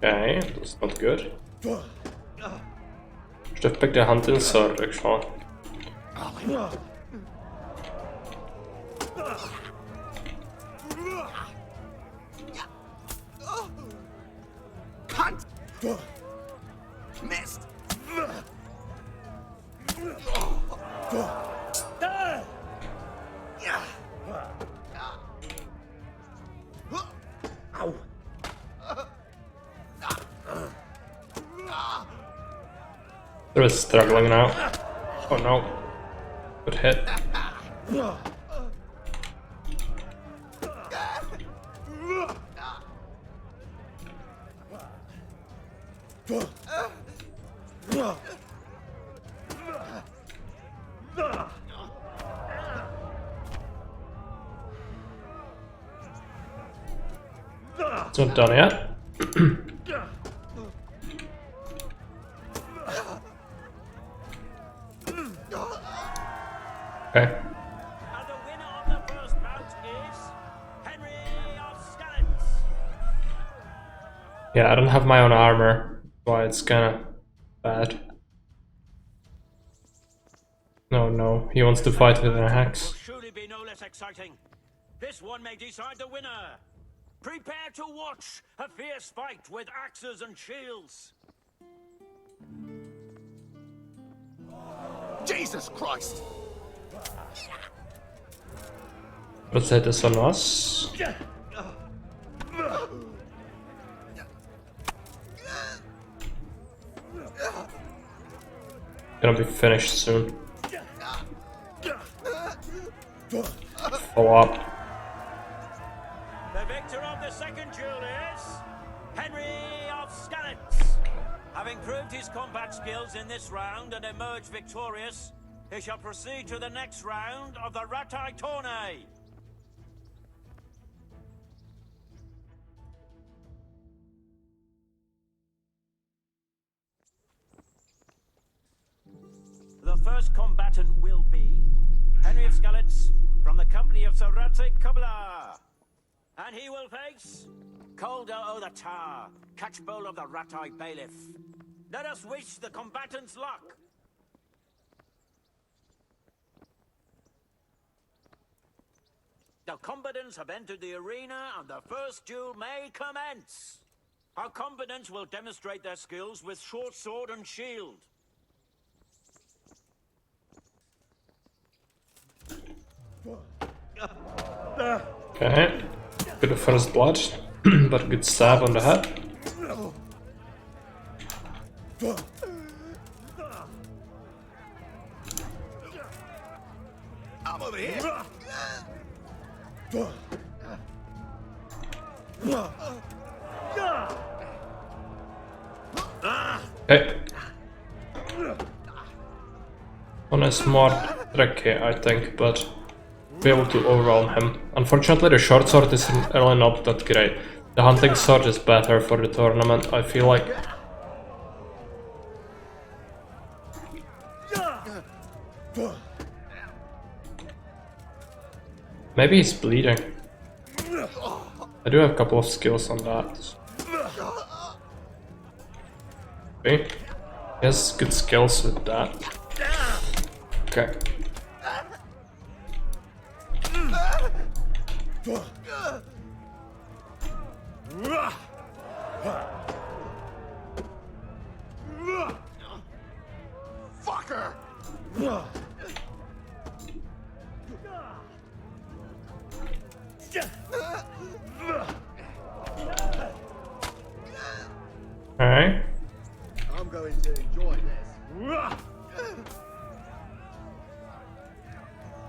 Okay, that's not good. Should have picked a hunting sword actually. Cunt! Missed! Ow! They're struggling now. Oh no. Good hit. It's not done yet. Okay. And the winner of the first bout is Henry of Skalitz. Yeah, I don't have my own armor, why it's kinda bad. No, he wants to fight with an axe. Will surely be no less exciting. This one may decide the winner. Prepare to watch a fierce fight with axes and shields. Jesus Christ! Let's hit this on us. Gonna be finished soon. Follow up. The victor of the second duel is Henry of Skalitz. Having proved his combat skills in this round and emerged victorious, he shall proceed to the next round of the Ratai Tourney. The first combatant will be Henry of Skalitz from the company of Sarate Kubla. And he will face Kolda o' the Tar, catchbowl of the Ratai Bailiff. Let us wish the combatants luck. The combatants have entered the arena and the first duel may commence. Our combatants will demonstrate their skills with short sword and shield. Okay. Bit of first blood, but a good stab on the head. I'm over here! Okay. One is more tricky, I think, but be able to overwhelm him. Unfortunately, the short sword is really not that great. The hunting sword is better for the tournament, I feel like. Maybe he's bleeding. I do have a couple of skills on that. Okay. He has good skills with that. Okay. going to enjoy this.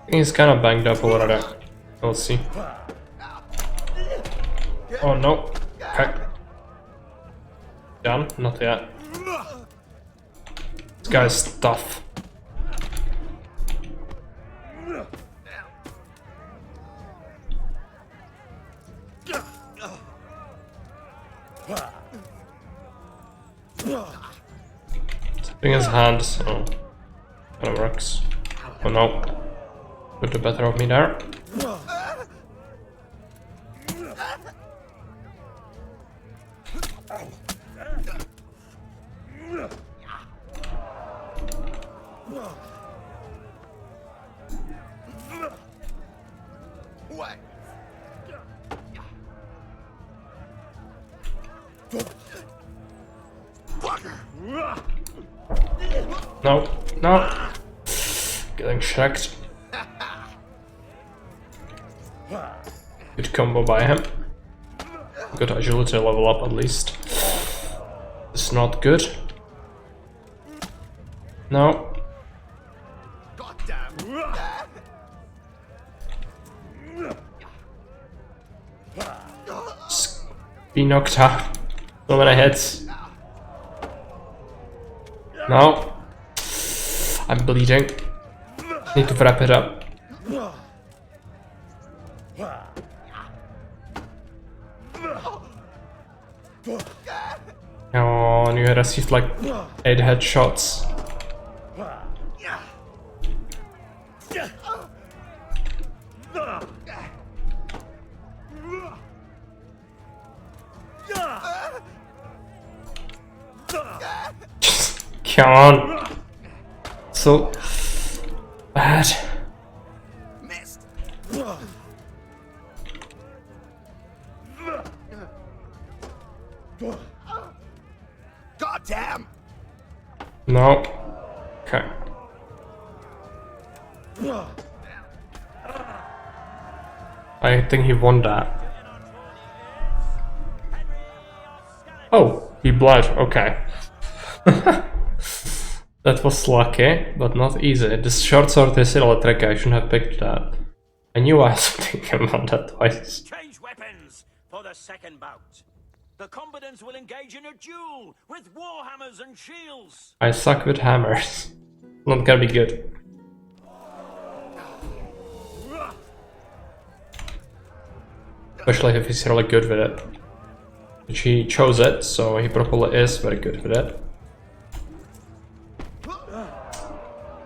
He's kind of banged up already. We'll see. Oh no. Okay. Done? Not yet. This guy's tough. Tapping his hands. Oh. That works. Oh no. Put the better of me there. No, no. Getting shacked. Good combo by him. Good agility level up at least. It's not good. No. Be knocked out. So many hits. No. I'm bleeding. Need to wrap it up. Oh, and you had received like 8 headshots. Come on. So bad. God damn! No. Okay. I think he won that. Oh, he bled. Okay. That was lucky, but not easy. This short sword is electric. I shouldn't have picked that. I knew I was thinking about that twice. Change weapons for the second bout. The combatants will engage in a duel with warhammers and shields. I suck with hammers. Not gonna be good. Especially if he's really good with it. Which he chose it, so he probably is very good with it.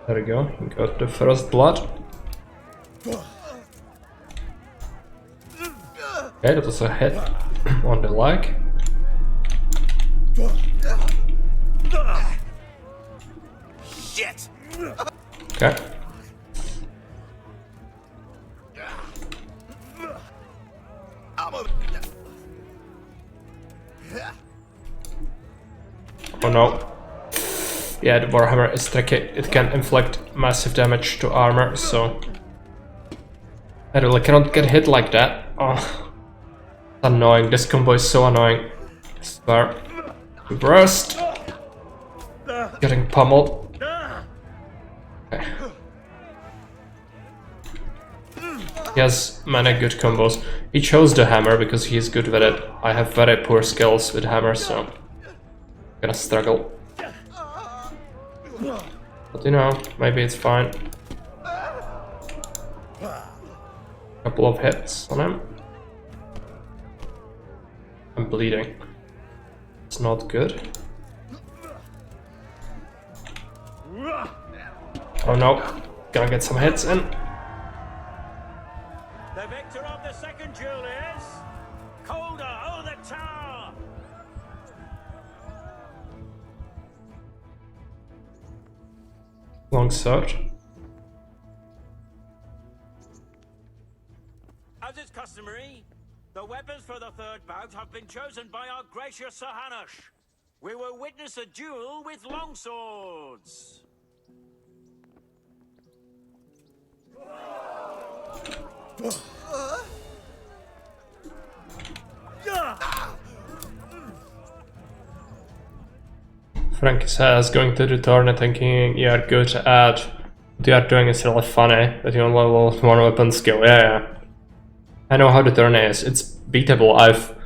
There we go, he got the first blood. Okay, that was a hit on the leg. Shit! Okay. Oh no. Yeah, the Warhammer is tricky. It can inflict massive damage to armor, so I really cannot get hit like that. Oh, annoying. This combo is so annoying. I swear. Reversed. Getting pummeled. Okay. He has many good combos. He chose the hammer because he is good with it. I have very poor skills with hammer, so I'm gonna struggle. But you know, maybe it's fine. Couple of hits on him. I'm bleeding. It's not good. Oh no, gonna get some hits in. The victor of the second duel is Colder O the Tower. Long sword. As is customary, the weapons for the third bout have been chosen by our gracious Sir Hanush. We will witness a duel with longswords. Frankie says, going to the tournament thinking you are good at what you are doing is really funny, but you only level 1 weapon skill. Yeah. I know how the tournament is. It's beatable. I've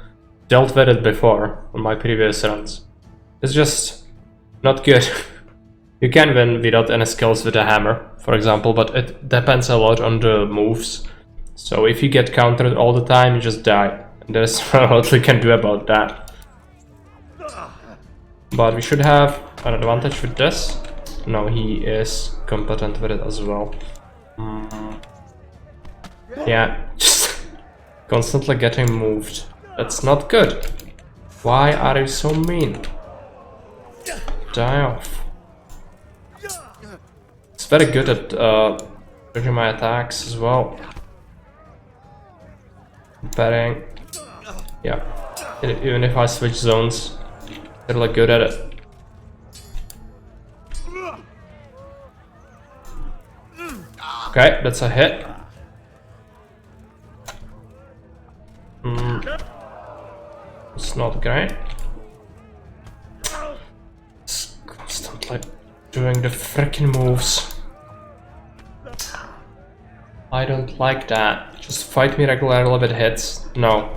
dealt with it before on my previous runs. It's just not good. You can win without any skills with a hammer, for example, but it depends a lot on the moves. So if you get countered all the time, you just die. And there's not a lot we can do about that. But we should have an advantage with this. No, he is competent with it as well. Yeah, just constantly getting moved. That's not good. Why are you so mean? Die off. It's very good at dodging my attacks as well. Betting. Yeah. Even if I switch zones, they're really good at it. Okay, that's a hit. It's not great. It's constantly doing the freaking moves. I don't like that. Just fight me regularly with hits. No.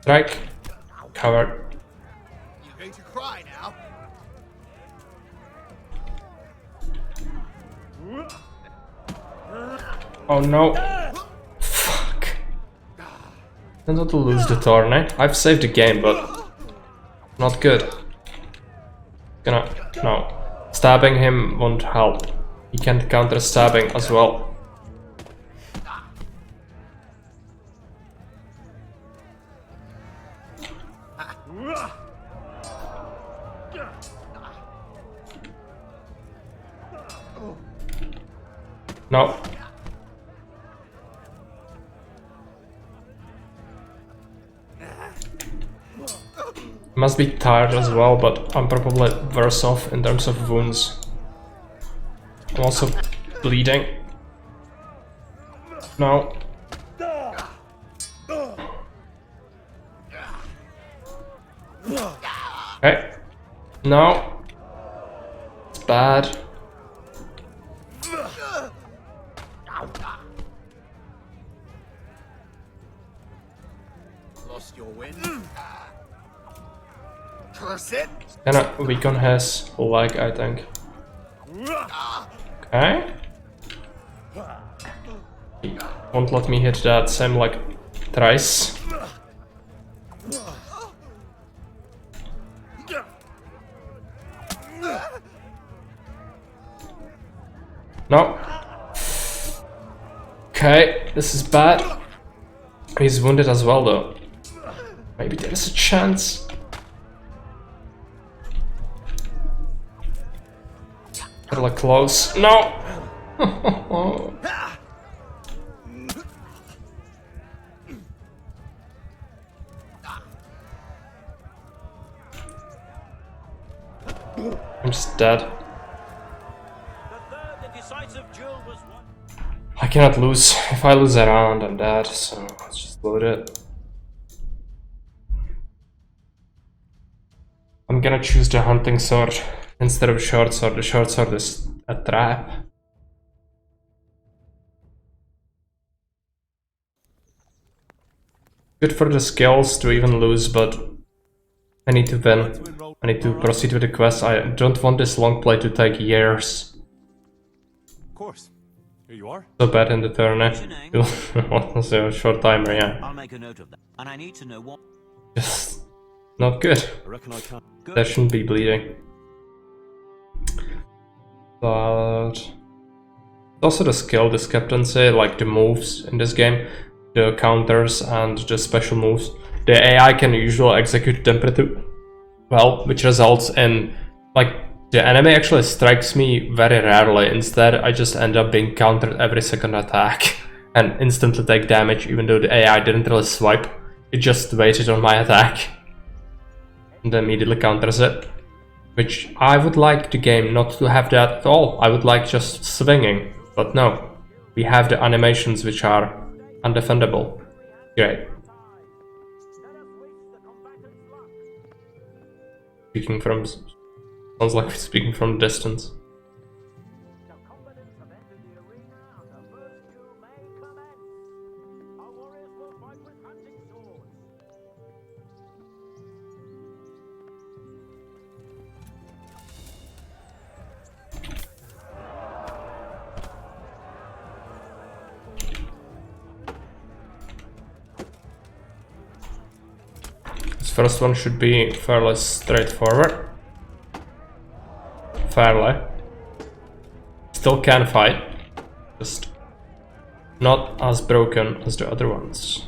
Strike. Covered. You're going to cry now. Oh no. Fuck. I don't want to lose the tournament. I've saved the game, but not good. No. Stabbing him won't help. He can't counter stabbing as well. No. Must be tired as well, but I'm probably worse off in terms of wounds. I'm also bleeding. No. Okay. No. It's bad. Lost your wind. Curse it. Kinda weak on his leg, I think. Okay. He won't let me hit that same like thrice. No. Okay, this is bad. He's wounded as well though. Maybe there's a chance. Really close. No! I'm just dead. I cannot lose. If I lose a round, I'm dead, so let's just load it. I'm gonna choose the hunting sword instead of short sword. The short sword is a trap. Good for the skills to even lose, but I need to win. I need to proceed with the quest. I don't want this long play to take years. Of course. Here you are. So bad in the tournament. Also a short timer, yeah. I'll make a note of that. And I need to know what. Just not good. I reckon I can. There shouldn't be bleeding. But also the skill, this captaincy, like the moves in this game, the counters and the special moves. The AI can usually execute them pretty well, which results in, like, the enemy actually strikes me very rarely. Instead, I just end up being countered every second attack and instantly take damage, even though the AI didn't really swipe. It just waited on my attack and immediately counters it. Which I would like the game not to have that at all. I would like just swinging, but no. We have the animations which are undefendable. Great. Speaking from... sounds like speaking from distance. This first one should be fairly straightforward. Fairly. Still can fight. Just not as broken as the other ones.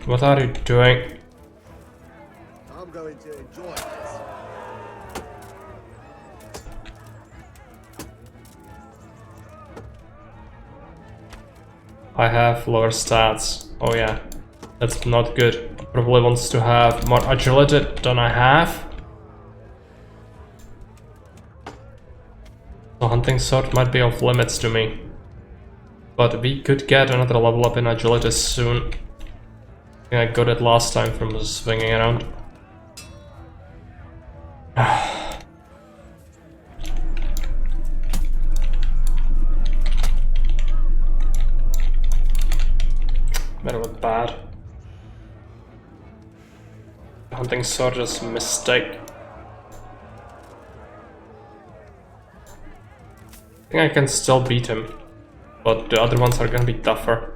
What are you doing? I'm going to enjoy this. I have lower stats. Oh yeah, that's not good. Probably wants to have more agility than I have. The hunting sword might be off limits to me. But we could get another level up in agility soon. I think I got it last time from swinging around. Better look bad. Hunting sword is a mistake. I think I can still beat him, but the other ones are gonna be tougher.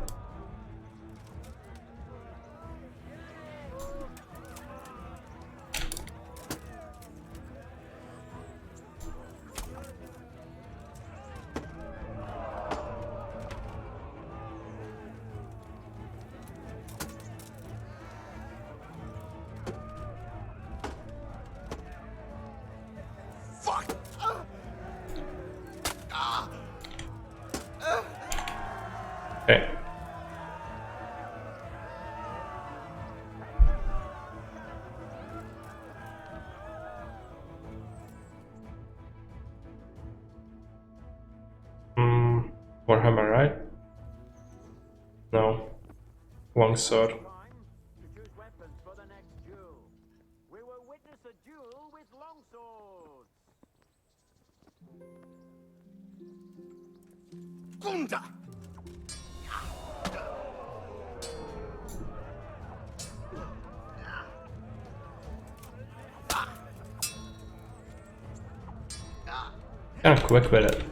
Okay. Warhammer, right? No. Longsword. Gunda! Kinda quick with it.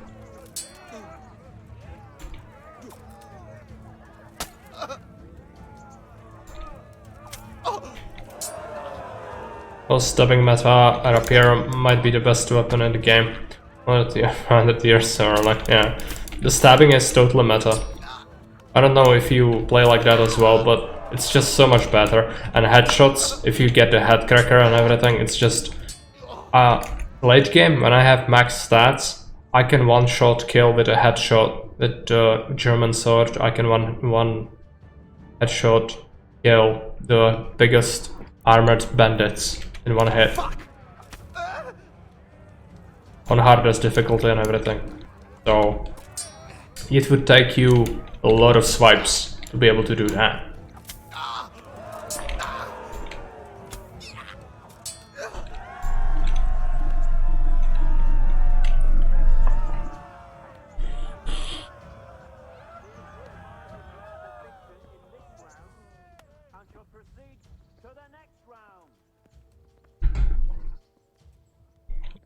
Well, stabbing meta and rapier might be the best weapon in the game. 100 years or like, yeah. The stabbing is totally meta. I don't know if you play like that as well, but it's just so much better. And headshots, if you get the head cracker and everything, it's just... late game, when I have max stats, I can one-shot kill with a headshot. With the German sword, I can one headshot kill the biggest armored bandits in one hit. On hardest difficulty and everything. So it would take you a lot of swipes to be able to do that.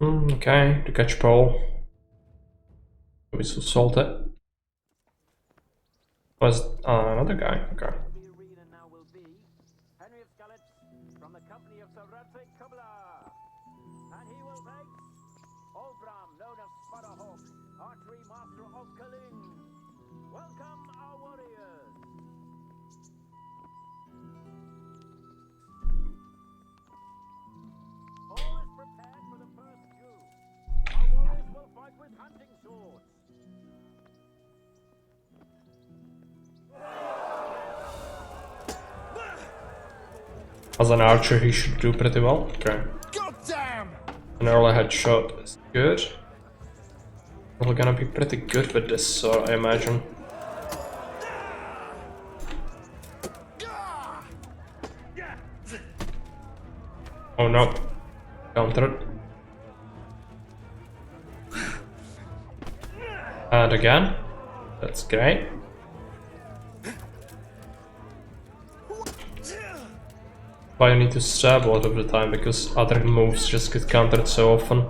Okay, to catch pole. We should salt it. Was another guy? Okay. As an archer, he should do pretty well. Okay. An early headshot is good. We're gonna be pretty good with this, so I imagine. Oh no. Countered. And again. That's great. But I need to stab a lot of the time because other moves just get countered so often.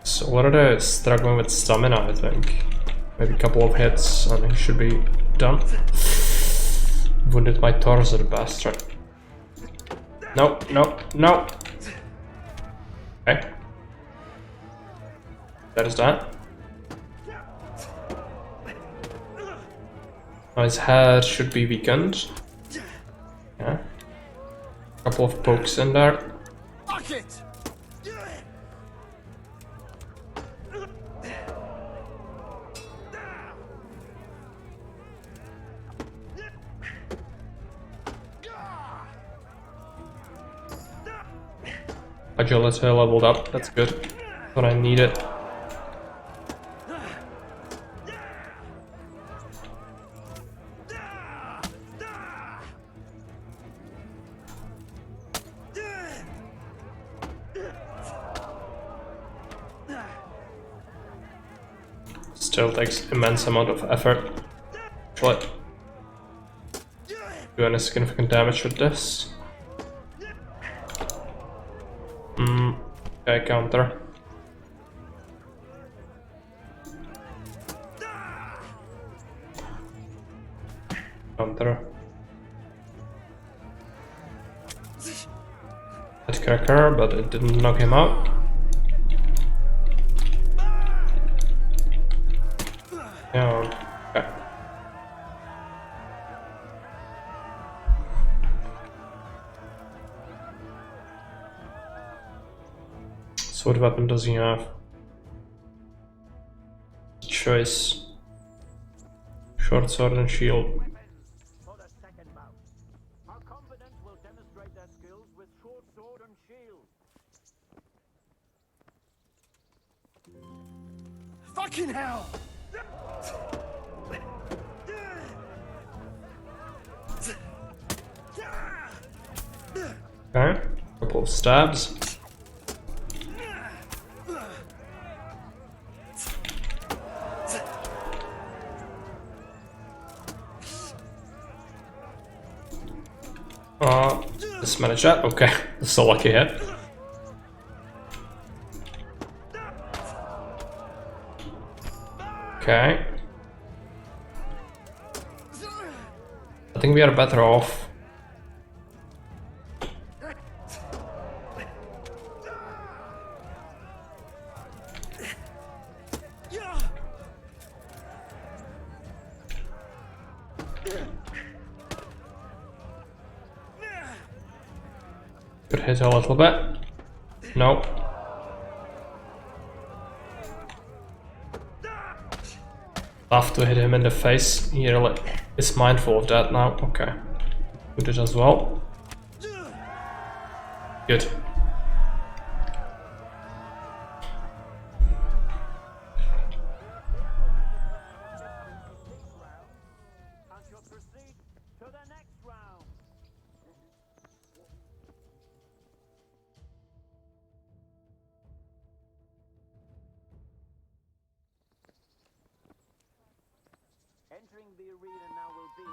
So what are they struggling with? Stamina, I think. Maybe a couple of hits and he should be done. Wounded my torso, the bastard. No, no, no! Okay. That is that. Now his head should be weakened. Yeah. Couple of pokes in there. Agility leveled up, that's good. What I needed. Still takes immense amount of effort. Actually, do any significant damage with this? Okay, counter. Counter. Head cracker, but it didn't knock him out. Yeah, okay. So what weapon does he have? Choice. Short sword and shield. For the second bout, our confidence will demonstrate their skills with short sword and shield. Fucking hell! Okay, couple of stabs. Just manage that. Okay, that's a lucky hit. Okay. I think we are better off. Could hit a little bit. No. Have to hit him in the face. He is mindful of that now. Okay. Do it as well. Good. Entering the arena now will be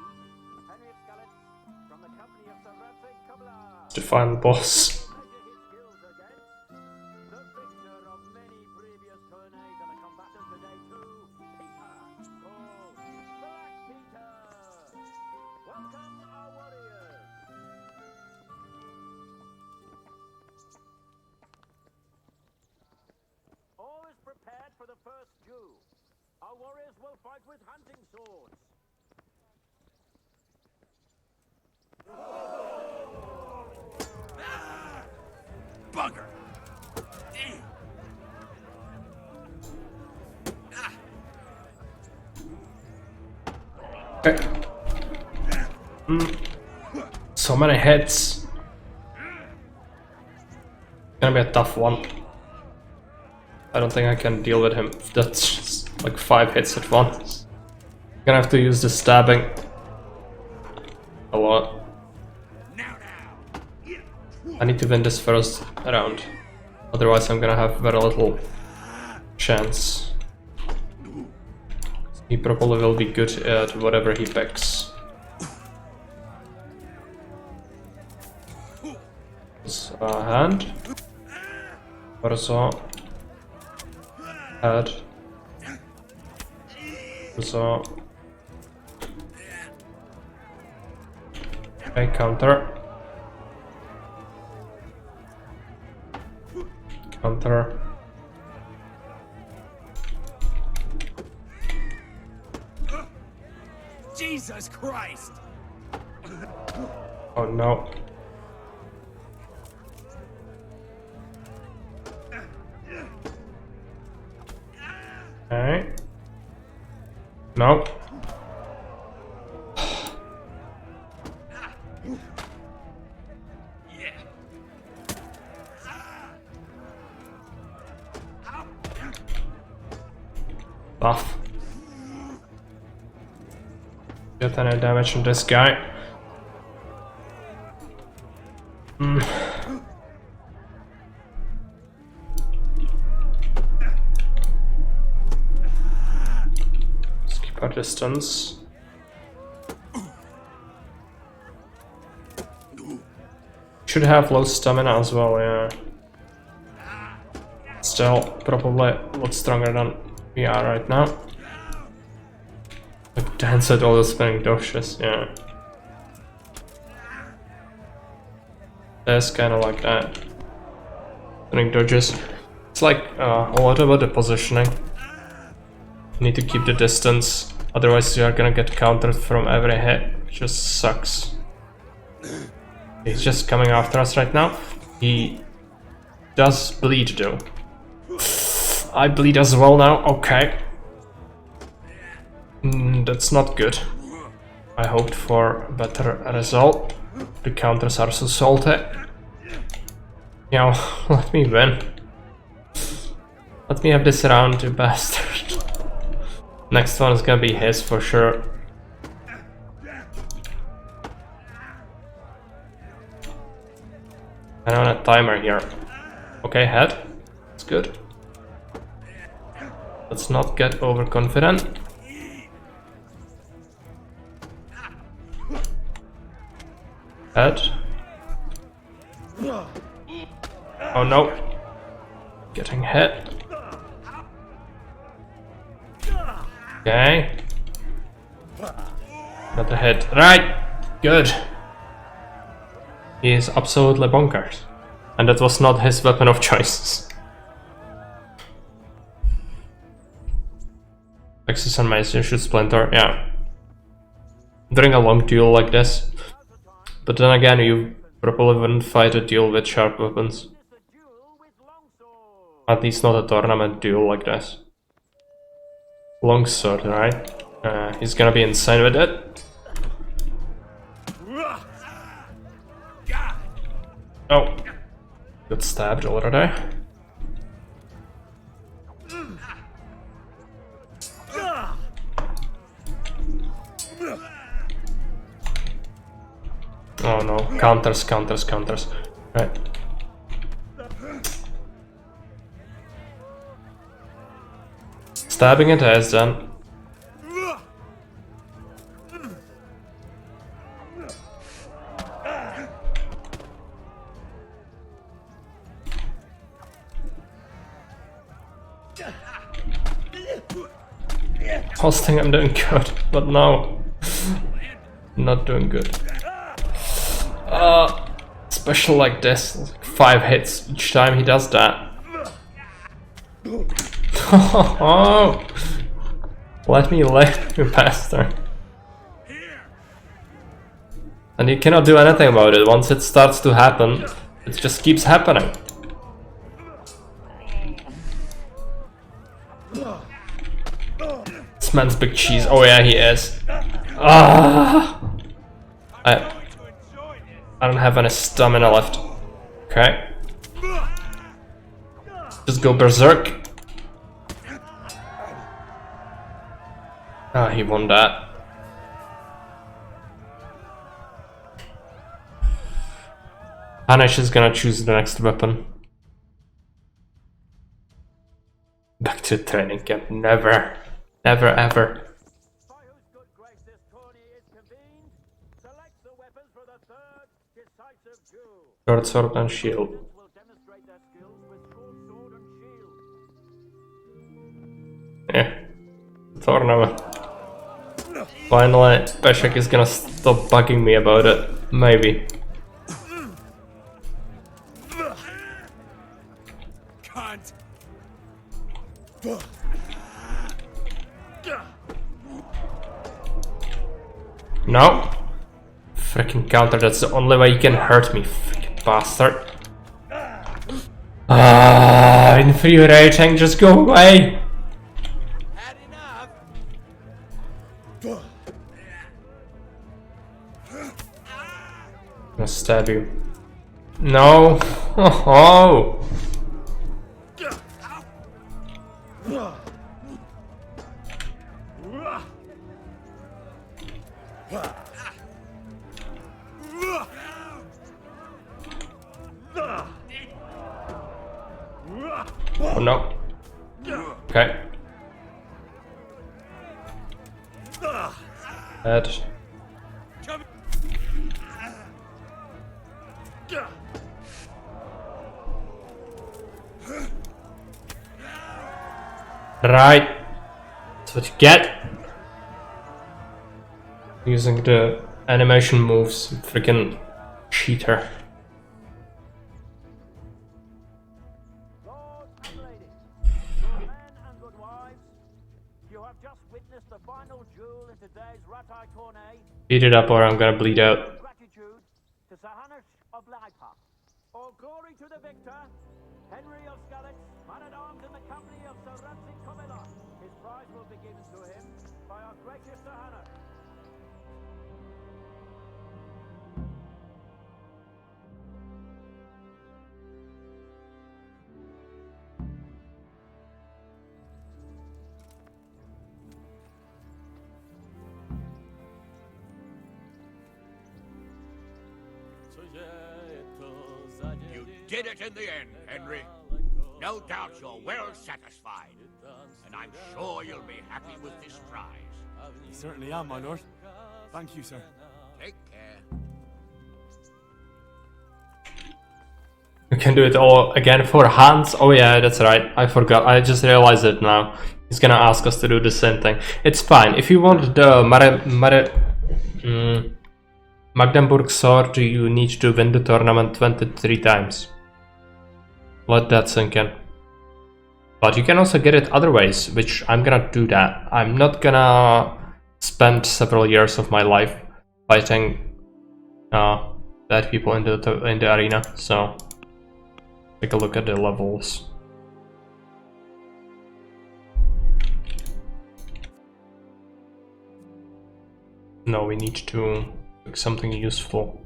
Henry from the company of To find the boss. the victor of many previous tourneys and a combatant today too, Peter, called Black Peter. Welcome our warriors. All is prepared for the first Jew. Our warriors will fight with hunting swords. Bugger! Damn! So many hits. Gonna be a tough one. I don't think I can deal with him. That's just like 5 hits at once. Gonna have to use the stabbing a lot. I need to win this first round. Otherwise I'm gonna have very little chance. He probably will be good at whatever he picks. Hand. Torso. Head. Torso. Okay, counter. Counter. Jesus Christ! Oh no. Okay. No. Buff. Get any damage on this guy. Let's keep our distance. Should have low stamina as well, yeah. Still, probably a lot stronger than we are right now. Like dance at all the spinning dodges, yeah. That's kind of like that. Spinning dodges. It's like a lot about the positioning. You need to keep the distance, otherwise you are gonna get countered from every hit, which just sucks. He's just coming after us right now. He does bleed though. I bleed as well now, okay. That's not good. I hoped for a better result. The counters are so salty. Yo, let me win. Let me have this round, you bastard. Next one is gonna be his for sure. I'm on a timer here. Okay, head. That's good. Let's not get overconfident. Head. Oh no. Getting hit. Okay. Another hit. Right. Good. He is absolutely bonkers. And that was not his weapon of choice. Axis and Mace, you should splinter, yeah. During a long duel like this. But then again, you probably wouldn't fight a duel with sharp weapons. At least not a tournament duel like this. Longsword, right? He's gonna be insane with it. Oh. Got stabbed already. Oh no, counters, counters, counters. Right. Stabbing it has done. I was thinking I'm doing good, but no. Not doing good. Special like this, like 5 hits each time he does that. Oh, let me live, you bastard. And you cannot do anything about it. Once it starts to happen, it just keeps happening. This man's big cheese. Oh yeah, he is. Ah! I don't have any stamina left. Okay. Just go berserk. Ah, he won that. Punish is gonna choose the next weapon. Back to training camp. Never. Never ever. Short sword and shield. Yeah. Tournament. Finally, Peshek is gonna stop bugging me about it. Maybe. Cunt. No. Freaking counter, that's the only way you can hurt me, freaking bastard. Ah, infuriating, just go away. I'm gonna stab you. No. Oh. Oh no. Okay. Head. Right. That's what you get. Using the animation moves, freaking cheater. Beat it up or I'm gonna bleed out. All glory to the victor, Henry of Skalitz, man-at-arms in the company of Sir Ramsay Comilla. His prize will be given to him by our gracious Sir Hannah. You did it in the end, Henry. No doubt you're well satisfied. And I'm sure you'll be happy with this prize. I certainly am, my lord. Thank you, sir. Take care. You can do it all again for Hans. Oh yeah, that's right. I forgot. I just realized it now. He's gonna ask us to do the same thing. It's fine. If you want the Magdeburg sword, you need to win the tournament 23 times. Let that sink in. But you can also get it other ways, which I'm gonna do that. I'm not gonna spend several years of my life fighting bad people in the arena, so take a look at the levels. No, we need to pick something useful.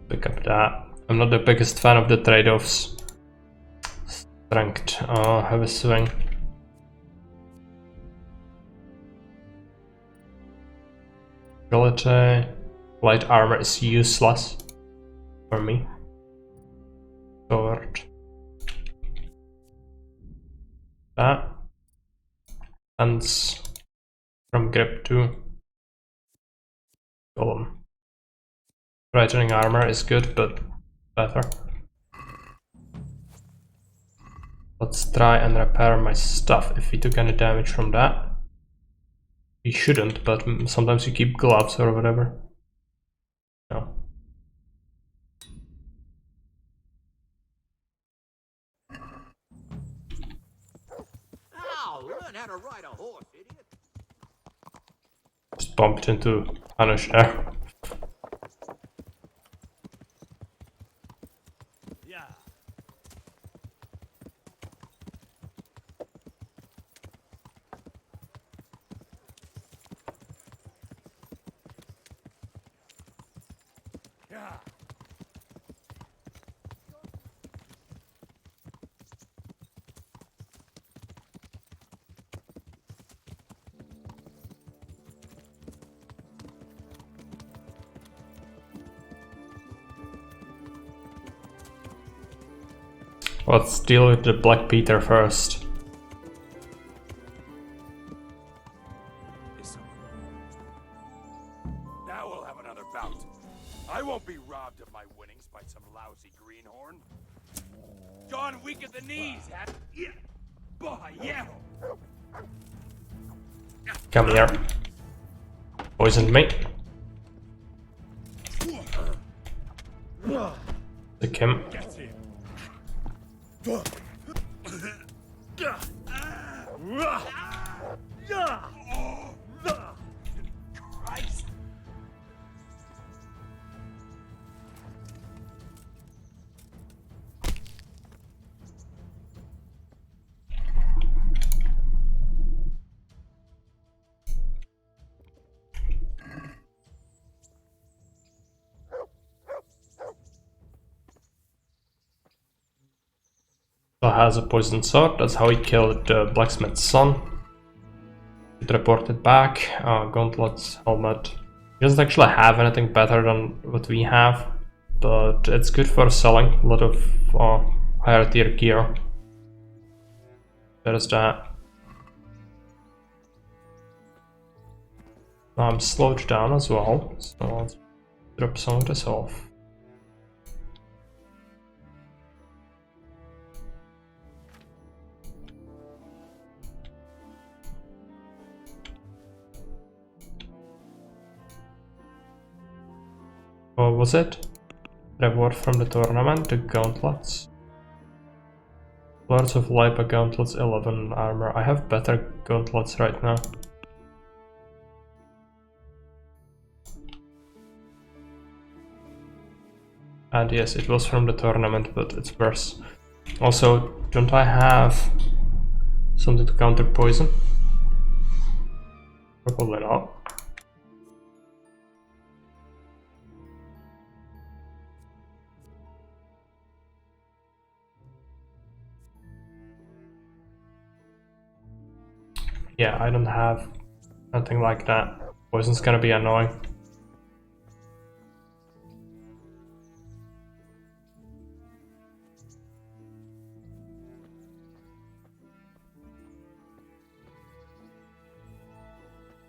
Pick up that. I'm not the biggest fan of the trade-offs. Strength. Have a swing. Agility. Light armor is useless for me. Sword. That. Hands from grip to golem. Brightening armor is good, but better. Let's try and repair my stuff. If he took any damage from that. He shouldn't, but sometimes you keep gloves or whatever. No. how to ride a horse, idiot. Just bumped into Anush there. Yeah. Yeah. Let's deal with the Black Peter first. Now we'll have another bout. I won't be robbed of my winnings by some lousy greenhorn. Gone weak at the knees, huh? Yeah. Boy, yeah. Come here. Poisoned me. Took him. Get him. Christ. So has a poisoned sword. That's how he killed the blacksmith's son. It reported back. Gauntlets, helmet. He doesn't actually have anything better than what we have, but it's good for selling a lot of higher tier gear. There's that. I'm slowed down as well, so let's drop some of this off. What was it? Reward from the tournament, the gauntlets. Lords of Lipa gauntlets, 11 armor. I have better gauntlets right now. And yes, it was from the tournament, but it's worse. Also, don't I have something to counter poison? Probably not. Yeah, I don't have anything like that. Poison's gonna be annoying.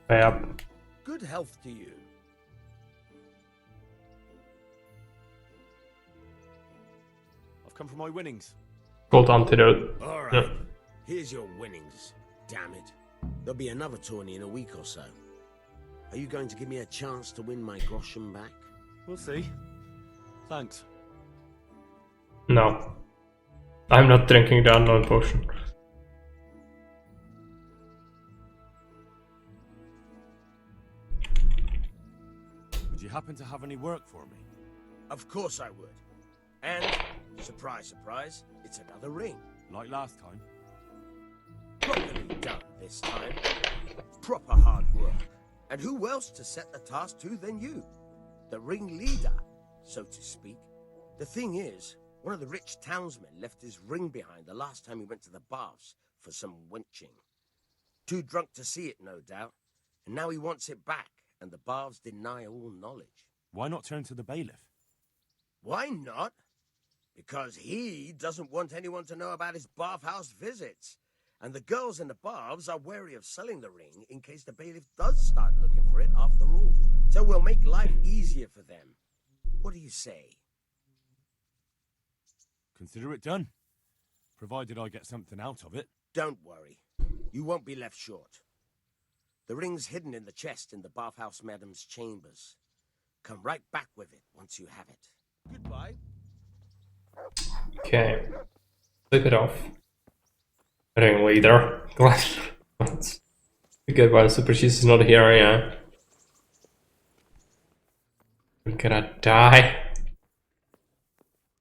Pay up. Good health to you. I've come for my winnings. Gold antidote. All right. Yeah. Here's your winnings. Damn it. There'll be another tourney in a week or so. Are you going to give me a chance to win my groschen back? We'll see. Thanks. No. I'm not drinking the unknown potion. Would you happen to have any work for me? Of course I would. And, surprise, surprise, it's another ring. Like last time? Properly done this time. Proper hard work. And who else to set the task to than you? The ringleader, so to speak. The thing is, one of the rich townsmen left his ring behind the last time he went to the baths for some wenching. Too drunk to see it, no doubt. And now he wants it back, and the baths deny all knowledge. Why not turn to the bailiff? Why not? Because he doesn't want anyone to know about his bathhouse visits. And the girls in the baths are wary of selling the ring in case the bailiff does start looking for it after all. So we'll make life easier for them. What do you say? Consider it done. Provided I get something out of it. Don't worry. You won't be left short. The ring's hidden in the chest in the bathhouse madam's chambers. Come right back with it once you have it. Goodbye. Okay. Flip it off. Ringleader. That's a good one. Super Cheese is not here, yeah. I'm gonna die.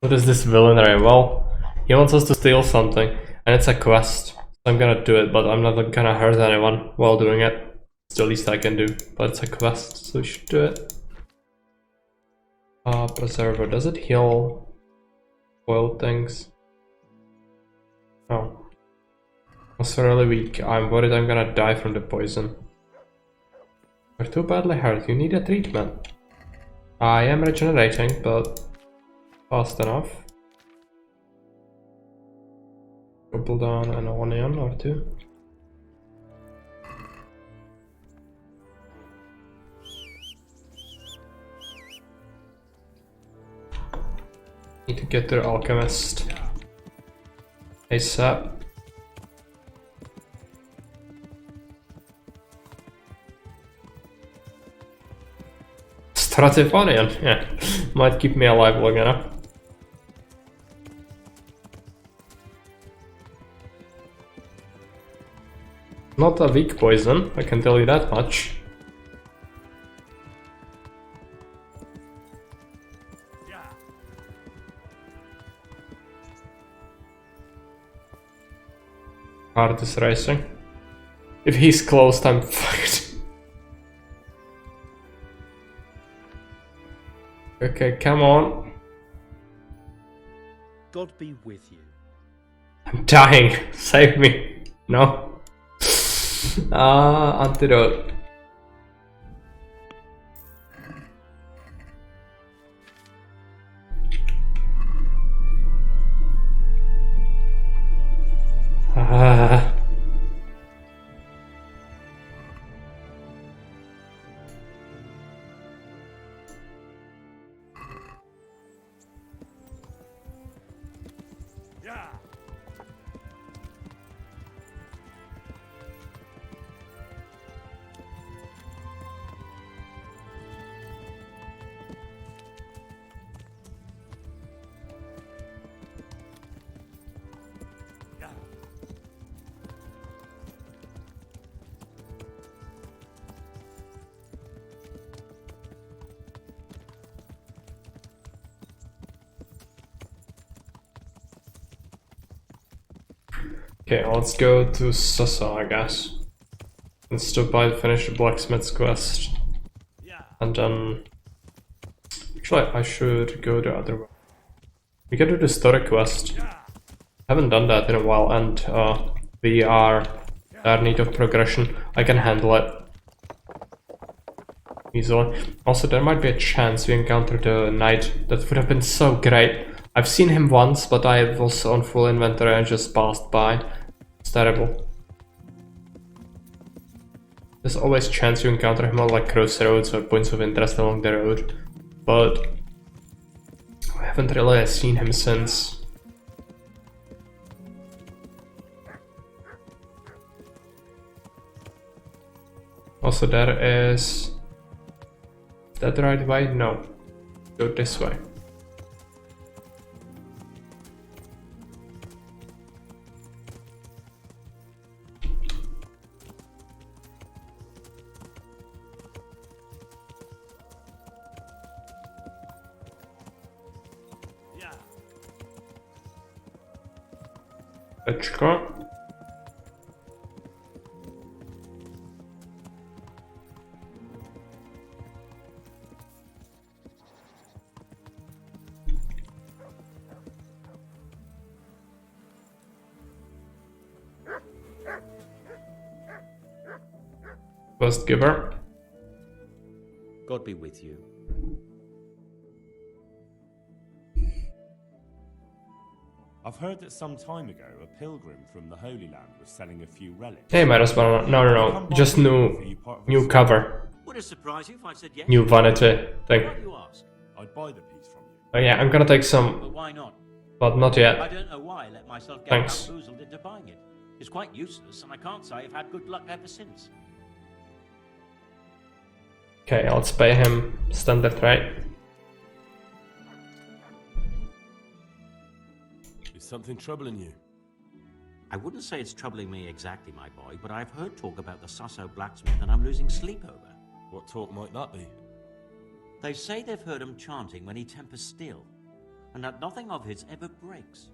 What is this villainy? Well, he wants us to steal something, and it's a quest. So I'm gonna do it, but I'm not gonna hurt anyone while doing it. It's the least I can do, but it's a quest, so we should do it. Preserver, does it heal spoiled things? No. It's really weak. I'm worried I'm gonna die from the poison. You're too badly hurt, you need a treatment. I am regenerating, but fast enough. Couple down an onion or two. Need to get to the alchemist ASAP. Stratifonian, yeah, might keep me alive long enough. Not a weak poison, I can tell you that much. Heart is racing. If he's closed, I'm fucked. Okay, come on. God be with you. I'm dying. Save me. No. Antidote. Okay, let's go to Sasa, I guess. And stop by to finish the blacksmith's quest. And then... Actually, I should go the other way. We can do the story quest. Haven't done that in a while, and we are in need of progression. I can handle it easily. Also, there might be a chance we encounter the knight. That would have been so great. I've seen him once, but I was on full inventory and just passed by. It's terrible. There's always chance you encounter him on like crossroads or points of interest along the road, but I haven't really seen him since. Also, there is that the right way? No. Go this way. Beczka. Quest giver. God be with you. I've heard that some time ago a pilgrim from the Holy Land was selling a few relics. Hey, might as well. No. Just new cover. Would it surprise you if I said yes? New vanity thing. Why do you ask? I'd buy the piece from you. Oh yeah, I'm gonna take some. But why not? But not yet. I don't know why I let myself get Thanks. bamboozled into buying it. It's quite useless, and I can't say I've had good luck ever since. Okay, let's pay him standard rate. Is something troubling you? I wouldn't say it's troubling me exactly, my boy, but I've heard talk about the Sasso blacksmith and I'm losing sleep over. What talk might that be? They say they've heard him chanting when he tempers steel, and that nothing of his ever breaks.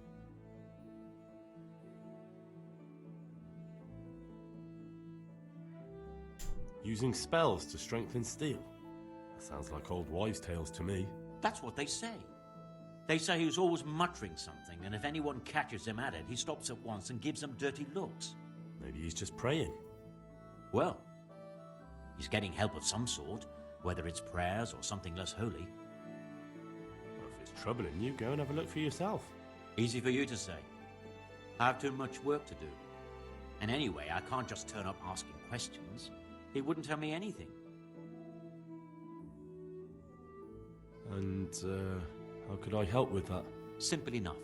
Using spells to strengthen steel? That sounds like old wives' tales to me. That's what they say. They say he was always muttering something, and if anyone catches him at it, he stops at once and gives them dirty looks. Maybe he's just praying. Well, he's getting help of some sort, whether it's prayers or something less holy. Well, if it's troubling you, go and have a look for yourself. Easy for you to say. I have too much work to do. And anyway, I can't just turn up asking questions. He wouldn't tell me anything. And, how could I help with that? Simple enough.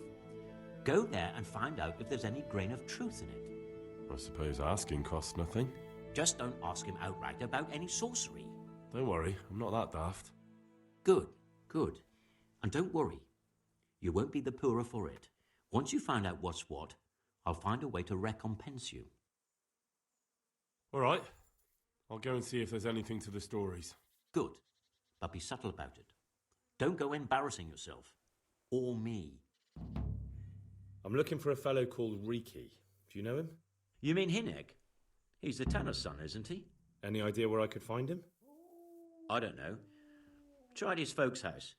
Go there and find out if there's any grain of truth in it. I suppose asking costs nothing. Just don't ask him outright about any sorcery. Don't worry, I'm not that daft. Good, good. And don't worry. You won't be the poorer for it. Once you find out what's what, I'll find a way to recompense you. All right. I'll go and see if there's anything to the stories. Good. But be subtle about it. Don't go embarrassing yourself. Or me. I'm looking for a fellow called Riki. Do you know him? You mean Hinek? He's the tanner's son, isn't he? Any idea where I could find him? I don't know. Tried his folks' house,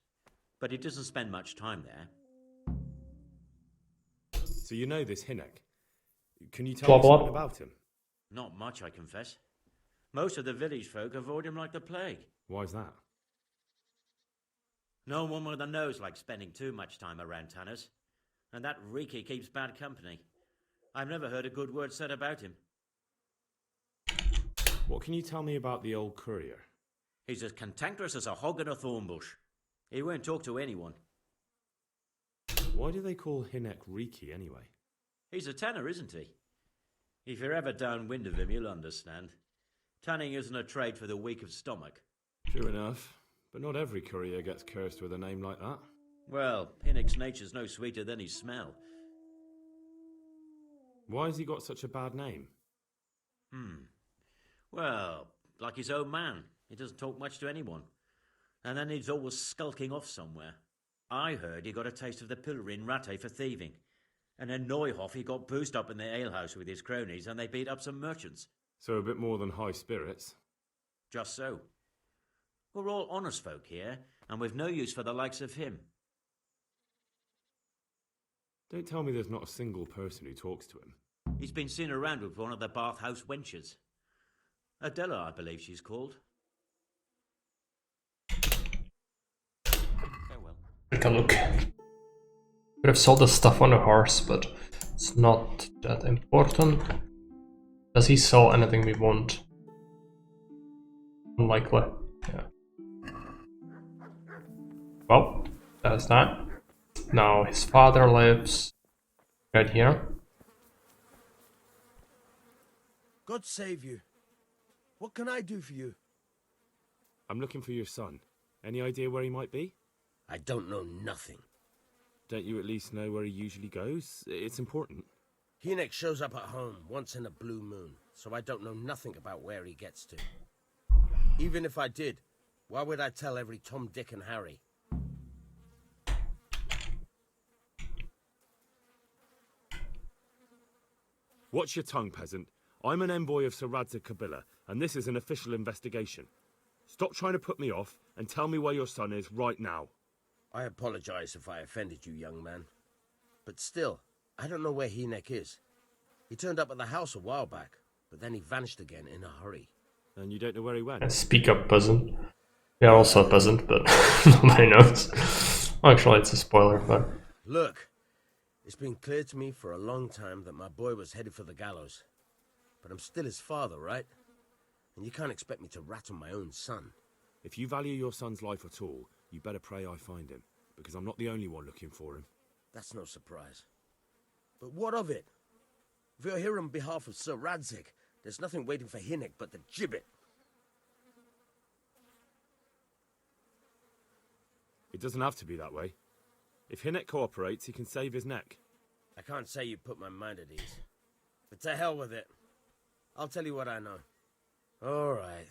but he doesn't spend much time there. So you know this Hinek? Can you tell me something about him? Not much, I confess. Most of the village folk avoid him like the plague. Why's that? No one with a nose likes spending too much time around tanners. And that Riki keeps bad company. I've never heard a good word said about him. What can you tell me about the old courier? He's as cantankerous as a hog in a thorn bush. He won't talk to anyone. Why do they call Hinek Riki anyway? He's a tanner, isn't he? If you're ever downwind of him, you'll understand. Tanning isn't a trade for the weak of stomach. True enough, but not every courier gets cursed with a name like that. Well, Hinek's nature's no sweeter than his smell. Why has he got such a bad name? Well, like his own man. He doesn't talk much to anyone. And then he's always skulking off somewhere. I heard he got a taste of the pillory in Rattay for thieving. And in Neuhof he got boozed up in the alehouse with his cronies and they beat up some merchants. So a bit more than high spirits. Just so. We're all honest folk here, and we've no use for the likes of him. Don't tell me there's not a single person who talks to him. He's been seen around with one of the bathhouse wenches. Adela, I believe she's called. Farewell. Take a look. Could have sold the stuff on a horse, but it's not that important. Does he sell anything we want? Unlikely. Yeah. Well, that's that. Now his father lives right here. God save you. What can I do for you? I'm looking for your son. Any idea where he might be? I don't know nothing. Don't you at least know where he usually goes? It's important. Hinek shows up at home once in a blue moon, so I don't know nothing about where he gets to. Even if I did, why would I tell every Tom, Dick and Harry? Watch your tongue, peasant. I'm an envoy of Sir Radzig Kobyla, and this is an official investigation. Stop trying to put me off, and tell me where your son is right now. I apologize if I offended you, young man. But still, I don't know where Hinek is. He turned up at the house a while back, but then he vanished again in a hurry. And you don't know where he went? Speak up, peasant. We are also a peasant, but nobody knows. Actually, it's a spoiler, but... Look, it's been clear to me for a long time that my boy was headed for the gallows. But I'm still his father, right? And you can't expect me to rat on my own son. If you value your son's life at all, you better pray I find him, because I'm not the only one looking for him. That's no surprise. But what of it? If you're here on behalf of Sir Radzig, there's nothing waiting for Hinek but the gibbet. It doesn't have to be that way. If Hinek cooperates, he can save his neck. I can't say you put my mind at ease. But to hell with it. I'll tell you what I know. All right.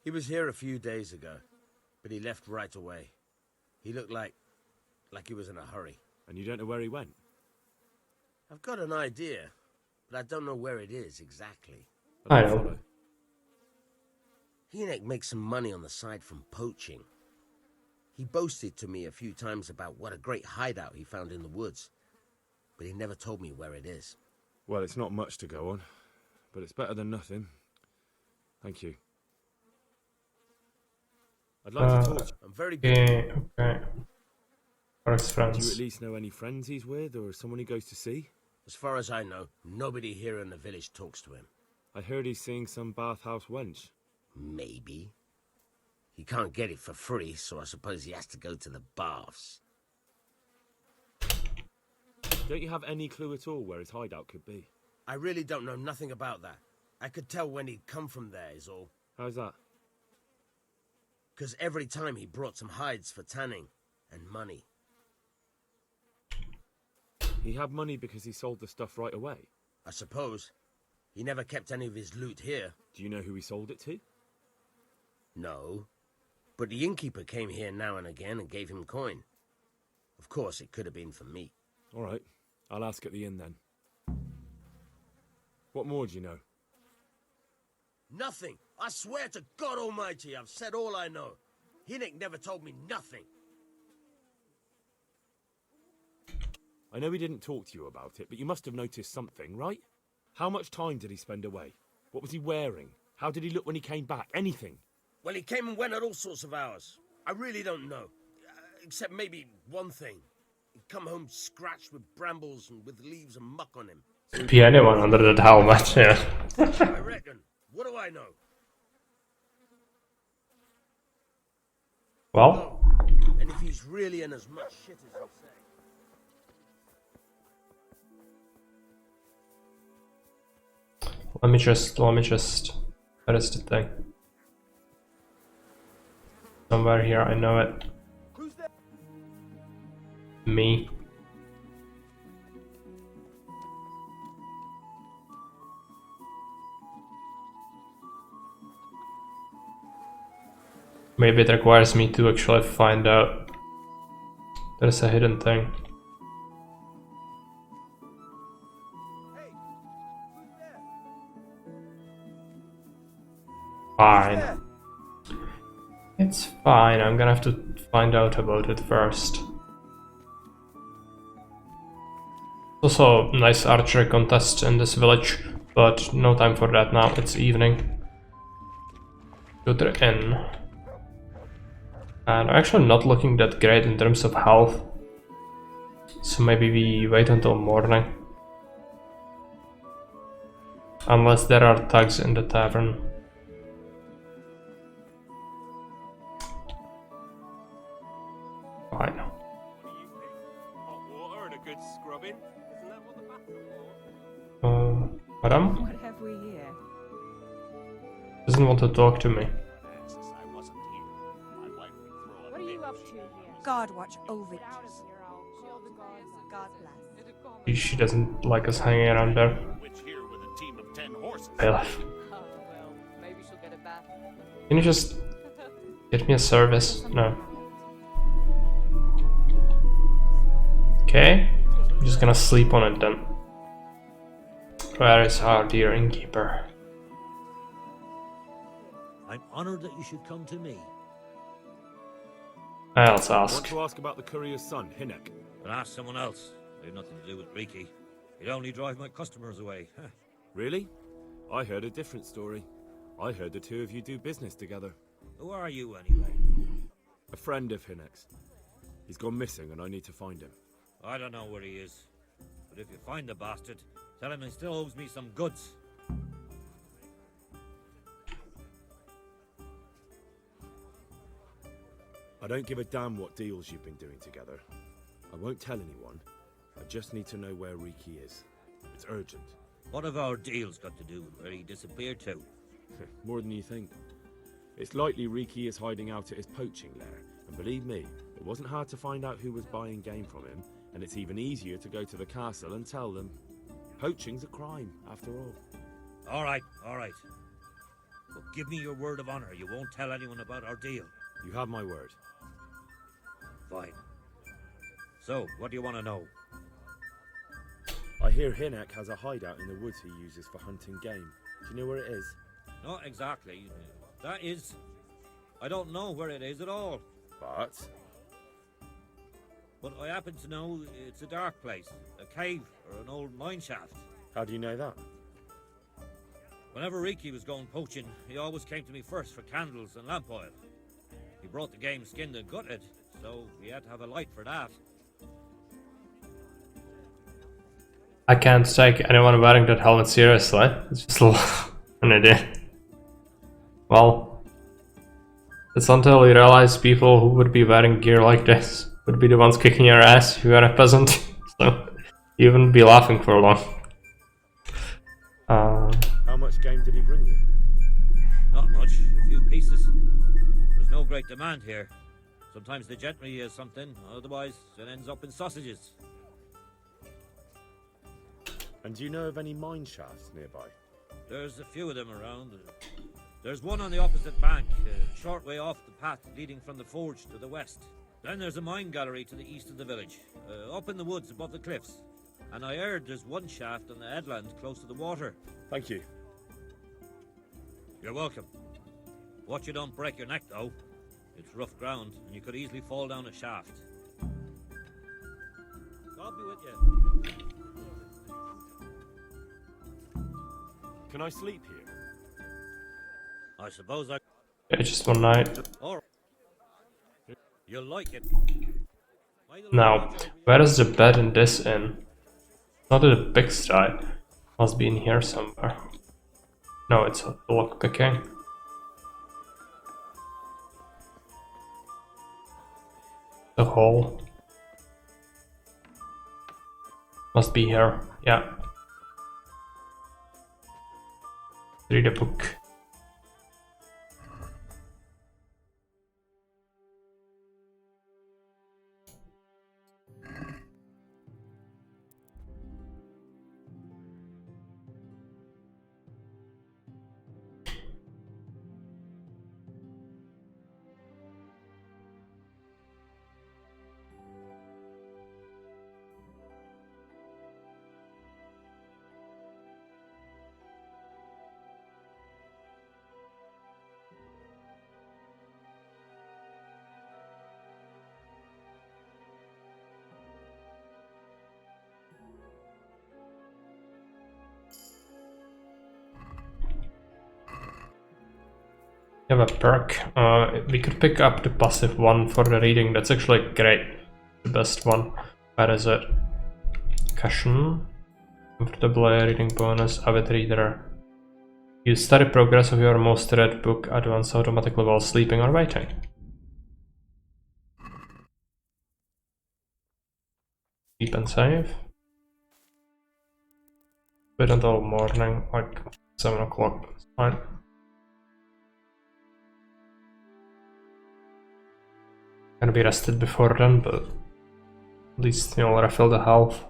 He was here a few days ago, but he left right away. He looked like he was in a hurry. And you don't know where he went? I've got an idea, but I don't know where it is exactly. I know. Hynek makes some money on the side from poaching. He boasted to me a few times about what a great hideout he found in the woods, but he never told me where it is. Well, it's not much to go on, but it's better than nothing. Thank you. I'd like to talk. I'm very good. Okay. First friends. Do you at least know any friends he's with, or someone he goes to see? As far as I know, nobody here in the village talks to him. I heard he's seeing some bathhouse wench. Maybe. He can't get it for free, so I suppose he has to go to the baths. Don't you have any clue at all where his hideout could be? I really don't know nothing about that. I could tell when he'd come from there, is all. How's that? Because every time he brought some hides for tanning and money. He had money because he sold the stuff right away? I suppose. He never kept any of his loot here. Do you know who he sold it to? No. But the innkeeper came here now and again and gave him coin. Of course, it could have been for me. All right. I'll ask at the inn then. What more do you know? Nothing. I swear to God Almighty, I've said all I know. Hynek never told me nothing. I know he didn't talk to you about it, but you must have noticed something, right? How much time did he spend away? What was he wearing? How did he look when he came back? Anything? Well, he came and went at all sorts of hours. I really don't know. Except maybe one thing. He'd come home scratched with brambles and with leaves and muck on him. Could be anyone under that helmet, yeah. I reckon. What do I know? Well? And if he's really in as much shit as you say. Let me just, where is the thing? Somewhere here, I know it. Who's there? Me. Maybe it requires me to actually find out there's a hidden thing. Fine. It's fine, I'm gonna have to find out about it first. Also, nice archery contest in this village, but no time for that now, it's evening. To the inn. And I'm actually not looking that great in terms of health. So maybe we wait until morning. Unless there are thugs in the tavern. Fine. Hot water and a good scrubbing. Isn't that what the bathroom for? Madam? What have we here? Doesn't want to talk to me. What are you up to here? God watch over you. God bless. She doesn't like us hanging around there. Which here with a team of 10 horses. I left. Oh, well, maybe she'll get a bath. Can you just get me a service? No. Okay, I'm just gonna sleep on it then. Where is our dear innkeeper? I'm honored that you should come to me. Let's I ask. want to ask about the courier's son, Hynek. But ask someone else. I have nothing to do with Riki. He'd only drive my customers away. Really? I heard a different story. I heard the two of you do business together. Who are you, anyway? A friend of Hynek's. He's gone missing and I need to find him. I don't know where he is. But if you find the bastard, tell him he still owes me some goods. I don't give a damn what deals you've been doing together. I won't tell anyone. I just need to know where Riki is. It's urgent. What have our deals got to do with where he disappeared to? More than you think. It's likely Riki is hiding out at his poaching lair. And believe me, it wasn't hard to find out who was buying game from him. And it's even easier to go to the castle and tell them. Poaching's a crime, after all. All right, all right. But give me your word of honor you won't tell anyone about our deal. You have my word. Fine. So, what do you want to know? I hear Hinek has a hideout in the woods he uses for hunting game. Do you know where it is? Not exactly. That is... I don't know where it is at all. But I happen to know it's a dark place. A cave or an old mine shaft. How do you know that? Whenever Riki was going poaching, he always came to me first for candles and lamp oil. He brought the game skinned and gutted, so we had to have a light for that. I can't take anyone wearing that helmet seriously. It's just an idea. Well, it's until you realize people who would be wearing gear like this would be the ones kicking your ass if you were a peasant. So you wouldn't be laughing for long. How much game did he bring you? Not much, a few pieces. There's no great demand here. Sometimes the gentry has something, otherwise it ends up in sausages. And do you know of any mine shafts nearby? There's a few of them around. There's one on the opposite bank, a short way off the path leading from the forge to the west. Then there's a mine gallery to the east of the village, up in the woods above the cliffs. And I heard there's one shaft on the headland close to the water. Thank you. You're welcome. Watch you don't break your neck, though. It's rough ground, and you could easily fall down a shaft. God be with you. Can I sleep here? I suppose I... Yeah, just one night. Alright. You'll like it. Now, where is the bed in this inn? Not in the pigsty. Must be in here somewhere. No, it's a lock picking. The hole. Must be here, yeah. Read a book. You have a perk. We could pick up the passive one for the reading. That's actually great. The best one. Where is it? Cushion. Comfortable reading bonus. Avid reader. You study progress of your most read book at once automatically while sleeping or waiting. Sleep and save. Wait until morning, like 7 o'clock. It's fine. Gonna be rested before then, but at least you'll refill the health.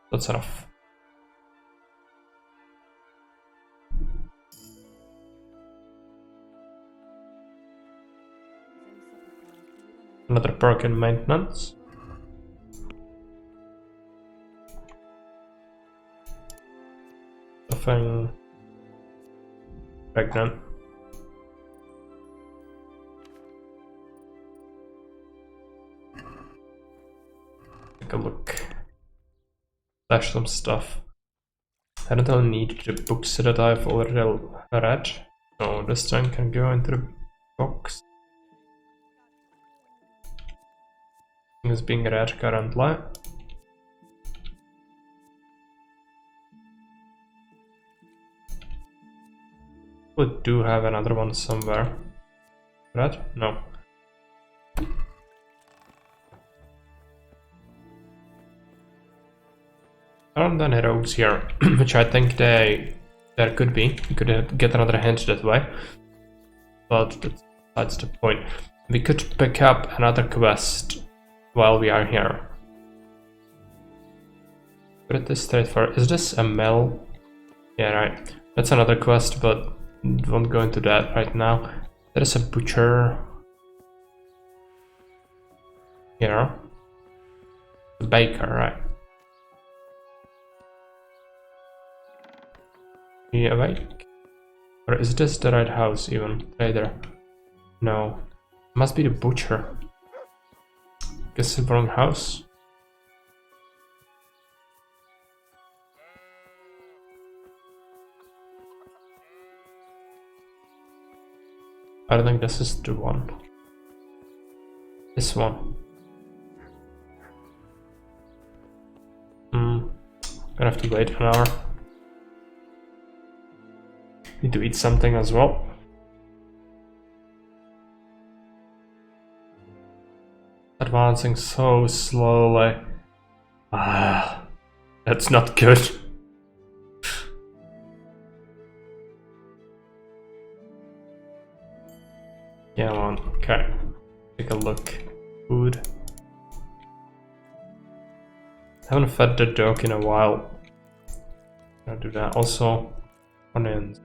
That's enough. Another perk in maintenance. Nothing pregnant. Take a look. Stash some stuff. I don't really need the books that I've already read. No, this thing can go into the box. Is being read currently. We do have another one somewhere. Read? No. There aren't any roads here, which I think there could be. You could get another hint that way. But that's the point. We could pick up another quest while we are here. Put it this straightforward. Is this a mill? Yeah, right. That's another quest, but won't go into that right now. There is a butcher here. A baker, right. He awake? Or is this the right house even? Trader? No. Must be the butcher. Guess the wrong house. I don't think this is the one. This one. Gonna have to wait an hour. Need to eat something as well. Advancing so slowly. Ah, that's not good. Yeah, on. Okay. Take a look. Food. Haven't fed the dog in a while. Gonna do that. Also, onions.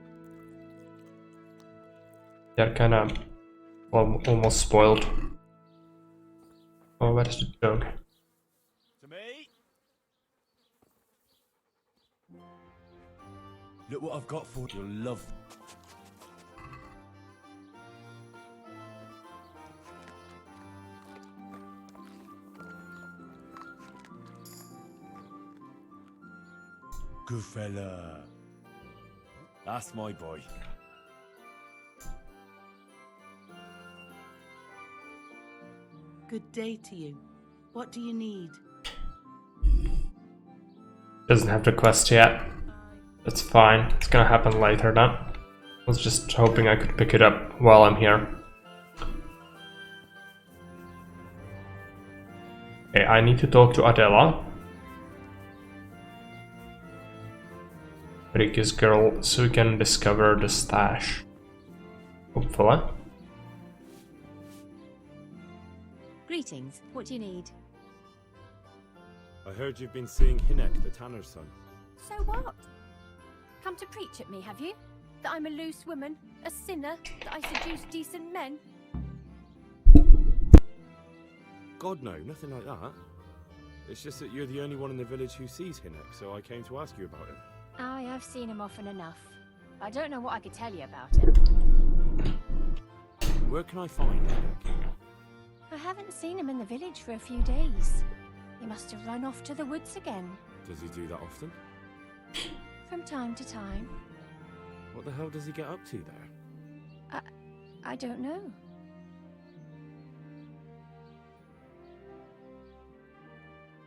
They're kind of almost spoiled. Oh, where's the dog? To me? Look what I've got for you. You'll love. Good fella. That's my boy. Good day to you. What do you need? Doesn't have the quest yet. That's fine. It's gonna happen later then. I was just hoping I could pick it up while I'm here. Okay, I need to talk to Adela. Ricky's girl, so we can discover the stash. Hopefully. Greetings. What do you need? I heard you've been seeing Hinek, the tanner's son. So what? Come to preach at me, have you? That I'm a loose woman, a sinner, that I seduce decent men? God, no, nothing like that. It's just that you're the only one in the village who sees Hinek, so I came to ask you about him. Aye, I've seen him often enough. I don't know what I could tell you about him. Where can I find Hinek? I haven't seen him in the village for a few days. He must have run off to the woods again. Does he do that often? From time to time. What the hell does he get up to there? I don't know.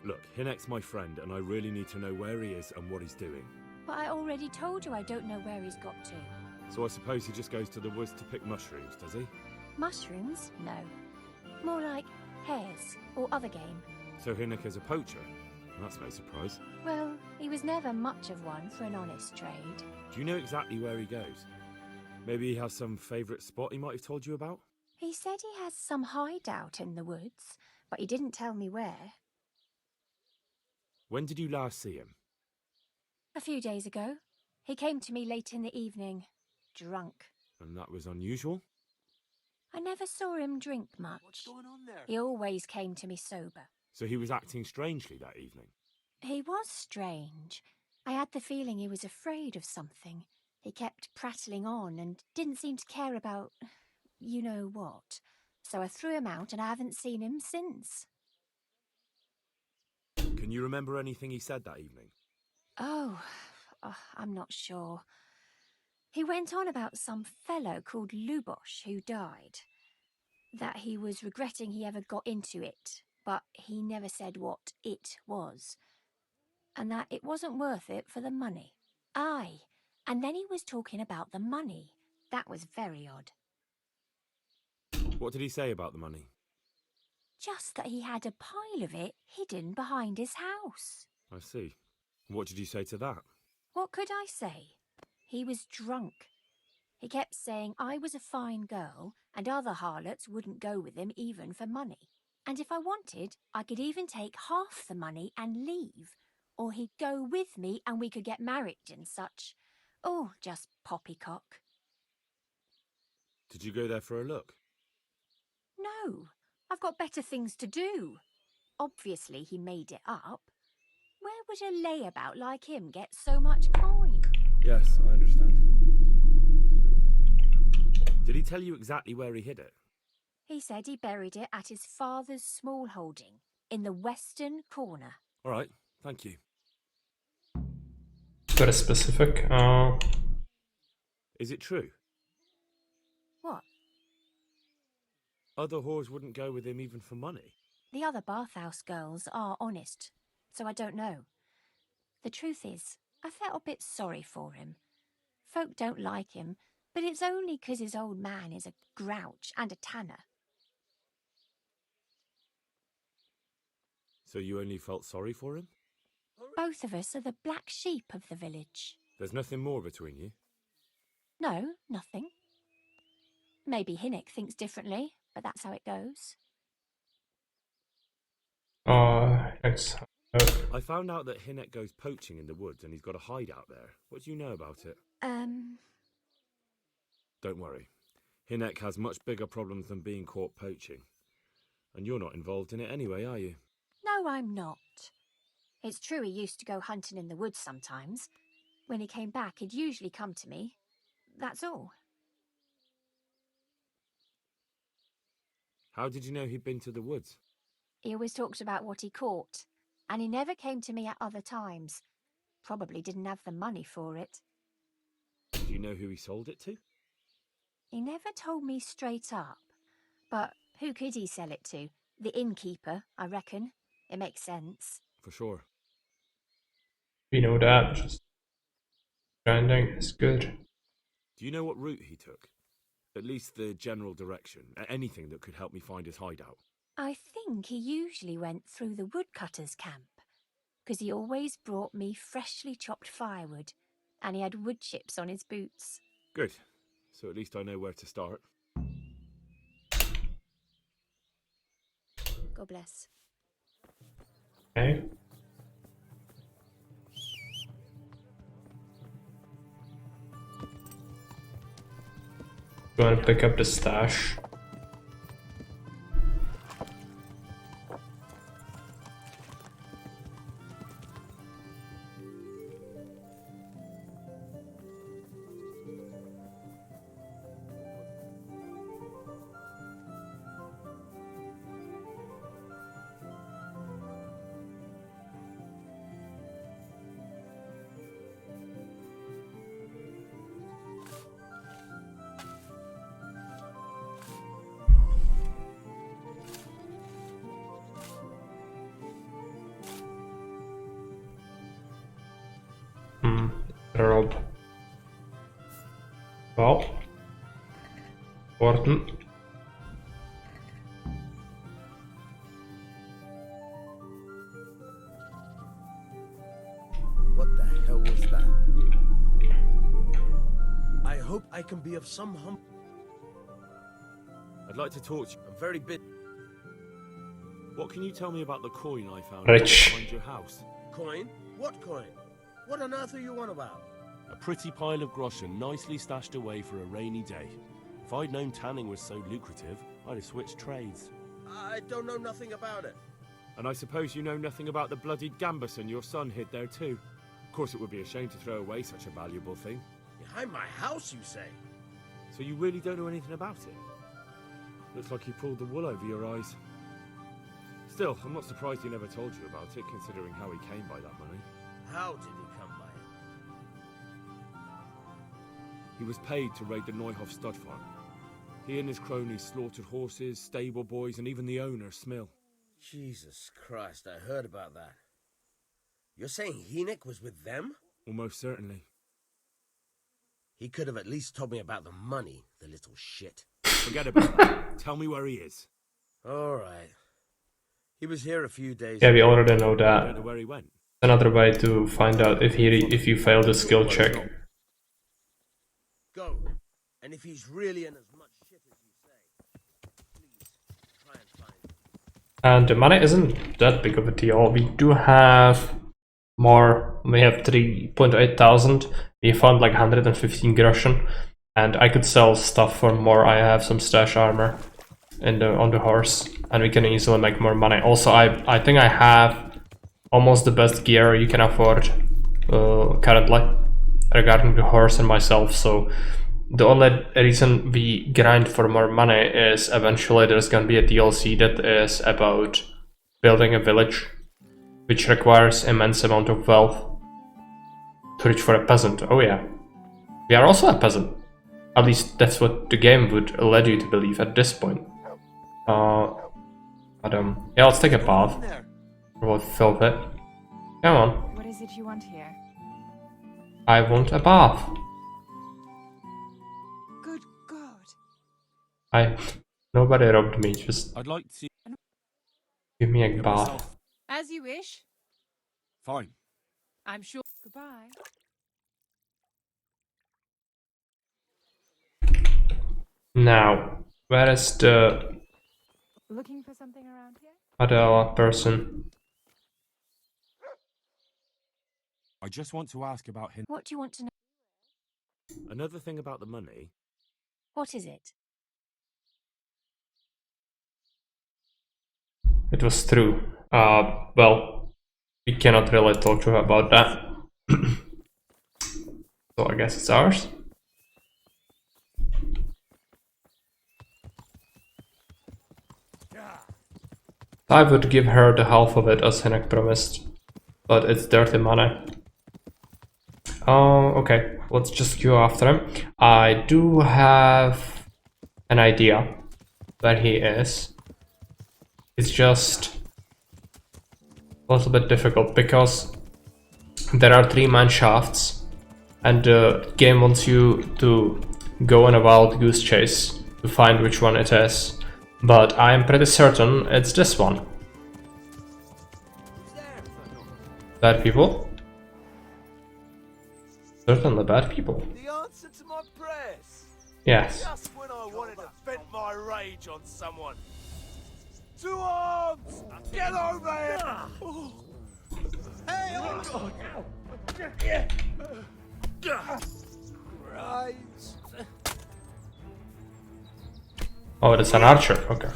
Look, Hinek's my friend, and I really need to know where he is and what he's doing. But I already told you I don't know where he's got to. So I suppose he just goes to the woods to pick mushrooms, does he? Mushrooms? No. More like hares or other game. So Hinek is a poacher? That's no surprise. Well, he was never much of one for an honest trade. Do you know exactly where he goes? Maybe he has some favourite spot he might have told you about? He said he has some hideout in the woods, but he didn't tell me where. When did you last see him? A few days ago. He came to me late in the evening, drunk. And that was unusual? I never saw him drink much. What's going on there? He always came to me sober. So he was acting strangely that evening? He was strange. I had the feeling he was afraid of something. He kept prattling on and didn't seem to care about you know what. So I threw him out and I haven't seen him since. Can you remember anything he said that evening? Oh, I'm not sure. He went on about some fellow called Lubosh who died. That he was regretting he ever got into it, but he never said what it was. And that it wasn't worth it for the money. Aye, and then he was talking about the money. That was very odd. What did he say about the money? Just that he had a pile of it hidden behind his house. I see. What did you say to that? What could I say? He was drunk. He kept saying I was a fine girl and other harlots wouldn't go with him even for money. And if I wanted, I could even take half the money and leave. Or he'd go with me and we could get married and such. Oh, just poppycock. Did you go there for a look? No, I've got better things to do. Obviously he made it up. Where would a layabout like him get so much coin? Yes, I understand. Did he tell you exactly where he hid it? He said he buried it at his father's small holding in the western corner. All right, thank you. Very specific. Is it true? What? Other whores wouldn't go with him even for money? The other bathhouse girls are honest, so I don't know. The truth is, I felt a bit sorry for him. Folk don't like him, but it's only 'cause his old man is a grouch and a tanner. So you only felt sorry for him? Both of us are the black sheep of the village. There's nothing more between you? No, nothing. Maybe Hinnick thinks differently, but that's how it goes. I found out that Hinnick goes poaching in the woods and he's got a hideout there. What do you know about it? Don't worry. Hinnick has much bigger problems than being caught poaching. And you're not involved in it anyway, are you? No, I'm not. It's true he used to go hunting in the woods sometimes. When he came back, he'd usually come to me. That's all. How did you know he'd been to the woods? He always talked about what he caught, and he never came to me at other times. Probably didn't have the money for it. Do you know who he sold it to? He never told me straight up. But who could he sell it to? The innkeeper, I reckon. It makes sense. For sure. We know that. Just grinding is good. Do you know what route he took? At least the general direction. Anything that could help me find his hideout. I think he usually went through the woodcutter's camp, 'cause he always brought me freshly chopped firewood, and he had wood chips on his boots. Good. So at least I know where to start. God bless. Okay. You want to pick up the stash? Rob. Well, important. What the hell was that? I hope I can be of some help. I'd like to talk to you. I'm very bit. What can you tell me about the coin I found Rich. behind your house? Coin? What coin? What on earth are you on about? A pretty pile of groschen nicely stashed away for a rainy day. If I'd known tanning was so lucrative, I'd have switched trades. I don't know nothing about it. And I suppose you know nothing about the bloodied gambeson your son hid there too. Of course it would be a shame to throw away such a valuable thing. Behind my house, you say? So you really don't know anything about it? Looks like you pulled the wool over your eyes. Still, I'm not surprised he never told you about it, considering how he came by that money. How did he come by it? He was paid to raid the Neuhoff stud farm. He and his cronies slaughtered horses, stable boys, and even the owner, Smill. Jesus Christ, I heard about that. You're saying Hinnick was with them? Almost certainly. He could have at least told me about the money, the little shit. Forget about that. Tell me where he is. All right. He was here a few days Yeah, we ago. already know I don't that. know where he went. another way to find out if you fail the skill check. Go. And if he's really in as much shit as you say, please try and find him. And the money isn't that big of a deal. We do have more. We have 3.8 thousand. We found like 115 groschen, and I could sell stuff for more. I have some stash armor on the horse, and we can easily make more money. Also, I think I have almost the best gear you can afford currently regarding the horse and myself. So the only reason we grind for more money is eventually there's gonna be a DLC that is about building a village, which requires immense amount of wealth to reach for a peasant. Oh yeah, we are also a peasant. At least that's what the game would lead you to believe at this point. Yeah, let's take a bath. We'll fill it. Come on. What is it you want here? I want a bath. Good God. Nobody robbed me, just I'd like to give me a bath. As you wish. Fine. I'm sure. Goodbye. Now, where is the Looking for something around here? other person? I just want to ask about him. What do you want to know? Another thing about the money. What is it? It was true. Well, we cannot really talk to her about that. So I guess it's ours. I would give her the half of it as Hinek promised, but it's dirty money. Okay, let's just go after him. I do have an idea where he is. It's just a little bit difficult because there are 3 mine shafts and the game wants you to go on a wild goose chase to find which one it is. But I'm pretty certain it's this one. Bad people? Certainly bad people. The answer to my prayers. Yes. Just when I wanted to vent my rage on someone. To arms! Get over here! Oh. Hey, oh God! Right. Oh, it's an archer. Okay.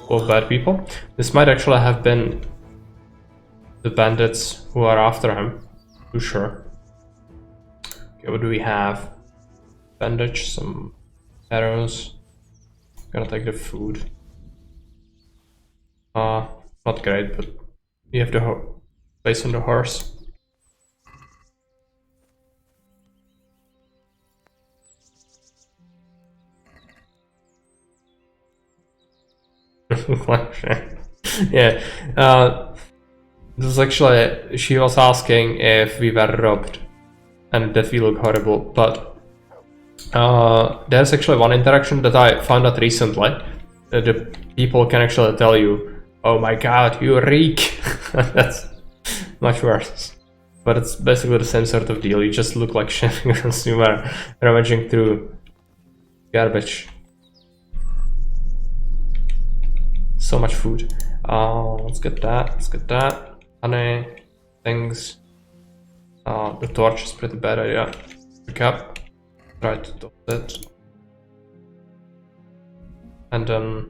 All bad people. This might actually have been the bandits who are after him. Too sure. Okay, what do we have? Bandage, some arrows. Gonna take the food. Not great, but you have the place on the horse. Yeah, this was actually, she was asking if we were robbed and that we look horrible, but there's actually one interaction that I found out recently. The people can actually tell you, oh my god, you reek. That's much worse. But it's basically the same sort of deal, you just look like shit because you are rummaging through garbage. So much food. Let's get that. Let's get that. Honey, things. The torch is pretty bad idea. Pick up. Try to do it. And then.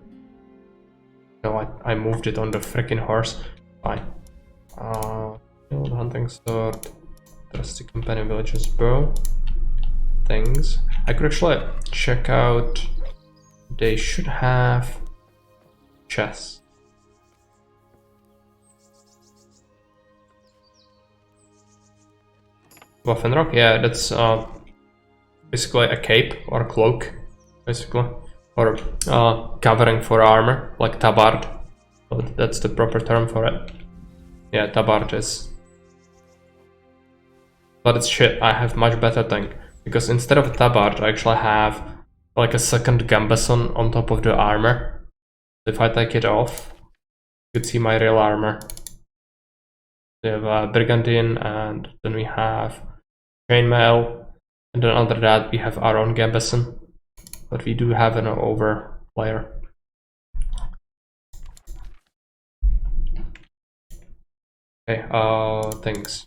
No, I moved it on the freaking horse. Fine. The hunting sword. Trusty companion village's bow. Things. I could actually check out. They should have. Chess. Waffenrock, yeah, that's basically a cape or a cloak, basically, or covering for armor, like tabard. But that's the proper term for it. Yeah, tabard is. But it's shit. I have much better thing because instead of a tabard, I actually have like a second gambeson on top of the armor. If I take it off, you could see my real armor. We have Brigandine, and then we have Chainmail, and then under that we have our own Gambison. But we do have an overlayer. Okay, things.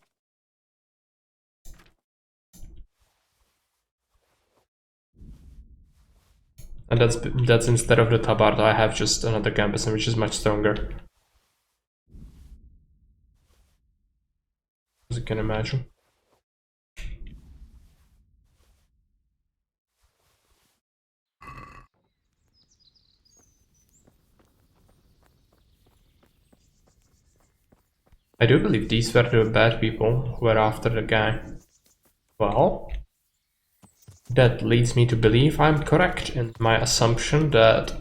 And that's instead of the tabard, I have just another Gambison, which is much stronger. As you can imagine. I do believe these were the bad people who were after the guy. Well, that leads me to believe I'm correct in my assumption that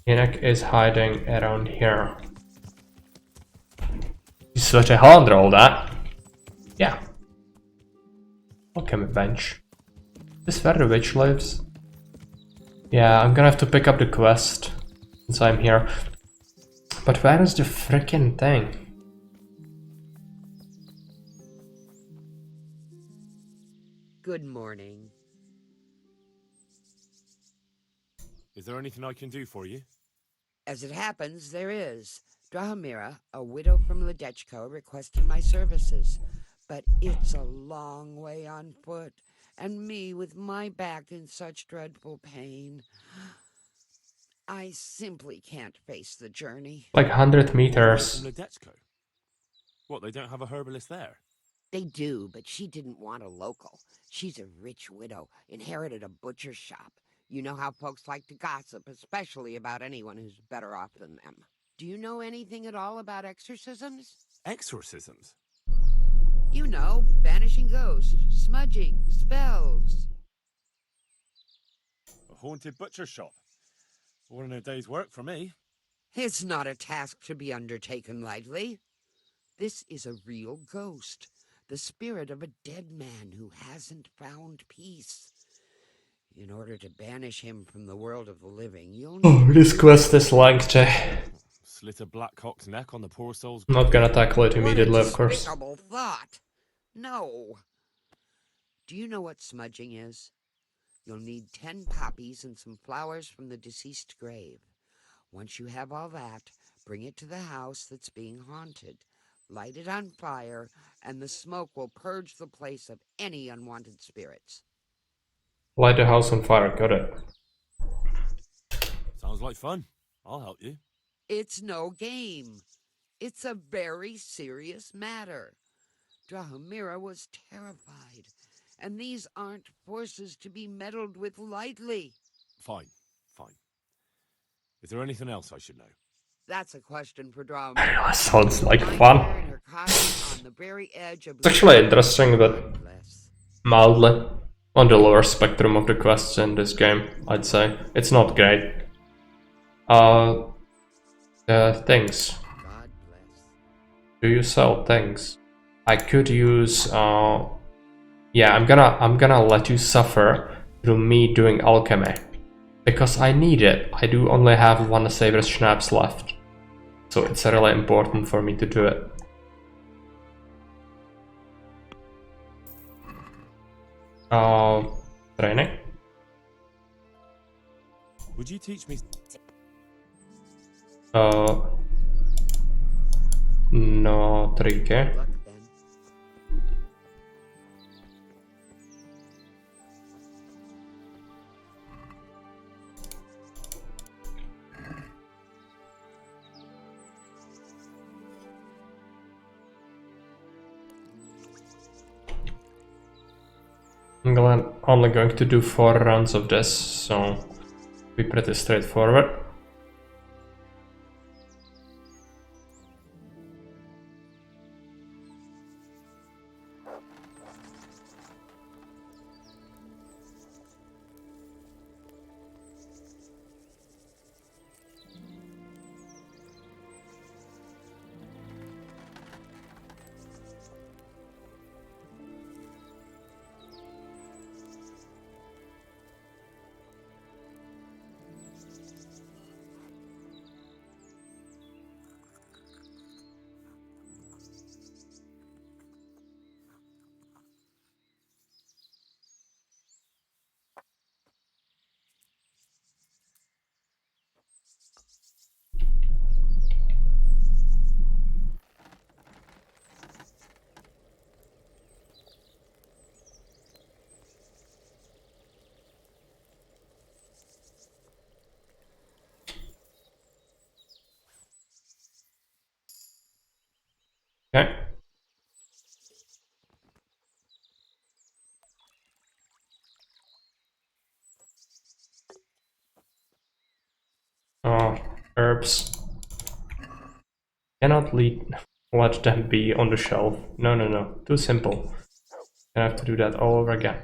Hinek is hiding around here. You switch a hand roll that? Yeah. Welcome a bench. Is this where the witch lives? Yeah, I'm gonna have to pick up the quest since I'm here. But where is the frickin' thing? Good morning. Is there anything I can do for you? As it happens, there is. Drahomira, a widow from Ledechko, requested my services. But it's a long way on foot, and me with my back in such dreadful pain. I simply can't face the journey. Like 100 meters. From Ledechko? What, they don't have a herbalist there? They do, but she didn't want a local. She's a rich widow, inherited a butcher shop. You know how folks like to gossip, especially about anyone who's better off than them. Do you know anything at all about exorcisms? Exorcisms? You know, banishing ghosts, smudging, spells. A haunted butcher shop? All in a day's work for me. It's not a task to be undertaken lightly. This is a real ghost, the spirit of a dead man who hasn't found peace. In order to banish him from the world of the living, you'll Oh, this quest is lengthy. Slit a black cock's neck on the poor soul's... Not gonna tackle it immediately, of What a course. despicable thought! No. Do you know what smudging is? You'll need 10 poppies and some flowers from the deceased grave. Once you have all that, bring it to the house that's being haunted. Light it on fire, and the smoke will purge the place of any unwanted spirits. Light the house on fire, got it. Sounds like fun. I'll help you. It's no game. It's a very serious matter. Drahomira was terrified, and these aren't forces to be meddled with lightly. Fine. Is there anything else I should know? That's a question for Drahomira. That sounds like fun. It's actually interesting, but mildly on the lower spectrum of the quests in this game, I'd say. It's not great. Things. Do you sell things? I could use, yeah, I'm gonna let you suffer through me doing alchemy. Because I need it. I do only have 1 Saber's Schnapps left. So it's really important for me to do it. Training? Would you teach me? No tricky. I'm only going to do 4 rounds of this, so be pretty straightforward. herbs. Cannot let them be on the shelf. No, no, no. Too simple. I have to do that all over again.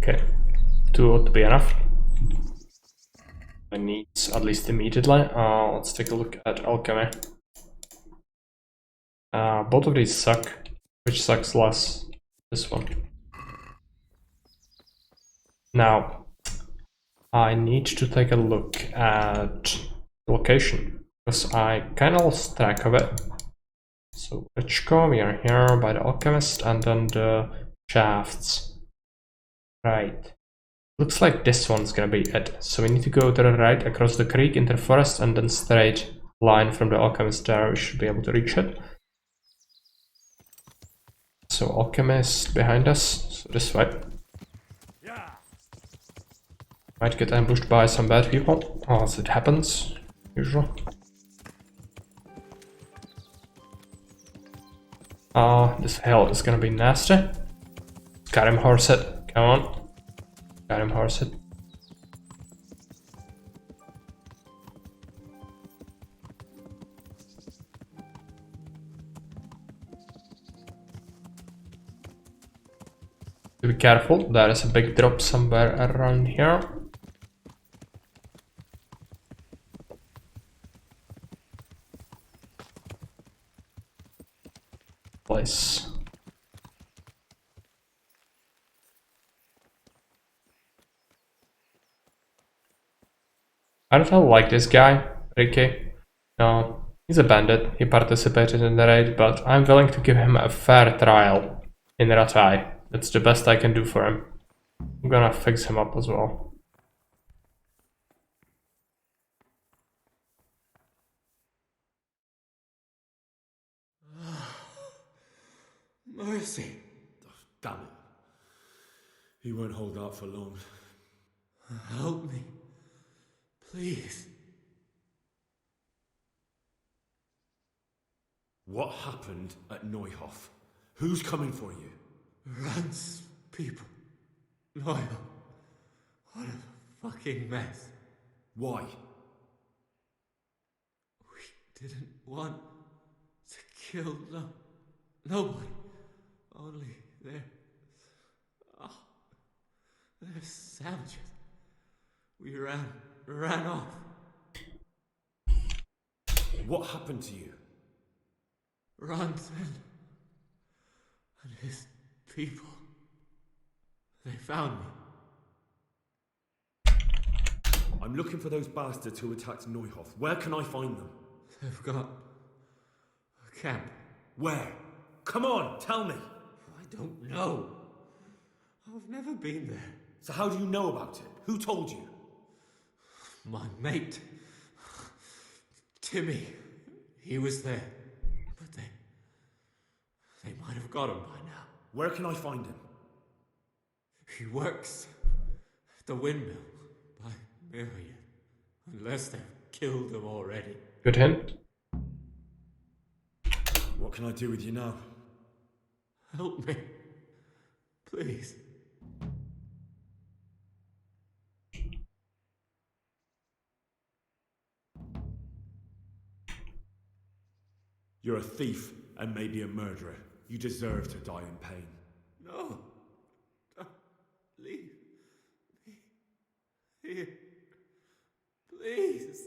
Okay, 2 ought to be enough. I need at least immediately. Let's take a look at alchemy. Both of these suck. Which sucks less? This one. Now, I need to take a look at the location, because I kinda lost track of it. So, Richco, we are here by the alchemist, and then the shafts. Right. Looks like this one's gonna be it. So we need to go to the right across the creek into the forest and then straight line from the alchemist there. We should be able to reach it. So alchemist behind us, so this way. Might get ambushed by some bad people, as it happens, usual. This hill is gonna be nasty. Got him horse it, come on. Got him horse it. Be careful, there is a big drop somewhere around here. Place. I don't like this guy, Ricky. No, he's a bandit. He participated in the raid, but I'm willing to give him a fair trial in Ratai. That's the best I can do for him. I'm gonna fix him up as well. Mercy. Oh, damn it. He won't hold out for long. Help me. Please. What happened at Neuhof? Who's coming for you? Rand's people. Neuhof. What a fucking mess. Why? We didn't want to kill nobody. Only they're savages. We ran off. What happened to you? Rand and his people. They found me. I'm looking for those bastards who attacked Neuhof. Where can I find them? They've got a camp. Where? Come on, tell me. I don't know. I've never been there. So how do you know about it? Who told you? My mate. Timmy. He was there. But they might have got him by now. Where can I find him? He works at the windmill by Miriam. Unless they've killed him already. Good hint. What can I do with you now? Help me. Please. You're a thief and maybe a murderer. You deserve to die in pain. No. Don't leave me here. Please.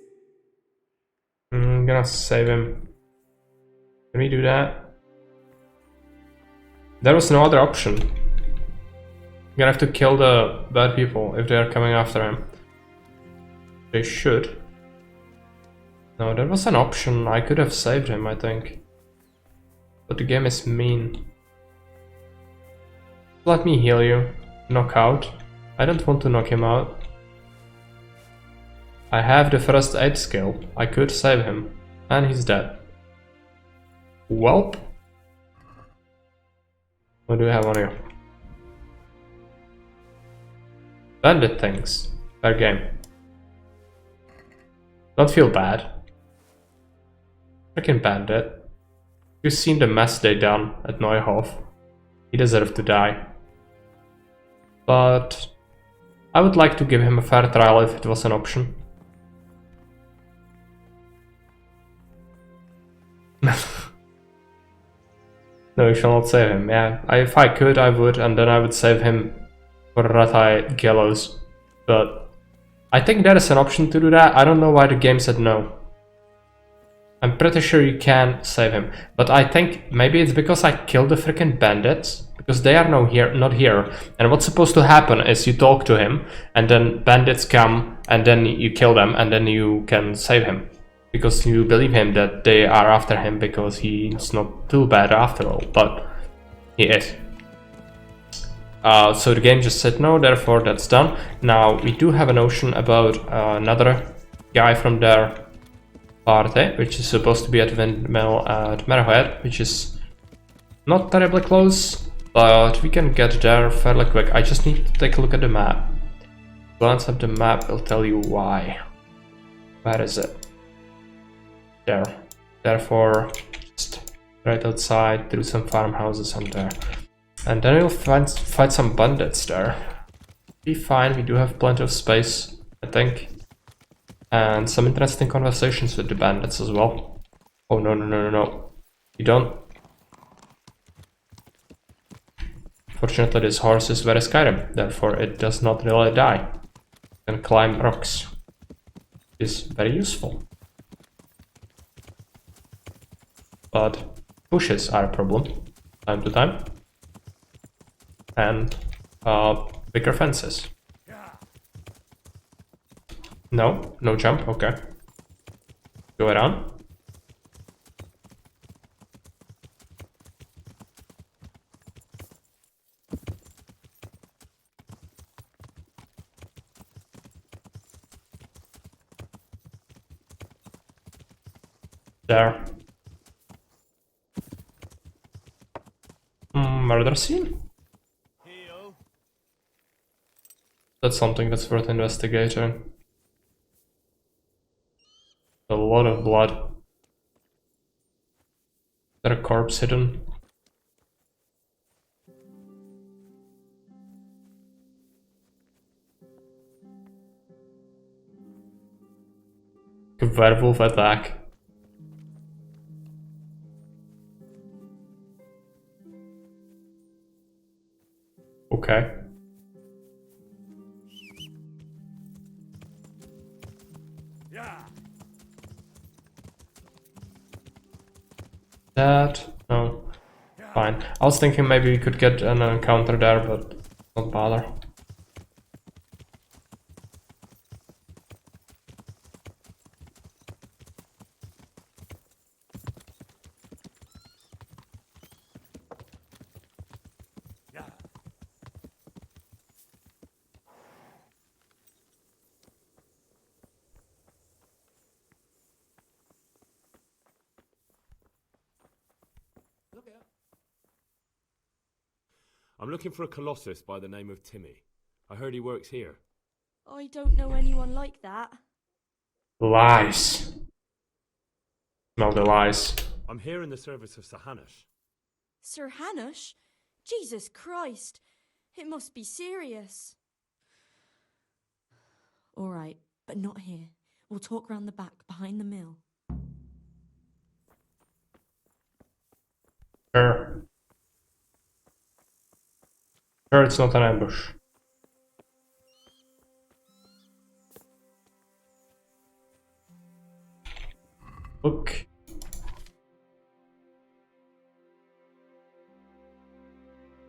I'm gonna save him. Can we do that? There was no other option. We're gonna have to kill the bad people if they are coming after him. They should. No, there was an option. I could have saved him, I think. But the game is mean. Let me heal you. Knock out. I don't want to knock him out. I have the first aid skill. I could save him. And he's dead. Welp. What do we have on you? Bandit things. Fair game. Don't feel bad. Freaking bandit. You've seen the mess they done at Neuhof. He deserved to die. But I would like to give him a fair trial if it was an option. No, you shall not save him. Yeah, if I could, I would, and then I would save him for Ratai Gallows. But I think there is an option to do that. I don't know why the game said no. I'm pretty sure you can save him. But I think maybe it's because I killed the freaking bandits. Because they are not here. And what's supposed to happen is you talk to him, and then bandits come, and then you kill them, and then you can save him. Because you believe him that they are after him because he's not too bad after all, but he is. So the game just said no, therefore that's done. Now we do have a notion about another guy from their party, which is supposed to be at Windmill at Merhead, which is not terribly close, but we can get there fairly quick. I just need to take a look at the map. Glance at the map will tell you why. Where is it? There. Therefore, just right outside, through some farmhouses and there. And then we'll fight some bandits there. Be fine, we do have plenty of space, I think. And some interesting conversations with the bandits as well. Oh no, no, no, no, no. You don't. Fortunately, this horse is very Skyrim, therefore it does not really die. It can climb rocks. It's very useful. But bushes are a problem, time to time. And bigger fences. No, no jump, okay. Go around. There. Murder scene? That's something that's worth investigating. A lot of blood. Is there a corpse hidden? A werewolf attack. Okay. That? No. Fine. I was thinking maybe we could get an encounter there, but don't bother. I'm looking for a colossus by the name of Timmy. I heard he works here. I don't know anyone like that. Lies. Smell the lies. I'm here in the service of Sir Hanush. Sir Hanush? Jesus Christ. It must be serious. All right, but not here. We'll talk round the back, behind the mill. Sure. Sure, it's not an ambush. book.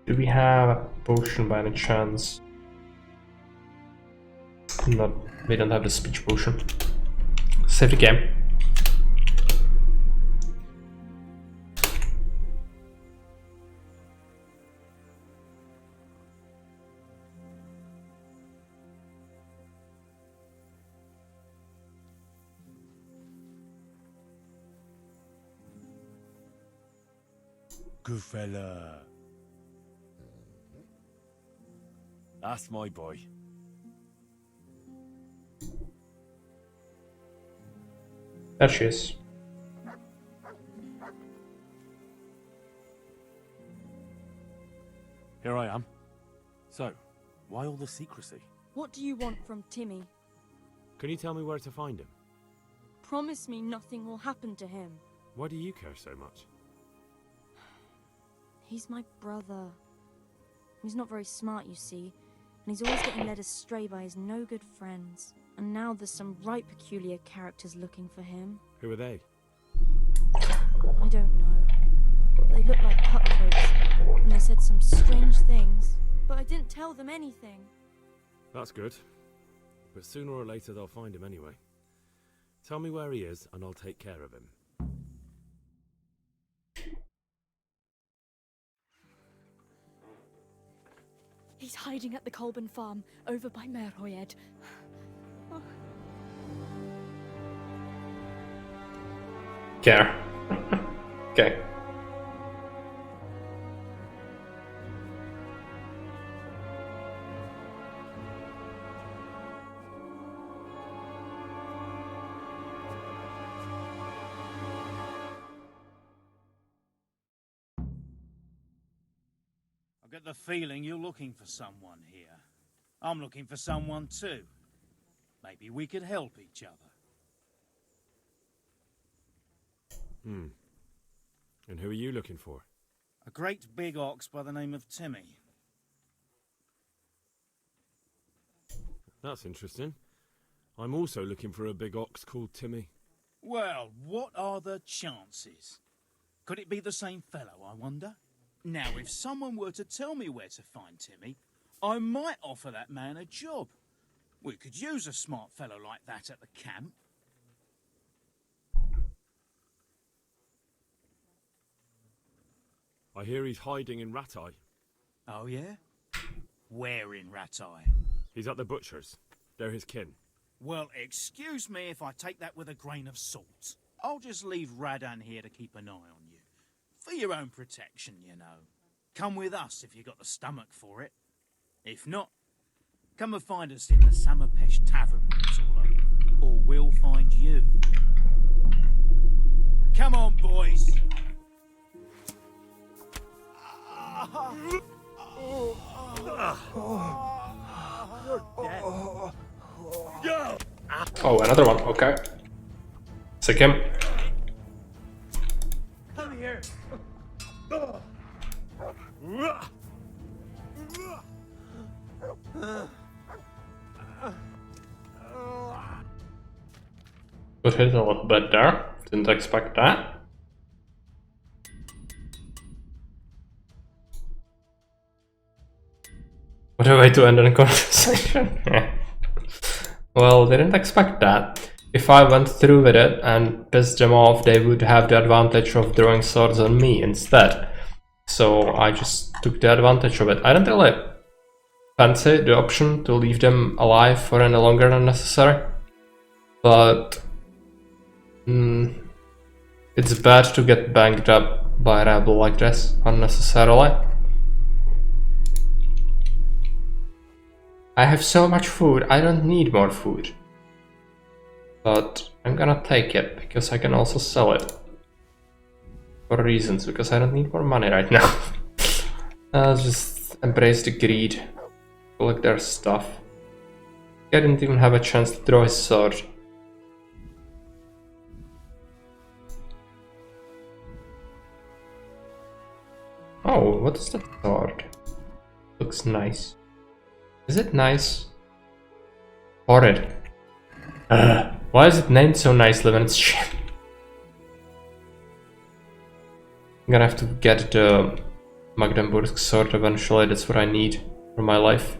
Do we have a potion by any chance? Not, we don't have the speech potion. Save the game. Good fella. That's my boy. There she is. Here I am. So, why all the secrecy? What do you want from Timmy? Can you tell me where to find him? Promise me nothing will happen to him. Why do you care so much? He's my brother. He's not very smart, you see, and he's always getting led astray by his no-good friends. And now there's some right peculiar characters looking for him. Who are they? I don't know. But they look like cutthroats, and they said some strange things. But I didn't tell them anything. That's good. But sooner or later they'll find him anyway. Tell me where he is, and I'll take care of him. He's hiding at the Colburn farm, over by Merhoyed. Care. Okay. I get the feeling you're looking for someone here. I'm looking for someone too. Maybe we could help each other. And who are you looking for? A great big ox by the name of Timmy. That's interesting. I'm also looking for a big ox called Timmy. Well, what are the chances? Could it be the same fellow, I wonder? Now, if someone were to tell me where to find Timmy, I might offer that man a job. We could use a smart fellow like that at the camp. I hear he's hiding in Ratai. Oh, yeah? Where in Ratai? He's at the butcher's. They're his kin. Well, excuse me if I take that with a grain of salt. I'll just leave Radan here to keep an eye on you. For your own protection, you know. Come with us if you got the stomach for it. If not, come and find us in the Samapesh Tavern when it's all over. Or we'll find you. Come on, boys! You're dead. Oh, another one. Okay. Sick him. Come here. Good hit a little bit there. Didn't expect that. What a way to end a conversation. Well, didn't expect that. If I went through with it and pissed them off, they would have the advantage of throwing swords on me instead. So I just took the advantage of it. I don't really fancy the option to leave them alive for any longer than necessary. But it's bad to get banged up by a rebel like this unnecessarily. I have so much food, I don't need more food. But I'm gonna take it, because I can also sell it. For reasons, because I don't need more money right now. I'll just embrace the greed. Collect their stuff. I didn't even have a chance to throw his sword. Oh, what is that sword? Looks nice. Is it nice? Horrid. Why is it named so nicely when it's shit? I'm gonna have to get the Magdeburg sword eventually, that's what I need for my life.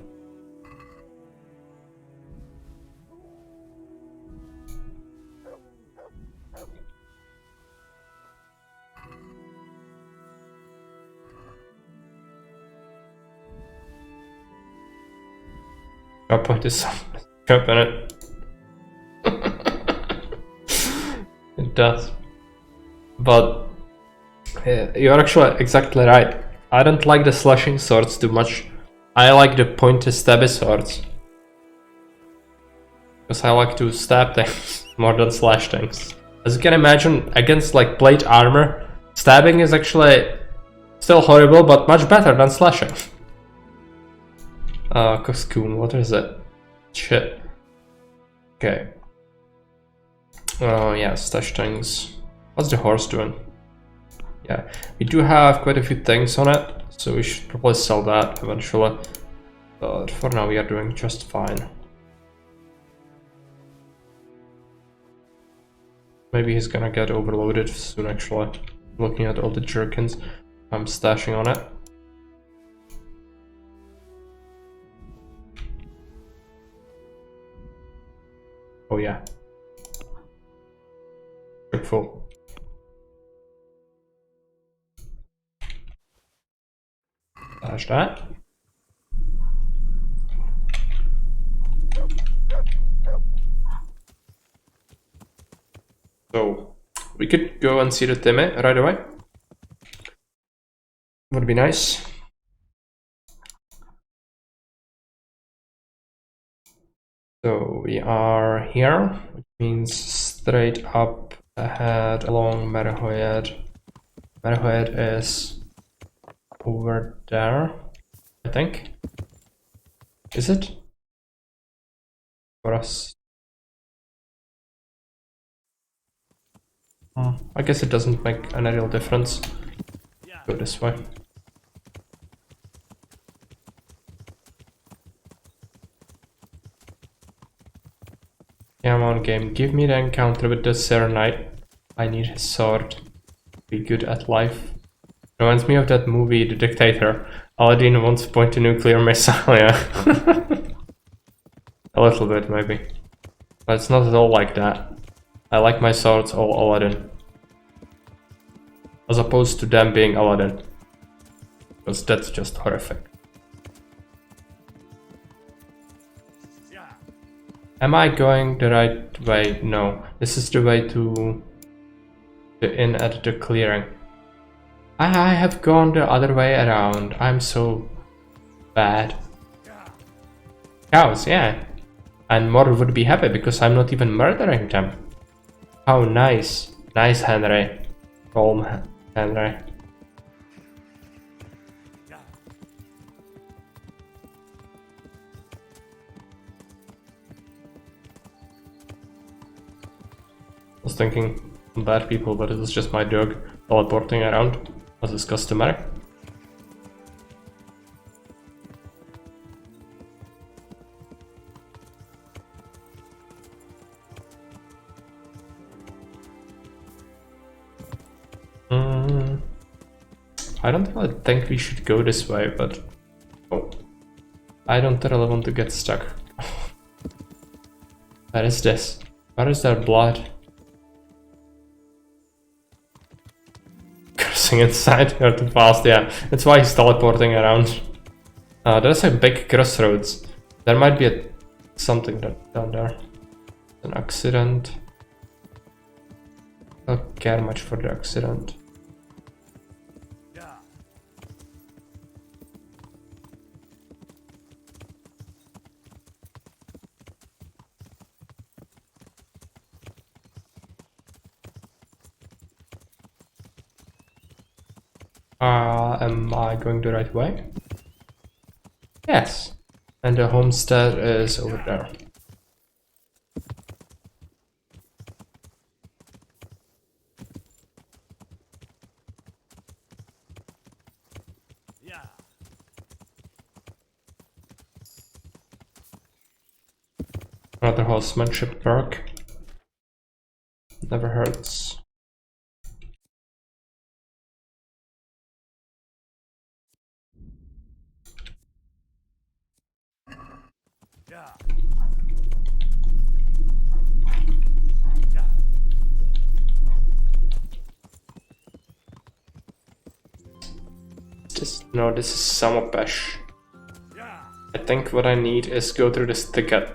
No point is jump in it. It does. But you're actually exactly right. I don't like the slashing swords too much. I like the pointy stabby swords. Because I like to stab things more than slash things. As you can imagine, against like plate armor, stabbing is actually still horrible, but much better than slashing. Cocoon, what is it? Shit. Okay. Oh yeah, stash things. What's the horse doing? Yeah, we do have quite a few things on it, so we should probably sell that eventually. But for now we are doing just fine. Maybe he's gonna get overloaded soon actually. Looking at all the jerkins I'm stashing on it. Oh yeah. Check full. Stash that. So we could go and see the Timmy right away. Would be nice. So we are here, which means straight up ahead along Merehoed. Merehoed is over there, I think. Is it? For us. I guess it doesn't make any real difference. Go this way. Come on, game, give me the encounter with the Serenite. I need his sword. Be good at life. Reminds me of that movie, The Dictator. Aladdin wants to point a nuclear missile, yeah. A little bit, maybe. But it's not at all like that. I like my swords all Aladdin. As opposed to them being Aladdin. Because that's just horrific. Am I going the right way? No. This is the way to the inn at the clearing. I have gone the other way around. I'm so bad. Cows, yeah. And Mor would be happy because I'm not even murdering them. How nice. Nice, Henry. Calm, Henry. I was thinking bad people, but it was just my dog teleporting around, as is customary. I don't really think we should go this way, but oh, I don't really want to get stuck. What is this? Where is there blood? Cursing inside, you're too fast, yeah. That's why he's teleporting around. There's a big crossroads. There might be something down there. An accident. I don't care much for the accident. Am I going the right way? Yes. And the homestead is over there. Yeah. Another horsemanship perk. Never hurts. No, this is Samopesh. I think what I need is go through this thicket.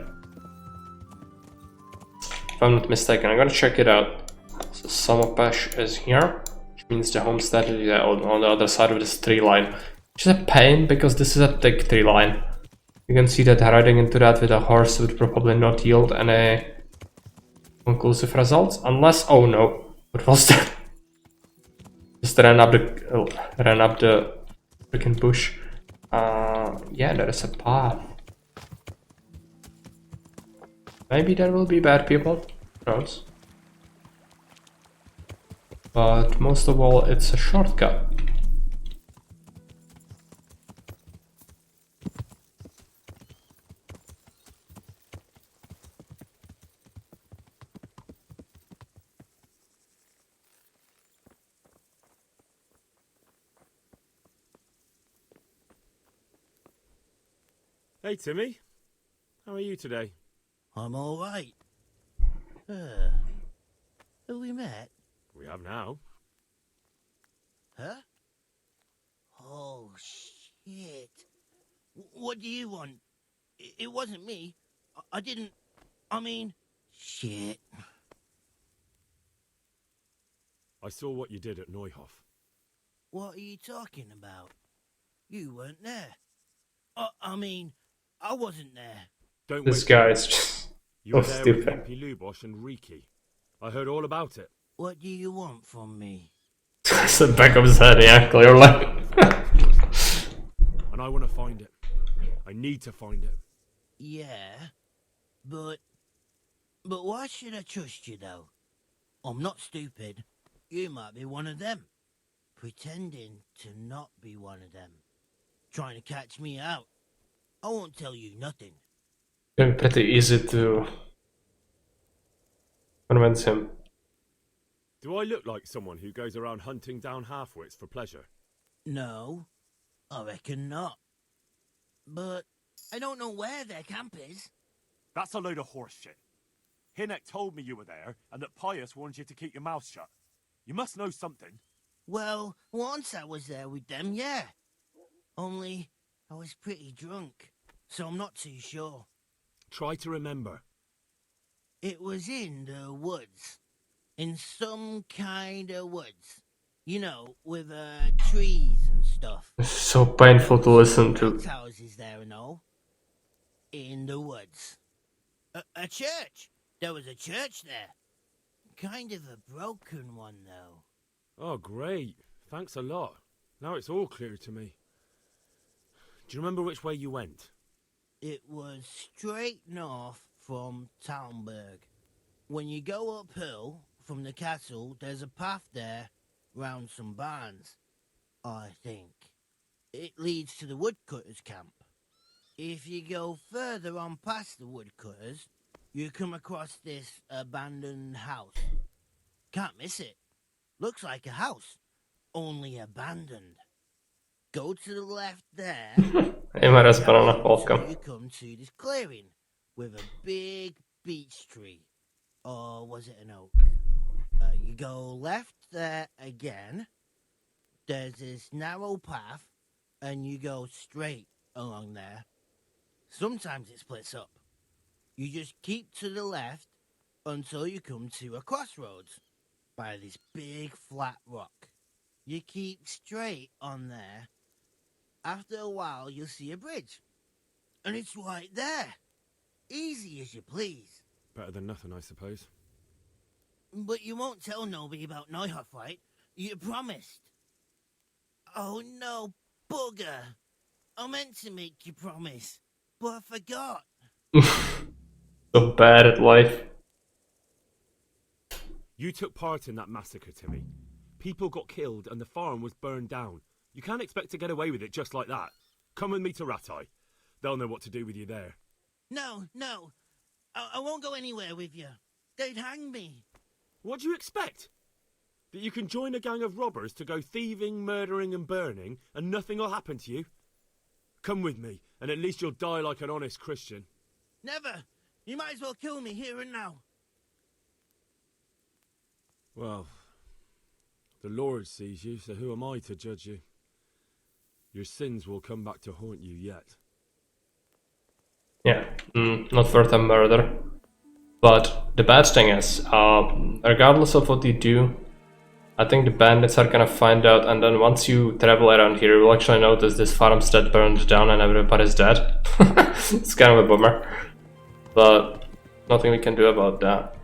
If I'm not mistaken, I'm gonna check it out. So Samopesh is here, which means the homestead is on the other side of this tree line. Which is a pain because this is a thick tree line. You can see that riding into that with a horse would probably not yield any conclusive results, unless, oh no, what was that? Just ran up the freaking bush. Yeah, there is a path. Maybe there will be bad people, who knows? But most of all, it's a shortcut. Hey, Timmy. How are you today? I'm all right. Have we met? We have now. Huh? Oh, shit. What do you want? It wasn't me. I didn't... I mean... Shit. I saw what you did at Neuhof. What are you talking about? You weren't there. I mean, I wasn't there. Don't This waste guy your is time. just You so were there with stupid. Impy Lubosh and Riki. I heard all about it. What do you want from me? It's the back of his head, yeah, clearly. And I want to find it. I need to find it. Yeah, but why should I trust you, though? I'm not stupid. You might be one of them. Pretending to not be one of them. Trying to catch me out. I won't tell you nothing. It's gonna be pretty easy to convince him. Do I look like someone who goes around hunting down half-wits for pleasure? No, I reckon not. But I don't know where their camp is. That's a load of horse shit. Hinnek told me you were there, and that Pius warned you to keep your mouth shut. You must know something. Well, once I was there with them, yeah. Only I was pretty drunk, so I'm not too sure. Try to remember. It was in the woods. In some kind of woods. You know, with trees and stuff. It's so painful to listen to. Houses there and all. In the woods. A church. There was a church there. Kind of a broken one, though. Oh, great. Thanks a lot. Now it's all clear to me. Do you remember which way you went? It was straight north from Talmberg. When you go uphill from the castle, there's a path there round some barns, I think. It leads to the woodcutters' camp. If you go further on past the woodcutters, you come across this abandoned house. Can't miss it. Looks like a house, only abandoned. Go to the left there. You come to this clearing with a big beech tree. Or was it an oak? You go left there again. There's this narrow path, and you go straight along there. Sometimes it splits up. You just keep to the left until you come to a crossroads by this big flat rock. You keep straight on there. After a while, you'll see a bridge. And it's right there. Easy as you please. Better than nothing, I suppose. But you won't tell nobody about Neuhof, right? You promised. Oh no, bugger. I meant to make you promise, but I forgot. So bad at life. You took part in that massacre, Timmy. People got killed and the farm was burned down. You can't expect to get away with it just like that. Come with me to Rattay. They'll know what to do with you there. No. I won't go anywhere with you. They'd hang me. What do you expect? That you can join a gang of robbers to go thieving, murdering and burning and nothing will happen to you? Come with me, and at least you'll die like an honest Christian. Never! You might as well kill me here and now. Well, the Lord sees you, so who am I to judge you? Your sins will come back to haunt you yet. Yeah, not for the murder. But the bad thing is, regardless of what you do, I think the bandits are gonna find out, and then once you travel around here, you'll actually notice this farmstead burned down and everybody's dead. It's kind of a bummer. But nothing we can do about that.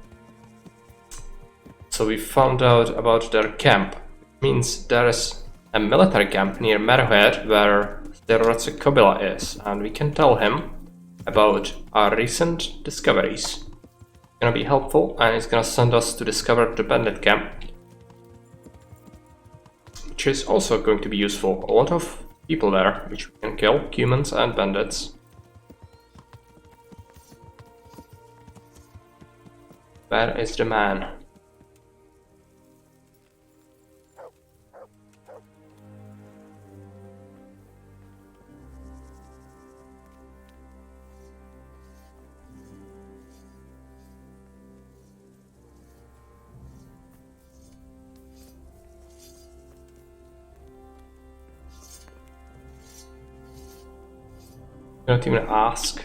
So we found out about their camp. It means there is a military camp near Merher where Sterorace Kobila is, and we can tell him about our recent discoveries. It's gonna be helpful, and it's gonna send us to discover the bandit camp, which is also going to be useful. A lot of people there, which we can kill, humans and bandits. Where is the man? Don't even ask.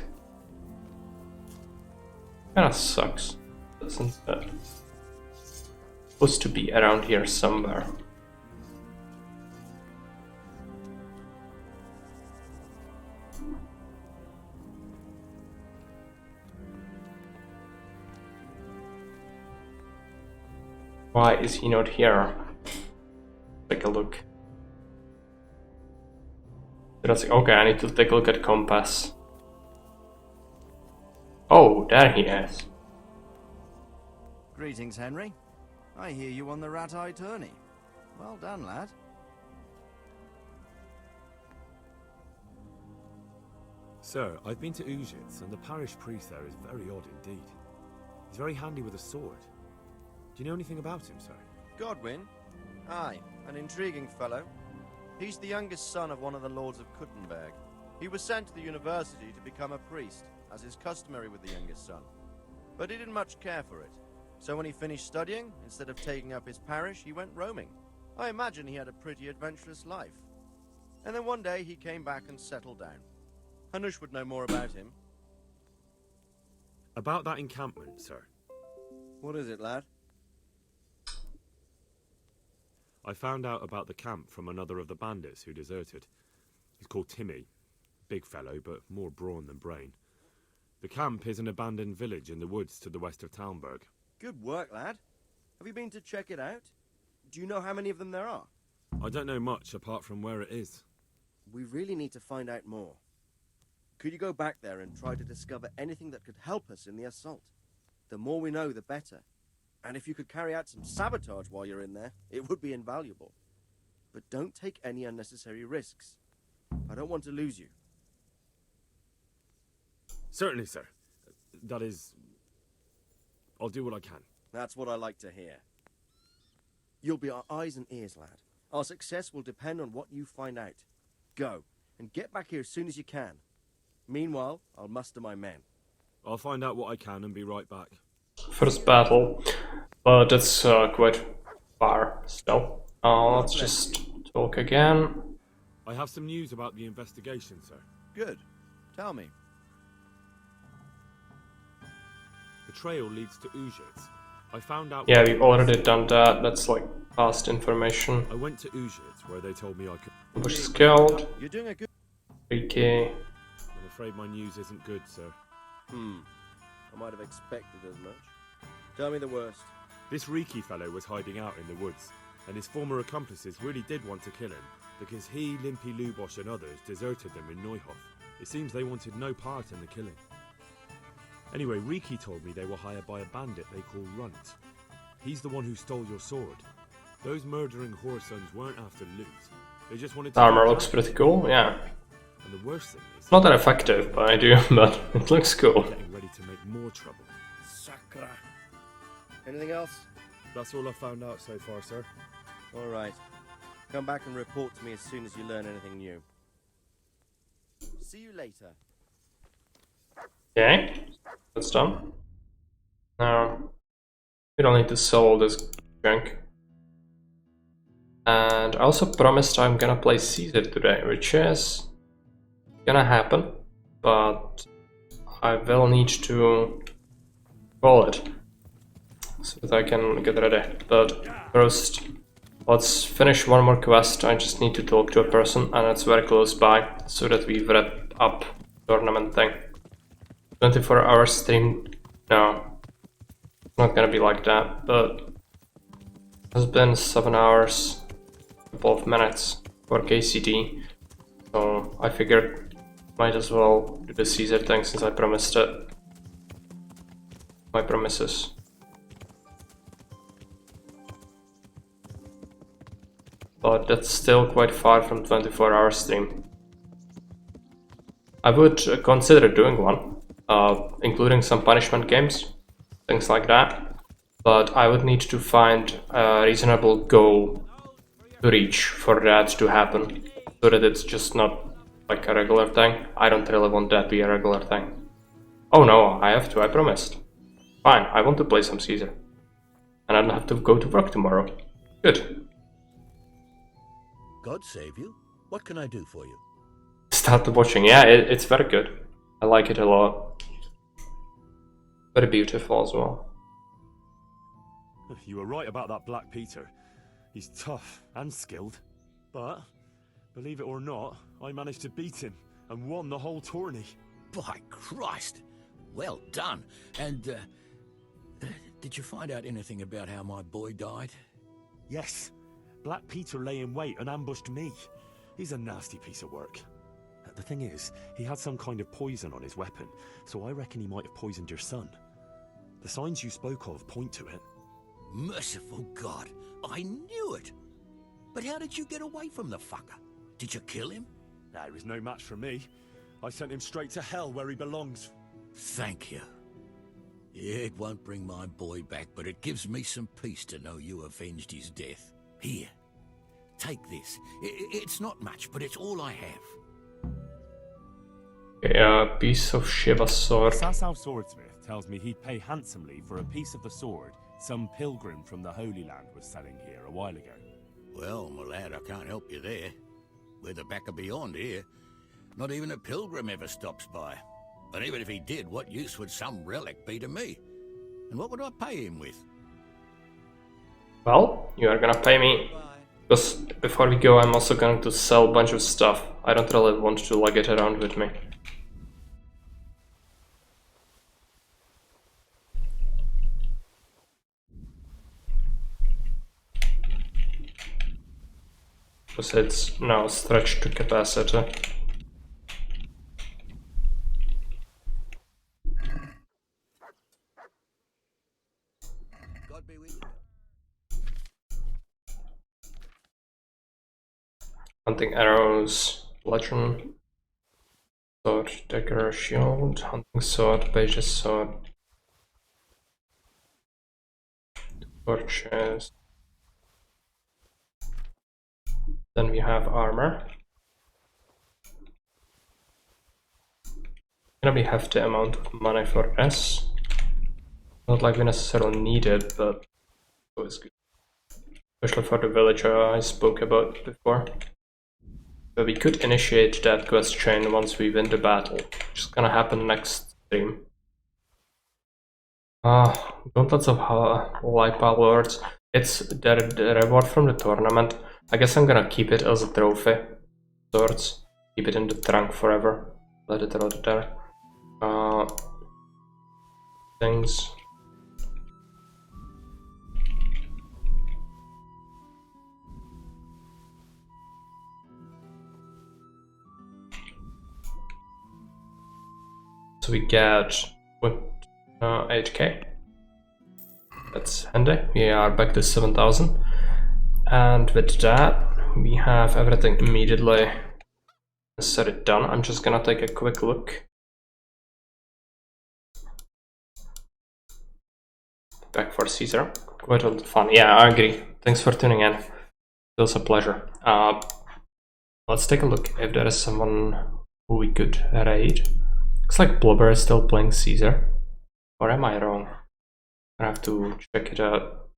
Kinda sucks, doesn't it? Supposed to be around here somewhere. Why is he not here? Take a look. Okay, I need to take a look at compass. Oh, there he is. Greetings, Henry. I hear you on the rat-eye tourney. Well done, lad. Sir, I've been to Ujitz, and the parish priest there is very odd indeed. He's very handy with a sword. Do you know anything about him, sir? Godwin? Aye, an intriguing fellow. He's the youngest son of one of the lords of Kuttenberg. He was sent to the university to become a priest, as is customary with the youngest son. But he didn't much care for it. So when he finished studying, instead of taking up his parish, he went roaming. I imagine he had a pretty adventurous life. And then one day he came back and settled down. Hanush would know more about him. About that encampment, sir. What is it, lad? I found out about the camp from another of the bandits who deserted. He's called Timmy. Big fellow, but more brawn than brain. The camp is an abandoned village in the woods to the west of Talmberg. Good work, lad. Have you been to check it out? Do you know how many of them there are? I don't know much apart from where it is. We really need to find out more. Could you go back there and try to discover anything that could help us in the assault? The more we know, the better. And if you could carry out some sabotage while you're in there, it would be invaluable. But don't take any unnecessary risks. I don't want to lose you. Certainly, sir. That is... I'll do what I can. That's what I like to hear. You'll be our eyes and ears, lad. Our success will depend on what you find out. Go, and get back here as soon as you can. Meanwhile, I'll muster my men. I'll find out what I can and be right back. First battle, but it's quite far still. Let's just talk again. I have some news about the investigation, sir. Good. Tell me. The trail leads to Ujitz. I found out... Yeah, we've already done that. That's like past information. I went to Ujitz, where they told me I could... Bush is killed. You're doing a good... 3k. I'm afraid my news isn't good, sir. I might have expected as much. Tell me the worst. This Riki fellow was hiding out in the woods, and his former accomplices really did want to kill him, because he, Limpy Lubosh and others deserted them in Neuhof. It seems they wanted no part in the killing. Anyway, Riki told me they were hired by a bandit they call Runt. He's the one who stole your sword. Those murdering whoresons weren't after loot. They just wanted to... Armor looks pretty cool, yeah. And the worst thing is... Not that effective, but I do, but it looks cool. Getting ready to make more trouble. Sakra. Anything else? That's all I found out so far, sir. All right. Come back and report to me as soon as you learn anything new. See you later. Okay, that's done. Now, we don't need to sell all this junk. And I also promised I'm gonna play Caesar today, which is gonna happen, but I will need to call it so that I can get ready. But first, let's finish one more quest. I just need to talk to a person, and it's very close by, so that we wrap up tournament thing. 24-hour stream? No, it's not gonna be like that, but it has been 7 hours, a couple of minutes for KCD, so I figured might as well do the Caesar thing since I promised it. My promises. But that's still quite far from 24-hour stream. I would consider doing one, including some punishment games, things like that. But I would need to find a reasonable goal to reach for that to happen, so that it's just not like a regular thing. I don't really want that to be a regular thing. Oh no, I have to, I promised. Fine, I want to play some Caesar. And I don't have to go to work tomorrow. Good. God save you. What can I do for you? Start watching. Yeah, it's very good. I like it a lot. Very beautiful as well. You were right about that Black Peter. He's tough and skilled. But, believe it or not, I managed to beat him and won the whole tourney. By Christ! Well done. And, did you find out anything about how my boy died? Yes. Black Peter lay in wait and ambushed me. He's a nasty piece of work. The thing is, he had some kind of poison on his weapon, so I reckon he might have poisoned your son. The signs you spoke of point to it. Merciful God, I knew it! But how did you get away from the fucker? Did you kill him? Nah, he was no match for me. I sent him straight to hell where he belongs. Thank you. It won't bring my boy back, but it gives me some peace to know you avenged his death. Here, take this. It's not much, but it's all I have. A piece of Shiva's sword. Sasau Swordsmith tells me he'd pay handsomely for a piece of the sword some pilgrim from the Holy Land was selling here a while ago. Well, my lad, I can't help you there. We're the back of beyond here. Not even a pilgrim ever stops by. And even if he did, what use would some relic be to me? And what would I pay him with? Well, you are gonna pay me. Because before we go, I'm also going to sell a bunch of stuff. I don't really want to lug it around with me. Because it's now stretched to capacity. God be with you. Hunting arrows, bludgeon, sword, dagger, shield, hunting sword, page's sword, torches. Then we have armor. Gonna be hefty amount of money for this. Not like we necessarily need it, but it was good. Especially for the villager I spoke about before. So we could initiate that quest chain once we win the battle, which is gonna happen next stream. Gauntlets of Lipa Lords. It's the reward from the tournament. I guess I'm gonna keep it as a trophy. Swords. Keep it in the trunk forever. Let it rot there. Things. So we get 8k. That's handy. We are back to 7,000. And with that, we have everything immediately necessary done. I'm just gonna take a quick look. Back for Caesar. Quite a lot of fun. Yeah, I agree. Thanks for tuning in. It was a pleasure. Let's take a look if there is someone who we could raid. Looks like Blubber is still playing Caesar. Or am I wrong? I have to check it out.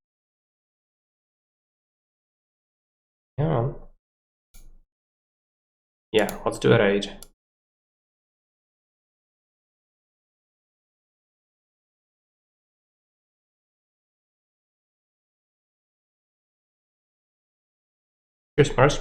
Yeah. Yeah, let's do a raid. Cheers, Mars.